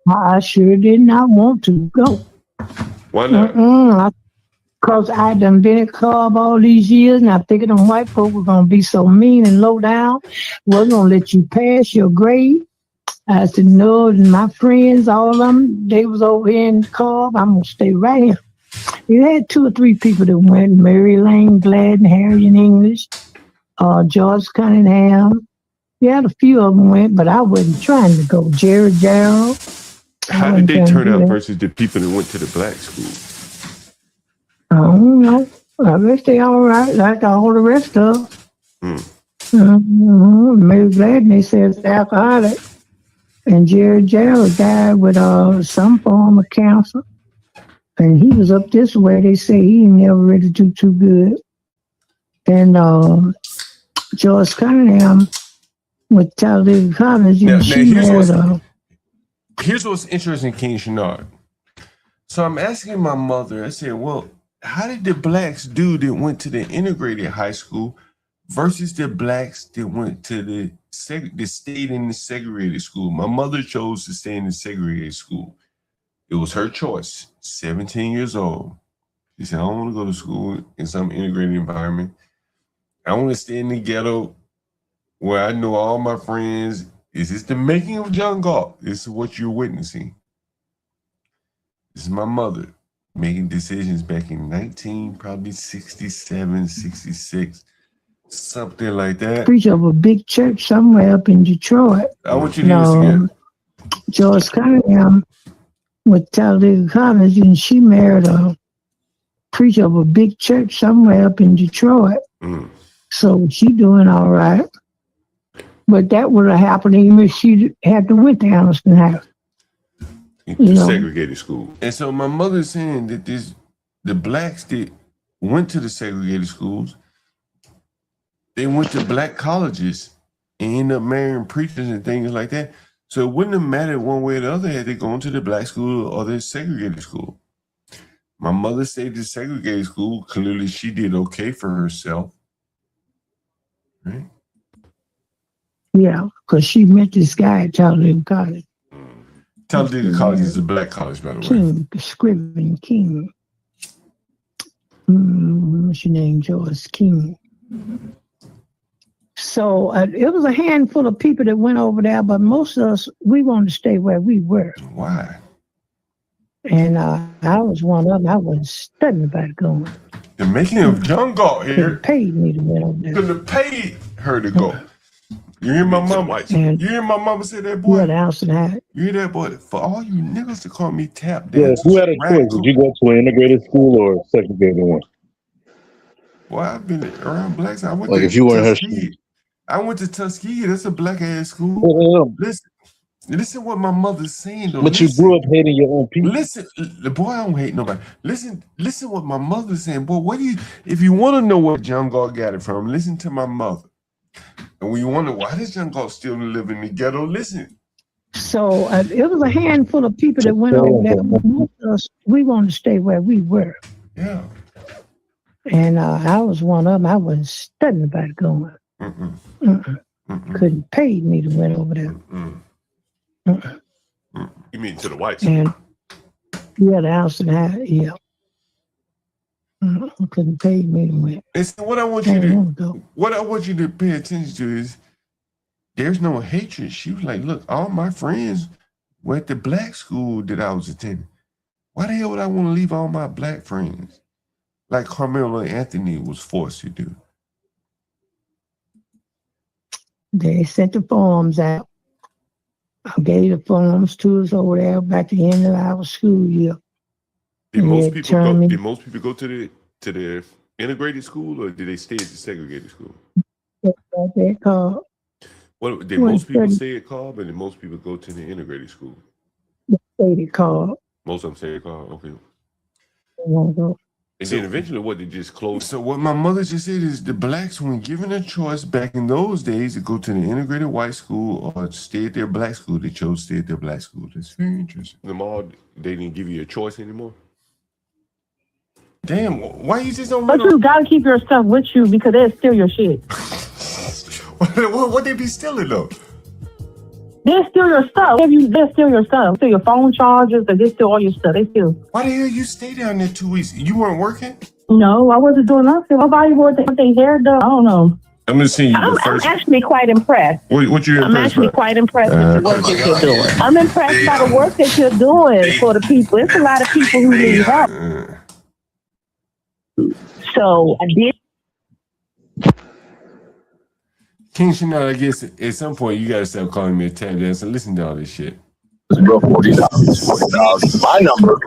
Speaker 7: I sure did not want to go.
Speaker 1: Why not?
Speaker 7: Because I done been at club all these years, and I figured them white folk were going to be so mean and low down, wasn't going to let you pass your grade. I said, no, and my friends, all of them, they was over here in the club. I'm going to stay right here. You had 2 or 3 people that went, Mary Lane Gladden, Harriet English, George Cunningham. Yeah, a few of them went, but I wasn't trying to go. Jared Gerald.
Speaker 1: How did they turn out versus the people that went to the black school?
Speaker 7: I don't know. I guess they all right, like all the rest of them. Mary Gladden, they said, it's alcoholic. And Jared Gerald died with some form of cancer. And he was up this way. They say he never really do too good. And George Cunningham with Talladega College.
Speaker 1: Here's what's interesting, King Shanard. So I'm asking my mother, I said, well, how did the blacks do that went to the integrated high school versus the blacks that went to that stayed in the segregated school? My mother chose to stay in the segregated school. It was her choice. 17 years old. She said, I don't want to go to school in some integrated environment. I want to stay in the ghetto where I know all my friends. Is this the making of John Galt? This is what you're witnessing. This is my mother making decisions back in 1967, 66, something like that.
Speaker 7: Preacher of a big church somewhere up in Detroit.
Speaker 1: I want you to use again.
Speaker 7: George Cunningham with Talladega College, and she married a preacher of a big church somewhere up in Detroit. So she doing all right. But that would have happened even if she had to went to Anderson House.
Speaker 1: Segregated school. And so my mother's saying that the blacks that went to the segregated schools, they went to black colleges and ended up marrying preachers and things like that. So it wouldn't have mattered one way or the other had they gone to the black school or the segregated school. My mother stayed at segregated school. Clearly she did okay for herself. Right?
Speaker 7: Yeah, because she met this guy at Talladega College.
Speaker 1: Talladega College is a black college, by the way.
Speaker 7: Scriven King. What's your name? George King. So it was a handful of people that went over there, but most of us, we wanted to stay where we were.
Speaker 1: Why?
Speaker 7: And I was one of them. I wasn't studying about going.
Speaker 1: The making of John Galt here.
Speaker 7: Couldn't pay me to win over there.
Speaker 1: Couldn't have paid her to go. You hear my mama? You hear my mama say that, boy?
Speaker 7: Yeah, the house and hat.
Speaker 1: You hear that, boy? For all you niggas to call me tap
Speaker 22: Yeah,
Speaker 1: dance.
Speaker 22: who had a choice? Did you go to an integrated school or a segregated one?
Speaker 1: Boy, I've been around blacks. I went
Speaker 22: Like
Speaker 1: to
Speaker 22: if you were in her
Speaker 1: Tuskegee. I went to Tuskegee. That's a black ass school. Listen what my mother's saying though.
Speaker 22: But you grew up hating your own people.
Speaker 1: Listen, boy, I don't hate nobody. Listen what my mother's saying. Boy, what do you, if you want to know where John Galt got it from, listen to my mother. And when you wonder why does John Galt still live in the ghetto, listen.
Speaker 7: So it was a handful of people that went over there. Most of us, we wanted to stay where we were.
Speaker 1: Yeah.
Speaker 7: And I was one of them. I wasn't studying about going. Couldn't pay me to win over there.
Speaker 1: You mean to the whites?
Speaker 7: And yeah, the house and hat, yeah. Couldn't pay me to win.
Speaker 1: Listen, what I want you to pay attention to is there's no hatred. She was like, look, all my friends were at the black school that I was attending. Why the hell would I want to leave all my black friends? Like Carmelo Anthony was forced to do.
Speaker 7: They sent the forms out. I gave the forms to us over there back at the end of our school year.
Speaker 1: Did most people go to the integrated school, or did they stay at the segregated school?
Speaker 7: They called.
Speaker 1: What did most people say at Cobb, and did most people go to the integrated school?
Speaker 7: They stayed at Cobb.
Speaker 1: Most of them say at Cobb. Okay.
Speaker 7: They won't go.
Speaker 1: And then eventually, what, they just closed? So what my mother just said is the blacks, when given a choice back in those days to go to the integrated white school or stay at their black school, they chose to stay at their black school. That's very interesting. Them all, they didn't give you a choice anymore? Damn, why you just don't...
Speaker 4: But you gotta keep your stuff with you because they'll steal your shit.
Speaker 1: What they be stealing though?
Speaker 4: They'll steal your stuff. They'll steal your stuff. Steal your phone chargers, they steal all your stuff. They steal.
Speaker 1: Why the hell you stay down there 2 weeks? You weren't working?
Speaker 4: No, I wasn't doing nothing. Nobody wore their hair done. I don't know.
Speaker 1: I'm gonna see you
Speaker 4: I'm actually quite impressed.
Speaker 1: What you
Speaker 4: I'm actually quite impressed with the work that you're doing. I'm impressed by the work that you're doing for the people. It's a lot of people who need help. So I did.
Speaker 1: King Chanel, I guess at some point you gotta stop calling me a tap dancer. Listen to all this shit.
Speaker 6: Bro, $40. My number.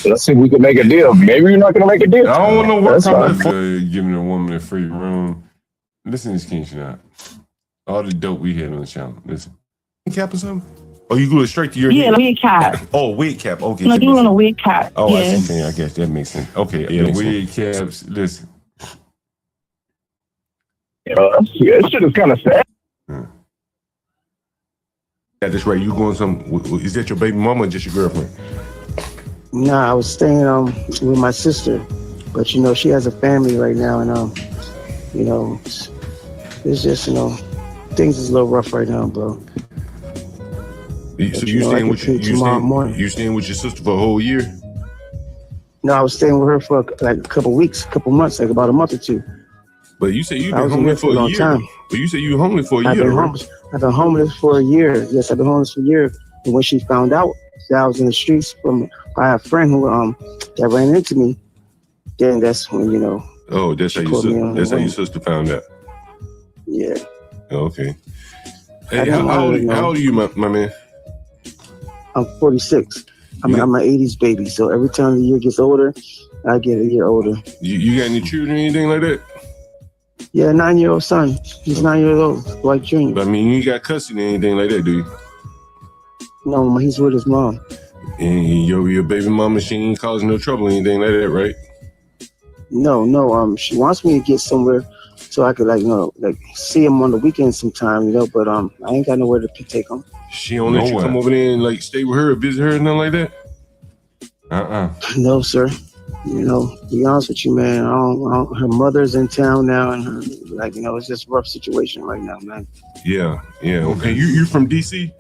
Speaker 6: Let's see if we can make a deal. Maybe you're not gonna make a deal.
Speaker 1: I don't know what giving a woman a free room. Listen to this, King Chanel. All the dope we had on the channel. Listen. Cap or something? Oh, you glue it straight to your head?
Speaker 4: Wig cap.
Speaker 1: Oh, wig cap. Okay.
Speaker 4: No, doing a wig cap.
Speaker 1: Oh,
Speaker 4: yes.
Speaker 1: I guess that makes sense. Okay, yeah, wig caps. Listen.
Speaker 6: That shit is kind of sad.
Speaker 1: Yeah, that's right. You going some? Is that your baby mama or just your girlfriend?
Speaker 15: Nah, I was staying with my sister, but you know she has a family right now, and you know it's just things is a little rough right now, bro.
Speaker 1: So you staying with you staying with your sister for a whole year?
Speaker 15: No, I was staying with her for like a couple months, like about a month or two.
Speaker 1: But you say you've been homeless for a year.
Speaker 15: Time.
Speaker 1: But you say you were homeless for a year.
Speaker 15: I've been homeless for a year. Yes, I've been homeless for a year. And when she found out that I was in the streets by a friend who that ran into me, then that's when
Speaker 1: Oh, that's how your sister found out.
Speaker 15: Yeah.
Speaker 1: Okay. Hey, how old are you, my man?
Speaker 15: I'm 46. I'm an 80s baby, so every time the year gets older, I get a year older.
Speaker 1: You got any children or anything like that?
Speaker 15: Yeah, 9-year-old son. He's 9 years old, Dwight Jr.
Speaker 1: But I mean, you ain't got custody or anything like that, do you?
Speaker 15: No, he's with his mom.
Speaker 1: And your baby mama, she ain't causing no trouble or anything like that, right?
Speaker 15: No. She wants me to get somewhere so I could see him on the weekend sometime, but I ain't got nowhere to take him.
Speaker 1: She don't let you come over there and stay with her or visit her or nothing like that?
Speaker 15: No, sir. To be honest with you, man, her mother's in town now, and it's just a rough situation right now, man.
Speaker 1: Yeah. Okay, you from DC?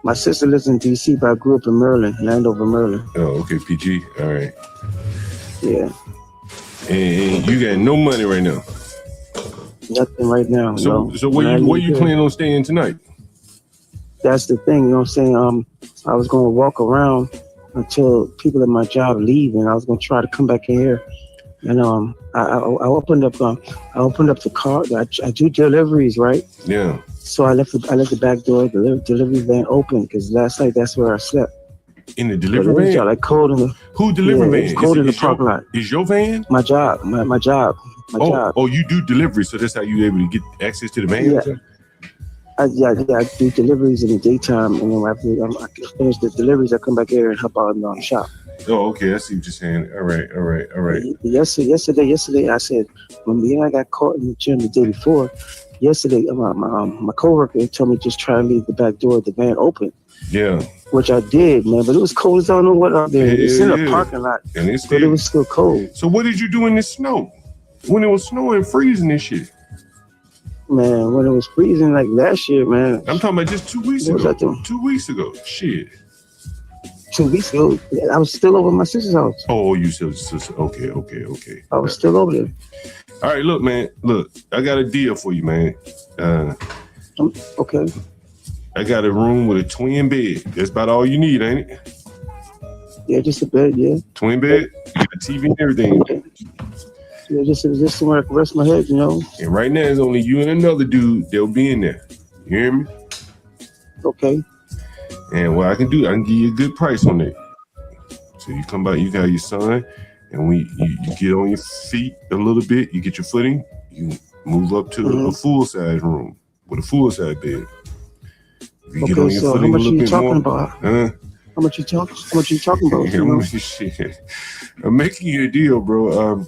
Speaker 15: My sister lives in DC, but I grew up in Maryland, Landover, Maryland.
Speaker 1: Oh, okay, PG. All right.
Speaker 15: Yeah.
Speaker 1: And you got no money right now?
Speaker 15: Nothing right now.
Speaker 1: So where you planning on staying tonight?
Speaker 15: That's the thing, you know what I'm saying? I was going to walk around until people at my job leave, and I was gonna try to come back in here. And I opened up the car. I do deliveries, right?
Speaker 1: Yeah.
Speaker 15: So I left the back door, the delivery van open, because last night that's where I slept.
Speaker 1: In the delivery van?
Speaker 15: Like cold in the
Speaker 1: who delivery van?
Speaker 15: It's cold in the parking lot.
Speaker 1: Is your van?
Speaker 15: My job, my job.
Speaker 1: Oh, you do delivery, so that's how you able to get access to the van?
Speaker 15: Yeah. I do deliveries in the daytime, and then after I finish the deliveries, I come back here and help out in the shop.
Speaker 1: Oh, okay. I see what you're saying. All right.
Speaker 15: Yesterday, I said, when me and I got caught in the gym the day before, yesterday, my coworker told me just try to leave the back door of the van open.
Speaker 1: Yeah.
Speaker 15: Which I did, man, but it was cold as I don't know what out there. It's in a parking lot,
Speaker 1: and
Speaker 15: but it was still cold.
Speaker 1: So what did you do in the snow? When it was snowing, freezing and shit?
Speaker 15: Man, when it was freezing like last year, man.
Speaker 1: I'm talking about just 2 weeks
Speaker 15: What was
Speaker 1: ago.
Speaker 15: I doing?
Speaker 1: 2 weeks ago. Shit.
Speaker 15: 2 weeks ago, I was still over at my sister's house.
Speaker 1: Oh, you said okay.
Speaker 15: I was still over there.
Speaker 1: All right, look, man. Look, I got a deal for you, man.
Speaker 15: Okay.
Speaker 1: I got a room with a twin bed. That's about all you need, ain't it?
Speaker 15: Yeah, just a bed, yeah.
Speaker 1: Twin bed, a TV and everything.
Speaker 15: Yeah, just somewhere I can rest my head, you know.
Speaker 1: And right now, it's only you and another dude that'll be in there. You hear me?
Speaker 15: Okay.
Speaker 1: And what I can do, I can give you a good price on it. So you come back, you got your son, and you get on your feet a little bit, you get your footing, you move up to a full-size room with a full-size bed. If you get on your footing a little bit more.
Speaker 15: How much you talking about?
Speaker 1: Shit. I'm making you a deal, bro.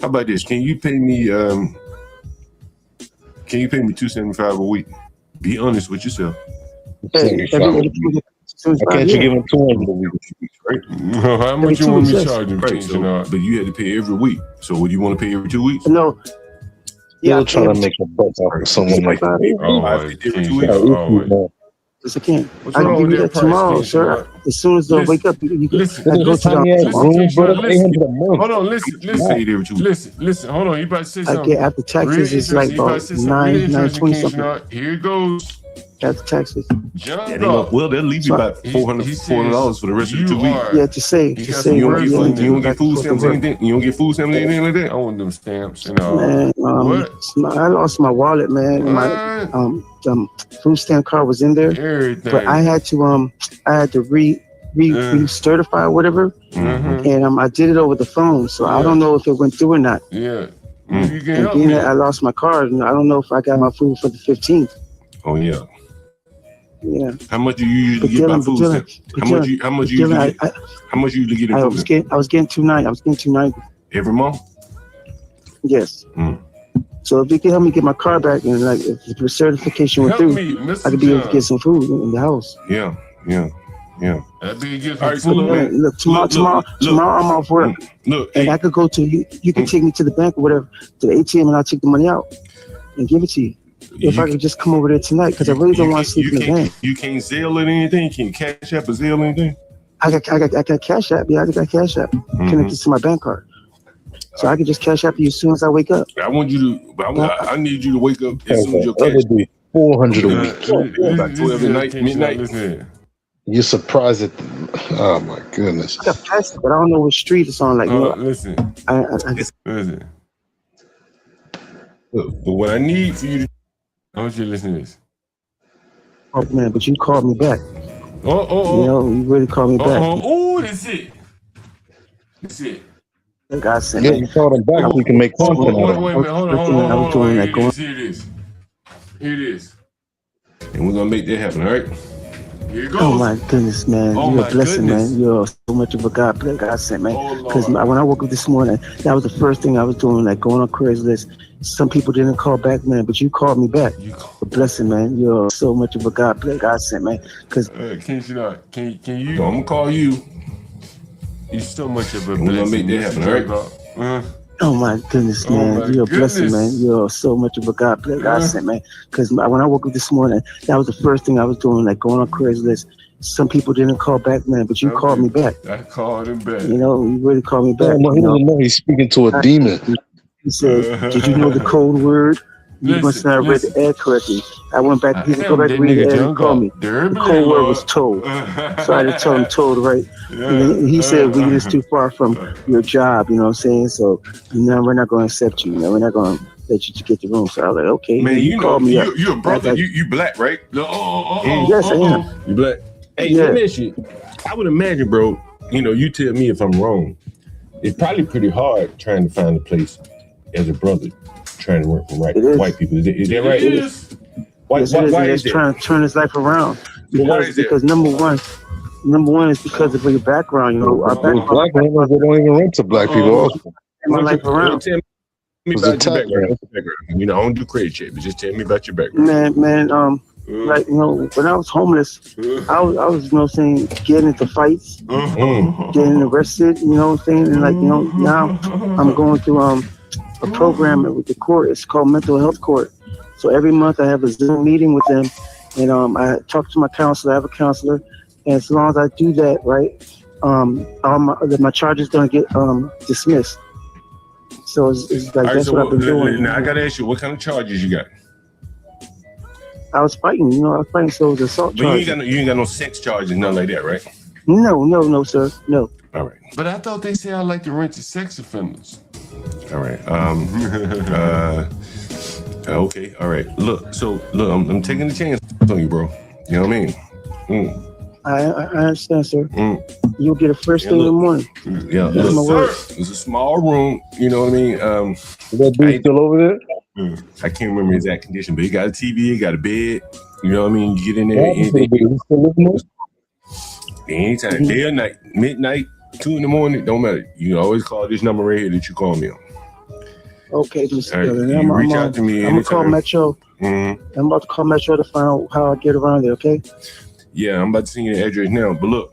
Speaker 1: How about this? Can you pay me $275 a week? Be honest with yourself.
Speaker 22: Why can't you give him 200 a week?
Speaker 1: Right? How much you want me to charge him? Right, so, but you had to pay every week. So would you want to pay every 2 weeks?
Speaker 15: No.
Speaker 22: You're trying to make a buck off of someone like that.
Speaker 15: Yes, I can.
Speaker 1: What's
Speaker 15: I can
Speaker 1: wrong
Speaker 15: give you
Speaker 1: with
Speaker 15: that
Speaker 1: that
Speaker 15: tomorrow,
Speaker 1: price,
Speaker 15: sir. As soon as I wake up, you can
Speaker 1: Listen,
Speaker 15: I go to the
Speaker 1: hold on, listen. Hold on, you about to say
Speaker 15: I
Speaker 1: something.
Speaker 15: get after taxes, it's like about $920.
Speaker 1: Here it goes.
Speaker 15: After taxes.
Speaker 1: Well, they'll leave you about $400 for the rest of the 2 weeks.
Speaker 15: Yeah, to say.
Speaker 1: You don't get food stamps or anything? You don't get food stamps or anything like that? I want them stamps and all.
Speaker 15: Man, I lost my wallet, man. My food stamp card was in there.
Speaker 1: Everything.
Speaker 15: But I had to re-certify or whatever. And I did it over the phone, so I don't know if it went through or not.
Speaker 1: Yeah.
Speaker 15: And being that I lost my card, and I don't know if I got my food for the 15th.
Speaker 1: Oh yeah.
Speaker 15: Yeah.
Speaker 1: How much do you usually get by food stamps? How much you usually get in food stamps?
Speaker 15: I was getting $290
Speaker 1: every month.
Speaker 15: Yes. So if you can help me get my car back, and like if the certification went through, I could be able to get some food in the house.
Speaker 1: Yeah. That'd be good.
Speaker 15: All right, so look, tomorrow I'm off work. And I could go to you. You can take me to the bank or whatever, to the ATM, and I'll take the money out and give it to you. If I could just come over there tonight, because I really don't want to sleep in the van.
Speaker 1: You can't Zelle or anything? Can you Cash App or Zelle or anything?
Speaker 15: I got Cash App. Yeah, I got Cash App connected to my bank card. So I can just Cash App you as soon as I wake up.
Speaker 1: I want you to, I need you to wake up as soon as your cash.
Speaker 22: That'd be 400 a week.
Speaker 1: About 12 midnight.
Speaker 22: You're surprised at oh my goodness.
Speaker 15: I got Cash App, but I don't know which street it's on. Like,
Speaker 1: listen.
Speaker 15: Listen.
Speaker 1: Look, but what I need for you to, I want you to listen to this.
Speaker 15: Oh man, but you called me back. You know, you really called me back.
Speaker 1: Oh, that's it. That's it.
Speaker 15: God sent
Speaker 22: me. You called him back so we can make content out of it.
Speaker 1: Wait a minute, hold on. Here it is. And we're gonna make that happen, all right? Here it goes.
Speaker 15: Oh my goodness, man. You're a blessing, man. You're so much of a God sent, man. Because when I woke up this morning, that was the first thing I was doing, like going on Craigslist. Some people didn't call back, man, but you called me back. A blessing, man. You're so much of a God sent, man. Because
Speaker 1: can you? I'm gonna call you. You're so much of a blessing. We're gonna make that happen, all right?
Speaker 15: Oh my goodness, man. You're a blessing, man. You're so much of a God sent, man. Because when I woke up this morning, that was the first thing I was doing, like going on Craigslist. Some people didn't call back, man, but you called me back.
Speaker 1: I called him back.
Speaker 15: You know, you really called me back.
Speaker 22: He doesn't know he's speaking to a demon.
Speaker 15: He said, did you know the code word? You must not have read the ad correctly. I went back. He said, go back and read it. And he called me. The code word was told. So I had to tell him told, right? And then he said, we is too far from your job. You know what I'm saying? So, we're not going to accept you. We're not going to let you to get the room. So I was like, okay.
Speaker 1: Man,
Speaker 15: you called me up.
Speaker 1: You're a brother. You black, right?
Speaker 15: Yes, I am.
Speaker 9: You black? Hey, let me ask you. I would imagine, bro, you tell me if I'm wrong. It's probably pretty hard trying to find a place as a brother trying to work for white people. Is that right?
Speaker 15: It is.
Speaker 9: Why is that?
Speaker 15: Trying to turn his life around. Because number one is because of your background. Our background.
Speaker 6: Black people, they don't even rent to black people. Also.
Speaker 15: My life around.
Speaker 9: Tell me about your background. I don't do credit check, but just tell me about your background.
Speaker 15: Man, like when I was homeless, I was saying getting into fights, getting arrested, and like now I'm going through a program with the court. It's called mental health court. So every month I have a Zoom meeting with them, and I talk to my counselor. I have a counselor, and as long as I do that, right, my charge is gonna get dismissed. So it's like that's what I've been doing.
Speaker 9: Now I gotta ask you, what kind of charges you got?
Speaker 15: I was fighting, so it was assault charges.
Speaker 9: You ain't got no sex charges, nothing like that, right?
Speaker 15: No, sir, no.
Speaker 9: All right.
Speaker 1: But I thought they said I like to rent to sex offenders.
Speaker 9: All right. Okay. All right. Look. I'm taking the chance on you, bro. You know what I mean?
Speaker 15: I understand, sir. You'll get it first thing in the morning.
Speaker 9: Yeah.
Speaker 15: That's my word.
Speaker 9: It's a small room. You know what I mean?
Speaker 6: That dude still over there?
Speaker 9: I can't remember his exact condition, but he got a TV, he got a bed. You know what I mean? You get in there. Anytime, day or night, midnight, 2 a.m, don't matter. You can always call this number right here that you call me on.
Speaker 15: Okay, Mr.
Speaker 9: Right,
Speaker 15: Dillon.
Speaker 9: reach out to me.
Speaker 15: I'm gonna call Metro.
Speaker 9: Mm-hmm.
Speaker 15: I'm about to call Metro to find out how I get around there. Okay.
Speaker 9: Yeah, I'm about to send you the address now. But look,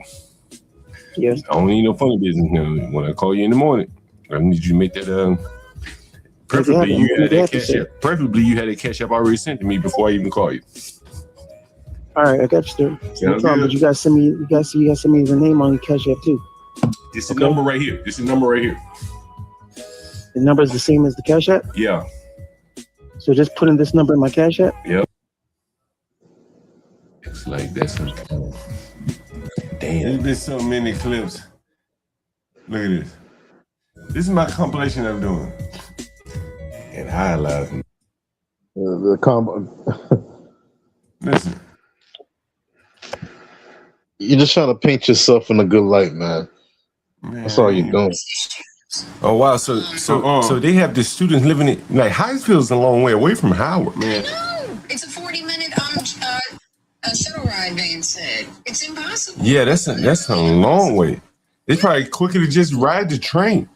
Speaker 15: yes,
Speaker 9: I don't need no funny business now. When I call you in the morning, I need you to make that. Preferably you had that cash app. Preferably you had a cash app already sent to me before I even call you.
Speaker 15: All right, I got you, sir. No problem. But you guys send me. You guys send me the name on your cash app too.
Speaker 9: This is the number right here. This is the number right here.
Speaker 15: The number is the same as the cash app.
Speaker 9: Yeah.
Speaker 15: So just put in this number in my cash app.
Speaker 9: Yep. It's like that's
Speaker 1: damn. There's been so many clips. Look at this. This is my compilation I'm doing. And highlighting.
Speaker 6: The combo.
Speaker 1: Listen.
Speaker 6: You're just trying to paint yourself in a good light, man. That's all you're doing.
Speaker 1: Oh wow! So they have the students living in like Highfield's a long way away from Howard, man.
Speaker 13: No, it's a 40-minute shuttle ride. Van said it's impossible.
Speaker 1: Yeah, that's a long way. It's probably quicker to just ride the train.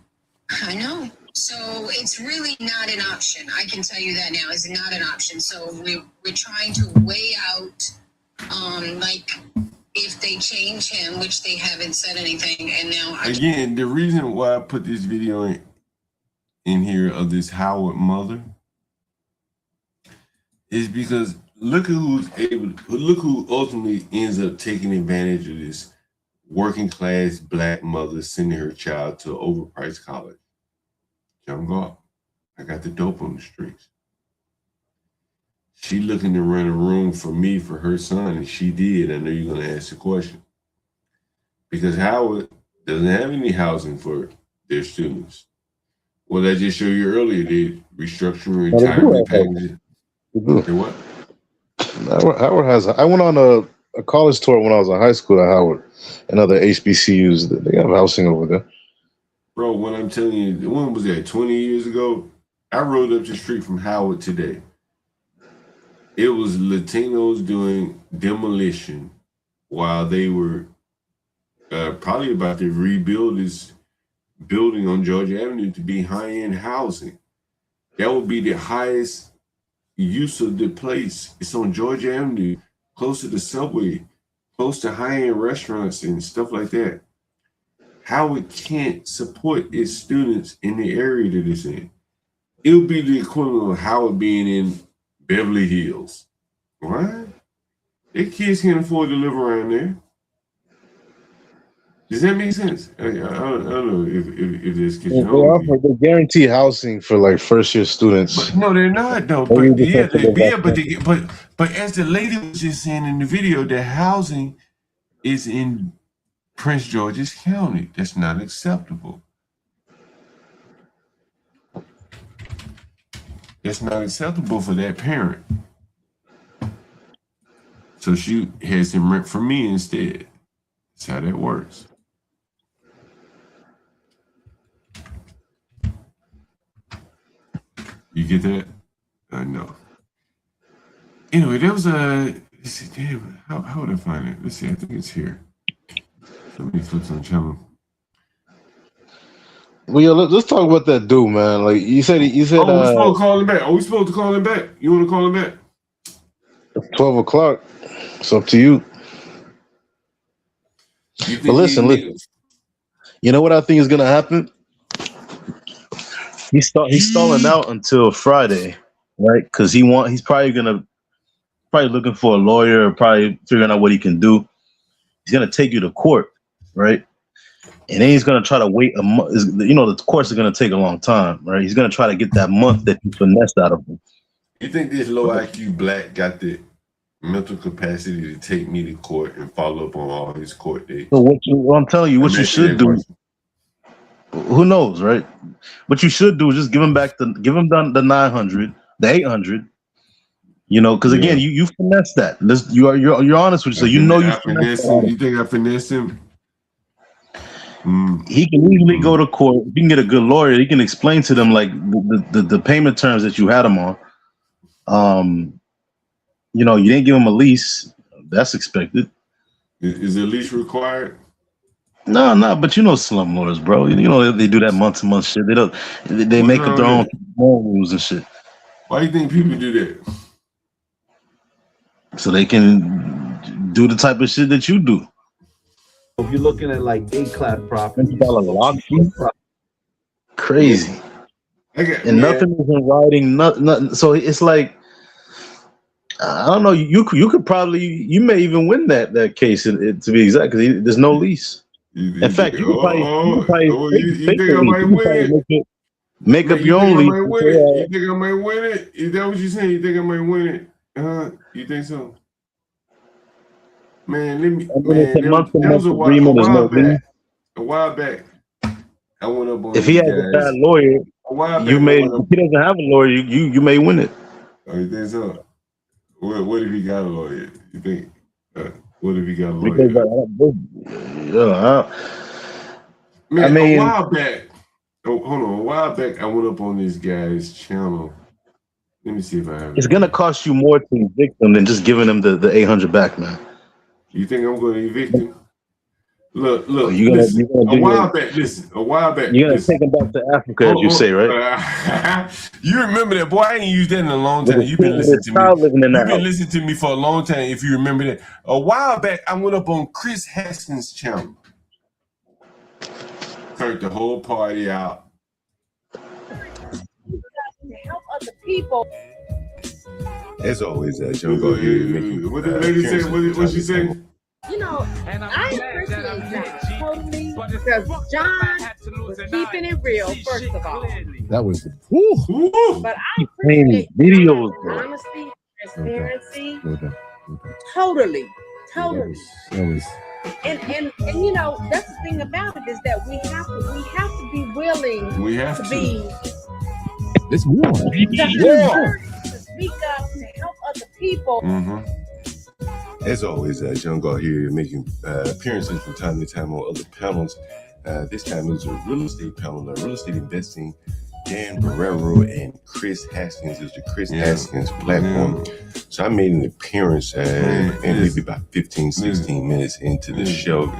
Speaker 13: I know. So it's really not an option. I can tell you that now. It's not an option. So we're trying to weigh out, like if they change him, which they haven't said anything. And now
Speaker 1: again, the reason why I put this video in here of this Howard mother is because look who ultimately ends up taking advantage of this working class black mother sending her child to an overpriced college. Young Galt, I got the dope on the streets. She looking to rent a room for me for her son, and she did. I know you're gonna ask the question. Because Howard doesn't have any housing for their students. Well, I just showed you earlier, they restructuring retirement packages. They what?
Speaker 6: Howard has. I went on a college tour when I was in high school at Howard and other HBCUs. They have housing over there.
Speaker 1: Bro, when I'm telling you, when was that? 20 years ago? I rode up the street from Howard today. It was Latinos doing demolition while they were probably about to rebuild this building on Georgia Avenue to be high-end housing. That would be the highest use of the place. It's on Georgia Avenue, close to the subway, close to high-end restaurants and stuff like that. Howard can't support its students in the area that it's in. It would be the equivalent of Howard being in Beverly Hills. What? Their kids can't afford to live around there. Does that make sense? I don't know if this gets
Speaker 6: they guarantee housing for like first year students.
Speaker 1: But no, they're not though. But But as the lady was just saying in the video, the housing is in Prince George's County. That's not acceptable. It's not acceptable for that parent. So she has him rent from me instead. That's how that works. You get that? No. Anyway, there was a. Let's see, damn, how would I find it? Let's see. I think it's here. Let me flip on the channel.
Speaker 6: Well, yeah, let's talk about that dude, man. Like you said,
Speaker 1: Oh, we supposed to call him back. We supposed to call him back? You want to call him back?
Speaker 6: It's 12 o'clock. It's up to you. But listen. You know what I think is gonna happen? He's stalling out until Friday, right? Because he's probably looking for a lawyer, or probably figuring out what he can do. He's gonna take you to court, right? And then he's gonna try to wait a month. You know, the courts are gonna take a long time, right? He's gonna try to get that month that he finessed out of him.
Speaker 1: You think this low IQ black got the mental capacity to take me to court and follow up on all his court dates?
Speaker 6: So I'm telling you, what you should do. Who knows, right? What you should do is just give him the 900, the 800. You know, because again, you finesse that. You're honest with you, so you know you finesse him.
Speaker 1: You think I finesse him?
Speaker 6: He can easily go to court. If you can get a good lawyer, he can explain to them like the payment terms that you had him on. You know, you didn't give him a lease. That's expected.
Speaker 1: Is a lease required?
Speaker 6: No, but you know slumlords, bro. You know they do that month to month shit. They make up their own rules and shit.
Speaker 1: Why do you think people do that?
Speaker 6: So they can do the type of shit that you do.
Speaker 3: If you're looking at like A-class property,
Speaker 6: crazy. And nothing is in writing. Nothing. So it's like, I don't know. You could probably, you may even win that case to be exact, because there's no lease. In fact, you could
Speaker 1: you think I might win it?
Speaker 6: Make up your own lease.
Speaker 1: You think I might win it? Is that what you're saying? You think I might win it? You think so? Man, that was a while back. I went up on.
Speaker 6: If he has a bad lawyer, if he doesn't have a lawyer, you may win it.
Speaker 1: Oh, you think so? What if he got a lawyer? You think? What if he got a lawyer? A while back. Hold on. A while back, I went up on this guy's channel. Let me see if I have it.
Speaker 6: It's gonna cost you more to evict them than just giving them the 800 back, man.
Speaker 1: You think I'm going to evict him? Look. Listen, a while back.
Speaker 6: You're gonna take him back to Africa, as you say, right?
Speaker 1: You remember that, boy? I ain't used that in a long time. You've been listening to me. You've been listening to me for a long time. If you remember that, a while back, I went up on Chris Haskins' channel, turned the whole party out.
Speaker 10: To help other people.
Speaker 1: As always, Jungle here. What the lady say? What she say?
Speaker 10: You know, I appreciate that totally, because John was keeping it real, first of all.
Speaker 3: That was
Speaker 10: But I appreciate
Speaker 6: videos,
Speaker 10: honesty, transparency, totally.
Speaker 3: That was.
Speaker 10: And you know, that's the thing about it, is that we have to be willing to be.
Speaker 3: It's war.
Speaker 10: To speak up, to help other people.
Speaker 1: As always, Jungle here, making appearances from time to time on other panels. This time it was a real estate panel, real estate investing. Dan Barrero and Chris Haskins is the Chris Haskins platform. So I made an appearance maybe about 15, 16 minutes into the show.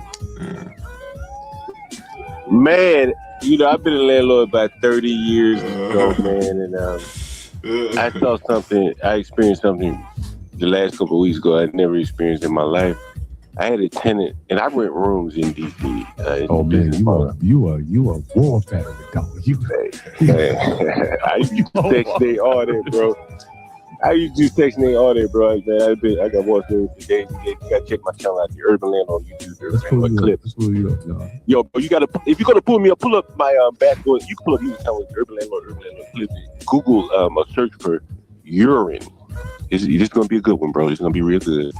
Speaker 9: Man, you know, I've been a landlord about 30 years ago, man, and I saw something, I experienced something the last couple of weeks ago I'd never experienced in my life. I had a tenant, and I rent rooms in DC.
Speaker 3: Oh man, you are war veteran, dog.
Speaker 9: I used to Section 8 all that, bro. I used to do Section 8 all that, bro. Man, I got one thing today. You gotta check my channel out, the Urban Land on YouTube. The Urban Land Clips. Yo, bro, you gotta, if you're gonna pull me up, pull up my back door. You can pull up YouTube channel, Urban Landlord Clips. Google a search for urine. It's gonna be a good one, bro. It's gonna be real good.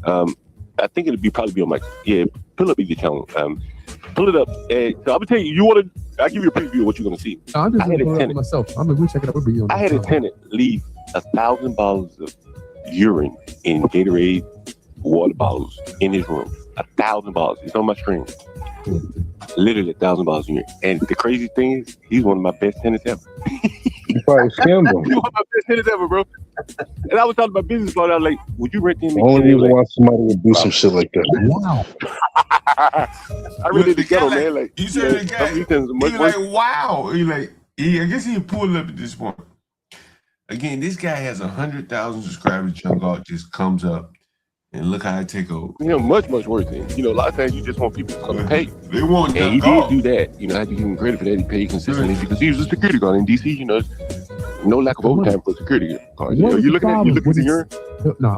Speaker 9: I think it'll probably be on my pull up either channel. Pull it up. And so I'm gonna tell you. I'll give you a preview of what you're gonna see.
Speaker 16: I'm just gonna pull it up myself. I'm gonna check it out.
Speaker 9: I had a tenant leave 1,000 bottles of urine in Gatorade water bottles in his room. 1,000 bottles. It's on my screen. Literally 1,000 bottles of urine. And the crazy thing is, he's one of my best tenants ever.
Speaker 22: You probably scammed him.
Speaker 9: He's one of my best tenants ever, bro. And I was talking about business about it. I was like, would you rent him?
Speaker 22: Only reason why somebody would do some shit like that.
Speaker 16: Wow.
Speaker 9: I really did get on, man. Like,
Speaker 1: you said the guy, he like, wow. I guess he pulled up at this point. Again, this guy has 100,000 subscribers. John Galt just comes up and look how I take over.
Speaker 9: Much worse than, a lot of times you just want people to come and pay.
Speaker 1: They want
Speaker 9: and he did do that. I had to give him credit for that. He paid consistently because he was a security guard in DC. No lack of overtime for a security guard. You looking at the urine?
Speaker 16: No,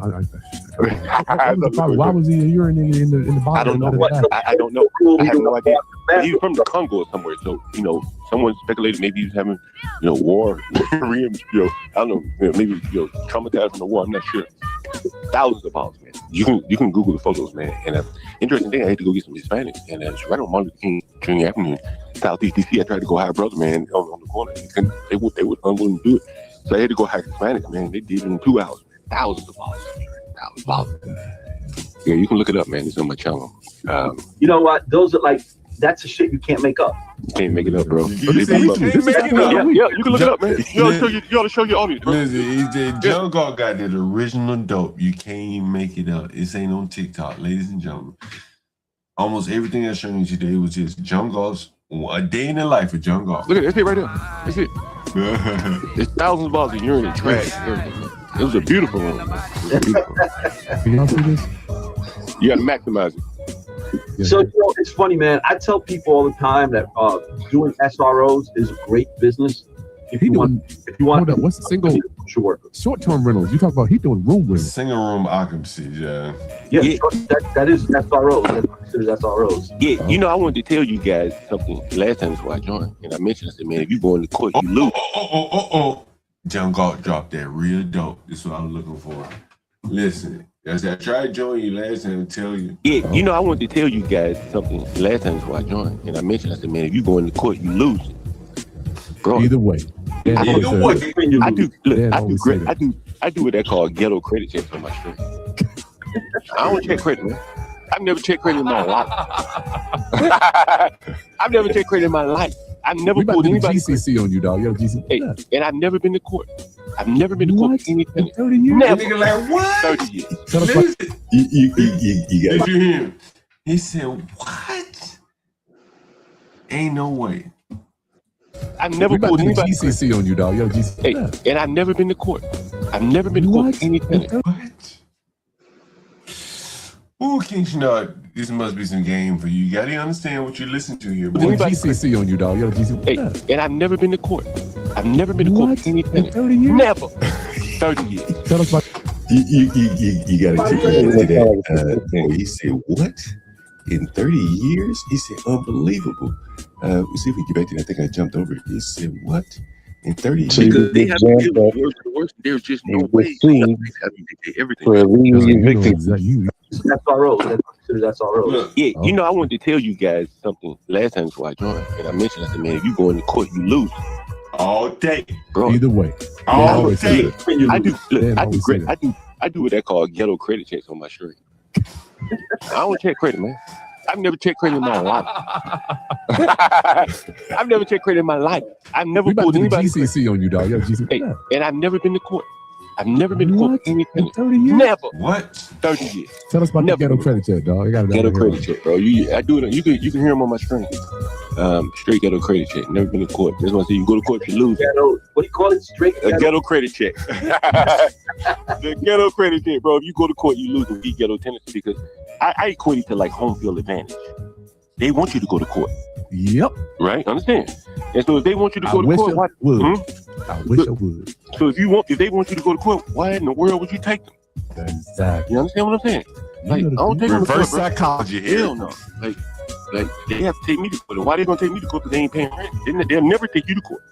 Speaker 16: why was he urinating in the bottle?
Speaker 9: I don't know. I don't know. I have no idea. He's from the Congo or somewhere, so someone speculated maybe he was having war. I don't know. Maybe traumatized from the war. I'm not sure. Thousands of bottles, man. You can Google the photos, man. And interesting thing, I had to go get some Hispanics, and it's right on Martin Luther King Avenue, Southeast DC. I tried to go hire a brother, man, on the corner. They would unwilling to do it, so I had to go hire Hispanics, man. They did it in 2 hours. Thousands of bottles. Yeah, you can look it up, man. It's on my channel.
Speaker 18: You know what? Those are that's the shit you can't make up.
Speaker 9: You can't make it up, bro.
Speaker 1: You can't make it up.
Speaker 9: Yeah, you can look it up, man. You ought to show your audience, bro.
Speaker 1: Listen, John Galt got that original dope. You can't even make it up. This ain't on TikTok, ladies and gentlemen. Almost everything I showed you today was just John Galt's a day in the life of John Galt.
Speaker 9: Look at it. That's it right there. That's it. There's thousands of bottles of urine and trash and everything. It was a beautiful room.
Speaker 16: Can y'all see this?
Speaker 9: You got to maximize it.
Speaker 18: So it's funny, man. I tell people all the time that doing SROs is a great business. If you want,
Speaker 16: what's the single short-term rentals? You talk about he doing room rentals.
Speaker 1: Single room occupancy, yeah.
Speaker 18: That is SROs. That's considered SROs.
Speaker 9: Yeah, I wanted to tell you guys something last time before I joined, and I mentioned, I said, man, if you go into court, you lose.
Speaker 1: John Galt dropped that real dope. This is what I'm looking for. Listen. I tried to join you last time and tell you.
Speaker 9: Yeah, I wanted to tell you guys something last time before I joined, and I mentioned, I said, man, if you go into court, you lose. Bro,
Speaker 16: either way.
Speaker 9: I do what they call ghetto credit checks on my stream. I don't check credit, man. I've never checked credit in my life. I've never checked credit in my life. I've never pulled anybody.
Speaker 16: GCC on you, dog. Yo, GCC.
Speaker 9: Hey, and I've never been to court. I've never been to court for anything.
Speaker 16: 30 years?
Speaker 9: Never.
Speaker 1: Nigga like, what?
Speaker 9: 30 years.
Speaker 1: You got to hear him. He said, what? Ain't no way.
Speaker 9: I've never pulled anybody.
Speaker 16: GCC on you, dog. Yo, GCC.
Speaker 9: Hey, and I've never been to court. I've never been to court for anything.
Speaker 1: What? Ooh, King Schnard, this must be some game for you. You gotta understand what you listen to here, boy.
Speaker 16: GCC on you, dog. Yo, GCC.
Speaker 9: Hey, and I've never been to court. I've never been to court for anything.
Speaker 16: 30 years?
Speaker 9: Never. 30 years.
Speaker 16: Tell us about.
Speaker 19: You gotta take a look at that. And he said, what? In 30 years? He said, unbelievable. Let's see if we get back to that. I think I jumped over it. He said, what? In 30 years?
Speaker 9: Because they have to deal with the worst. There's just no way. Everything.
Speaker 18: SROs. That's considered SROs.
Speaker 9: Yeah, I wanted to tell you guys something last time before I joined, and I mentioned, I said, man, if you go into court, you lose.
Speaker 1: All day.
Speaker 9: Bro.
Speaker 16: Either way.
Speaker 1: All day.
Speaker 9: I do what they call ghetto credit checks on my stream. I don't check credit, man. I've never checked credit in my life. I've never checked credit in my life. I've never pulled anybody.
Speaker 16: GCC on you, dog. Yo, GCC.
Speaker 9: Hey, and I've never been to court. I've never been to court for anything.
Speaker 16: 30 years?
Speaker 9: Never.
Speaker 1: What?
Speaker 9: 30 years.
Speaker 16: Tell us about the ghetto credit check, dog. I got
Speaker 9: ghetto credit check, bro. I do it. You can hear them on my screen. Straight ghetto credit check. Never been to court. That's why I say you go to court, you lose.
Speaker 18: What do you call it? Straight
Speaker 9: ghetto credit check. The ghetto credit check, bro. If you go to court, you lose and beat ghetto tenants because I equate it to like home field advantage. They want you to go to court.
Speaker 16: Yep.
Speaker 9: Right? Understand? And so if they want you to go to court,
Speaker 16: I wish I would.
Speaker 9: So if they want you to go to court, why in the world would you take them?
Speaker 16: Exactly.
Speaker 9: You understand what I'm saying? Like, I don't take them to court,
Speaker 1: reverse psychology here.
Speaker 9: Hell no. Like they have to take me to court. And why they gonna take me to court? Because they ain't paying rent. They'll never take you to court.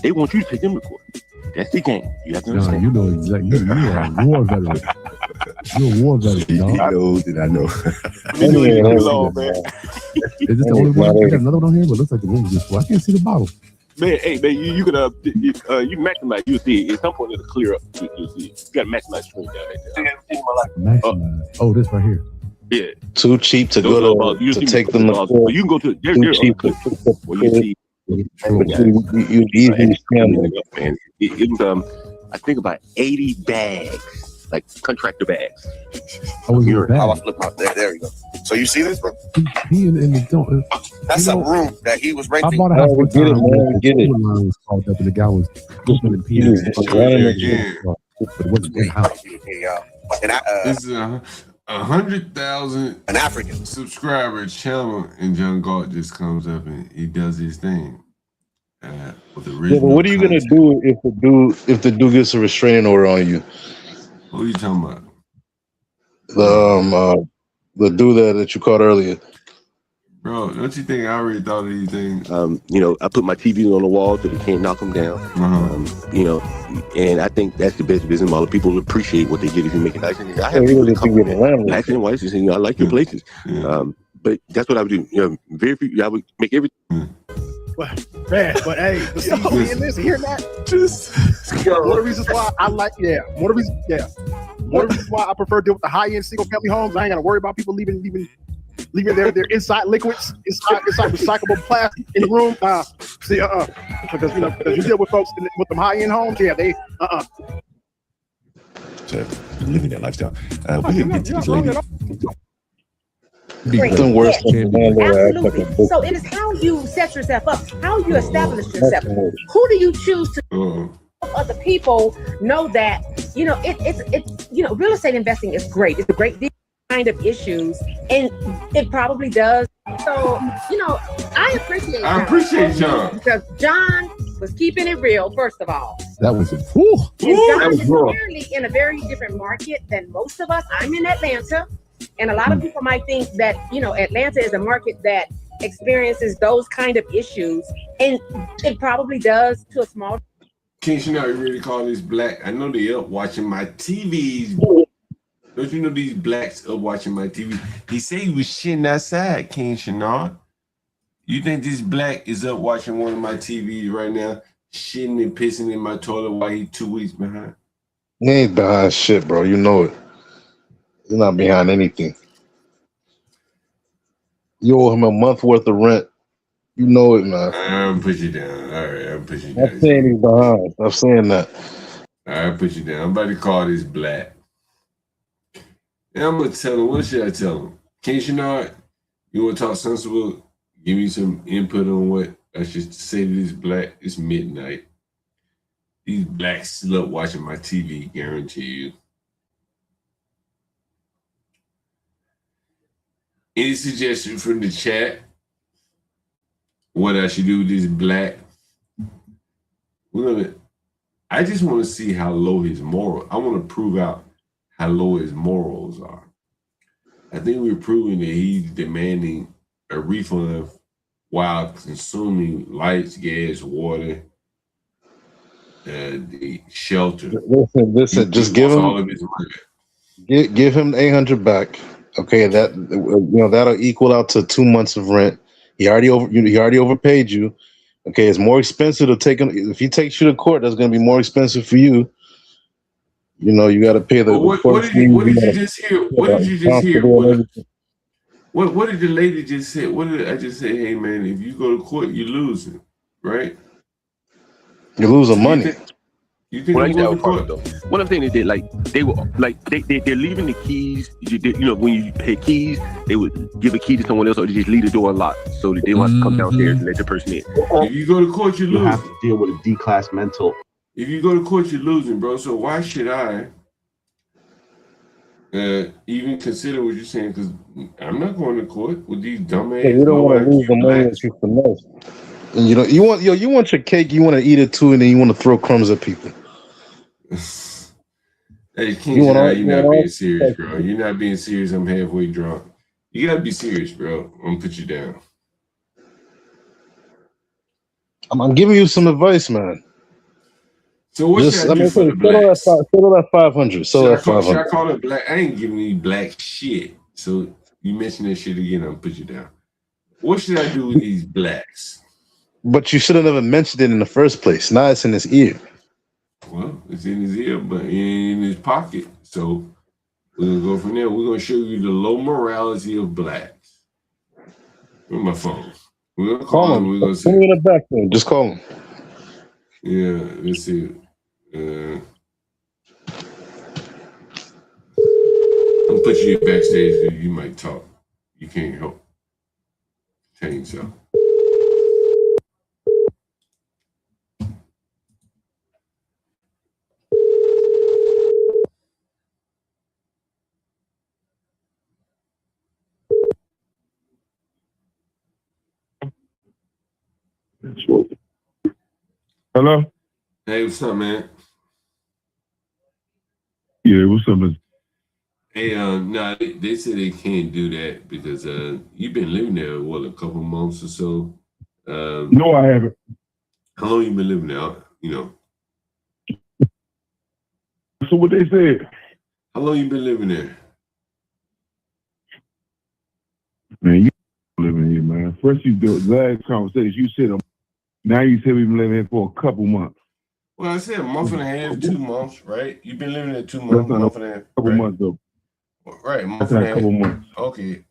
Speaker 9: They want you to take them to court. That's the game. You have to
Speaker 16: John,
Speaker 9: understand.
Speaker 16: you know exactly. You are a war veteran. You're a war veteran,
Speaker 19: He
Speaker 16: dog.
Speaker 19: knows that I know.
Speaker 16: Is this the only one? I got another one on here, but it looks like the room is just full. I can't see the bottle.
Speaker 9: Man, hey, man, you can you maximize. You'll see it. At some point it'll clear up. You'll see it. You got to maximize screen down there.
Speaker 16: Maximize. Oh, this right here.
Speaker 9: Yeah.
Speaker 22: Too cheap to go to take them to court.
Speaker 9: You can go to
Speaker 22: Too cheap to
Speaker 9: where you see.
Speaker 22: you easily scam them.
Speaker 9: Man, it was I think about 80 bags, like contractor bags.
Speaker 16: Oh,
Speaker 12: How I flip out there. There you go. So you see this, bro?
Speaker 16: He in the don't.
Speaker 12: That's a room that he was
Speaker 16: I
Speaker 12: renting.
Speaker 16: bought a house one
Speaker 22: Get it,
Speaker 16: time.
Speaker 22: man. Get it.
Speaker 16: The line was called up, and the guy was opening peanuts. But it wasn't in the house.
Speaker 12: And
Speaker 1: This is 100,000
Speaker 12: an African
Speaker 1: subscriber channel, and John Galt just comes up and he does his thing. With the
Speaker 22: Yeah, but what are you gonna do if the dude gets a restraining order on you?
Speaker 1: What are you talking about?
Speaker 22: The dude that you caught earlier.
Speaker 1: Bro, don't you think I already thought of these things?
Speaker 9: You know, I put my TVs on the wall so they can't knock them down. You know, and I think that's the best business model. People appreciate what they get if you make it nice. I have people that come in black and white and say, you know, I like your places. But that's what I would do. You know, very few. I would make everything.
Speaker 14: Man, but hey, but see, hearing this, hearing that, just one of the reasons why I like, one of the reasons why I prefer to deal with the high-end single-family homes. I ain't gotta worry about people leaving their inside liquids, inside recyclable plastic in the room. Because because you deal with folks with them high-end homes, they
Speaker 19: living that lifestyle. We're gonna get to this lady.
Speaker 22: Worse
Speaker 20: Absolutely. So it is how you set yourself up, how you establish yourself. Who do you choose to other people know that it's real estate investing is great. It's a great kind of issues, and it probably does. So I appreciate John because John was keeping it real. First of all,
Speaker 16: that was
Speaker 20: and John is clearly in a very different market than most of us. I'm in Atlanta. And a lot of people might think that, Atlanta is a market that experiences those kind of issues. And it probably does to a small.
Speaker 1: King Chanel, you really call this black? I know they up watching my TVs. Don't you know these blacks up watching my TV? He said he was shitting outside, King Chanel. You think this black is up watching one of my TVs right now, shitting and pissing in my toilet while he 2 weeks behind?
Speaker 22: He ain't behind shit, bro. You know it. He's not behind anything. You owe him a month worth of rent. You know it, man.
Speaker 1: I'm put you down. All right, I'm put you down.
Speaker 22: I'm saying he's behind. I'm saying that.
Speaker 1: All right, put you down. I'm about to call this black. And I'm gonna tell him. What should I tell him? King Chanel, you want to talk sensible? Give me some input on what I should say to this black. It's midnight. These blacks still up watching my TV. Guarantee you. Any suggestion from the chat? What I should do with this black? I just want to see how low his moral. I want to prove out how low his morals are. I think we're proving that he's demanding a refund while consuming lights, gas, water, the shelter.
Speaker 22: Listen. Just give him
Speaker 1: all of his money.
Speaker 22: Give him 800 back. Okay, that'll equal out to 2 months of rent. He already overpaid you. Okay, it's more expensive to take him. If he takes you to court, that's going to be more expensive for you. You got to pay the.
Speaker 1: What did you just hear? What did you just hear? What did the lady just say? What did I just say? Hey man, if you go to court, you're losing, right?
Speaker 22: You're losing money.
Speaker 1: You think I'm going to court?
Speaker 9: What I'm saying is that they're leaving the keys. When you pay keys, they would give a key to someone else, or they just leave the door unlocked so that they don't have to come downstairs and let the person in.
Speaker 1: If you go to court, you're losing.
Speaker 18: You have to deal with a D-class mental.
Speaker 1: If you go to court, you're losing, bro. So why should I even consider what you're saying? Because I'm not going to court with these dumbass.
Speaker 22: You don't want to lose the money that you finesse. And you want your cake. You want to eat it too, and then you want to throw crumbs at people.
Speaker 1: Hey, King, you're not being serious, bro. You're not being serious. I'm halfway drunk. You gotta be serious, bro. I'm gonna put you down.
Speaker 22: I'm giving you some advice, man.
Speaker 9: So what
Speaker 22: Just,
Speaker 9: should I do for the
Speaker 22: settle
Speaker 9: blacks?
Speaker 22: that 500. Settle that
Speaker 9: Should I
Speaker 22: 500.
Speaker 9: call it black? I ain't giving you black shit. So you mentioned that shit again, I'll put you down. What should I do with these blacks?
Speaker 22: But you should have never mentioned it in the first place. Now it's in his ear.
Speaker 9: Well, it's in his ear, but it ain't in his pocket. So we're gonna go from there. We're gonna show you the low morality of blacks. Where's my phone? We're gonna call him. We're gonna say,
Speaker 22: Call him in the back then. Just call him.
Speaker 9: yeah, let's see. I'll put you backstage because you might talk. You can't help. Change so.
Speaker 5: Hello?
Speaker 9: Hey, what's up, man?
Speaker 5: Yeah, what's up, man?
Speaker 9: Hey, no, they say they can't do that because you've been living there, what, a couple months or so?
Speaker 5: No, I haven't.
Speaker 9: How long you been living there? You know.
Speaker 5: So what they said?
Speaker 9: How long you been living there?
Speaker 5: Man, you living here, man. First you do last conversation, you said now you said we've been living here for a couple months.
Speaker 9: Well, I said a month and a half, 2 months, right? You've been living there 2 months, month and a half.
Speaker 5: Couple months though.
Speaker 9: Right, month
Speaker 5: That's
Speaker 9: and
Speaker 5: not
Speaker 9: a
Speaker 5: a
Speaker 9: half.
Speaker 5: couple months.
Speaker 9: Okay.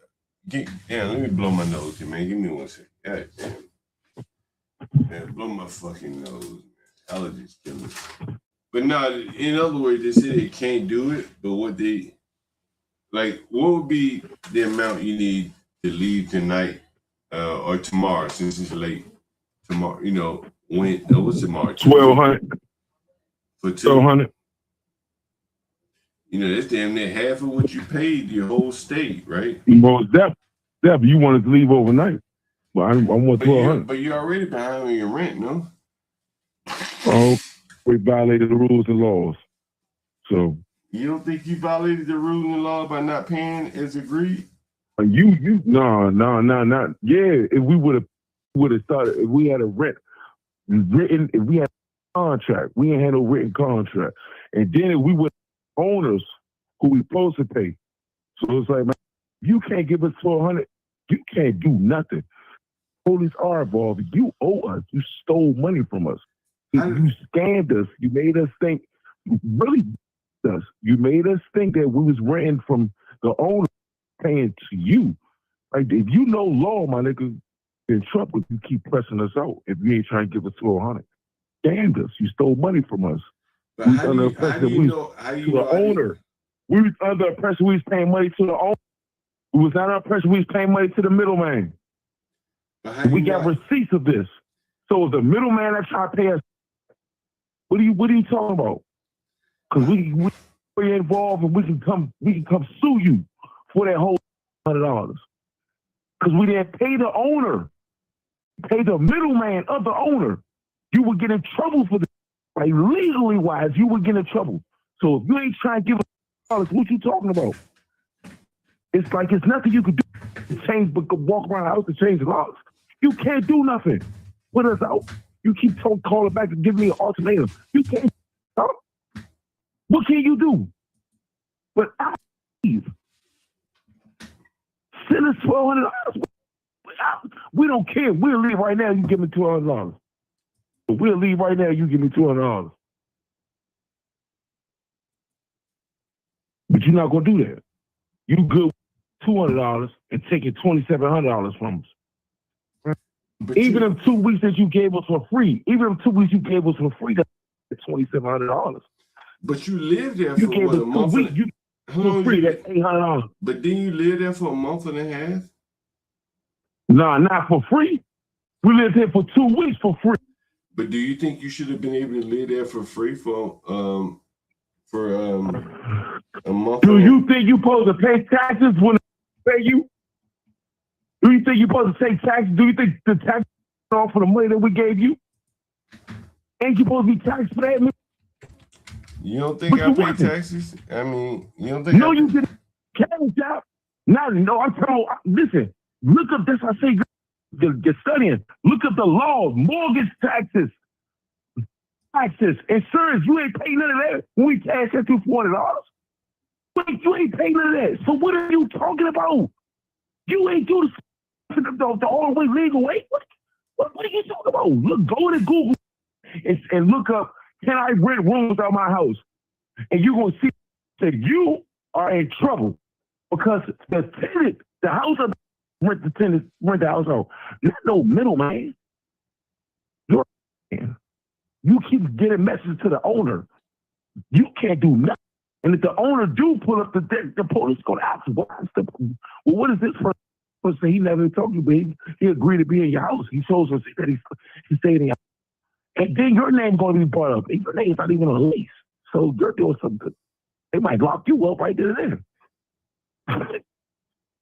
Speaker 9: Let me blow my nose here, man. Give me 1 second. God damn. Man, blow my fucking nose, man. Allergies killing me. But no, in other words, they say they can't do it, but what would be the amount you need to leave tonight or tomorrow, since it's late? Tomorrow, what's tomorrow?
Speaker 5: 1,200.
Speaker 9: For 2?
Speaker 5: 1,200.
Speaker 9: That's damn near half of what you paid your whole state, right?
Speaker 5: Most definitely. You wanted to leave overnight. Well, I want 1,200.
Speaker 9: But you're already behind on your rent, no?
Speaker 5: Oh, we violated the rules and laws. So
Speaker 9: you don't think you violated the rules and law by not paying as agreed?
Speaker 5: No. Yeah, if we would have started, if we had a written, if we had a contract, we ain't had no written contract, and then if we were owners who we supposed to pay. So it's like, man, you can't give us 1,200. You can't do nothing. Police are involved. You owe us. You stole money from us. You scammed us. You made us think. Really, us. You made us think that we was renting from the owner, paying to you. Like, if you know law, my nigga, in trouble. You keep pressing us out. If you ain't trying to give us 1,200, scammed us. You stole money from us.
Speaker 9: But
Speaker 5: We was under impression we was under impression we was paying money to the owner. We was under impression we was paying money to the middleman. We got receipts of this. So if the middleman that try to pay us, what are you talking about? Because we're involved and we can come sue you for that whole $100. Because we didn't pay the owner, pay the middleman of the owner. You would get in trouble for this. Like, legally wise, you would get in trouble. So if you ain't trying to give us $100, what you talking about? It's like it's nothing you could do to change, but walk around the house and change the laws. You can't do nothing. Put us out. You keep calling back and giving me an ultimatum. You can't. Huh? What can you do? But I leave. Send us $1,200. We don't care. We'll leave right now. You give me $200. We'll leave right now. You give me $200. But you're not gonna do that. You good with $200 and taking $2,700 from us. Even them 2 weeks that you gave us for free, that's $2,700.
Speaker 9: But you lived there for what, a month?
Speaker 5: For free, that's $800.
Speaker 9: But didn't you live there for a month and a half?
Speaker 5: Nah, not for free. We lived here for 2 weeks for free.
Speaker 9: But do you think you should have been able to live there for free for a month?
Speaker 5: Do you think you're supposed to pay taxes when they pay you? Do you think you're supposed to pay taxes? Do you think the tax off for the money that we gave you? Ain't you supposed to be taxed for that?
Speaker 9: You don't think I pay taxes? I mean, you don't think?
Speaker 5: No, you didn't. Cash out. No, I'm telling you. Listen, look up this. I say, you're studying. Look up the laws, mortgage taxes, taxes, insurance. You ain't paying none of that when we cash that through $400. You ain't paying none of that. So what are you talking about? You ain't do the all the way legal way. What are you talking about? Look, go to Google and look up, can I rent rooms out my house? And you're going to see that you are in trouble because the tenant, the house of rent the house out. Not no middleman. You're you keep getting messages to the owner. You can't do nothing. And if the owner do pull up the police going to ask, what is this person? He never told you, but he agreed to be in your house. He shows us that he stayed in your house. And then your name going to be brought up. And your name's not even on the lease. So you're doing something. They might lock you up right there and then.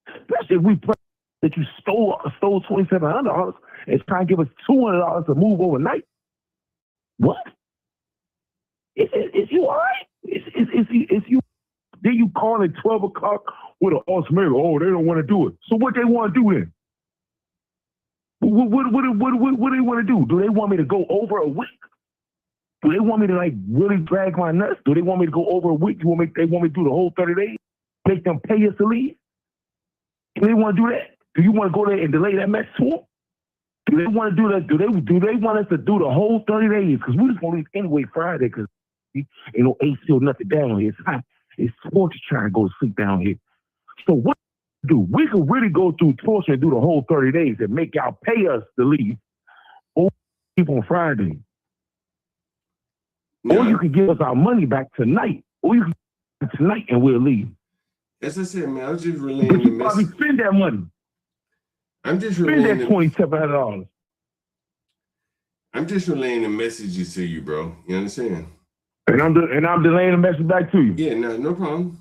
Speaker 5: Especially if we pray that you stole $2,700 and trying to give us $200 to move overnight. What? Is you all right? Is you? Then you call at 12 o'clock with an ultimatum. Oh, they don't want to do it. So what they want to do then? What do they want to do? Do they want me to go over a week? Do they want me to like really drag my nuts? Do they want me to go over a week? They want me to do the whole 30 days? Make them pay us to leave? Do they want to do that? Do you want to go there and delay that mess to them? Do they want to do that? Do they want us to do the whole 30 days? Because we just want to leave anyway Friday because ain't no AC or nothing down here. It's hot. It's torture trying to go to sleep down here. So what do? We could really go through torture and do the whole 30 days and make y'all pay us to leave or leave on Friday. Yeah. Or you can give us our money back tonight. Or you can give it tonight and we'll leave.
Speaker 1: As I said, man, I was just relaying
Speaker 5: but
Speaker 1: the
Speaker 5: you probably
Speaker 1: message.
Speaker 5: spend that money.
Speaker 1: I'm just
Speaker 5: spend
Speaker 1: relaying
Speaker 5: that $2,700.
Speaker 1: I'm just relaying the messages to you, bro. You understand?
Speaker 5: And I'm delaying the message back to you.
Speaker 1: Yeah, no problem.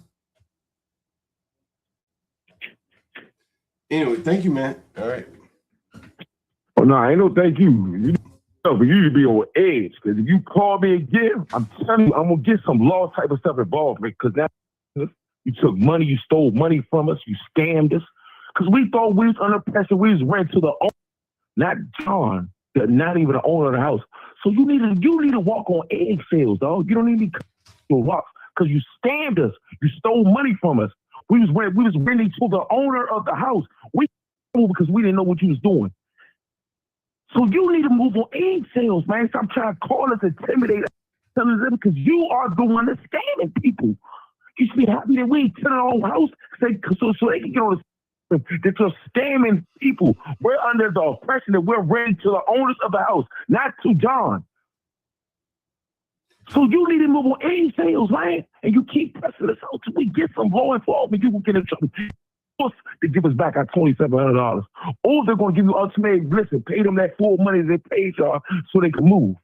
Speaker 1: Anyway, thank you, man. All right.
Speaker 5: Oh no, ain't no thank you. But you need to be on edge because if you call me again, I'm telling you, I'm gonna get some law type of stuff involved because now you took money, you stole money from us, you scammed us. Because we thought we was under pressure, we was rent to the owner, not John, not even the owner of the house. So you need to walk on eggshells, dog. You don't need to be rocks because you scammed us. You stole money from us. We was renting to the owner of the house. We because we didn't know what you was doing. So you need to move on eggshells, man. Stop trying to call us, intimidate us, telling them because you are the one that's scamming people. You should be happy that we ain't to our own house so they can get on the that you're scamming people. We're under the oppression that we're renting to the owners of the house, not to John. So you need to move on eggshells, man. And you keep pressing us out till we get some law enforcement. You will get in trouble. To give us back our $2,700. Or they're going to give you ultimatum, listen, pay them that full money they paid y'all so they can move.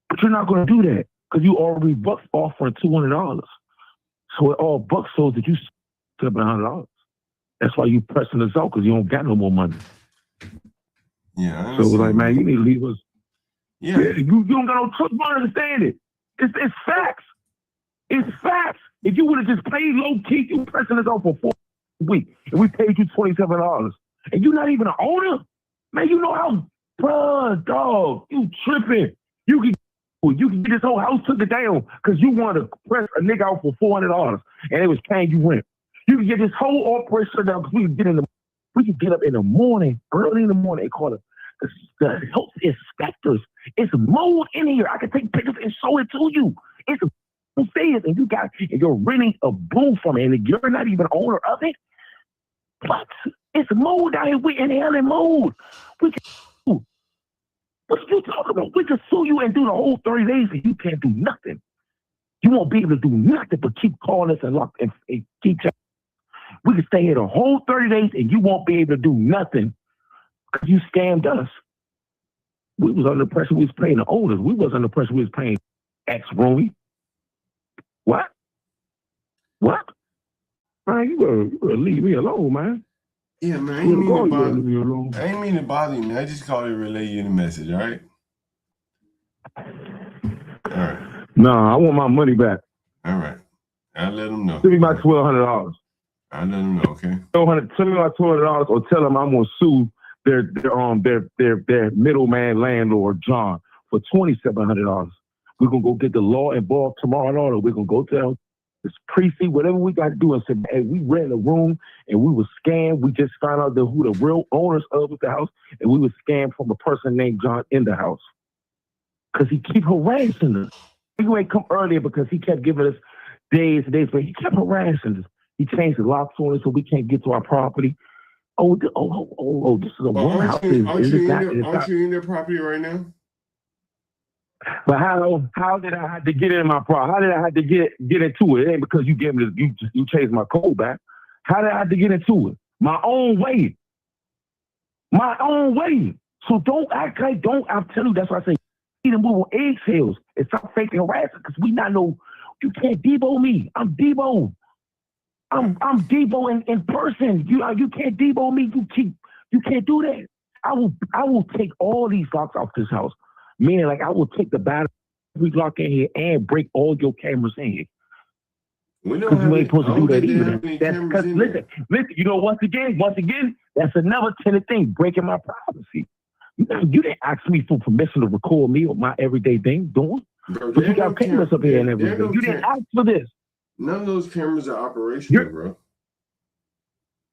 Speaker 5: But you're not going to do that because you already bucks offering $200. So it all bucks so that you $700. That's why you pressing us out because you don't got no more money.
Speaker 1: Yeah.
Speaker 5: So like, man, you need to leave us.
Speaker 1: Yeah.
Speaker 5: You don't got no truth. You don't understand it. It's facts. It's facts. If you would have just played low key, you pressing us out for 4 weeks, and we paid you $27, and you're not even an owner, man. You know how, bruh, dog, you tripping. You can get this whole house took it down because you wanted to press a nigga out for $400, and they was paying you rent. You can get this whole operation down because we can get up in the morning, early in the morning. They call it the health inspectors. It's mold in here. I can take pictures and show it to you. It's upstairs, and you're renting a room from it, and you're not even owner of it. What? It's mold out here. We inhaling mold. We can sue. What are you talking about? We can sue you and do the whole 30 days, and you can't do nothing. You won't be able to do nothing but keep calling us and lock and keep. We can stay here the whole 30 days, and you won't be able to do nothing because you scammed us. We was under pressure. We was paying the owners. We was under pressure. We was paying ex-roomie. What? Man, you better leave me alone, man.
Speaker 1: Yeah, man. I ain't mean to bother you, man. I just called to relay you the message, all right? All right.
Speaker 5: Nah, I want my money back.
Speaker 1: All right. I'll let them know.
Speaker 5: Send me my $1,200.
Speaker 1: I'll let them know, okay?
Speaker 5: Send me my $200 or tell them I'm gonna sue their middleman landlord, John, for $2,700. We're gonna go get the law involved tomorrow and all. We're gonna go to this precinct, whatever we got to do, and say, hey, we rent a room and we was scammed. We just found out who the real owners of the house, and we was scammed from a person named John in the house. Because he keep harassing us. He ain't come earlier because he kept giving us days and days, but he kept harassing us. He changed the locks on us so we can't get to our property. This is a woman house.
Speaker 1: Aren't you in their property right now?
Speaker 5: But how did I have to get in my property? How did I have to get into it? It ain't because you gave me you changed my code back. How did I have to get into it? My own way. My own way. So don't act like I'm telling you, that's why I say you need to move on eggshells and stop faking harassing, because we not know you can't Debo me. I'm Debo. I'm Debo in person. You can't Debo me. You can't do that. I will take all these locks off this house. Meaning, like, I will take the battery lock in here and break all your cameras in here. Because you ain't supposed to do that either. Because listen, you know, once again, that's another tenant thing, breaking my privacy. You didn't ask me for permission to record me or my everyday thing, doing. But you got cameras up here and everything. You didn't ask for this.
Speaker 1: None of those cameras are operational, bro.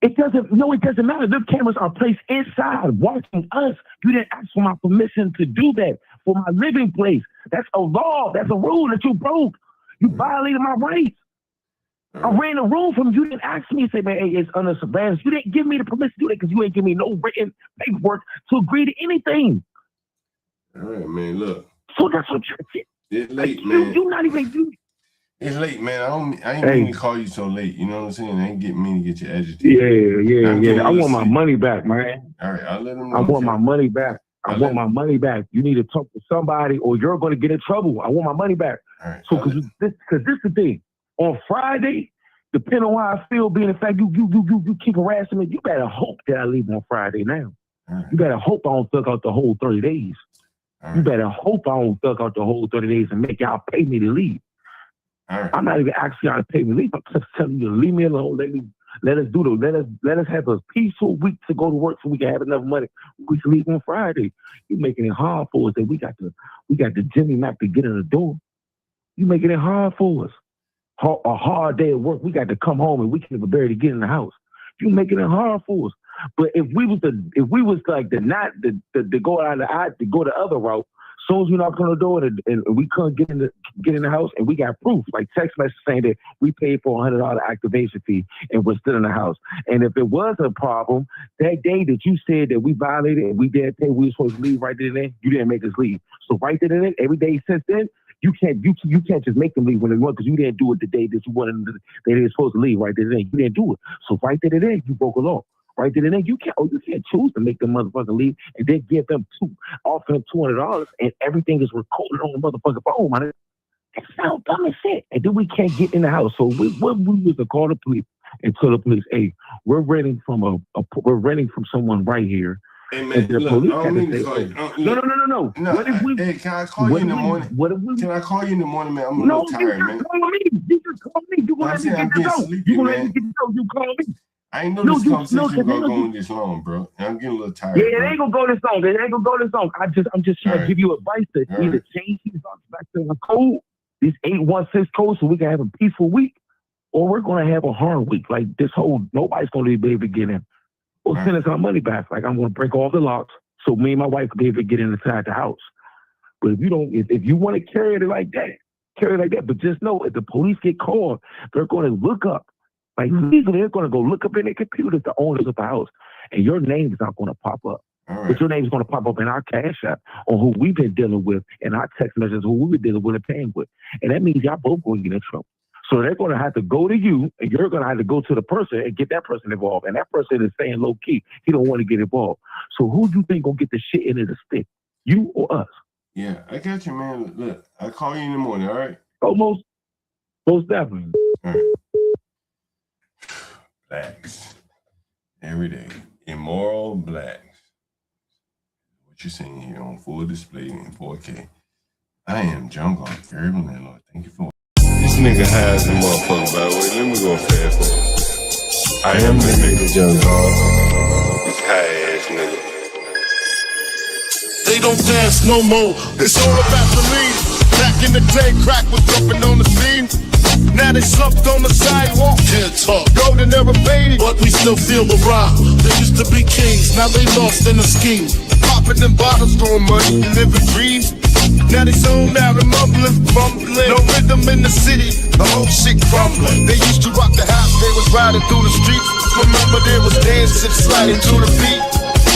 Speaker 5: It doesn't matter. The cameras are placed inside watching us. You didn't ask for my permission to do that for my living place. That's a law. That's a rule that you broke. You violated my rights. I ran a room from you. You didn't ask me and say, man, hey, it's under surveillance. You didn't give me the permission to do that because you ain't give me no written paperwork to agree to anything.
Speaker 1: All right, man, look.
Speaker 5: So that's what you're
Speaker 1: It's late, man.
Speaker 5: You're not even...
Speaker 1: It's late, man. I ain't mean to call you so late. You know what I'm saying? I ain't mean to get you agitated.
Speaker 5: Yeah. I want my money back, man.
Speaker 1: All right, I'll let them know.
Speaker 5: I want my money back. I want my money back. You need to talk to somebody or you're going to get in trouble. I want my money back.
Speaker 1: All right.
Speaker 5: So, because this is the thing. On Friday, depending on how I feel, being the fact you keep harassing me, you better hope that I leave on Friday now.
Speaker 1: Right.
Speaker 5: You better hope I don't thug out the whole 30 days.
Speaker 1: Right.
Speaker 5: You better hope I don't thug out the whole 30 days and make y'all pay me to leave.
Speaker 1: All right.
Speaker 5: I'm not even asking y'all to pay me to leave. I'm just telling you to leave me alone. Let us have a peaceful week to go to work so we can have enough money. We can leave on Friday. You're making it hard for us that we got the Jimmy Mac to get in the door. You making it hard for us. A hard day at work, we got to come home and we can't even barely get in the house. You making it hard for us. But if we was to go the other route, as soon as we knock on the door and we couldn't get in the house and we got proof, like text message saying that we paid for a $100 activation fee and we're still in the house. And if it was a problem, that day that you said that we violated and we didn't pay, we were supposed to leave right there and then, you didn't make us leave. So right there and then, every day since then, you can't just make them leave when they want because you didn't do it the day that you wanted them to, they were supposed to leave right there and then. You didn't do it. So right there and then, you broke a law. Right there and then, you can't choose to make them motherfucker leave and then offer them $200 and everything is recorded on the motherfucker phone. Man. That sounds dumb as shit. And then we can't get in the house. So we was to call the police and tell the police, hey, we're renting from someone right here.
Speaker 1: Hey man,
Speaker 5: the
Speaker 1: look,
Speaker 5: police
Speaker 1: I don't mean to call you.
Speaker 5: No.
Speaker 1: What if we? Hey, can I call you in the morning? Can I call you in the morning, man? I'm a little tired, man.
Speaker 5: You just call me. You gonna let me get this out. You gonna let me get this out. You call me.
Speaker 1: I ain't know this conversation gonna go on this long, bro. I'm getting a little tired.
Speaker 5: Yeah, it ain't gonna go this long. I'm just trying to give you advice to either change these locks back to the code, this 816 code, so we can have a peaceful week, or we're gonna have a hard week. Like nobody's gonna be able to get in. Or send us our money back. Like I'm gonna break all the locks so me and my wife can be able to get inside the house. But if you want to carry it like that. But just know if the police get called, they're gonna look up. Like legally, they're gonna go look up in their computers the owners of the house. And your name is not gonna pop up.
Speaker 1: Right.
Speaker 5: But your name is gonna pop up in our cash app on who we've been dealing with and our text messages who we've been dealing with and paying with. And that means y'all both gonna get in trouble. So they're going to have to go to you, and you're going to have to go to the person and get that person involved. And that person is staying low key. He don't want to get involved. So who do you think going to get the shit into the stick? You or us?
Speaker 1: Yeah, I got you, man. Look, I'll call you in the morning, all right?
Speaker 5: Oh, most definitely.
Speaker 1: All right. Blacks. Every day. Immoral blacks. What you're seeing here on full display in 4K. I am John Galt, variable landlord. Thank you for this nigga high as a motherfucker, by the way. Let me go fast forward. I am the nigga John Galt. This high ass nigga.
Speaker 8: They don't dance no more. It's all about the lean. Back in the day, crack was jumping on the scene. Now they slumped on the sidewalk. Can't talk. Golden era baby, but we still feel the rock. They used to be kings, now they lost in the scheme. Popping them bottles, throwing money, living dreams. Now they zone out and mumbling, fumbling. No rhythm in the city, the whole shit crumbling. They used to rock the house, they was riding through the streets. Remember there was dancing, sliding to the beat.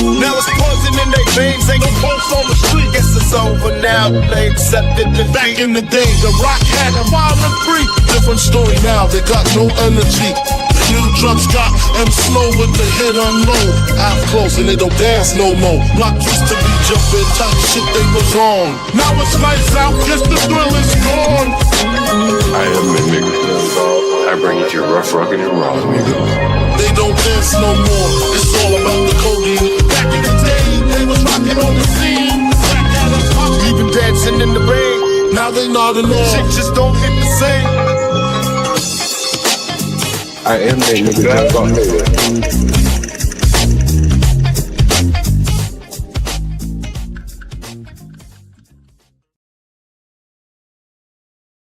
Speaker 8: Now it's poison in their veins, ain't no pulse on the street. Guess it's over now, they accepted the back in the day, the rock had them wild and free. Different story now, they got no energy. The new drugs got them slow with the hit unload. Out close and they don't dance no more. Rock used to be jumping, type shit they was on. Now it's lights out, guess the thrill is gone.
Speaker 19: I am a nigga. I bring it to you rough, rugged, and raw, nigga.
Speaker 8: They don't dance no more. It's all about the codeine. Back in the day, they was rocking on the scene. Even dancing in the rain. Now they nodding off. Shit just don't hit the same.
Speaker 9: I am that nigga.